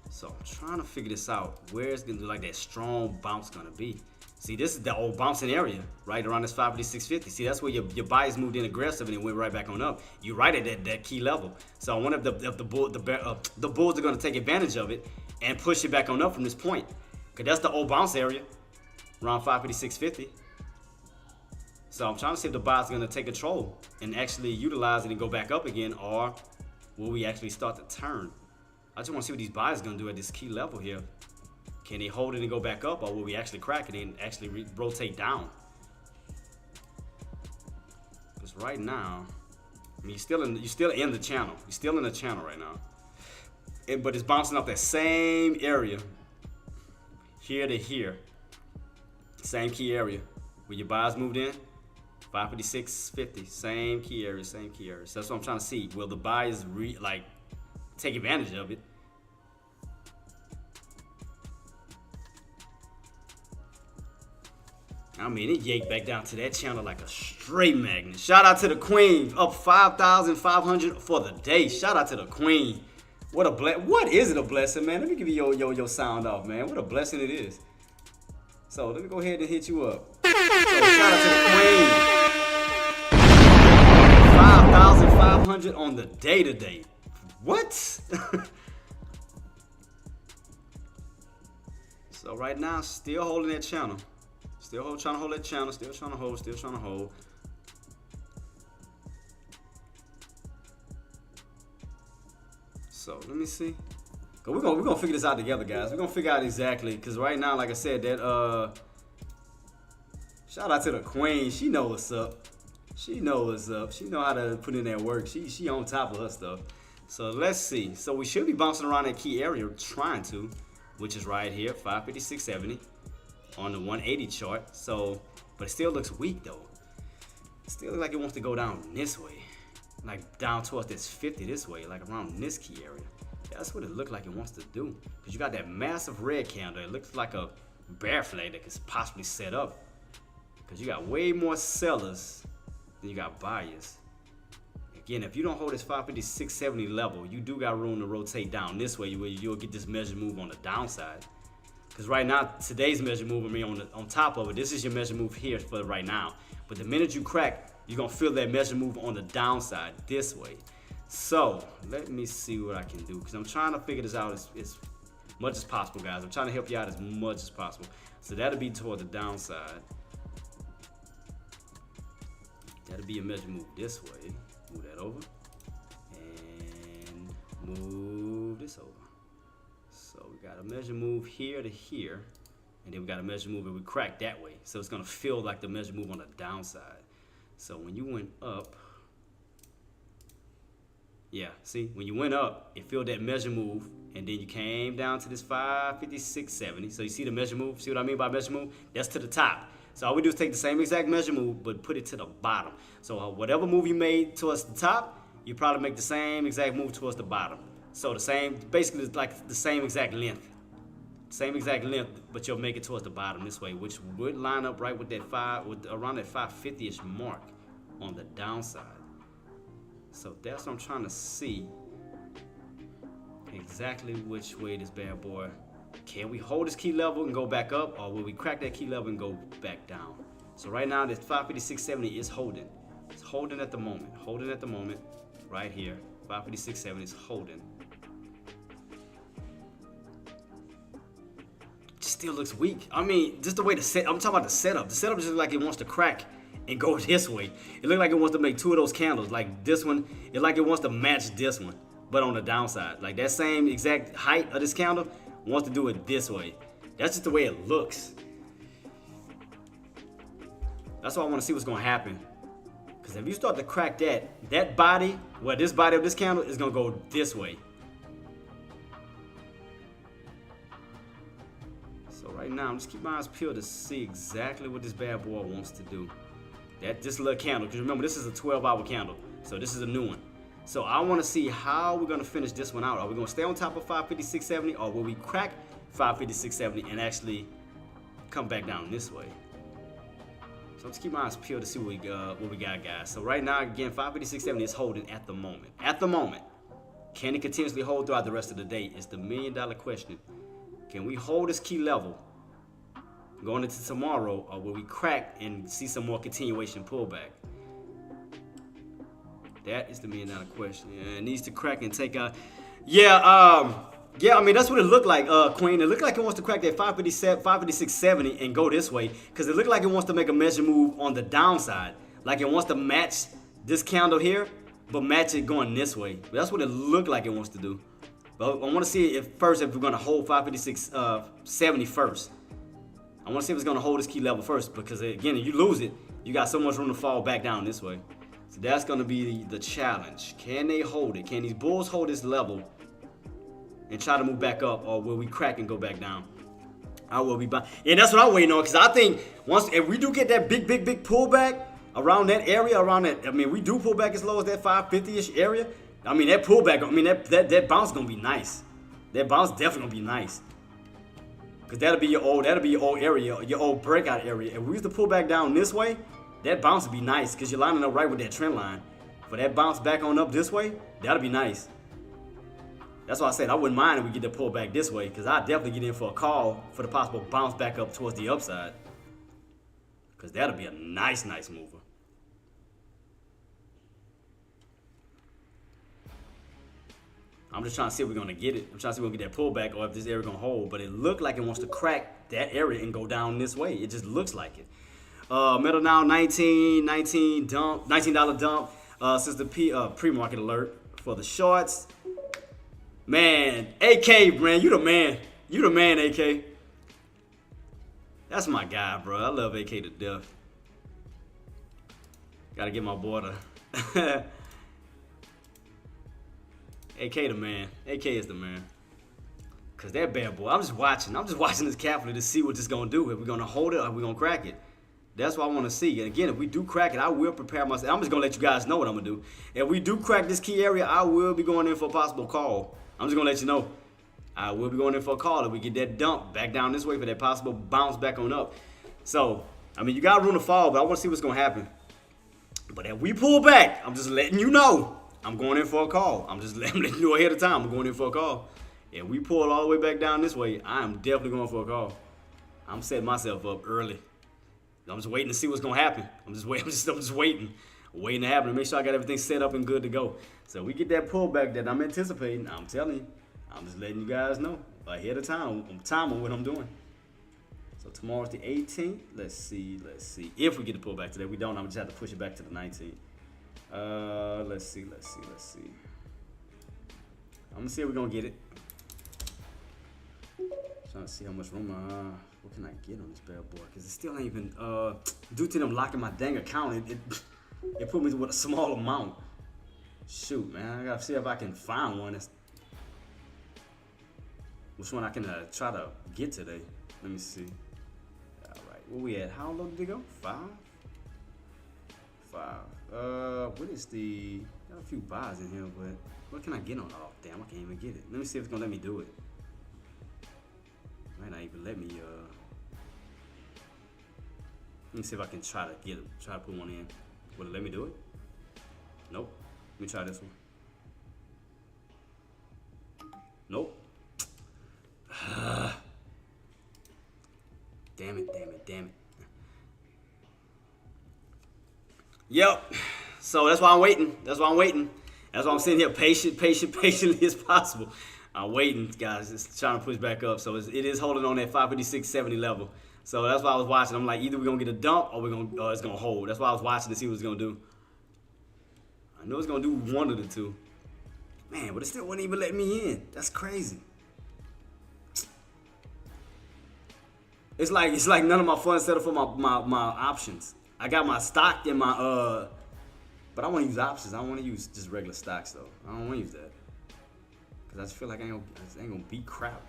S1: So I'm trying to figure this out. Where is gonna like that strong bounce gonna be? See, this is the old bouncing area, right around this 556.50. See, that's where your buyers moved in aggressive and it went right back on up. You right at that key level. So I wonder if the bulls are gonna take advantage of it and push it back on up from this point. Cause that's the old bounce area, around 556.50. So I'm trying to see if the buyers are gonna take control and actually utilize it and go back up again, or will we actually start to turn? I just want to see what these buyers are going to do at this key level here. Can they hold it and go back up, or will we actually crack it and actually rotate down? Because right now, I mean, you're still in the channel. You're still in the channel right now. But it's bouncing off that same area, here to here. Same key area where your buyers moved in. 556.50. Same key area. So that's what I'm trying to see. Will the buyers take advantage of it? I mean, it yanked back down to that channel like a straight magnet. Shout out to the queen, up 5,500 for the day. Shout out to the queen. What is it a blessing, man? Let me give you your sound off, man. What a blessing it is. So let me go ahead and hit you up. So shout out to the queen. 5,500 on the day today. What? So right now, still holding that channel. Trying to hold that channel. Still trying to hold. So let me see. We're gonna figure this out together, guys. We're gonna figure out exactly, because right now, like I said, that shout out to the queen. She know what's up. She know how to put in that work. She on top of her stuff. So let's see. So we should be bouncing around that key area, trying to, which is right here, 556.70 on the 180 chart. So, but it still looks weak though. It still looks like it wants to go down this way, like down towards this 50 this way, like around this key area. That's what it looked like it wants to do. Because you got that massive red candle. It looks like a bear flag that could possibly set up. Because you got way more sellers than you got buyers. Again, if you don't hold this 556.70 level, you do got room to rotate down this way where you'll get this measure move on the downside. Because right now, today's measure move, I mean, on top of it, this is your measure move here for right now. But the minute you crack, you're going to feel that measure move on the downside this way. So, let me see what I can do. Because I'm trying to figure this out as much as possible, guys. I'm trying to help you out as much as possible. So that'll be toward the downside. That'll be a measure move this way. Move that over. And move this over. So we got a measure move here to here. And then we got a measure move and we crack that way. So it's going to feel like the measure move on the downside. So when you went up, yeah, see, when you went up, it filled that measure move, and then you came down to this 556.70. So you see the measure move? See what I mean by measure move? That's to the top. So all we do is take the same exact measure move, but put it to the bottom. So whatever move you made towards the top, you probably make the same exact move towards the bottom. So the same, basically like the same exact length. Same exact length, but you'll make it towards the bottom this way, which would line up right with that around that 550-ish mark on the downside. So that's what I'm trying to see, exactly which way this bad boy Can we hold this key level and go back up, or will we crack that key level and go back down? So right now, this 556.70 is holding. It's holding at the moment. Holding at the moment. Right here. 556.70 is holding. Just still looks weak. I mean, just the way the set. I'm talking about the setup. The setup just looks like it wants to crack and go this way. It looks like it wants to make two of those candles. Like this one, it like it wants to match this one, but on the downside. Like that same exact height of this candle wants to do it this way. That's just the way it looks. That's why I want to see what's going to happen. Because if you start to crack that body, well, this body of this candle is going to go this way. So right now, I'm just keeping my eyes peeled to see exactly what this bad boy wants to do. This little candle, because remember, this is a 12-hour candle. So this is a new one. So I want to see how we're going to finish this one out. Are we going to stay on top of 556.70, or will we crack 556.70 and actually come back down this way? So let's keep my eyes peeled to see what we got, guys. So right now, again, 556.70 is holding at the moment. At the moment. Can it continuously hold throughout the rest of the day? Is the million-dollar question. Can we hold this key level going into tomorrow, or will we crack and see some more continuation pullback? That is the million-dollar question. Yeah, it needs to crack and take a... Yeah, I mean, that's what it looked like, Queen. It looked like it wants to crack that 556.70 and go this way, because it looked like it wants to make a measure move on the downside. Like it wants to match this candle here, but match it going this way. But that's what it looked like it wants to do. But I want to see if we're going to hold 556.70 first. I want to see if it's going to hold this key level first, because again, if you lose it, you got so much room to fall back down this way. So that's going to be the challenge. Can they hold it? Can these bulls hold this level and try to move back up, or will we crack and go back down? I will be buying. And that's what I'm waiting on, because I think if we do get that big pullback around that area, I mean, we do pull back as low as that 550-ish area. I mean, that pullback, I mean, that bounce is going to be nice. That bounce definitely going to be nice. Because that'll be your old area, your old breakout area. If we used to pull back down this way, that bounce would be nice, because you're lining up right with that trend line. For that bounce back on up this way, that'll be nice. That's why I said I wouldn't mind if we get the pull back this way, because I'd definitely get in for a call for the possible bounce back up towards the upside. Because that'll be a nice mover. I'm just trying to see if we're going to get it. I'm trying to see if we're going to get that pullback, or if this area going to hold. But it looked like it wants to crack that area and go down this way. It just looks like it. Metal now, $19 dump since the pre-market alert for the shorts. Man, AK, man, you the man. You the man, AK. That's my guy, bro. I love AK to death. Gotta get my boy to... AK the man. AK is the man. Cause that bad boy, I'm just watching this carefully to see what this gonna do. If we're gonna hold it or we're gonna crack it. That's what I want to see. And again, if we do crack it, I will prepare myself. I'm just gonna let you guys know what I'm gonna do. If we do crack this key area, I will be going in for a possible call. I'm just gonna let you know. I will be going in for a call if we get that dump back down this way for that possible bounce back on up. So, I mean, you got room to fall, but I want to see what's gonna happen. But if we pull back, I'm just letting you know. I'm going in for a call. I'm just letting you know ahead of time. I'm going in for a call. If we pull all the way back down this way, I am definitely going for a call. I'm setting myself up early. I'm just waiting to see what's going to happen. I'm just waiting to happen to make sure I got everything set up and good to go. So we get that pullback that I'm anticipating. I'm telling you, I'm just letting you guys know ahead of time. I'm timing what I'm doing. So tomorrow's the 18th. Let's see. If we get the pullback today, we don't. I'm just have to push it back to the 19th. Let's see. I'm gonna see if we're gonna get it. Trying to see how much room. What can I get on this bad boy? Cause it still ain't even. Due to them locking my dang account, it put me with a small amount. Shoot, man, I gotta see if I can find one. Which one I can try to get today? Let me see. All right, where we at? How low did it go? 5. What is the? Got a few buys in here, but what can I get on? Oh, damn, I can't even get it. Let me see if it's gonna let me do it. Might not even let me. Let me see if I can try to get it. Try to put one in. Will it let me do it? Nope. Let me try this one. Nope. Yep. So that's why I'm waiting. That's why I'm waiting. That's why I'm sitting here patiently as possible. I'm waiting, guys. It's trying to push back up. So it is holding on that 556.70 level. So that's why I was watching. I'm like, either we're gonna get a dump or it's gonna hold. That's why I was watching to see what it's gonna do. I know it's gonna do one of the two. Man, but it still wouldn't even let me in. That's crazy. It's like none of my funds set up for my options. I got my stock in my but I want to use options. I don't want to use just regular stocks though. I don't want to use that because I just feel like I ain't gonna beat crap.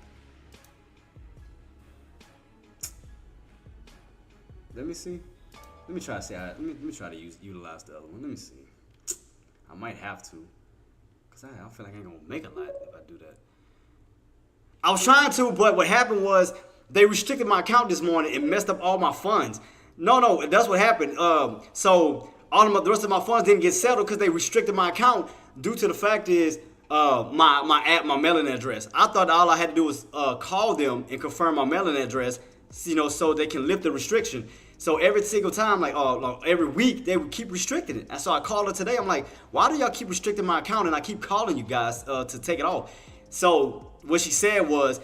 S1: Let me see. Let me try to see. Let me try to utilize the other one. Let me see. I might have to because I feel like I ain't gonna make a lot if I do that. I was trying to, but what happened was they restricted my account this morning and messed up all my funds. No, that's what happened. So the rest of my funds didn't get settled because they restricted my account due to the fact is my mailing address. I thought all I had to do was call them and confirm my mailing address, so they can lift the restriction. So every single time, like every week, they would keep restricting it. And so I called her today. I'm like, why do y'all keep restricting my account? And I keep calling you guys to take it off. So what she said was,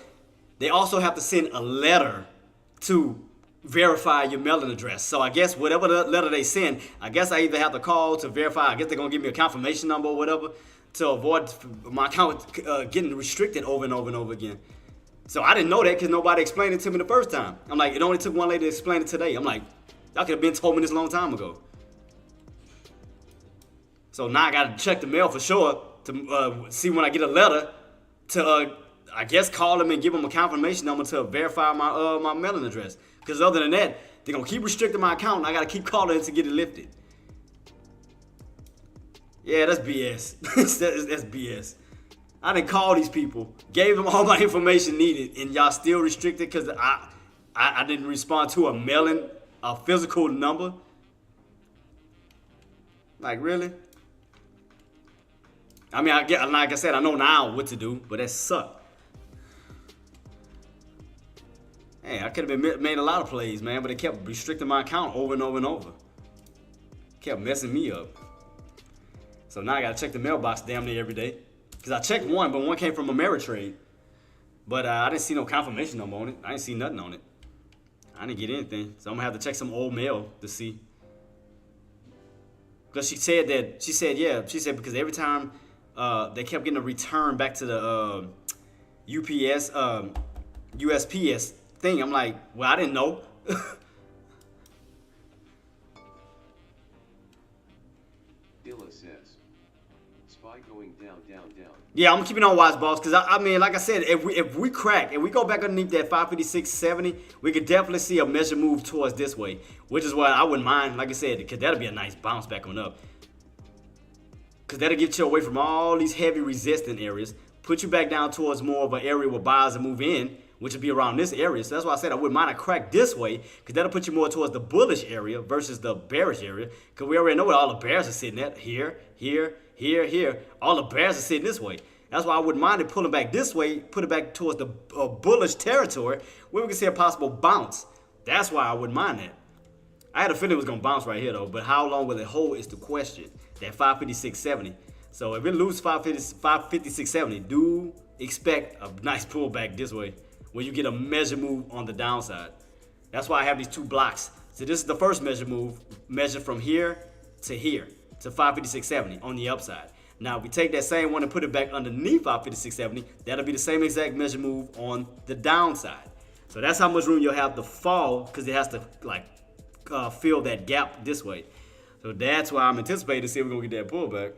S1: they also have to send a letter to verify your mailing address. So I guess whatever the letter they send, I guess I either have to call to verify. I guess they're gonna give me a confirmation number or whatever to avoid my account getting restricted over and over and over again. So I didn't know that because nobody explained it to me the first time. I'm like, it only took one lady to explain it today. I'm like, y'all could have been told me this a long time ago. So now I gotta check the mail for sure to see when I get a letter to I guess call them and give them a confirmation number to verify my mailing address. Because other than that, they're gonna keep restricting my account and I gotta keep calling to get it lifted. Yeah, that's BS. that's BS. I didn't call these people, gave them all my information needed, and y'all still restricted because I didn't respond to a physical number. Like, really? I mean, like I said, I know now what to do, but that sucked. Hey, I could have been made a lot of plays, man, but it kept restricting my account over and over and over. Kept messing me up. So now I gotta check the mailbox damn near every day. Because I checked one, but one came from Ameritrade. But I didn't see no confirmation number on it. I didn't see nothing on it. I didn't get anything. So I'm gonna have to check some old mail to see. Because she said because every time they kept getting a return back to the UPS, USPS thing. I'm like, well, I didn't know.
S2: Dilla says, SPY going down.
S1: Yeah, I'm keeping on watch, boss. Because I mean, like I said, if we crack and we go back underneath that 556.70, we could definitely see a measure move towards this way, which is why I wouldn't mind. Like I said, because that'll be a nice bounce back on up. Because that'll get you away from all these heavy resistant areas, put you back down towards more of an area where buyers will move in, which would be around this area. So that's why I said I wouldn't mind a crack this way, because that'll put you more towards the bullish area versus the bearish area. Because we already know where all the bears are sitting at. Here. All the bears are sitting this way. That's why I wouldn't mind it pulling back this way, put it back towards the bullish territory, where we can see a possible bounce. That's why I wouldn't mind that. I had a feeling it was going to bounce right here, though. But how long will it hold is the question. That 556.70. So if it loses 556.70, do expect a nice pullback this way, where you get a measure move on the downside. That's why I have these two blocks. So this is the first measure move, measure from here to 556.70 on the upside. Now, if we take that same one and put it back underneath 556.70, that'll be the same exact measure move on the downside. So that's how much room you'll have to fall, because it has to fill that gap this way. So that's why I'm anticipating to see if we're gonna get that pullback.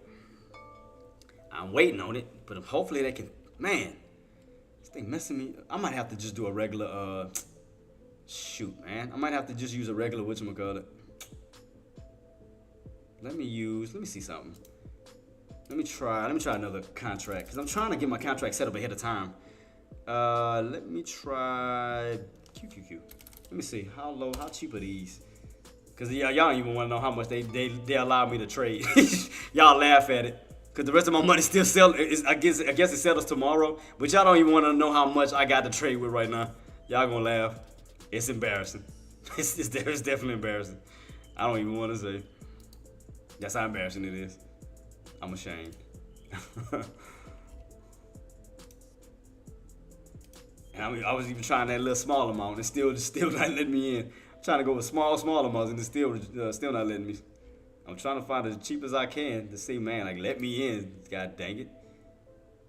S1: I'm waiting on it, but hopefully they can. Man, this thing messing me. I might have to just do a regular. Shoot, man. I might have to just use a regular whatchamacallit. Let me see something. Let me try another contract, because I'm trying to get my contract set up ahead of time. Let me try QQQ. Let me see how cheap are these? Because y'all don't even want to know how much they allow me to trade. Y'all laugh at it. Because the rest of my money still sells. I guess it settles tomorrow. But y'all don't even want to know how much I got to trade with right now. Y'all gonna laugh. It's embarrassing. It's definitely embarrassing. I don't even want to say. That's how embarrassing it is. I'm ashamed. And I was even trying that little small amount, and still not letting me in. I'm trying to go with small amounts, and it's still not letting me. I'm trying to find as cheap as I can to see, man, like let me in. God dang it.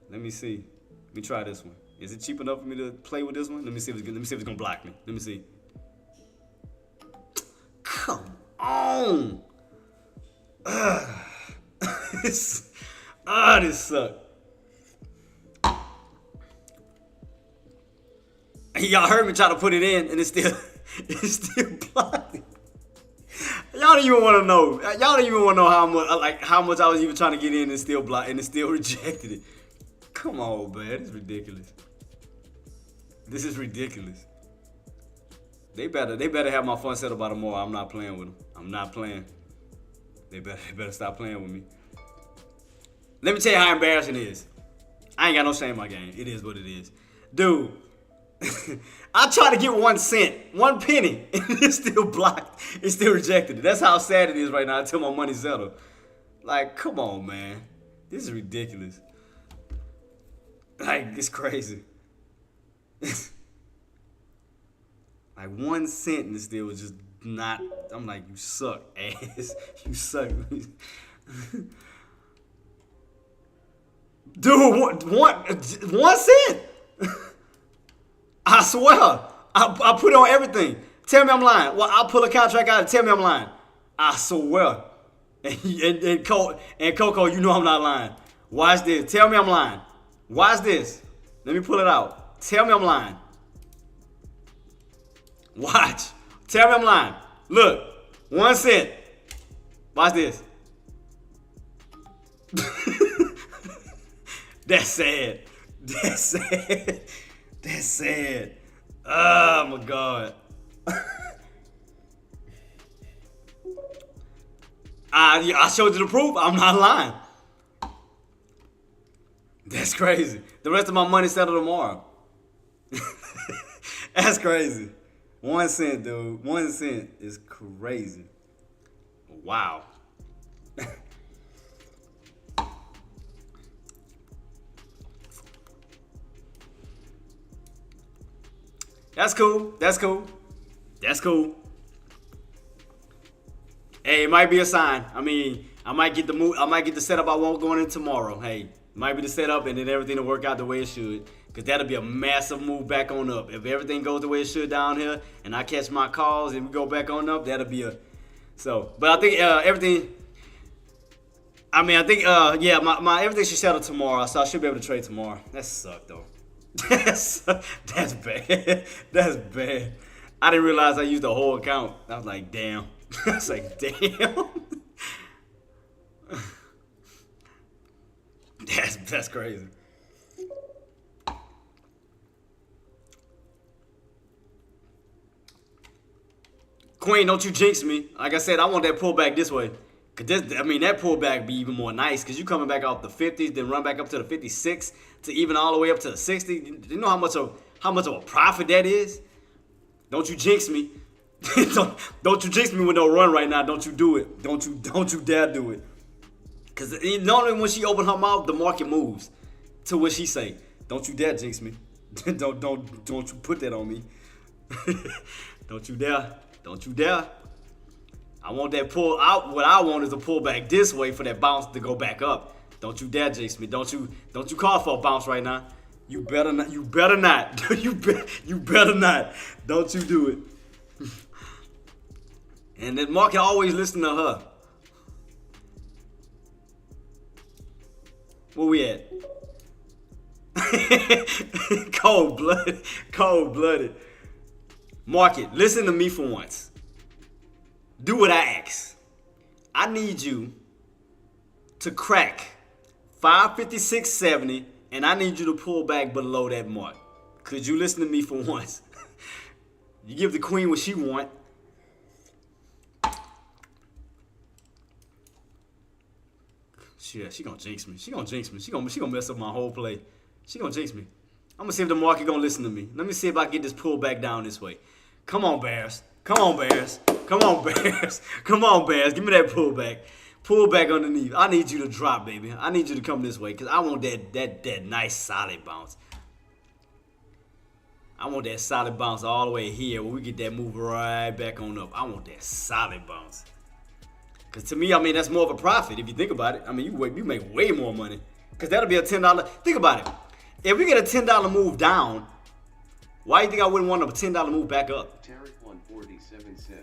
S1: Let me see. Let me try this one. Is it cheap enough for me to play with this one? Let me see if it's gonna block me. Let me see. Come on. This sucks. Y'all heard me try to put it in, and it's still blocked. Y'all don't even want to know. Y'all don't even want to know how much I was even trying to get in and still blocked, and it still rejected it. Come on, man, it's ridiculous. This is ridiculous. They better have my fun settled by tomorrow. I'm not playing with them. I'm not playing. They better stop playing with me. Let me tell you how embarrassing it is. I ain't got no shame in my game. It is what it is, dude. I try to get 1 cent, 1 penny, and it's still blocked. It's still rejected. That's how sad it is right now until my money's settled. Like, come on, man. This is ridiculous. Like, it's crazy. Like 1 cent and it still was just not. I'm like, you suck, ass. You suck. Dude, one cent. I swear. I put it on everything. Tell me I'm lying. Well, I'll pull a contract out and tell me I'm lying. I swear. And Coco, you know I'm not lying. Watch this. Tell me I'm lying. Watch this. Let me pull it out. Tell me I'm lying. Watch. Tell me I'm lying. Look. 1 cent. Watch this. That's sad. That's sad. That's sad. Oh my God. I showed you the proof. I'm not lying. That's crazy. The rest of my money settled tomorrow. That's crazy. 1 cent, dude. 1 cent is crazy. Wow. That's cool. That's cool. That's cool. Hey, it might be a sign. I mean, I might get the setup I want going in tomorrow. Hey, it might be the setup and then everything will work out the way it should. Because that'll be a massive move back on up. If everything goes the way it should down here and I catch my calls and we go back on up, that'll be a... So, but I think everything... yeah, my everything should settle tomorrow, so I should be able to trade tomorrow. That sucked, though. That's bad. That's bad. I didn't realize I used the whole account. I was like, damn. I was like, damn. That's crazy. Queen, don't you jinx me. Like I said, I want that pullback this way. Cause that pullback be even more nice. Cause you coming back off the 50s, then run back up to the 56, to even all the way up to the 60. You know how much of a profit that is? Don't you jinx me. don't you jinx me with no run right now. Don't you do it. Don't you dare do it. Cause normally when she open her mouth, the market moves to what she say. Don't you dare jinx me. don't you put that on me. Don't you dare. Don't you dare. I want that pull out. What I want is a pull back this way for that bounce to go back up. Don't you dare jinx me. Don't you call for a bounce right now. You better not. You better not. you better not. Don't you do it. And the market always listen to her. Where we at? Cold-blooded. Cold-blooded. Market, listen to me for once. Do what I ask. I need you to crack 556.70, and I need you to pull back below that mark. Could you listen to me for once? You give the queen what she want. She gonna jinx me. She gonna jinx me. She gonna mess up my whole play. She gonna jinx me. I'm gonna see if the market gonna listen to me. Let me see if I can get this pull back down this way. Come on, Bears. Come on, Bears. Come on, Bears. Come on, Bears. Give me that pullback. Pull back underneath. I need you to drop, baby. I need you to come this way because I want that nice solid bounce. I want that solid bounce all the way here where we get that move right back on up. I want that solid bounce. Because to me, I mean, that's more of a profit if you think about it. I mean, you make way more money. Because that'll be a $10. Think about it. If we get a $10 move down, why do you think I wouldn't want a $10 move back up?
S2: Tarek 147 says,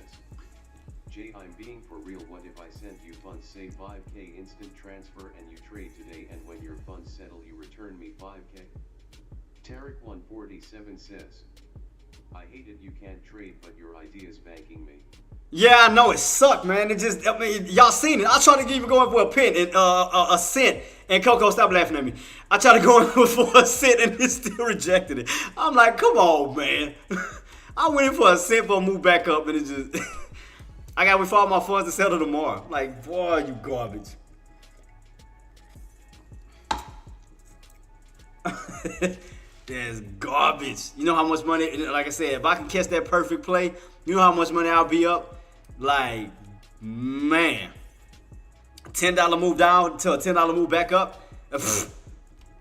S2: Jay, I'm being for real. What if I sent you funds, say 5K instant transfer, and you trade today, and when your funds settle, you return me 5K? Tarek 147 says, I hate it you can't trade, but your idea is banking me.
S1: Yeah, I know it sucked, man. It just, I mean, y'all seen it. I tried to even go in for a pen and a cent, and Coco, stop laughing at me. I tried to go in for a cent, and he still rejected it. I'm like, come on, man. I went in for a cent for a move back up, and it just, I got to wait for all my funds to settle tomorrow. Like, boy, you garbage. That's garbage. You know how much money, like I said, if I can catch that perfect play, you know how much money I'll be up? Like, man. $10 move down to a $10 move back up.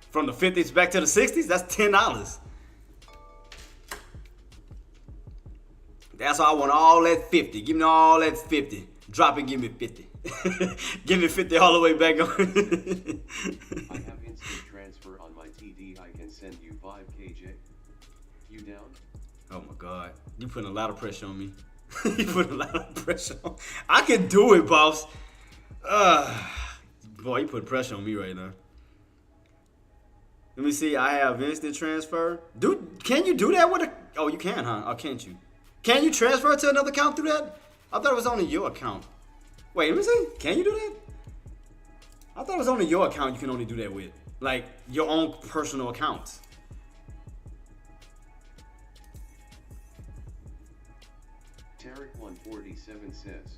S1: From the 50s back to the 60s, that's $10. That's why I want all that 50. Give me all that 50. Drop it, give me 50. Give me 50 all the way back on.
S2: I have instant transfer on my TD. I can send you 5K, Jay. You down?
S1: Oh my God. You putting a lot of pressure on me. You putting a lot of pressure on me. I can do it, boss. Boy, you put pressure on me right now. Let me see. I have instant transfer. Dude, can you do that with a... Oh, you can, huh? Or can't you? Can you transfer to another account through that? I thought it was only your account. Wait, let me see. Can you do that? I thought it was only your account you can only do that with. Like, your own personal accounts.
S2: Tarek 147 says,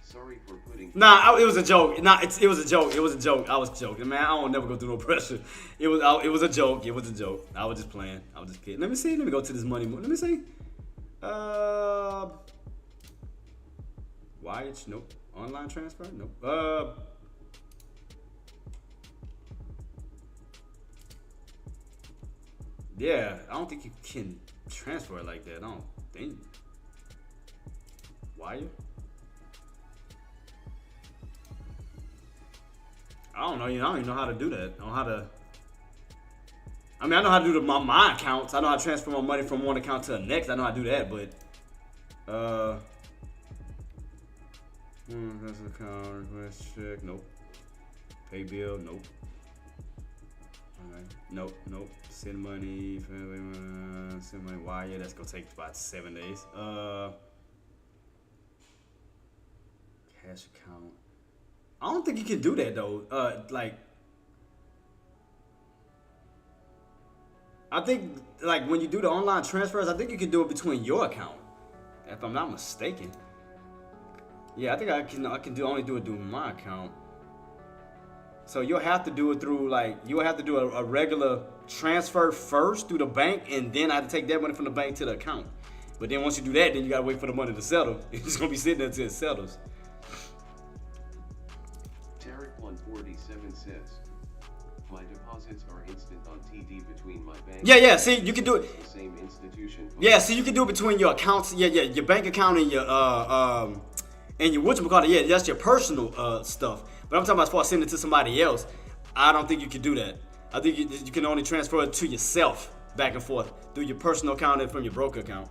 S2: sorry for putting...
S1: Nah, it was a joke. Nah, it was a joke. It was a joke. I was joking, man. I don't never go through no pressure. It was a joke. It was a joke. I was just playing. I was just kidding. Let me see. Let me go to this money. Let me see. Wires? Nope. Online transfer? Nope. Yeah, I don't think you can transfer it like that. I don't think. Wire? I don't know. I don't even know how to do that. I don't know how to. I mean, I know how to do my accounts. I know how to transfer my money from one account to the next. I know how to do that, but that's account request check. Nope. Pay bill. Nope. Alright. Nope. Send money. Send money wire. That's gonna take about 7 days. Cash account. I don't think you can do that though. I think like when you do the online transfers, I think you can do it between your account, if I'm not mistaken. Yeah, I think I can only do it through my account. So you'll have to do it through you'll have to do a regular transfer first through the bank, and then I have to take that money from the bank to the account. But then once you do that, then you gotta wait for the money to settle. It's just gonna be sitting there until it settles.
S2: Tarek 147 says, my deposits are instant on TD between my bank.
S1: Yeah. See, you can do it.
S2: The same institution.
S1: Yeah, see, you can do it between your accounts. Yeah, your bank account and your whatchamacallit. Yeah, that's your personal stuff. But I'm talking about as far as sending it to somebody else. I don't think you can do that. I think you can only transfer it to yourself back and forth through your personal account and from your broker account.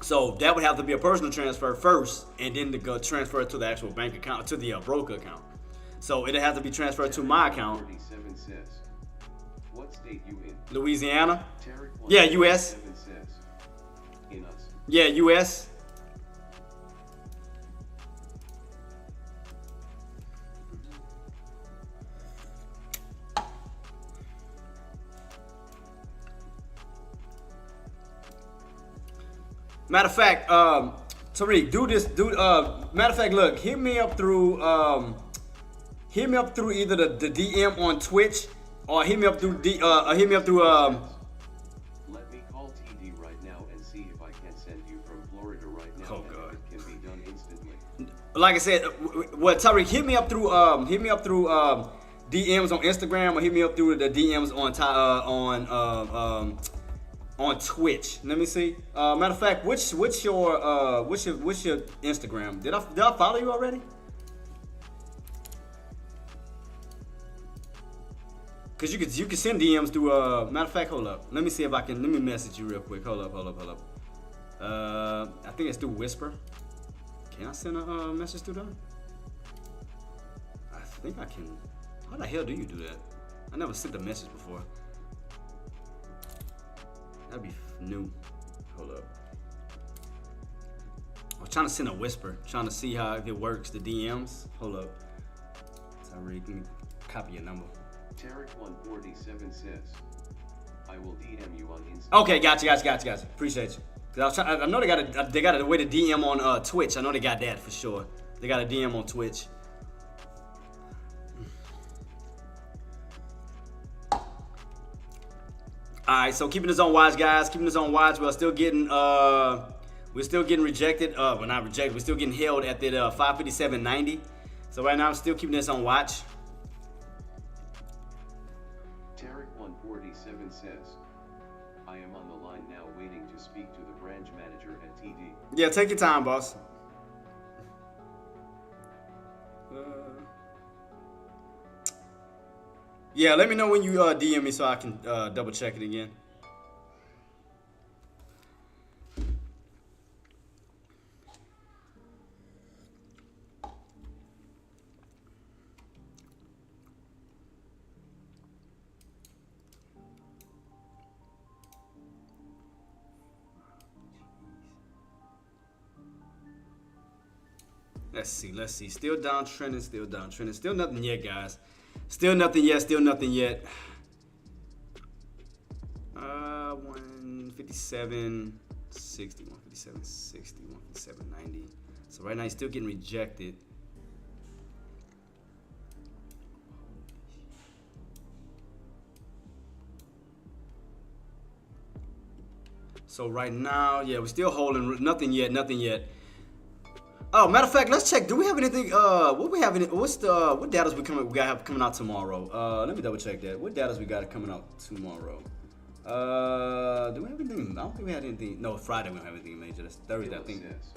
S1: So that would have to be a personal transfer first, and then to go transfer it to the actual bank account, to the broker account. So it'd have to be transferred to my account.
S2: 47 says, what state you in?
S1: Louisiana.
S2: Tarek
S1: Yeah, U.S.
S2: 147 says, in us.
S1: Yeah, U.S. Matter of fact, Tariq, do this. Matter of fact, look, hit me up through either the DM on Twitch or hit me up through
S2: Let me call TD right now and see if I can send you from Florida right now,
S1: Oh,
S2: and
S1: God.
S2: if it can be done instantly.
S1: Like I said, what Tariq, hit me up through DMs on Instagram, or hit me up through the DMs on Twitch. Let me see. Matter of fact, what's your Instagram? Did I follow you already? Cause you can send DMs through matter of fact, hold up. Let me see if I can. Let me message you real quick. Hold up. I think it's through Whisper. Can I send a message through them? I think I can. How the hell do you do that? I never sent a message before. That'd be new. Hold up. I was trying to send a Whisper, trying to see how if it works, the DMs. Hold up. Sorry, let me copy your number.
S2: Tarek147 says, I will DM you on Instagram.
S1: Okay, gotcha. Appreciate you. 'Cause I know they got a way to DM on Twitch. I know they got that for sure. They got a DM on Twitch. Alright, so keeping this on watch, guys. Keeping this on watch. We're still getting rejected. Well, not rejected. We're still getting held at the 557.90. So right now I'm still keeping this on watch.
S2: Tarek147 says, I am on the line now waiting to speak to the branch manager at TD.
S1: Yeah, take your time, boss. Yeah, let me know when you DM me so I can double check it again. Let's see. Still downtrending. Still nothing yet, guys. Still nothing yet. 157.60, 157.90. So right now he's still getting rejected. So right now, yeah, we're still holding. Nothing yet. Oh, matter of fact, let's check. Do we have anything? What data we got coming out tomorrow? Let me double check that. What data we got coming out tomorrow? Do we have anything? I don't think we had anything. No, Friday we don't have anything major. That's Thursday, I think.
S2: Says,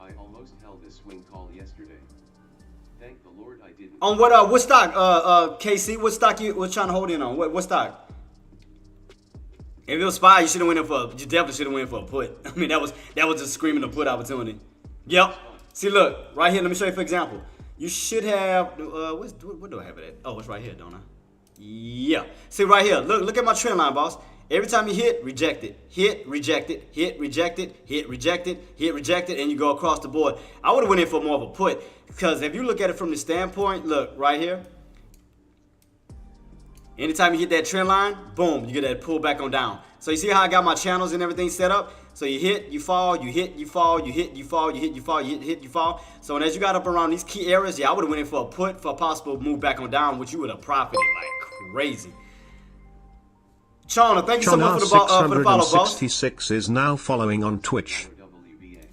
S2: I almost held a swing call yesterday. Thank the Lord I didn't.
S1: On what stock? KC, what stock you was trying to hold in on? What stock? If it was SPY, you definitely should have went for a put. I mean, that was just screaming a put opportunity. Yep. See, look, right here. Let me show you for example. You should have. What do I have it at? Oh, it's right here, don't I? Yeah. See, right here. Look at my trend line, boss. Every time you hit, reject it. Hit, reject it. Hit, reject it. Hit, reject it. Hit, reject it, and you go across the board. I would have went in for more of a put because if you look at it from the standpoint, look right here. Anytime you hit that trend line, boom, you get that pull back on down. So you see how I got my channels and everything set up? So you hit, you fall, you hit, you fall, you hit, you fall, you hit, you fall, you hit, you fall. So as you got up around these key areas, yeah, I would have went in for a put for a possible move back on down, which you would have profited like crazy. Chana, thank you so much for the follow, boss.
S3: 666 is now following on Twitch.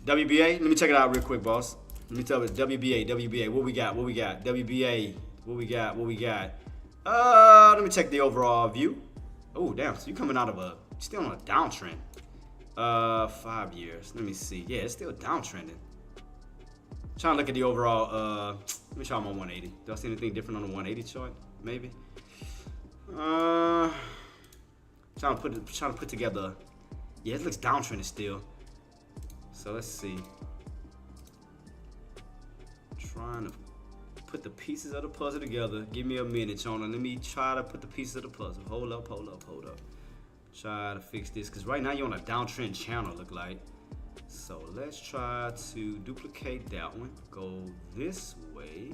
S1: WBA, let me check it out real quick, boss. Let me tell you, WBA, what we got, WBA, what we got. Let me check the overall view. Oh, damn, so you coming out of still on a downtrend. 5 years. Let me see. Yeah, it's still downtrending. Trying to look at the overall. Let me try my 180. Do I see anything different on the 180 chart? Maybe. Trying to put together. Yeah, it looks downtrending still. So let's see. Trying to put the pieces of the puzzle together. Give me a minute, Chona. Let me try to put the pieces of the puzzle. Hold up. Try to fix this, because right now you're on a downtrend channel, look like. So let's try to duplicate that one. Go this way.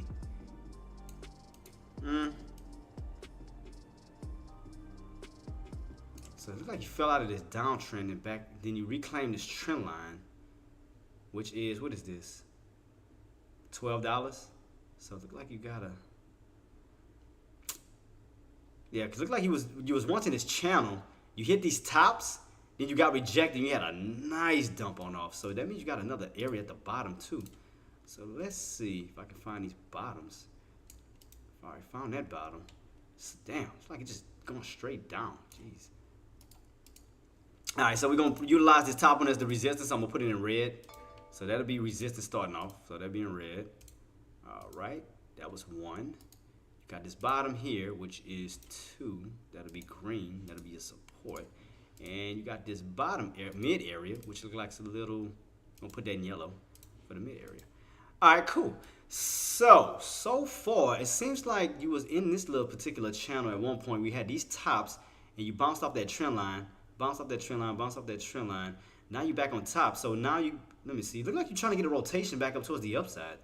S1: So it looks like you fell out of this downtrend and back, then you reclaim this trend line, which is, what is this? $12. So it looks like you gotta. Yeah, because it looked like you was once in this channel. You hit these tops, Then you got rejected and you had a nice dump on off. So that means you got another area at the bottom too. So let's see if I can find these bottoms. All right, found that bottom. Damn, it's like it's just going straight down. Jeez. All right, so we're going to utilize this top one as the resistance. I'm going to put it in red. So that'll be resistance starting off. So that'll be in red. All right, that was 1. You got this bottom here, which is 2. That'll be green. That'll be a support. And you got this bottom mid area, which looks like a little, I'm going to put that in yellow for the mid area. All right, cool. So far, it seems like you was in this little particular channel at one point. We had these tops, and you bounced off that trend line. Bounce off that trend line, bounce off that trend line. Now you're back on top. So now you, let me see. Look like you're trying to get a rotation back up towards the upside.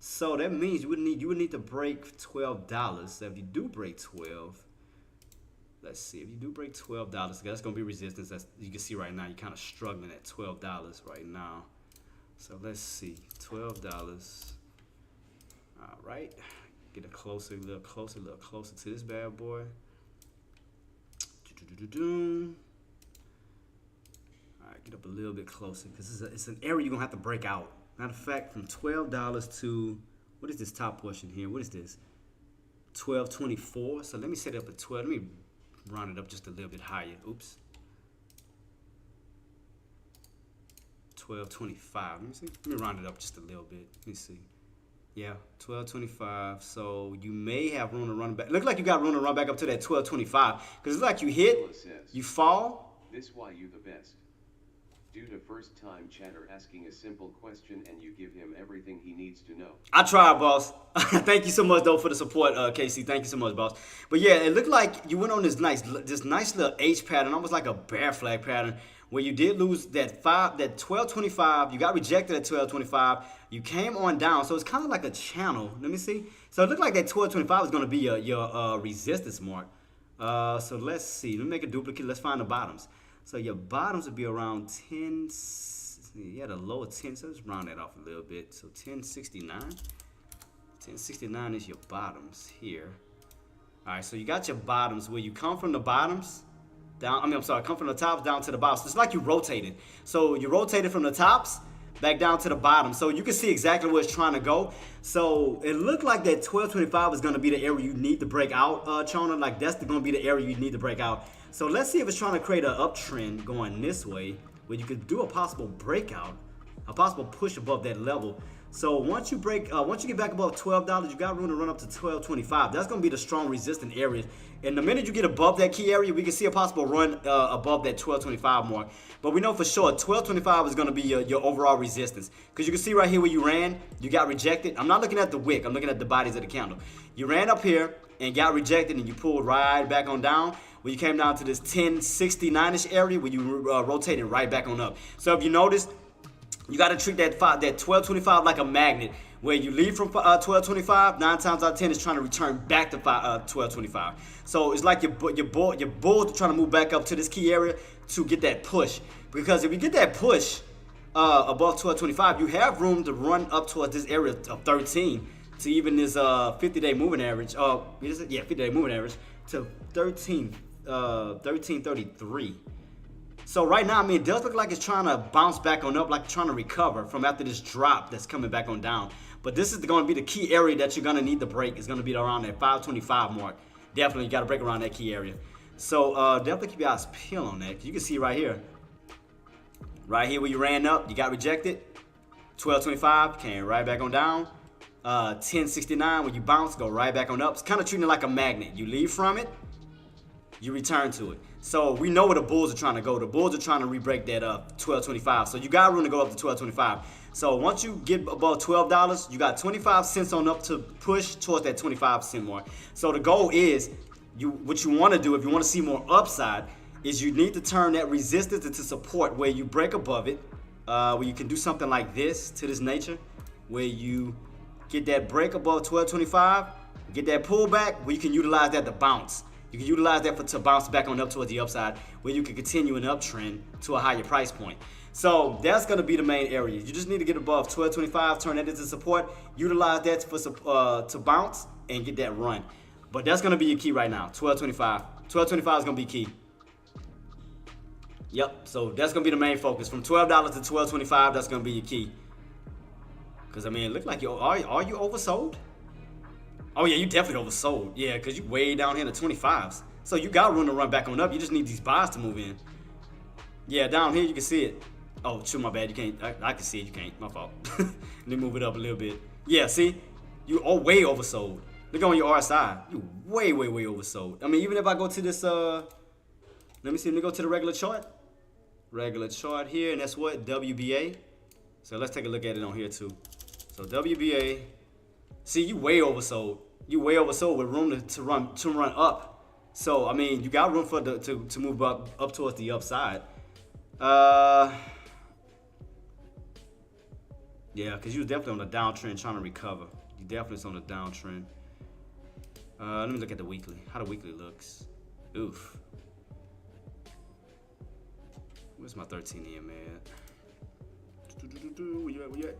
S1: So that means you would need to break $12. So if you do break 12, let's see. If you do break $12, that's gonna be resistance. That's, you can see right now you're kind of struggling at $12 right now. So let's see, $12. All right, get a little closer to this bad boy. Get up a little bit closer because it's an area you're gonna have to break out. Matter of fact, from $12 to, what is this top portion here? What is this? $12.24. So let me set it up at 12. Let me round it up just a little bit higher. Oops. $12.25. Let me see. Let me round it up just a little bit. Let me see. Yeah, $12.25. So you may have room to run back. Looks like you got room to run back up to that $12.25 because it's like you hit, you fall.
S2: This why you the best. Due to first time chatter asking a simple question and you give him everything he needs to know.
S1: I tried, boss. Thank you so much though for the support, Casey. Thank you so much, boss. But yeah, it looked like you went on this nice little H pattern, almost like a bear flag pattern, where you did lose that $12.25. You got rejected at $12.25. You came on down, so it's kind of like a channel. Let me see. So it looked like that $12.25 is going to be your resistance mark. So let's see. Let me make a duplicate. Let's find the bottoms. So your bottoms would be around 10. Yeah, the lower 10. So let's round that off a little bit. So 1069. 1069 is your bottoms here. All right. So you got your bottoms where you come from the bottoms down. Come from the tops down to the bottoms. So it's like you rotated. So you rotated from the tops back down to the bottom. So you can see exactly where it's trying to go. So it looked like that 12.25 is going to be the area you need to break out, Chona. Like that's going to be the area you need to break out. So let's see if it's trying to create an uptrend going this way where you could do a possible breakout, a possible push above that level. So once you get back above $12, you got room to run up to $12.25. That's going to be the strong resistant areas. And the minute you get above that key area, we can see a possible run above that $12.25 mark. But we know for sure $12.25 is going to be your overall resistance. Because you can see right here where you ran, you got rejected. I'm not looking at the wick. I'm looking at the bodies of the candle. You ran up here and got rejected and you pulled right back on down. Where you came down to this 1069-ish area where you rotated right back on up. So if you notice, you got to treat that $12.25 like a magnet, where you leave from $12.25, 9 times out of 10 is trying to return back to $12.25. So it's like your bull trying to move back up to this key area to get that push. Because if you get that push above $12.25, you have room to run up towards this area of 13 to even this 50-day moving average. 50-day moving average to 1333. So right now, I mean, it does look like it's trying to bounce back on up, like trying to recover from after this drop that's coming back on down. But this is going to be the key area that you're going to need to break. It's going to be around that 525 mark. Definitely, you got to break around that key area. So definitely keep your eyes peeled on that. You can see right here where you ran up, you got rejected. 1225 came right back on down. 1069 when you bounce, go right back on up. It's kind of treating it like a magnet. You leave from it, you return to it. So we know where the bulls are trying to go. The bulls are trying to re-break that up, $12.25. So you got room to go up to $12.25. So once you get above $12, you got 25 cents on up to push towards that 25-cent mark. So the goal is, what you want to do if you want to see more upside, is you need to turn that resistance into support where you break above it, where you can do something like this to this nature, where you get that break above $12.25, get that pullback where you can utilize that to bounce. You can utilize that to bounce back on up towards the upside where you can continue an uptrend to a higher price point. So that's going to be the main area. You just need to get above $12.25, turn that into support, utilize that to bounce and get that run. But that's going to be your key right now, $12.25. $12.25 is going to be key. Yep. So that's gonna be the main focus. From $12 to $12.25, that's gonna be your key. Cause I mean, it look like you are you oversold? Oh yeah, you definitely oversold. Yeah, cause you way down here in the 25s. So you got room to run back on up. You just need these buys to move in. Yeah, down here you can see it. Oh, shoot, my bad. You can't. I can see it. You can't. My fault. Let me move it up a little bit. Yeah, see, you are way oversold. Look on your RSI. You way oversold. I mean, even if I go to this, let me see. Let me go to the regular chart. Regular chart here, and that's what WBA. So let's take a look at it on here too. So WBA. See, you way oversold. You way oversold with room to run up. So I mean, you got room for to move up towards the upside. Yeah, because you was definitely on a downtrend trying to recover. You definitely was on a downtrend. Let me look at the weekly. How the weekly looks. Oof. Where's my 13 EMA at? Where you at?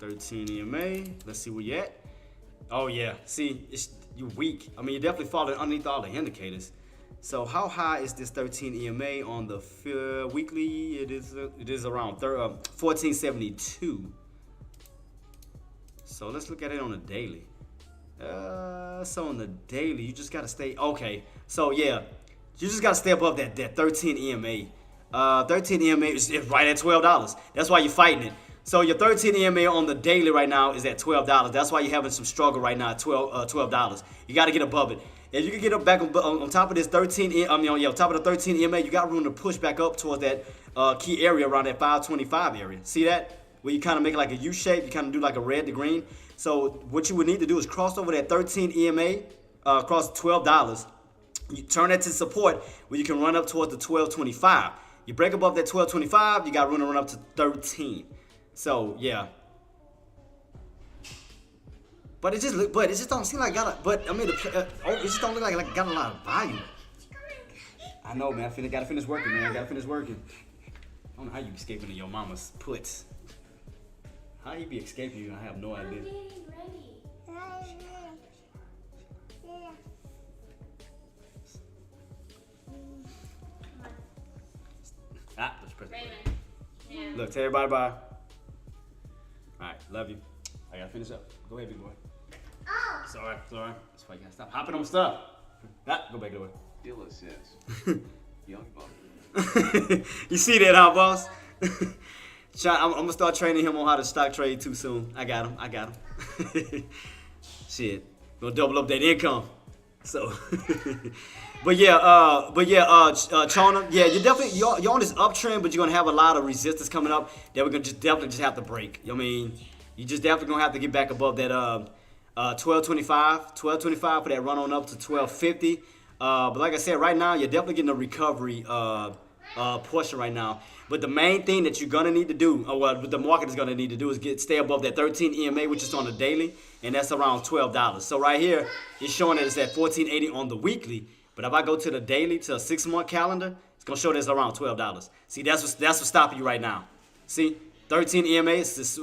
S1: 13 EMA. Let's see where you at. Oh yeah. See, you weak. I mean, you're definitely falling underneath all the indicators. So how high is this 13 EMA on the weekly? It is around 1472. So let's look at it on the daily. So on the daily, you just gotta stay okay. So yeah, you just gotta stay above that 13 EMA. 13 EMA is right at $12. That's why you're fighting it. So your 13 EMA on the daily right now is at $12. That's why you're having some struggle right now at $12. You gotta get above it. If you can get up back on top of this 13, on top of the 13 EMA, you got room to push back up towards that key area around that 525 area. See that? Where you kind of make like a U shape, you kind of do like a red to green. So what you would need to do is cross over that 13 EMA, across $12. You turn that to support where you can run up towards the 1225. You break above that 1225, you got room to run up to 13. So yeah. But it just don't seem like it just don't look like it got a lot of volume. I know, man. I gotta finish working, man. I gotta finish working. I don't know how you be escaping to your mama's puts. How you be escaping you? I have no idea. Let's press it. Look, tell everybody bye. Alright, love you. I gotta finish up. Go ahead, big boy. Oh. Sorry. That's why you gotta stop hopping on stuff. Go back to work.
S2: Dilla says, young buck.
S1: You see that, huh, boss? I'm gonna start training him on how to stock trade too soon. I got him. Shit, gonna double up that income. So, Chona, yeah, you're on this uptrend, but you're gonna have a lot of resistance coming up that we're gonna definitely have to break. I mean, you just definitely gonna have to get back above that 1225 for that run on up to 1250. But like I said, right now you're definitely getting a recovery portion right now. But the main thing that you're gonna need to do, or what the market is gonna need to do, is stay above that 13 EMA, which is on the daily, and that's around $12. So right here, it's showing that it's at 1480 on the weekly. But if I go to the daily, to a 6-month calendar, it's gonna show that it's around $12. See, that's what's stopping you right now. See, 13 EMA, it's just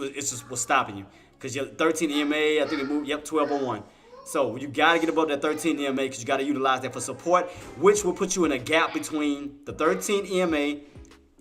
S1: what's stopping you, because your 13 EMA, I think it moved, 1201. So you gotta get above that 13 EMA, because you gotta utilize that for support, which will put you in a gap between the 13 EMA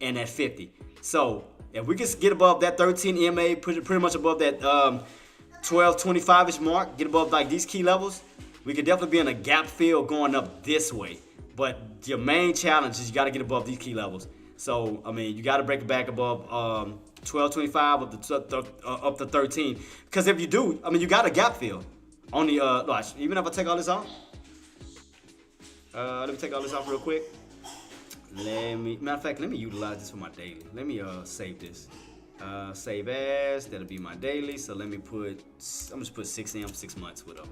S1: and that 50. So if we can get above that 13 EMA, pretty much above that 1225-ish mark, get above like these key levels, we could definitely be in a gap fill going up this way. But your main challenge is you got to get above these key levels. So I mean, you got to break it back above 1225 up to 13. Because if you do, I mean, you got a gap fill on the even if I take all this off. Let me take all this off real quick. Matter of fact, let me utilize this for my daily. Let me save this. Save as, that'll be my daily. So let me I'm just put 6 AM, 6 months, whatever.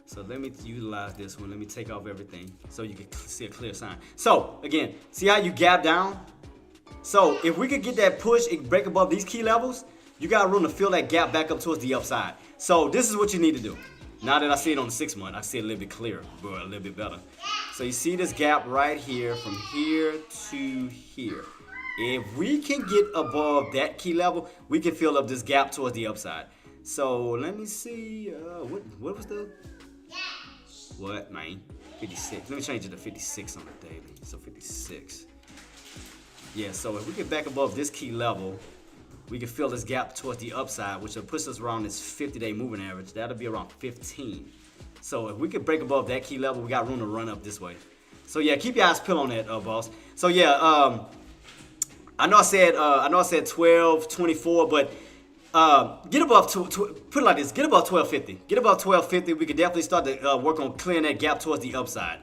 S1: So let me utilize this one. Let me take off everything so you can see a clear sign. So again, see how you gap down? So if we could get that push and break above these key levels, you got room to fill that gap back up towards the upside. So this is what you need to do. Now that I see it on the 6 month, I see it a little bit clearer, bro, a little bit better. So you see this gap right here, from here to here. If we can get above that key level, we can fill up this gap towards the upside. So let me see, what was the, what, man? 56. Let me change it to 56 on the daily. So 56. Yeah, so if we get back above this key level, we can fill this gap towards the upside, which will push us around this 50-day moving average. That'll be around 15. So if we could break above that key level, we got room to run up this way. So yeah, keep your eyes peeled on that, boss. So yeah, I know I said 12, 24, but get above put it like this: get above 1250. Get above 1250. We could definitely start to work on clearing that gap towards the upside.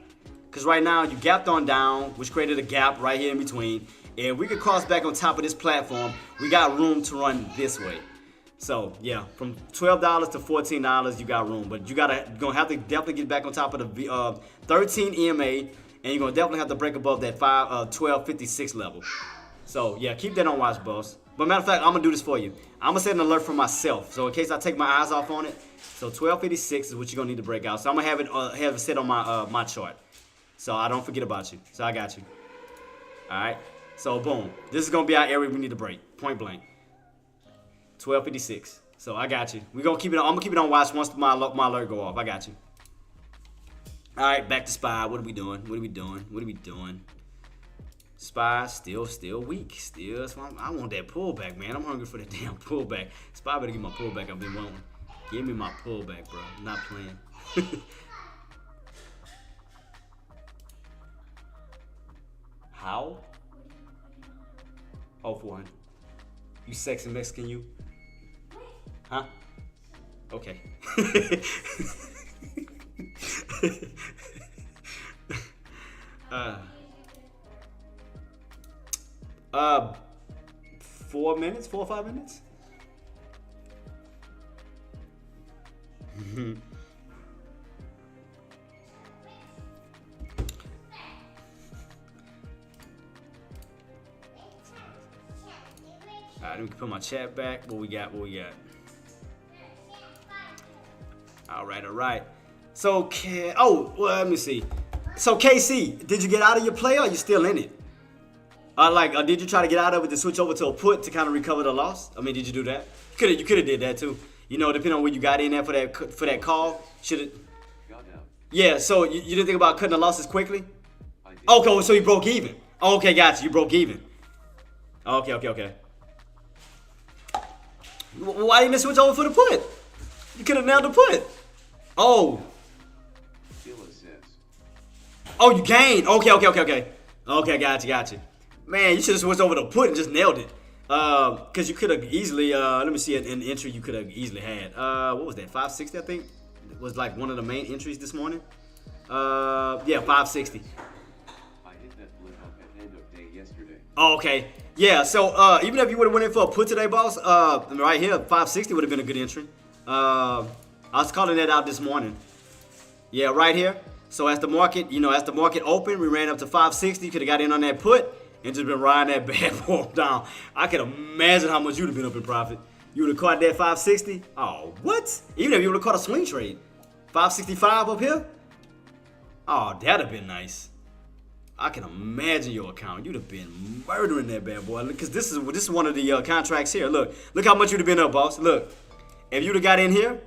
S1: Because right now you gapped on down, which created a gap right here in between. And we could cross back on top of this platform. We got room to run this way. So yeah, from $12 to $14, you got room. But you're gonna have to definitely get back on top of the 13 EMA, and you're gonna definitely have to break above that 1256 level. So yeah, keep that on watch, boss. But matter of fact, I'm gonna do this for you. I'm gonna set an alert for myself. So in case I take my eyes off on it, so 1256 is what you're gonna need to break out. So I'm gonna have it set on my my chart, so I don't forget about you. So I got you. All right. So boom, this is gonna be our area we need to break, point blank. 1256. So I got you. We're gonna keep it on. I'm gonna keep it on watch once my alert go off. I got you. All right, back to SPY. What are we doing? What are we doing? What are we doing? SPY still weak. Still, I want that pullback, man. I'm hungry for that damn pullback. SPY better get my pullback I've been wanting. Give me my pullback, bro. I'm not playing. How? Oh, 400. You sexy Mexican, you? Huh? Okay. uh, 4 minutes, 4 or 5 minutes. Alright, let me put my chat back. What we got? What we got? Alright. So, let me see. So, KC, did you get out of your play or are you still in it? Did you try to get out of it to switch over to a put to kind of recover the loss? I mean, did you do that? You could have did that too. You know, depending on where you got in there for that call. Should it?
S2: Got out.
S1: Yeah. So you didn't think about cutting the losses quickly?
S2: I did.
S1: Okay, so you broke even. Okay, gotcha. You broke even. Okay. Why didn't you switch over for the put? You could have nailed the put. Oh,
S2: Illa says.
S1: Oh, you gained. Okay. Okay, gotcha. Man, you should have switched over to put and just nailed it. Because you could have easily, let me see an entry you could have easily had. What was that? 560, I think? It was like one of the main entries this morning. Yeah, 560.
S2: I hit that flip up at end of day yesterday.
S1: Oh, okay. Yeah, so even if you would have went in for a put today, boss, right here, 560 would have been a good entry. I was calling that out this morning. Yeah, right here. So as the market opened, we ran up to 560. Could have got in on that put and just been riding that bad boy down. I can imagine how much you'd have been up in profit. You would have caught that 560. Oh, what? Even if you would have caught a swing trade, 565 up here. Oh, that'd have been nice. I can imagine your account. You'd have been murdering that bad boy. Because this is one of the contracts here. Look how much you'd have been up, boss. Look, if you'd have got in here,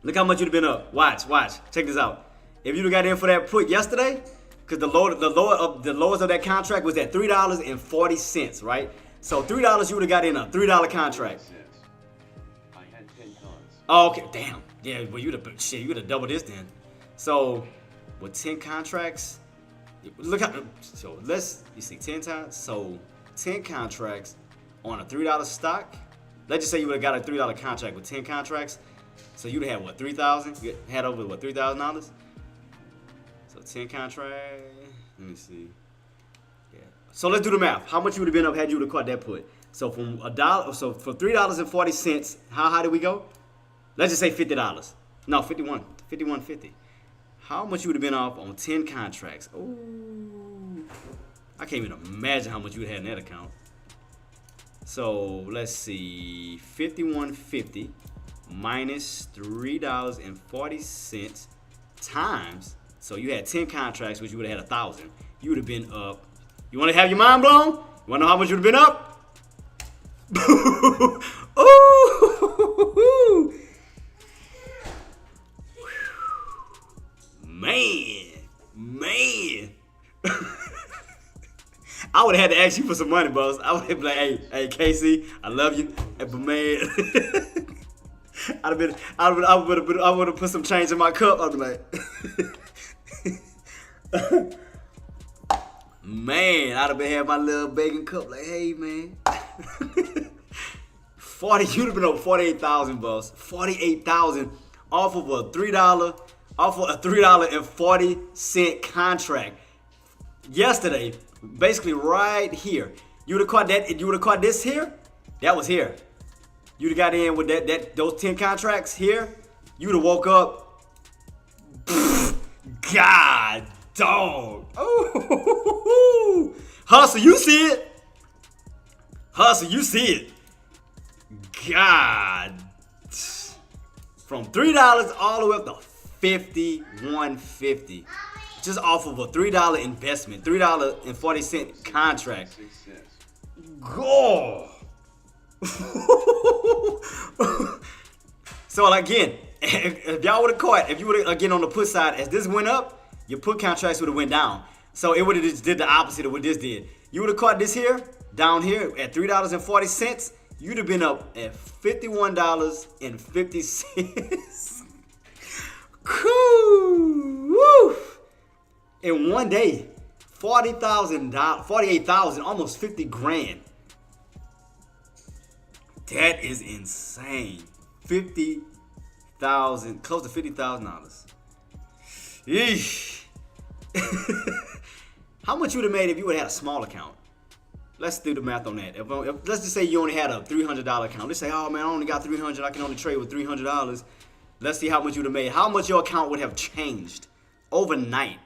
S1: look how much you'd have been up. Watch. Check this out. If you'd have got in for that put yesterday, because the lowest of that contract was at $3.40, right? So $3 you would have got in a $3 contract.
S2: Says. I had 10 cons.
S1: Oh, okay, damn. Yeah, well you'd have doubled this then. So with 10 contracts, look how. So you see 10 times. So 10 contracts on a $3 stock. Let's just say you would have got a $3 contract with 10 contracts. So you'd have had what, 3,000? You had over what, $3,000? So 10 contract. Let me see. Yeah. So let's do the math. How much you would have been up had you would have caught that put? So from $1. So for $3.40, how high did we go? Let's just say $50. No, 51.50. How much you would have been off on 10 contracts? Ooh. I can't even imagine how much you would have had in that account. So let's see. 51.50 minus $3.40 times. So you had 10 contracts, which you would have had 1,000. You would have been up. You want to have your mind blown? You want to know how much you would have been up? Ooh. Man. I would have had to ask you for some money, boss. I would have been like, hey, Casey, I love you. Hey, but man, I would have put some change in my cup. I'd be like, man, I'd have been having my little begging cup. Like, hey, man. 40, you'd have been over 48,000, boss. 48,000 off of a $3.40 contract. Yesterday, basically right here. You would have caught that. You would have caught this here. That was here. You'd have got in with those 10 contracts here. You would have woke up. God, dog. Ooh. Hustle, you see it. Hustle, you see it. God. From $3 all the way up to $51.50. Just off of a $3 investment. $3.40 contract. Go. So again, if y'all would have caught, if you would have, again on the put side, as this went up, your put contracts would have went down. So it would have just did the opposite of what this did. You would have caught this here, down here at $3.40. You'd have been up at $51.50. Cool. Woo. In one day, $40,000, 48,000, almost 50 grand. That is insane. 50,000, close to $50,000. Eesh. How much you would have made if you would have had a small account? Let's do the math on that. If let's just say you only had a $300 account. Let's say, oh man, I only got $300. I can only trade with $300. Let's see how much you would have made. How much your account would have changed overnight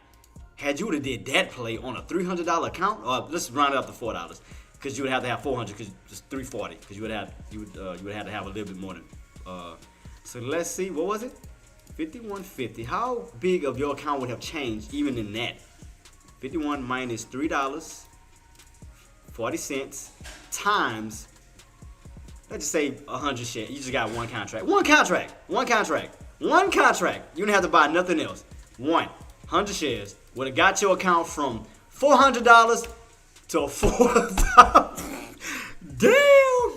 S1: had you would have did that play on a $300 account. Let's round it up to $4 because you would have to have 400 because it's 340 because you would have to have a little bit more than. So let's see, what was it? 51.50. How big of your account would have changed even in that? 51 minus $3.40 times, let's just say 100 shares. You just got one contract. One contract. You didn't have to buy nothing else. 100 shares would have got your account from $400 to $4,000. Damn!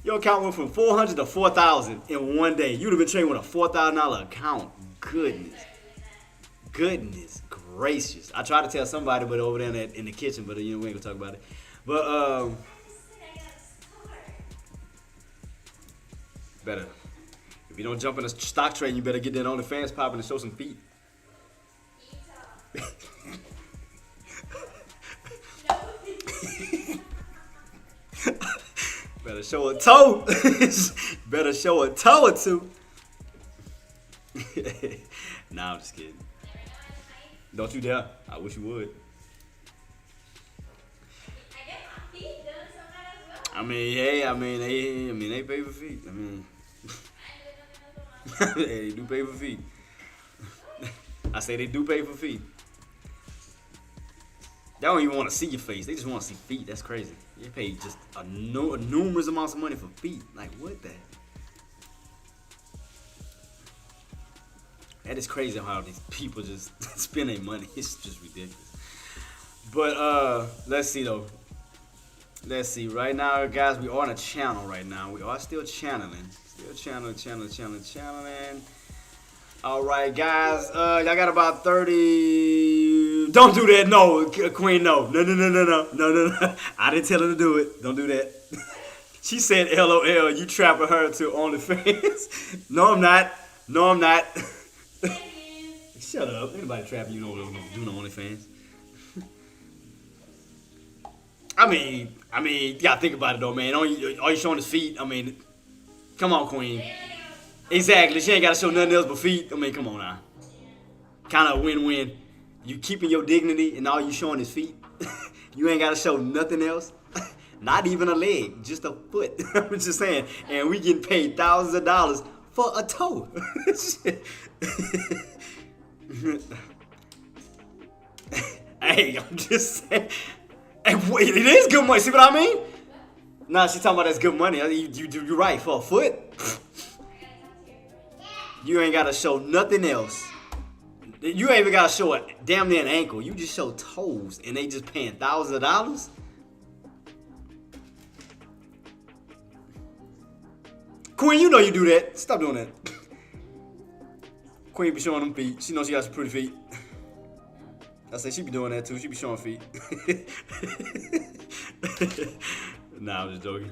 S1: Your account went from $400 to $4,000 in one day. You'd have been trading with a $4,000 account. Goodness gracious. I tried to tell somebody, but over there in the kitchen, but we ain't gonna talk about it. But better. If you don't jump in a stock trade, you better get that OnlyFans popping and show some feet. Better show a toe. Better show a toe or two. Nah, I'm just kidding. Don't you dare. I wish you would. I mean, hey, they pay for feet. I mean, they do pay for feet. I say they do pay for feet. They don't even want to see your face. They just want to see feet. That's crazy. They pay just numerous amounts of money for feet. Like, what the? That is crazy how these people just spend their money. It's just ridiculous. But let's see though. Let's see. Right now, guys, we are on a channel right now. We are still channeling. Channeling. All right, guys. Y'all got about 30. Don't do that. No, Queen. No. I didn't tell her to do it. Don't do that. She said, LOL, you trapping her to OnlyFans. No, I'm not. Shut up. Ain't nobody trapping you to do no OnlyFans. I mean, you gotta think about it though, man. All you showing is feet. I mean, come on, Queen. Exactly. She ain't gotta show nothing else but feet. I mean, come on now. Kind of win-win. You keeping your dignity and all you showing is feet. You ain't gotta show nothing else. Not even a leg, just a foot. I'm just saying. And we getting paid thousands of dollars for a toe. Hey, I'm just saying. And it is good money. See what I mean? Nah, she's talking about that's good money. You're right. For a foot, you ain't gotta show nothing else. You ain't even gotta show a damn near an ankle. You just show toes, and they just paying thousands of dollars. Queen, you know you do that. Stop doing that. Queen be showing them feet. She knows she got some pretty feet. I say she be doing that too. She be showing feet. Nah, I'm just joking.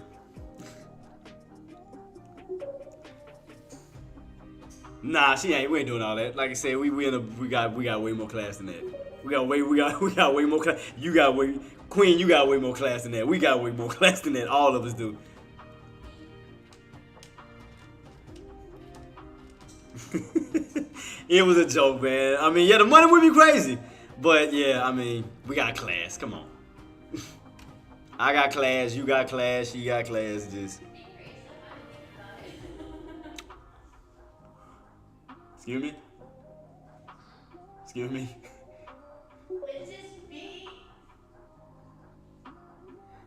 S1: Nah, she ain't. We ain't doing all that. Like I said, we got way more class than that. We got way more class. Queen, you got way more class than that. We got way more class than that. All of us do. It was a joke, man. I mean, yeah, the money would be crazy, but yeah, I mean, we got class. Come on. I got class. You got class. She got class. Just. Excuse me? Excuse me?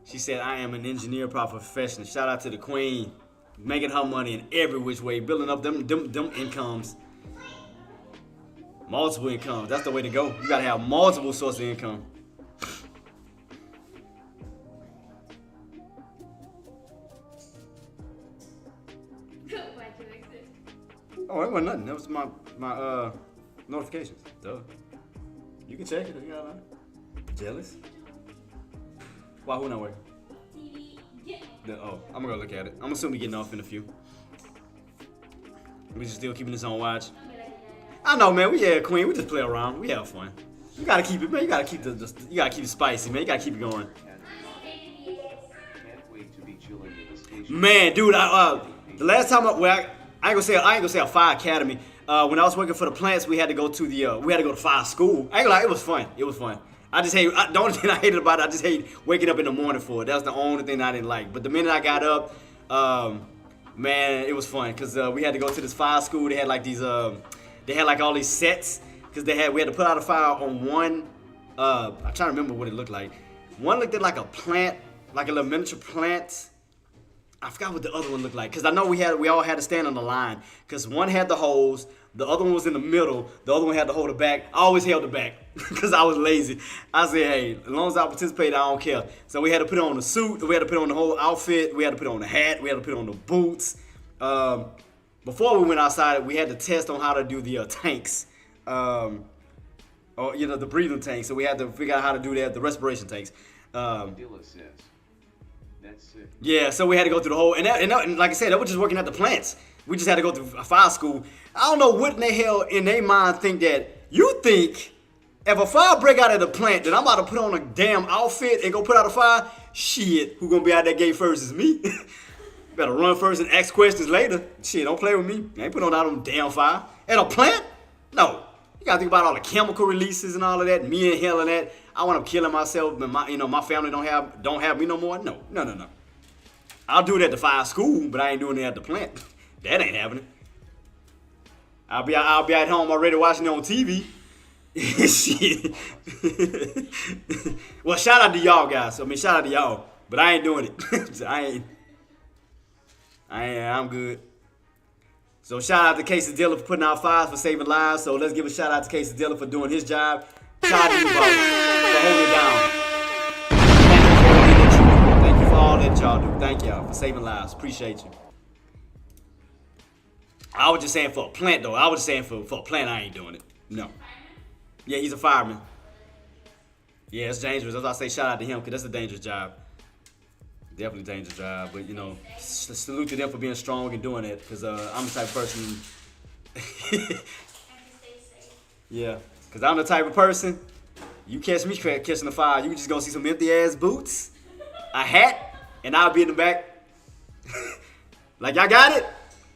S1: She said, I am an engineer by profession. Shout out to the queen. Making her money in every which way. Building up them incomes. Multiple incomes. That's the way to go. You gotta have multiple sources of income. Oh, it wasn't nothing. That was my notifications. Duh. You can check it if you got one. Jealous? Why, who not working? Oh, I'm gonna go look at it. I'm assuming getting off in a few. We just still keeping this on watch. I know, man. Queen. We just play around. We have fun. You gotta keep it, man. You gotta keep you gotta keep it spicy, man. You gotta keep it going.
S2: Can't wait to be chilling in the station.
S1: Man, dude, the last time I ain't gonna say a fire academy. When I was working for the plants, we had to go to fire school. I ain't gonna lie, it was fun. It was fun. I just hate. The only thing I hated about it, I just hate waking up in the morning for it. That was the only thing I didn't like. But the minute I got up, man, it was fun because we had to go to this fire school. They had like these, they had like all these sets because we had to put out a fire on one. I'm trying to remember what it looked like. One looked like a plant, like a little miniature plant. I forgot what the other one looked like because I know we all had to stand on the line because one had the hose, the other one was in the middle, the other one had to hold it back. I always held it back because I was lazy. I said, hey, as long as I participate, I don't care. So we had to put on the suit, we had to put on the whole outfit, we had to put on the hat, we had to put on the boots. Before we went outside, we had to test on how to do the tanks, or the breathing tanks. So we had to figure out how to do that, the respiration tanks.
S2: Dilla says, that's sick.
S1: Yeah, so we had to go through the whole, and like I said, that was just working at the plants. We just had to go through a fire school. I don't know what in the hell in their mind think that you think if a fire break out at the plant that I'm about to put on a damn outfit and go put out a fire. Shit, who gonna be out that gate first is me. Better run first and ask questions later. Shit, don't play with me. I ain't put on out on damn fire at a plant. No, you gotta think about all the chemical releases and all of that. Me inhaling that. I want to killing myself, but my family don't have me no more. No. I'll do it at the fire school, but I ain't doing it at the plant. That ain't happening. I'll be at home already watching it on TV. Shit. Well, shout out to y'all guys. Shout out to y'all, but I ain't doing it. I'm good. So shout out to Quesadilla for putting out fires for saving lives. So let's give a shout out to Quesadilla for doing his job. Shout out to you, boss, for holding it down. Thank you for all that y'all do. Thank y'all for saving lives. Appreciate you. I was just saying for a plant, though. I was just saying for a plant, I ain't doing it. No. Yeah, he's a fireman. Yeah, it's dangerous. That's why I say shout out to him, because that's a dangerous job. Definitely a dangerous job. But, salute to them for being strong and doing it, because I'm the type of person. Yeah, because I'm the type of person, you catch me catching the fire, you just gonna see some empty-ass boots, a hat, and I'll be in the back. Like, y'all got it?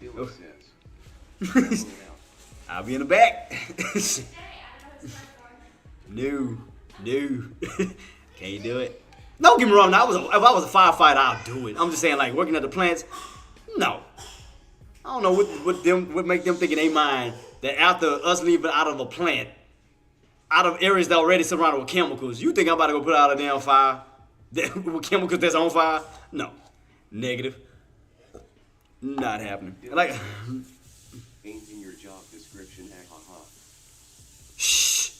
S2: Dilla says,
S1: I'll be in the back. No. Can't do it. Don't get me wrong. If I was a firefighter, I'll do it. I'm just saying, like, working at the plants, no. I don't know what make them think in their mind that after us leaving out of a plant, out of areas that are already surrounded with chemicals, you think I'm about to go put out a damn fire with chemicals that's on fire? No. Negative. Not happening. Like,
S2: ain't in your job description,
S1: shh.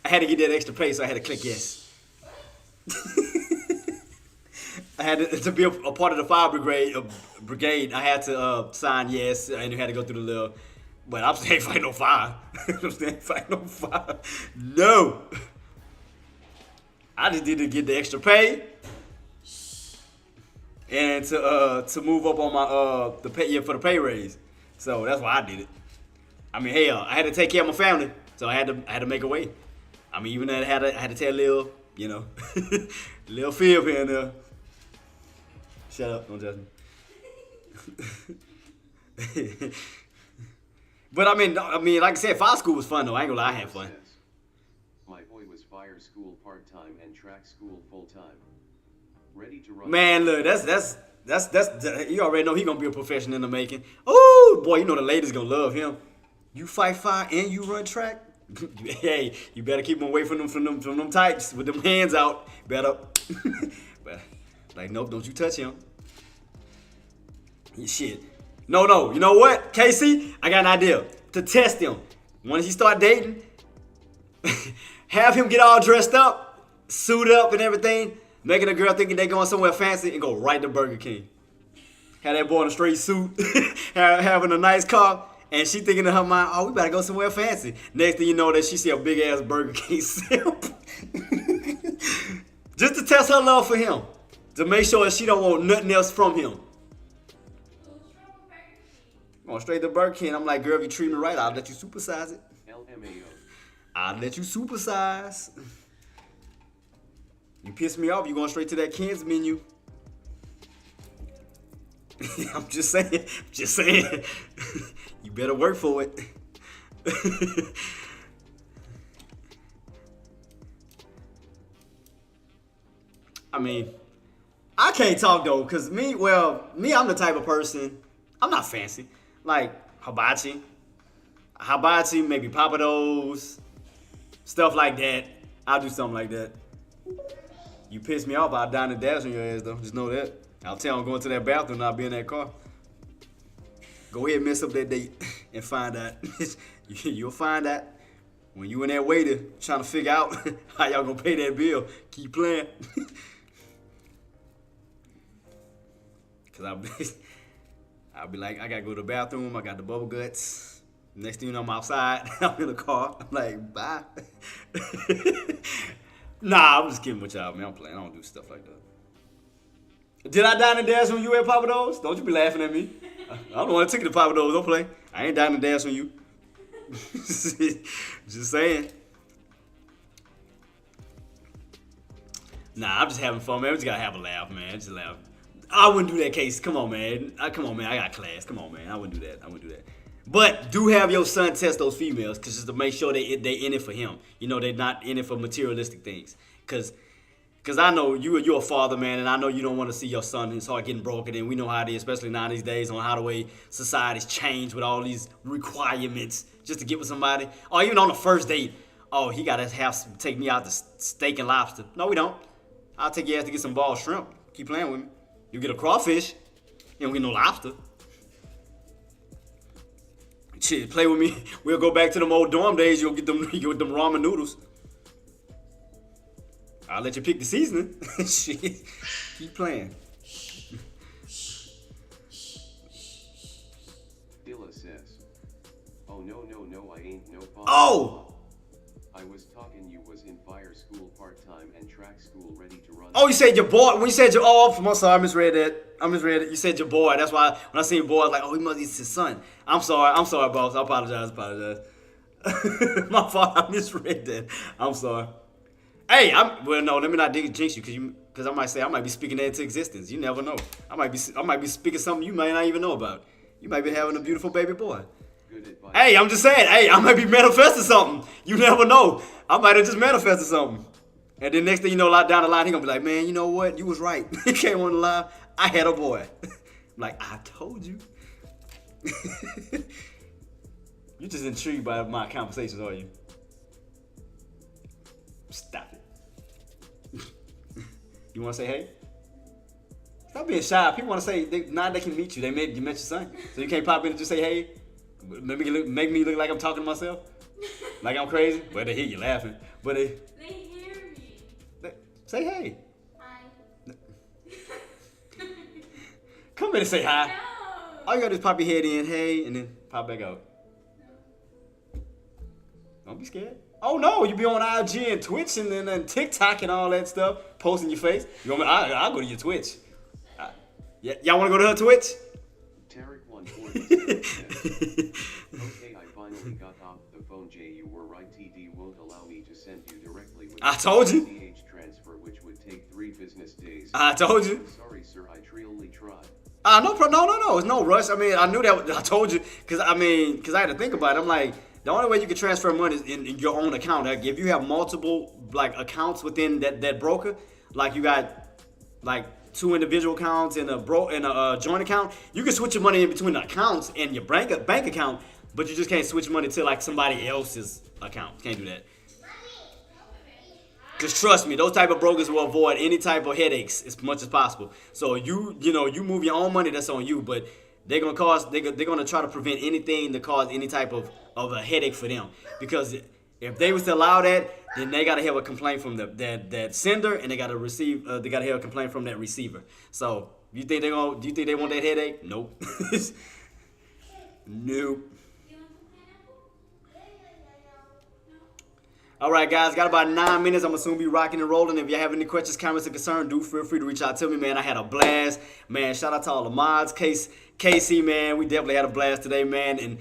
S1: I had to get that extra pay, so I had to click yes. I had to be a part of the fire brigade. I had to sign yes, and you had to go through the little. But I'm saying fight no fire. I'm saying fight no fire. No. I just did to get the extra pay, and to move up on my the pay for the pay raise. So that's why I did it. I mean, hell, I had to take care of my family, so I had to make a way. I mean, even that I had to tell Lil, you know, Lil Fib here and there. Shut up, don't judge me. But I mean, like I said, fire school was fun though. I ain't gonna lie, I had fun.
S2: My boy was fire school part-time and track school full-time. Ready to run.
S1: Man, look, that's you already know he gonna be a professional in the making. Oh boy, you know the ladies gonna love him. You fight fire and you run track. Hey, you better keep him away from them types with them hands out. Better, like nope, don't you touch him. Shit. No. You know what, Casey? I got an idea to test him. Once he start dating, have him get all dressed up, suit up and everything, making a girl thinking they going somewhere fancy, and go right to Burger King. Have that boy in a straight suit, having a nice car, and she thinking in her mind, oh, we better go somewhere fancy. Next thing you know, that she see a big ass Burger King sip. Just to test her love for him, to make sure she don't want nothing else from him. Going straight to Burger King. I'm like, girl, if you treat me right, I'll let you supersize it.
S2: LMAO.
S1: I'll let you supersize. You piss me off, you going straight to that Ken's menu. I'm just saying. You better work for it. I mean, I can't talk though, cause me, I'm the type of person, I'm not fancy. Like hibachi, maybe papados, stuff like that. I'll do something like that. You piss me off, I'll dine and dash on your ass though. Just know that. I'll tell I'm going to that bathroom and I'll be in that car. Go ahead and mess up that date and find out. You'll find out when you and that waiter trying to figure out how y'all gonna pay that bill. Keep playing. Cause I'll be like, I gotta go to the bathroom, I got the bubble guts. Next thing you know, I'm outside, I'm in the car. I'm like, bye. Nah, I'm just kidding with y'all, man. I'm playing. I don't do stuff like that. Did I dine and dash when you at Papa Do's? Don't you be laughing at me. I'm the one that took you to Papa Do's. Don't play. I ain't dine and dash on you. Just saying. Nah, I'm just having fun, man. We just gotta have a laugh, man. Just laugh. I wouldn't do that, Case. Come on, man. I got class. Come on, man. I wouldn't do that. But do have your son test those females, cause just to make sure they in it for him. You know, they're not in it for materialistic things. Cause I know you're a father, man, and I know you don't want to see your son his heart getting broken. And we know how it is, especially now these days, on how the way society's changed with all these requirements just to get with somebody. Or even on the first date, oh, he gotta take me out to steak and lobster. No, we don't. I'll take your ass to get some ball shrimp. Keep playing with me. You get a crawfish. You don't get no lobster. Shit, play with me. We'll go back to them old dorm days. You'll get them ramen noodles. I'll let you pick the seasoning. Shit. Keep playing.
S2: Dilla says, oh no, I ain't no father.
S1: Oh!
S2: I was talking you was in fire school part-time and track school ready to run.
S1: Oh, you said your boy. When you said your, I'm sorry, I misread it. You said your boy. That's why when I seen your boy, I was like, oh, he must be his son. I'm sorry, boss. I apologize. My fault. I misread that. I'm sorry. Hey, no, let me not jinx you, because I might be speaking that into existence. You never know. I might be speaking something you might not even know about. You might be having a beautiful baby boy.
S2: Good advice.
S1: Hey, I'm just saying. Hey, I might be manifesting something. You never know. I might have just manifested something. And then next thing you know, down the line, he gonna be like, man, you know what? You was right. He came on the line. I had a boy. I'm like, I told you. You're just intrigued by my conversations, are you? Stop it. You want to say hey? Stop being shy. People want to say, now they can meet you. You met your son. So you can't pop in and just say hey? Make me look like I'm talking to myself? Like I'm crazy? But they hear you laughing. But
S4: They hear me.
S1: say hey.
S4: Hi.
S1: better say hi.
S4: No.
S1: All you gotta do is pop your head in, hey, and then pop back out. Don't be scared. Oh no, you be on IG and Twitch and then TikTok and all that stuff, posting your face. You want me? I'll go to your Twitch. Yeah, y'all wanna go to her Twitch?
S2: Tarek 147 says, okay, I finally got off the phone. Jay, you were right. TD won't allow me to send you directly with
S1: I told you.
S2: ACH transfer, which would take 3 business days.
S1: I told you.
S2: Sorry, sir. I truly tried.
S1: No. It's no rush. I mean, I knew that. I told you, cause I had to think about it. I'm like, the only way you can transfer money is in your own account. Like, if you have multiple like accounts within that broker, like you got like 2 individual accounts and a joint account, you can switch your money in between the accounts and your bank account, but you just can't switch money to like somebody else's account. Can't do that. Cause trust me, those type of brokers will avoid any type of headaches as much as possible. So you move your own money, that's on you, but they're gonna try to prevent anything to cause any type of a headache for them. Because if they was to allow that, then they gotta have a complaint from that sender, and they gotta have a complaint from that receiver. So do you think they want that headache? Nope. Nope. All right, guys, got about 9 minutes. I'm going to soon be rocking and rolling. If you have any questions, comments, or concerns, do feel free to reach out to me, man. I had a blast. Man, shout out to all the mods. Casey, man, we definitely had a blast today, man. And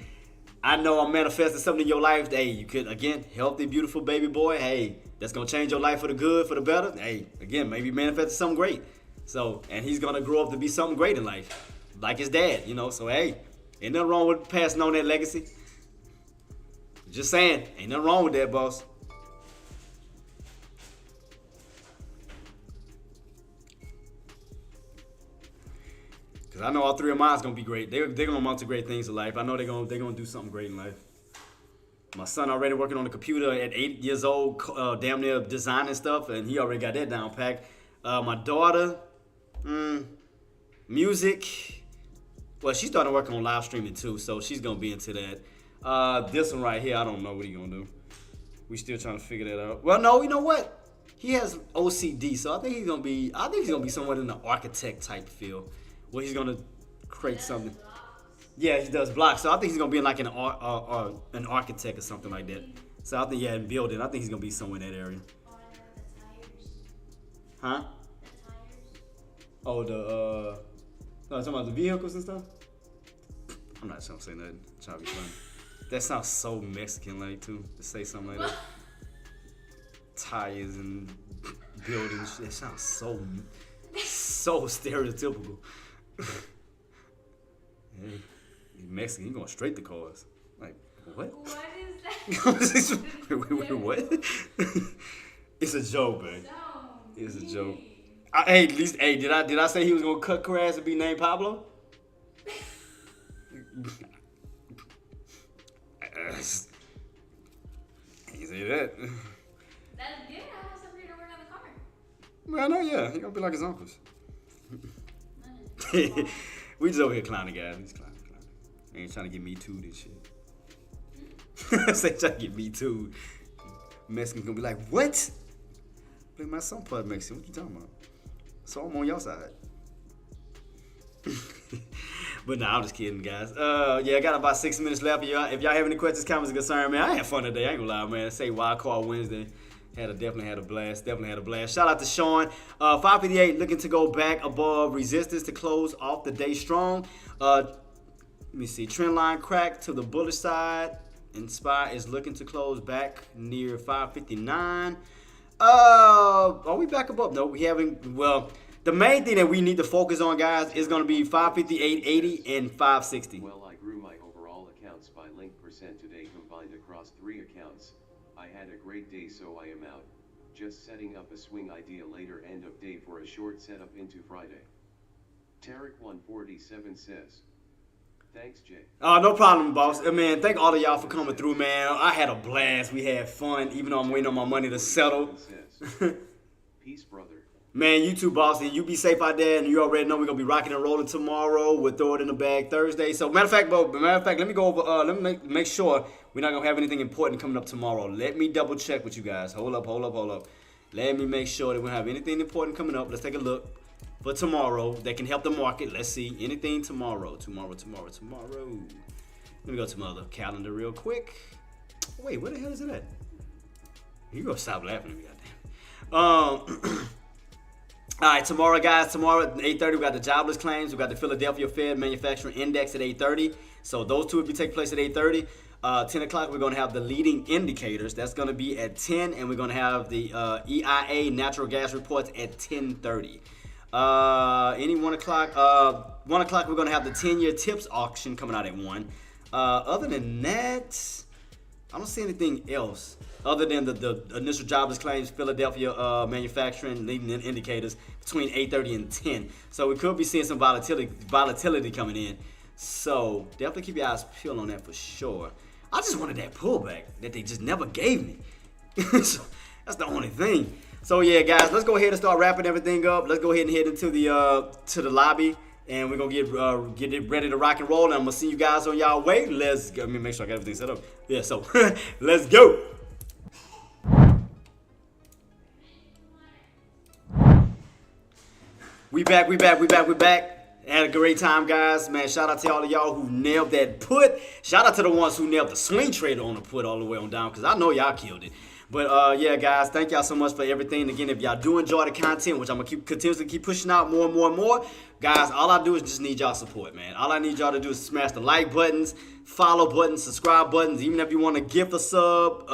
S1: I know I'm manifesting something in your life. Hey, you could, again, healthy, beautiful baby boy. Hey, that's going to change your life for the good, for the better. Hey, again, maybe manifesting something great. So, and he's going to grow up to be something great in life, like his dad, So, hey, ain't nothing wrong with passing on that legacy. Just saying, ain't nothing wrong with that, boss. Because I know all 3 of mine's going to be great. They're going to amount to great things in life. I know they're going to do something great in life. My son already working on the computer at 8 years old, damn near designing stuff, and he already got that down packed. My daughter, music. Well, she's starting working on live streaming too, so she's going to be into that. This one right here, I don't know what he's going to do. We still trying to figure that out. Well, no, you know what? He has OCD, so I think he's going to be somewhat in the architect type field. Where he's gonna create something. Yeah, he does blocks. So I think he's gonna be like an architect or something like that. So I think in building. I think he's gonna be somewhere in that area. Huh? Oh, no, talking about the vehicles and stuff. I'm not trying to say nothing. I'm trying to be funny. That sounds so Mexican like too, to say something like that. Tires and buildings. That sounds so stereotypical. Hey, he's Mexican. He going straight to cars. Like, what?
S4: What is that?
S1: Wait, what? It's a joke, man.
S4: So
S1: It's a
S4: mean.
S1: joke. Hey, at least, did I say he was gonna cut grass and be named Pablo? I ain't say that.
S4: That's good. I have somebody to work on the car.
S1: Well, I know, yeah. He gonna be like his uncles. We just over here clowning, guys. We just clowning. Ain't trying to get me too and shit. Say trying to get me too. Mexican gonna be like, what? Like, my son part Mexican. What you talking about? So I'm on your side. But nah, I'm just kidding, guys. Yeah, I got about 6 minutes left. If y'all have any questions, comments, or concerns, man, I had fun today. I ain't gonna lie, man. Say Wild Card Wednesday. Definitely had a blast. Shout out to Sean. 558 looking to go back above resistance to close off the day strong. Let me see. Trend line crack to the bullish side. Inspire is looking to close back near 559. Are we back above? No, we haven't. Well, the main thing that we need to focus on, guys, is going to be 558.80 and 560.
S2: Well, I grew my overall accounts by link percent today combined across 3 accounts. I had a great day, so I am out. Just setting up a swing idea later end of day for a short setup into Friday. Tarek 147 says, thanks, Jay.
S1: No problem, boss. Man, thank all of y'all for coming through, man. I had a blast. We had fun, even though I'm waiting on my money to settle.
S2: Says, peace, brother.
S1: Man, you too, boss. And you be safe out there, and you already know we're gonna be rocking and rolling tomorrow. We'll throw it in the bag Thursday. So, matter of fact, let me go over. Let me make sure we're not gonna have anything important coming up tomorrow. Let me double check with you guys. Hold up. Let me make sure that we don't have anything important coming up. Let's take a look. for tomorrow that can help the market. Let's see. Anything tomorrow. Let me go to my other calendar real quick. Wait, where the hell is it at? You gonna stop laughing at me, goddamn. All right, tomorrow, guys. Tomorrow at 8:30, we got the jobless claims. We got the Philadelphia Fed Manufacturing Index at 8:30. So those two will be taking place at 8:30. 10 o'clock, we're going to have the leading indicators. That's going to be at 10, and we're going to have the EIA natural gas reports at 10:30. Any 1 o'clock? 1 o'clock, we're going to have the 10-year tips auction coming out at 1. Other than that, I don't see anything else other than the initial jobless claims, Philadelphia manufacturing leading indicators between 8:30 and 10. So we could be seeing some volatility coming in. So definitely keep your eyes peeled on that for sure. I just wanted that pullback that they just never gave me. So that's the only thing. So yeah, guys, let's go ahead and start wrapping everything up. Let's go ahead and head into the to the lobby, and we're gonna get it ready to rock and roll. And I'm gonna see you guys on y'all way. Let me make sure I got everything set up. Yeah, so let's go. We back. Had a great time, guys. Man, shout out to all of y'all who nailed that put. Shout out to the ones who nailed the swing trader on the put all the way on down, because I know y'all killed it. But yeah, guys, thank y'all so much for everything. Again, if y'all do enjoy the content, which I'm gonna continuously keep pushing out more and more, guys, all I do is just need y'all support, man. All I need y'all to do is smash the like buttons, follow buttons, subscribe buttons. Even if you want to gift a sub,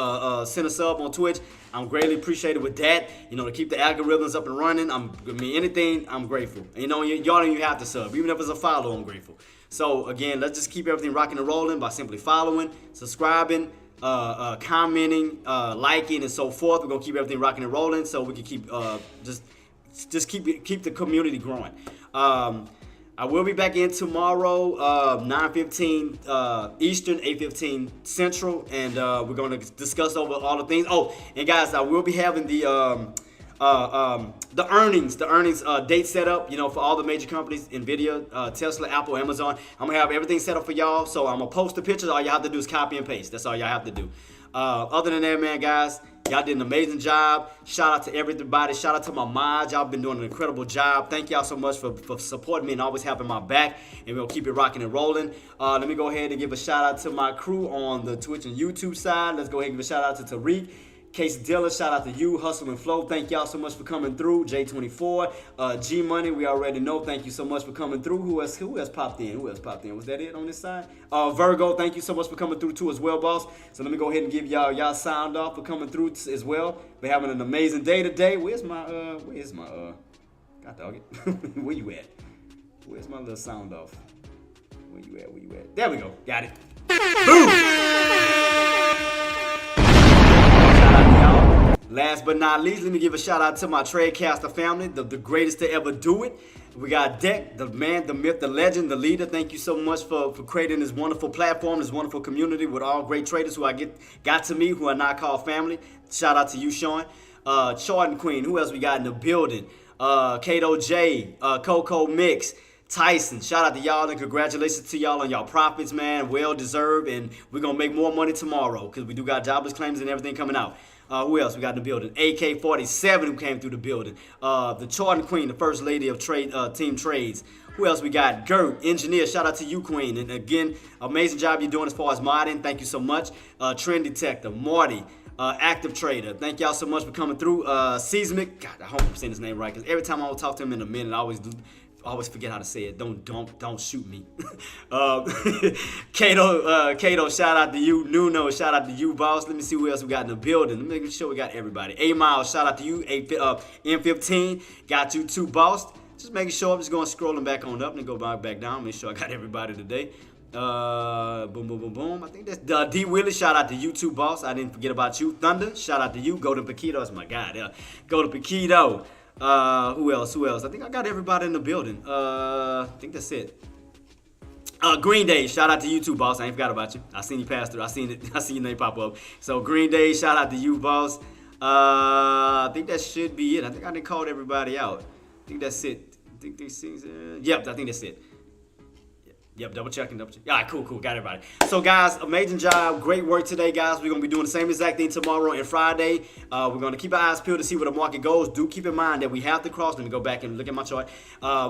S1: send a sub on Twitch, I'm greatly appreciated with that. You know, to keep the algorithms up and running. Anything, I'm grateful. You know, y'all don't even have to sub. Even if it's a follow, I'm grateful. So again, let's just keep everything rocking and rolling by simply following, subscribing, commenting, liking, and so forth. We're gonna keep everything rocking and rolling so we can keep just keep the community growing. I will be back in tomorrow, 9:15 Eastern, 8:15 Central, and we're going to discuss over all the things. Oh, and guys, I will be having the earnings date set up, you know, for all the major companies, Nvidia, Tesla, Apple, Amazon. I'm gonna have everything set up for y'all, so I'm gonna post the pictures. All y'all have to do is copy and paste. That's all y'all have to do. Other than that, man, guys, y'all did an amazing job. Shout out to everybody. Shout out to my mods. Y'all been doing an incredible job. Thank y'all so much for supporting me and always having my back. And we'll keep it rocking and rolling. Let me go ahead and give a shout out to my crew on the Twitch and YouTube side. Let's go ahead and give a shout out to Tariq, Casey Dilla, shout out to you, Hustle and Flow. Thank y'all so much for coming through. J24, G Money, we already know. Thank you so much for coming through. Who else popped in? Was that it on this side? Virgo, thank you so much for coming through too as well, boss. So let me go ahead and give y'all sound off for coming through as well. We're having an amazing day today. Where's my God dog it. Where you at? Where's my little sound off? Where you at? There we go. Got it. Boom! Last but not least, let me give a shout out to my Tradecaster family, the greatest to ever do it. We got Deck, the man, the myth, the legend, the leader. Thank you so much for creating this wonderful platform, this wonderful community with all great traders who I got to meet, who I now call family. Shout out to you, Sean. Jordan Queen, who else we got in the building? Kato J, Coco Mix, Tyson. Shout out to y'all and congratulations to y'all on y'all profits, man. Well deserved, and we're going to make more money tomorrow because we do got jobless claims and everything coming out. Who else we got in the building? AK-47 who came through the building. The Jordan Queen, the first lady of Team Trades. Who else we got? Gert, engineer. Shout out to you, Queen. And again, amazing job you're doing as far as modding. Thank you so much. Trend Detector, Marty, Active Trader. Thank y'all so much for coming through. Seismic. God, I hope I'm saying his name right, because every time I will talk to him in a minute, I always forget how to say it. Don't shoot me. Kato, shout out to you. Nuno, shout out to you, boss. Let me see who else we got in the building. Let me make sure we got everybody. A-Miles, shout out to you. M15, got you too, boss. Just making sure. I'm just going scrolling back on up and go back down. Make sure I got everybody today. Boom. I think that's D Willie. Shout out to you too, boss. I didn't forget about you. Thunder, shout out to you. Go to Paquito. That's my guy. Go to Paquito. Who else? I think I got everybody in the building. I think that's it. Green Day, shout out to you too, boss. I ain't forgot about you. I seen you pass through. I seen your name pop up. So Green Day, shout out to you, boss. I think that should be it. I think I done called everybody out. I think that's it. I think these things. Yep, I think that's it. Yep, double checking. All right, cool. Got everybody. So, guys, amazing job. Great work today, guys. We're going to be doing the same exact thing tomorrow and Friday. We're going to keep our eyes peeled to see where the market goes. Do keep in mind that we have to cross. Let me go back and look at my chart.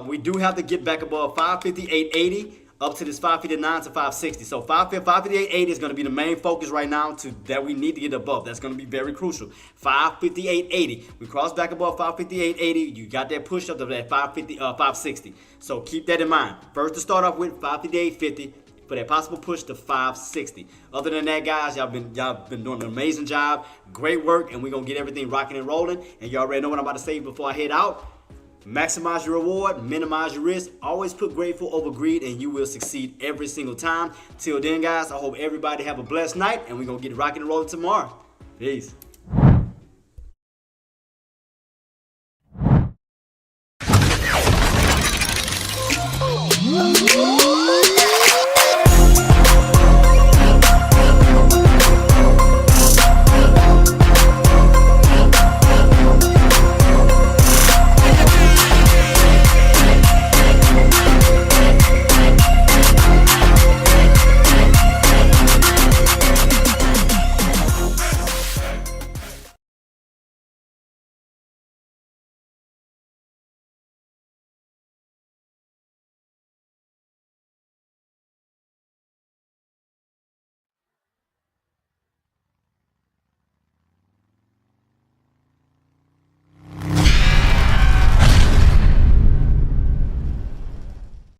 S1: We do have to get back above 558.80 up to this 559 to 560. So 558.80 is going to be the main focus right now that we need to get above. That's going to be very crucial. 558.80. We cross back above 558.80. You got that push up to that 560. So keep that in mind. First to start off with 558.50 for that possible push to 560. Other than that, guys, y'all been doing an amazing job. Great work, and we're going to get everything rocking and rolling. And you already know what I'm about to say before I head out. Maximize your reward, minimize your risk. Always put grateful over greed, and you will succeed every single time. Till then, guys, I hope everybody have a blessed night, and we're going to get rocking and rolling tomorrow. Peace.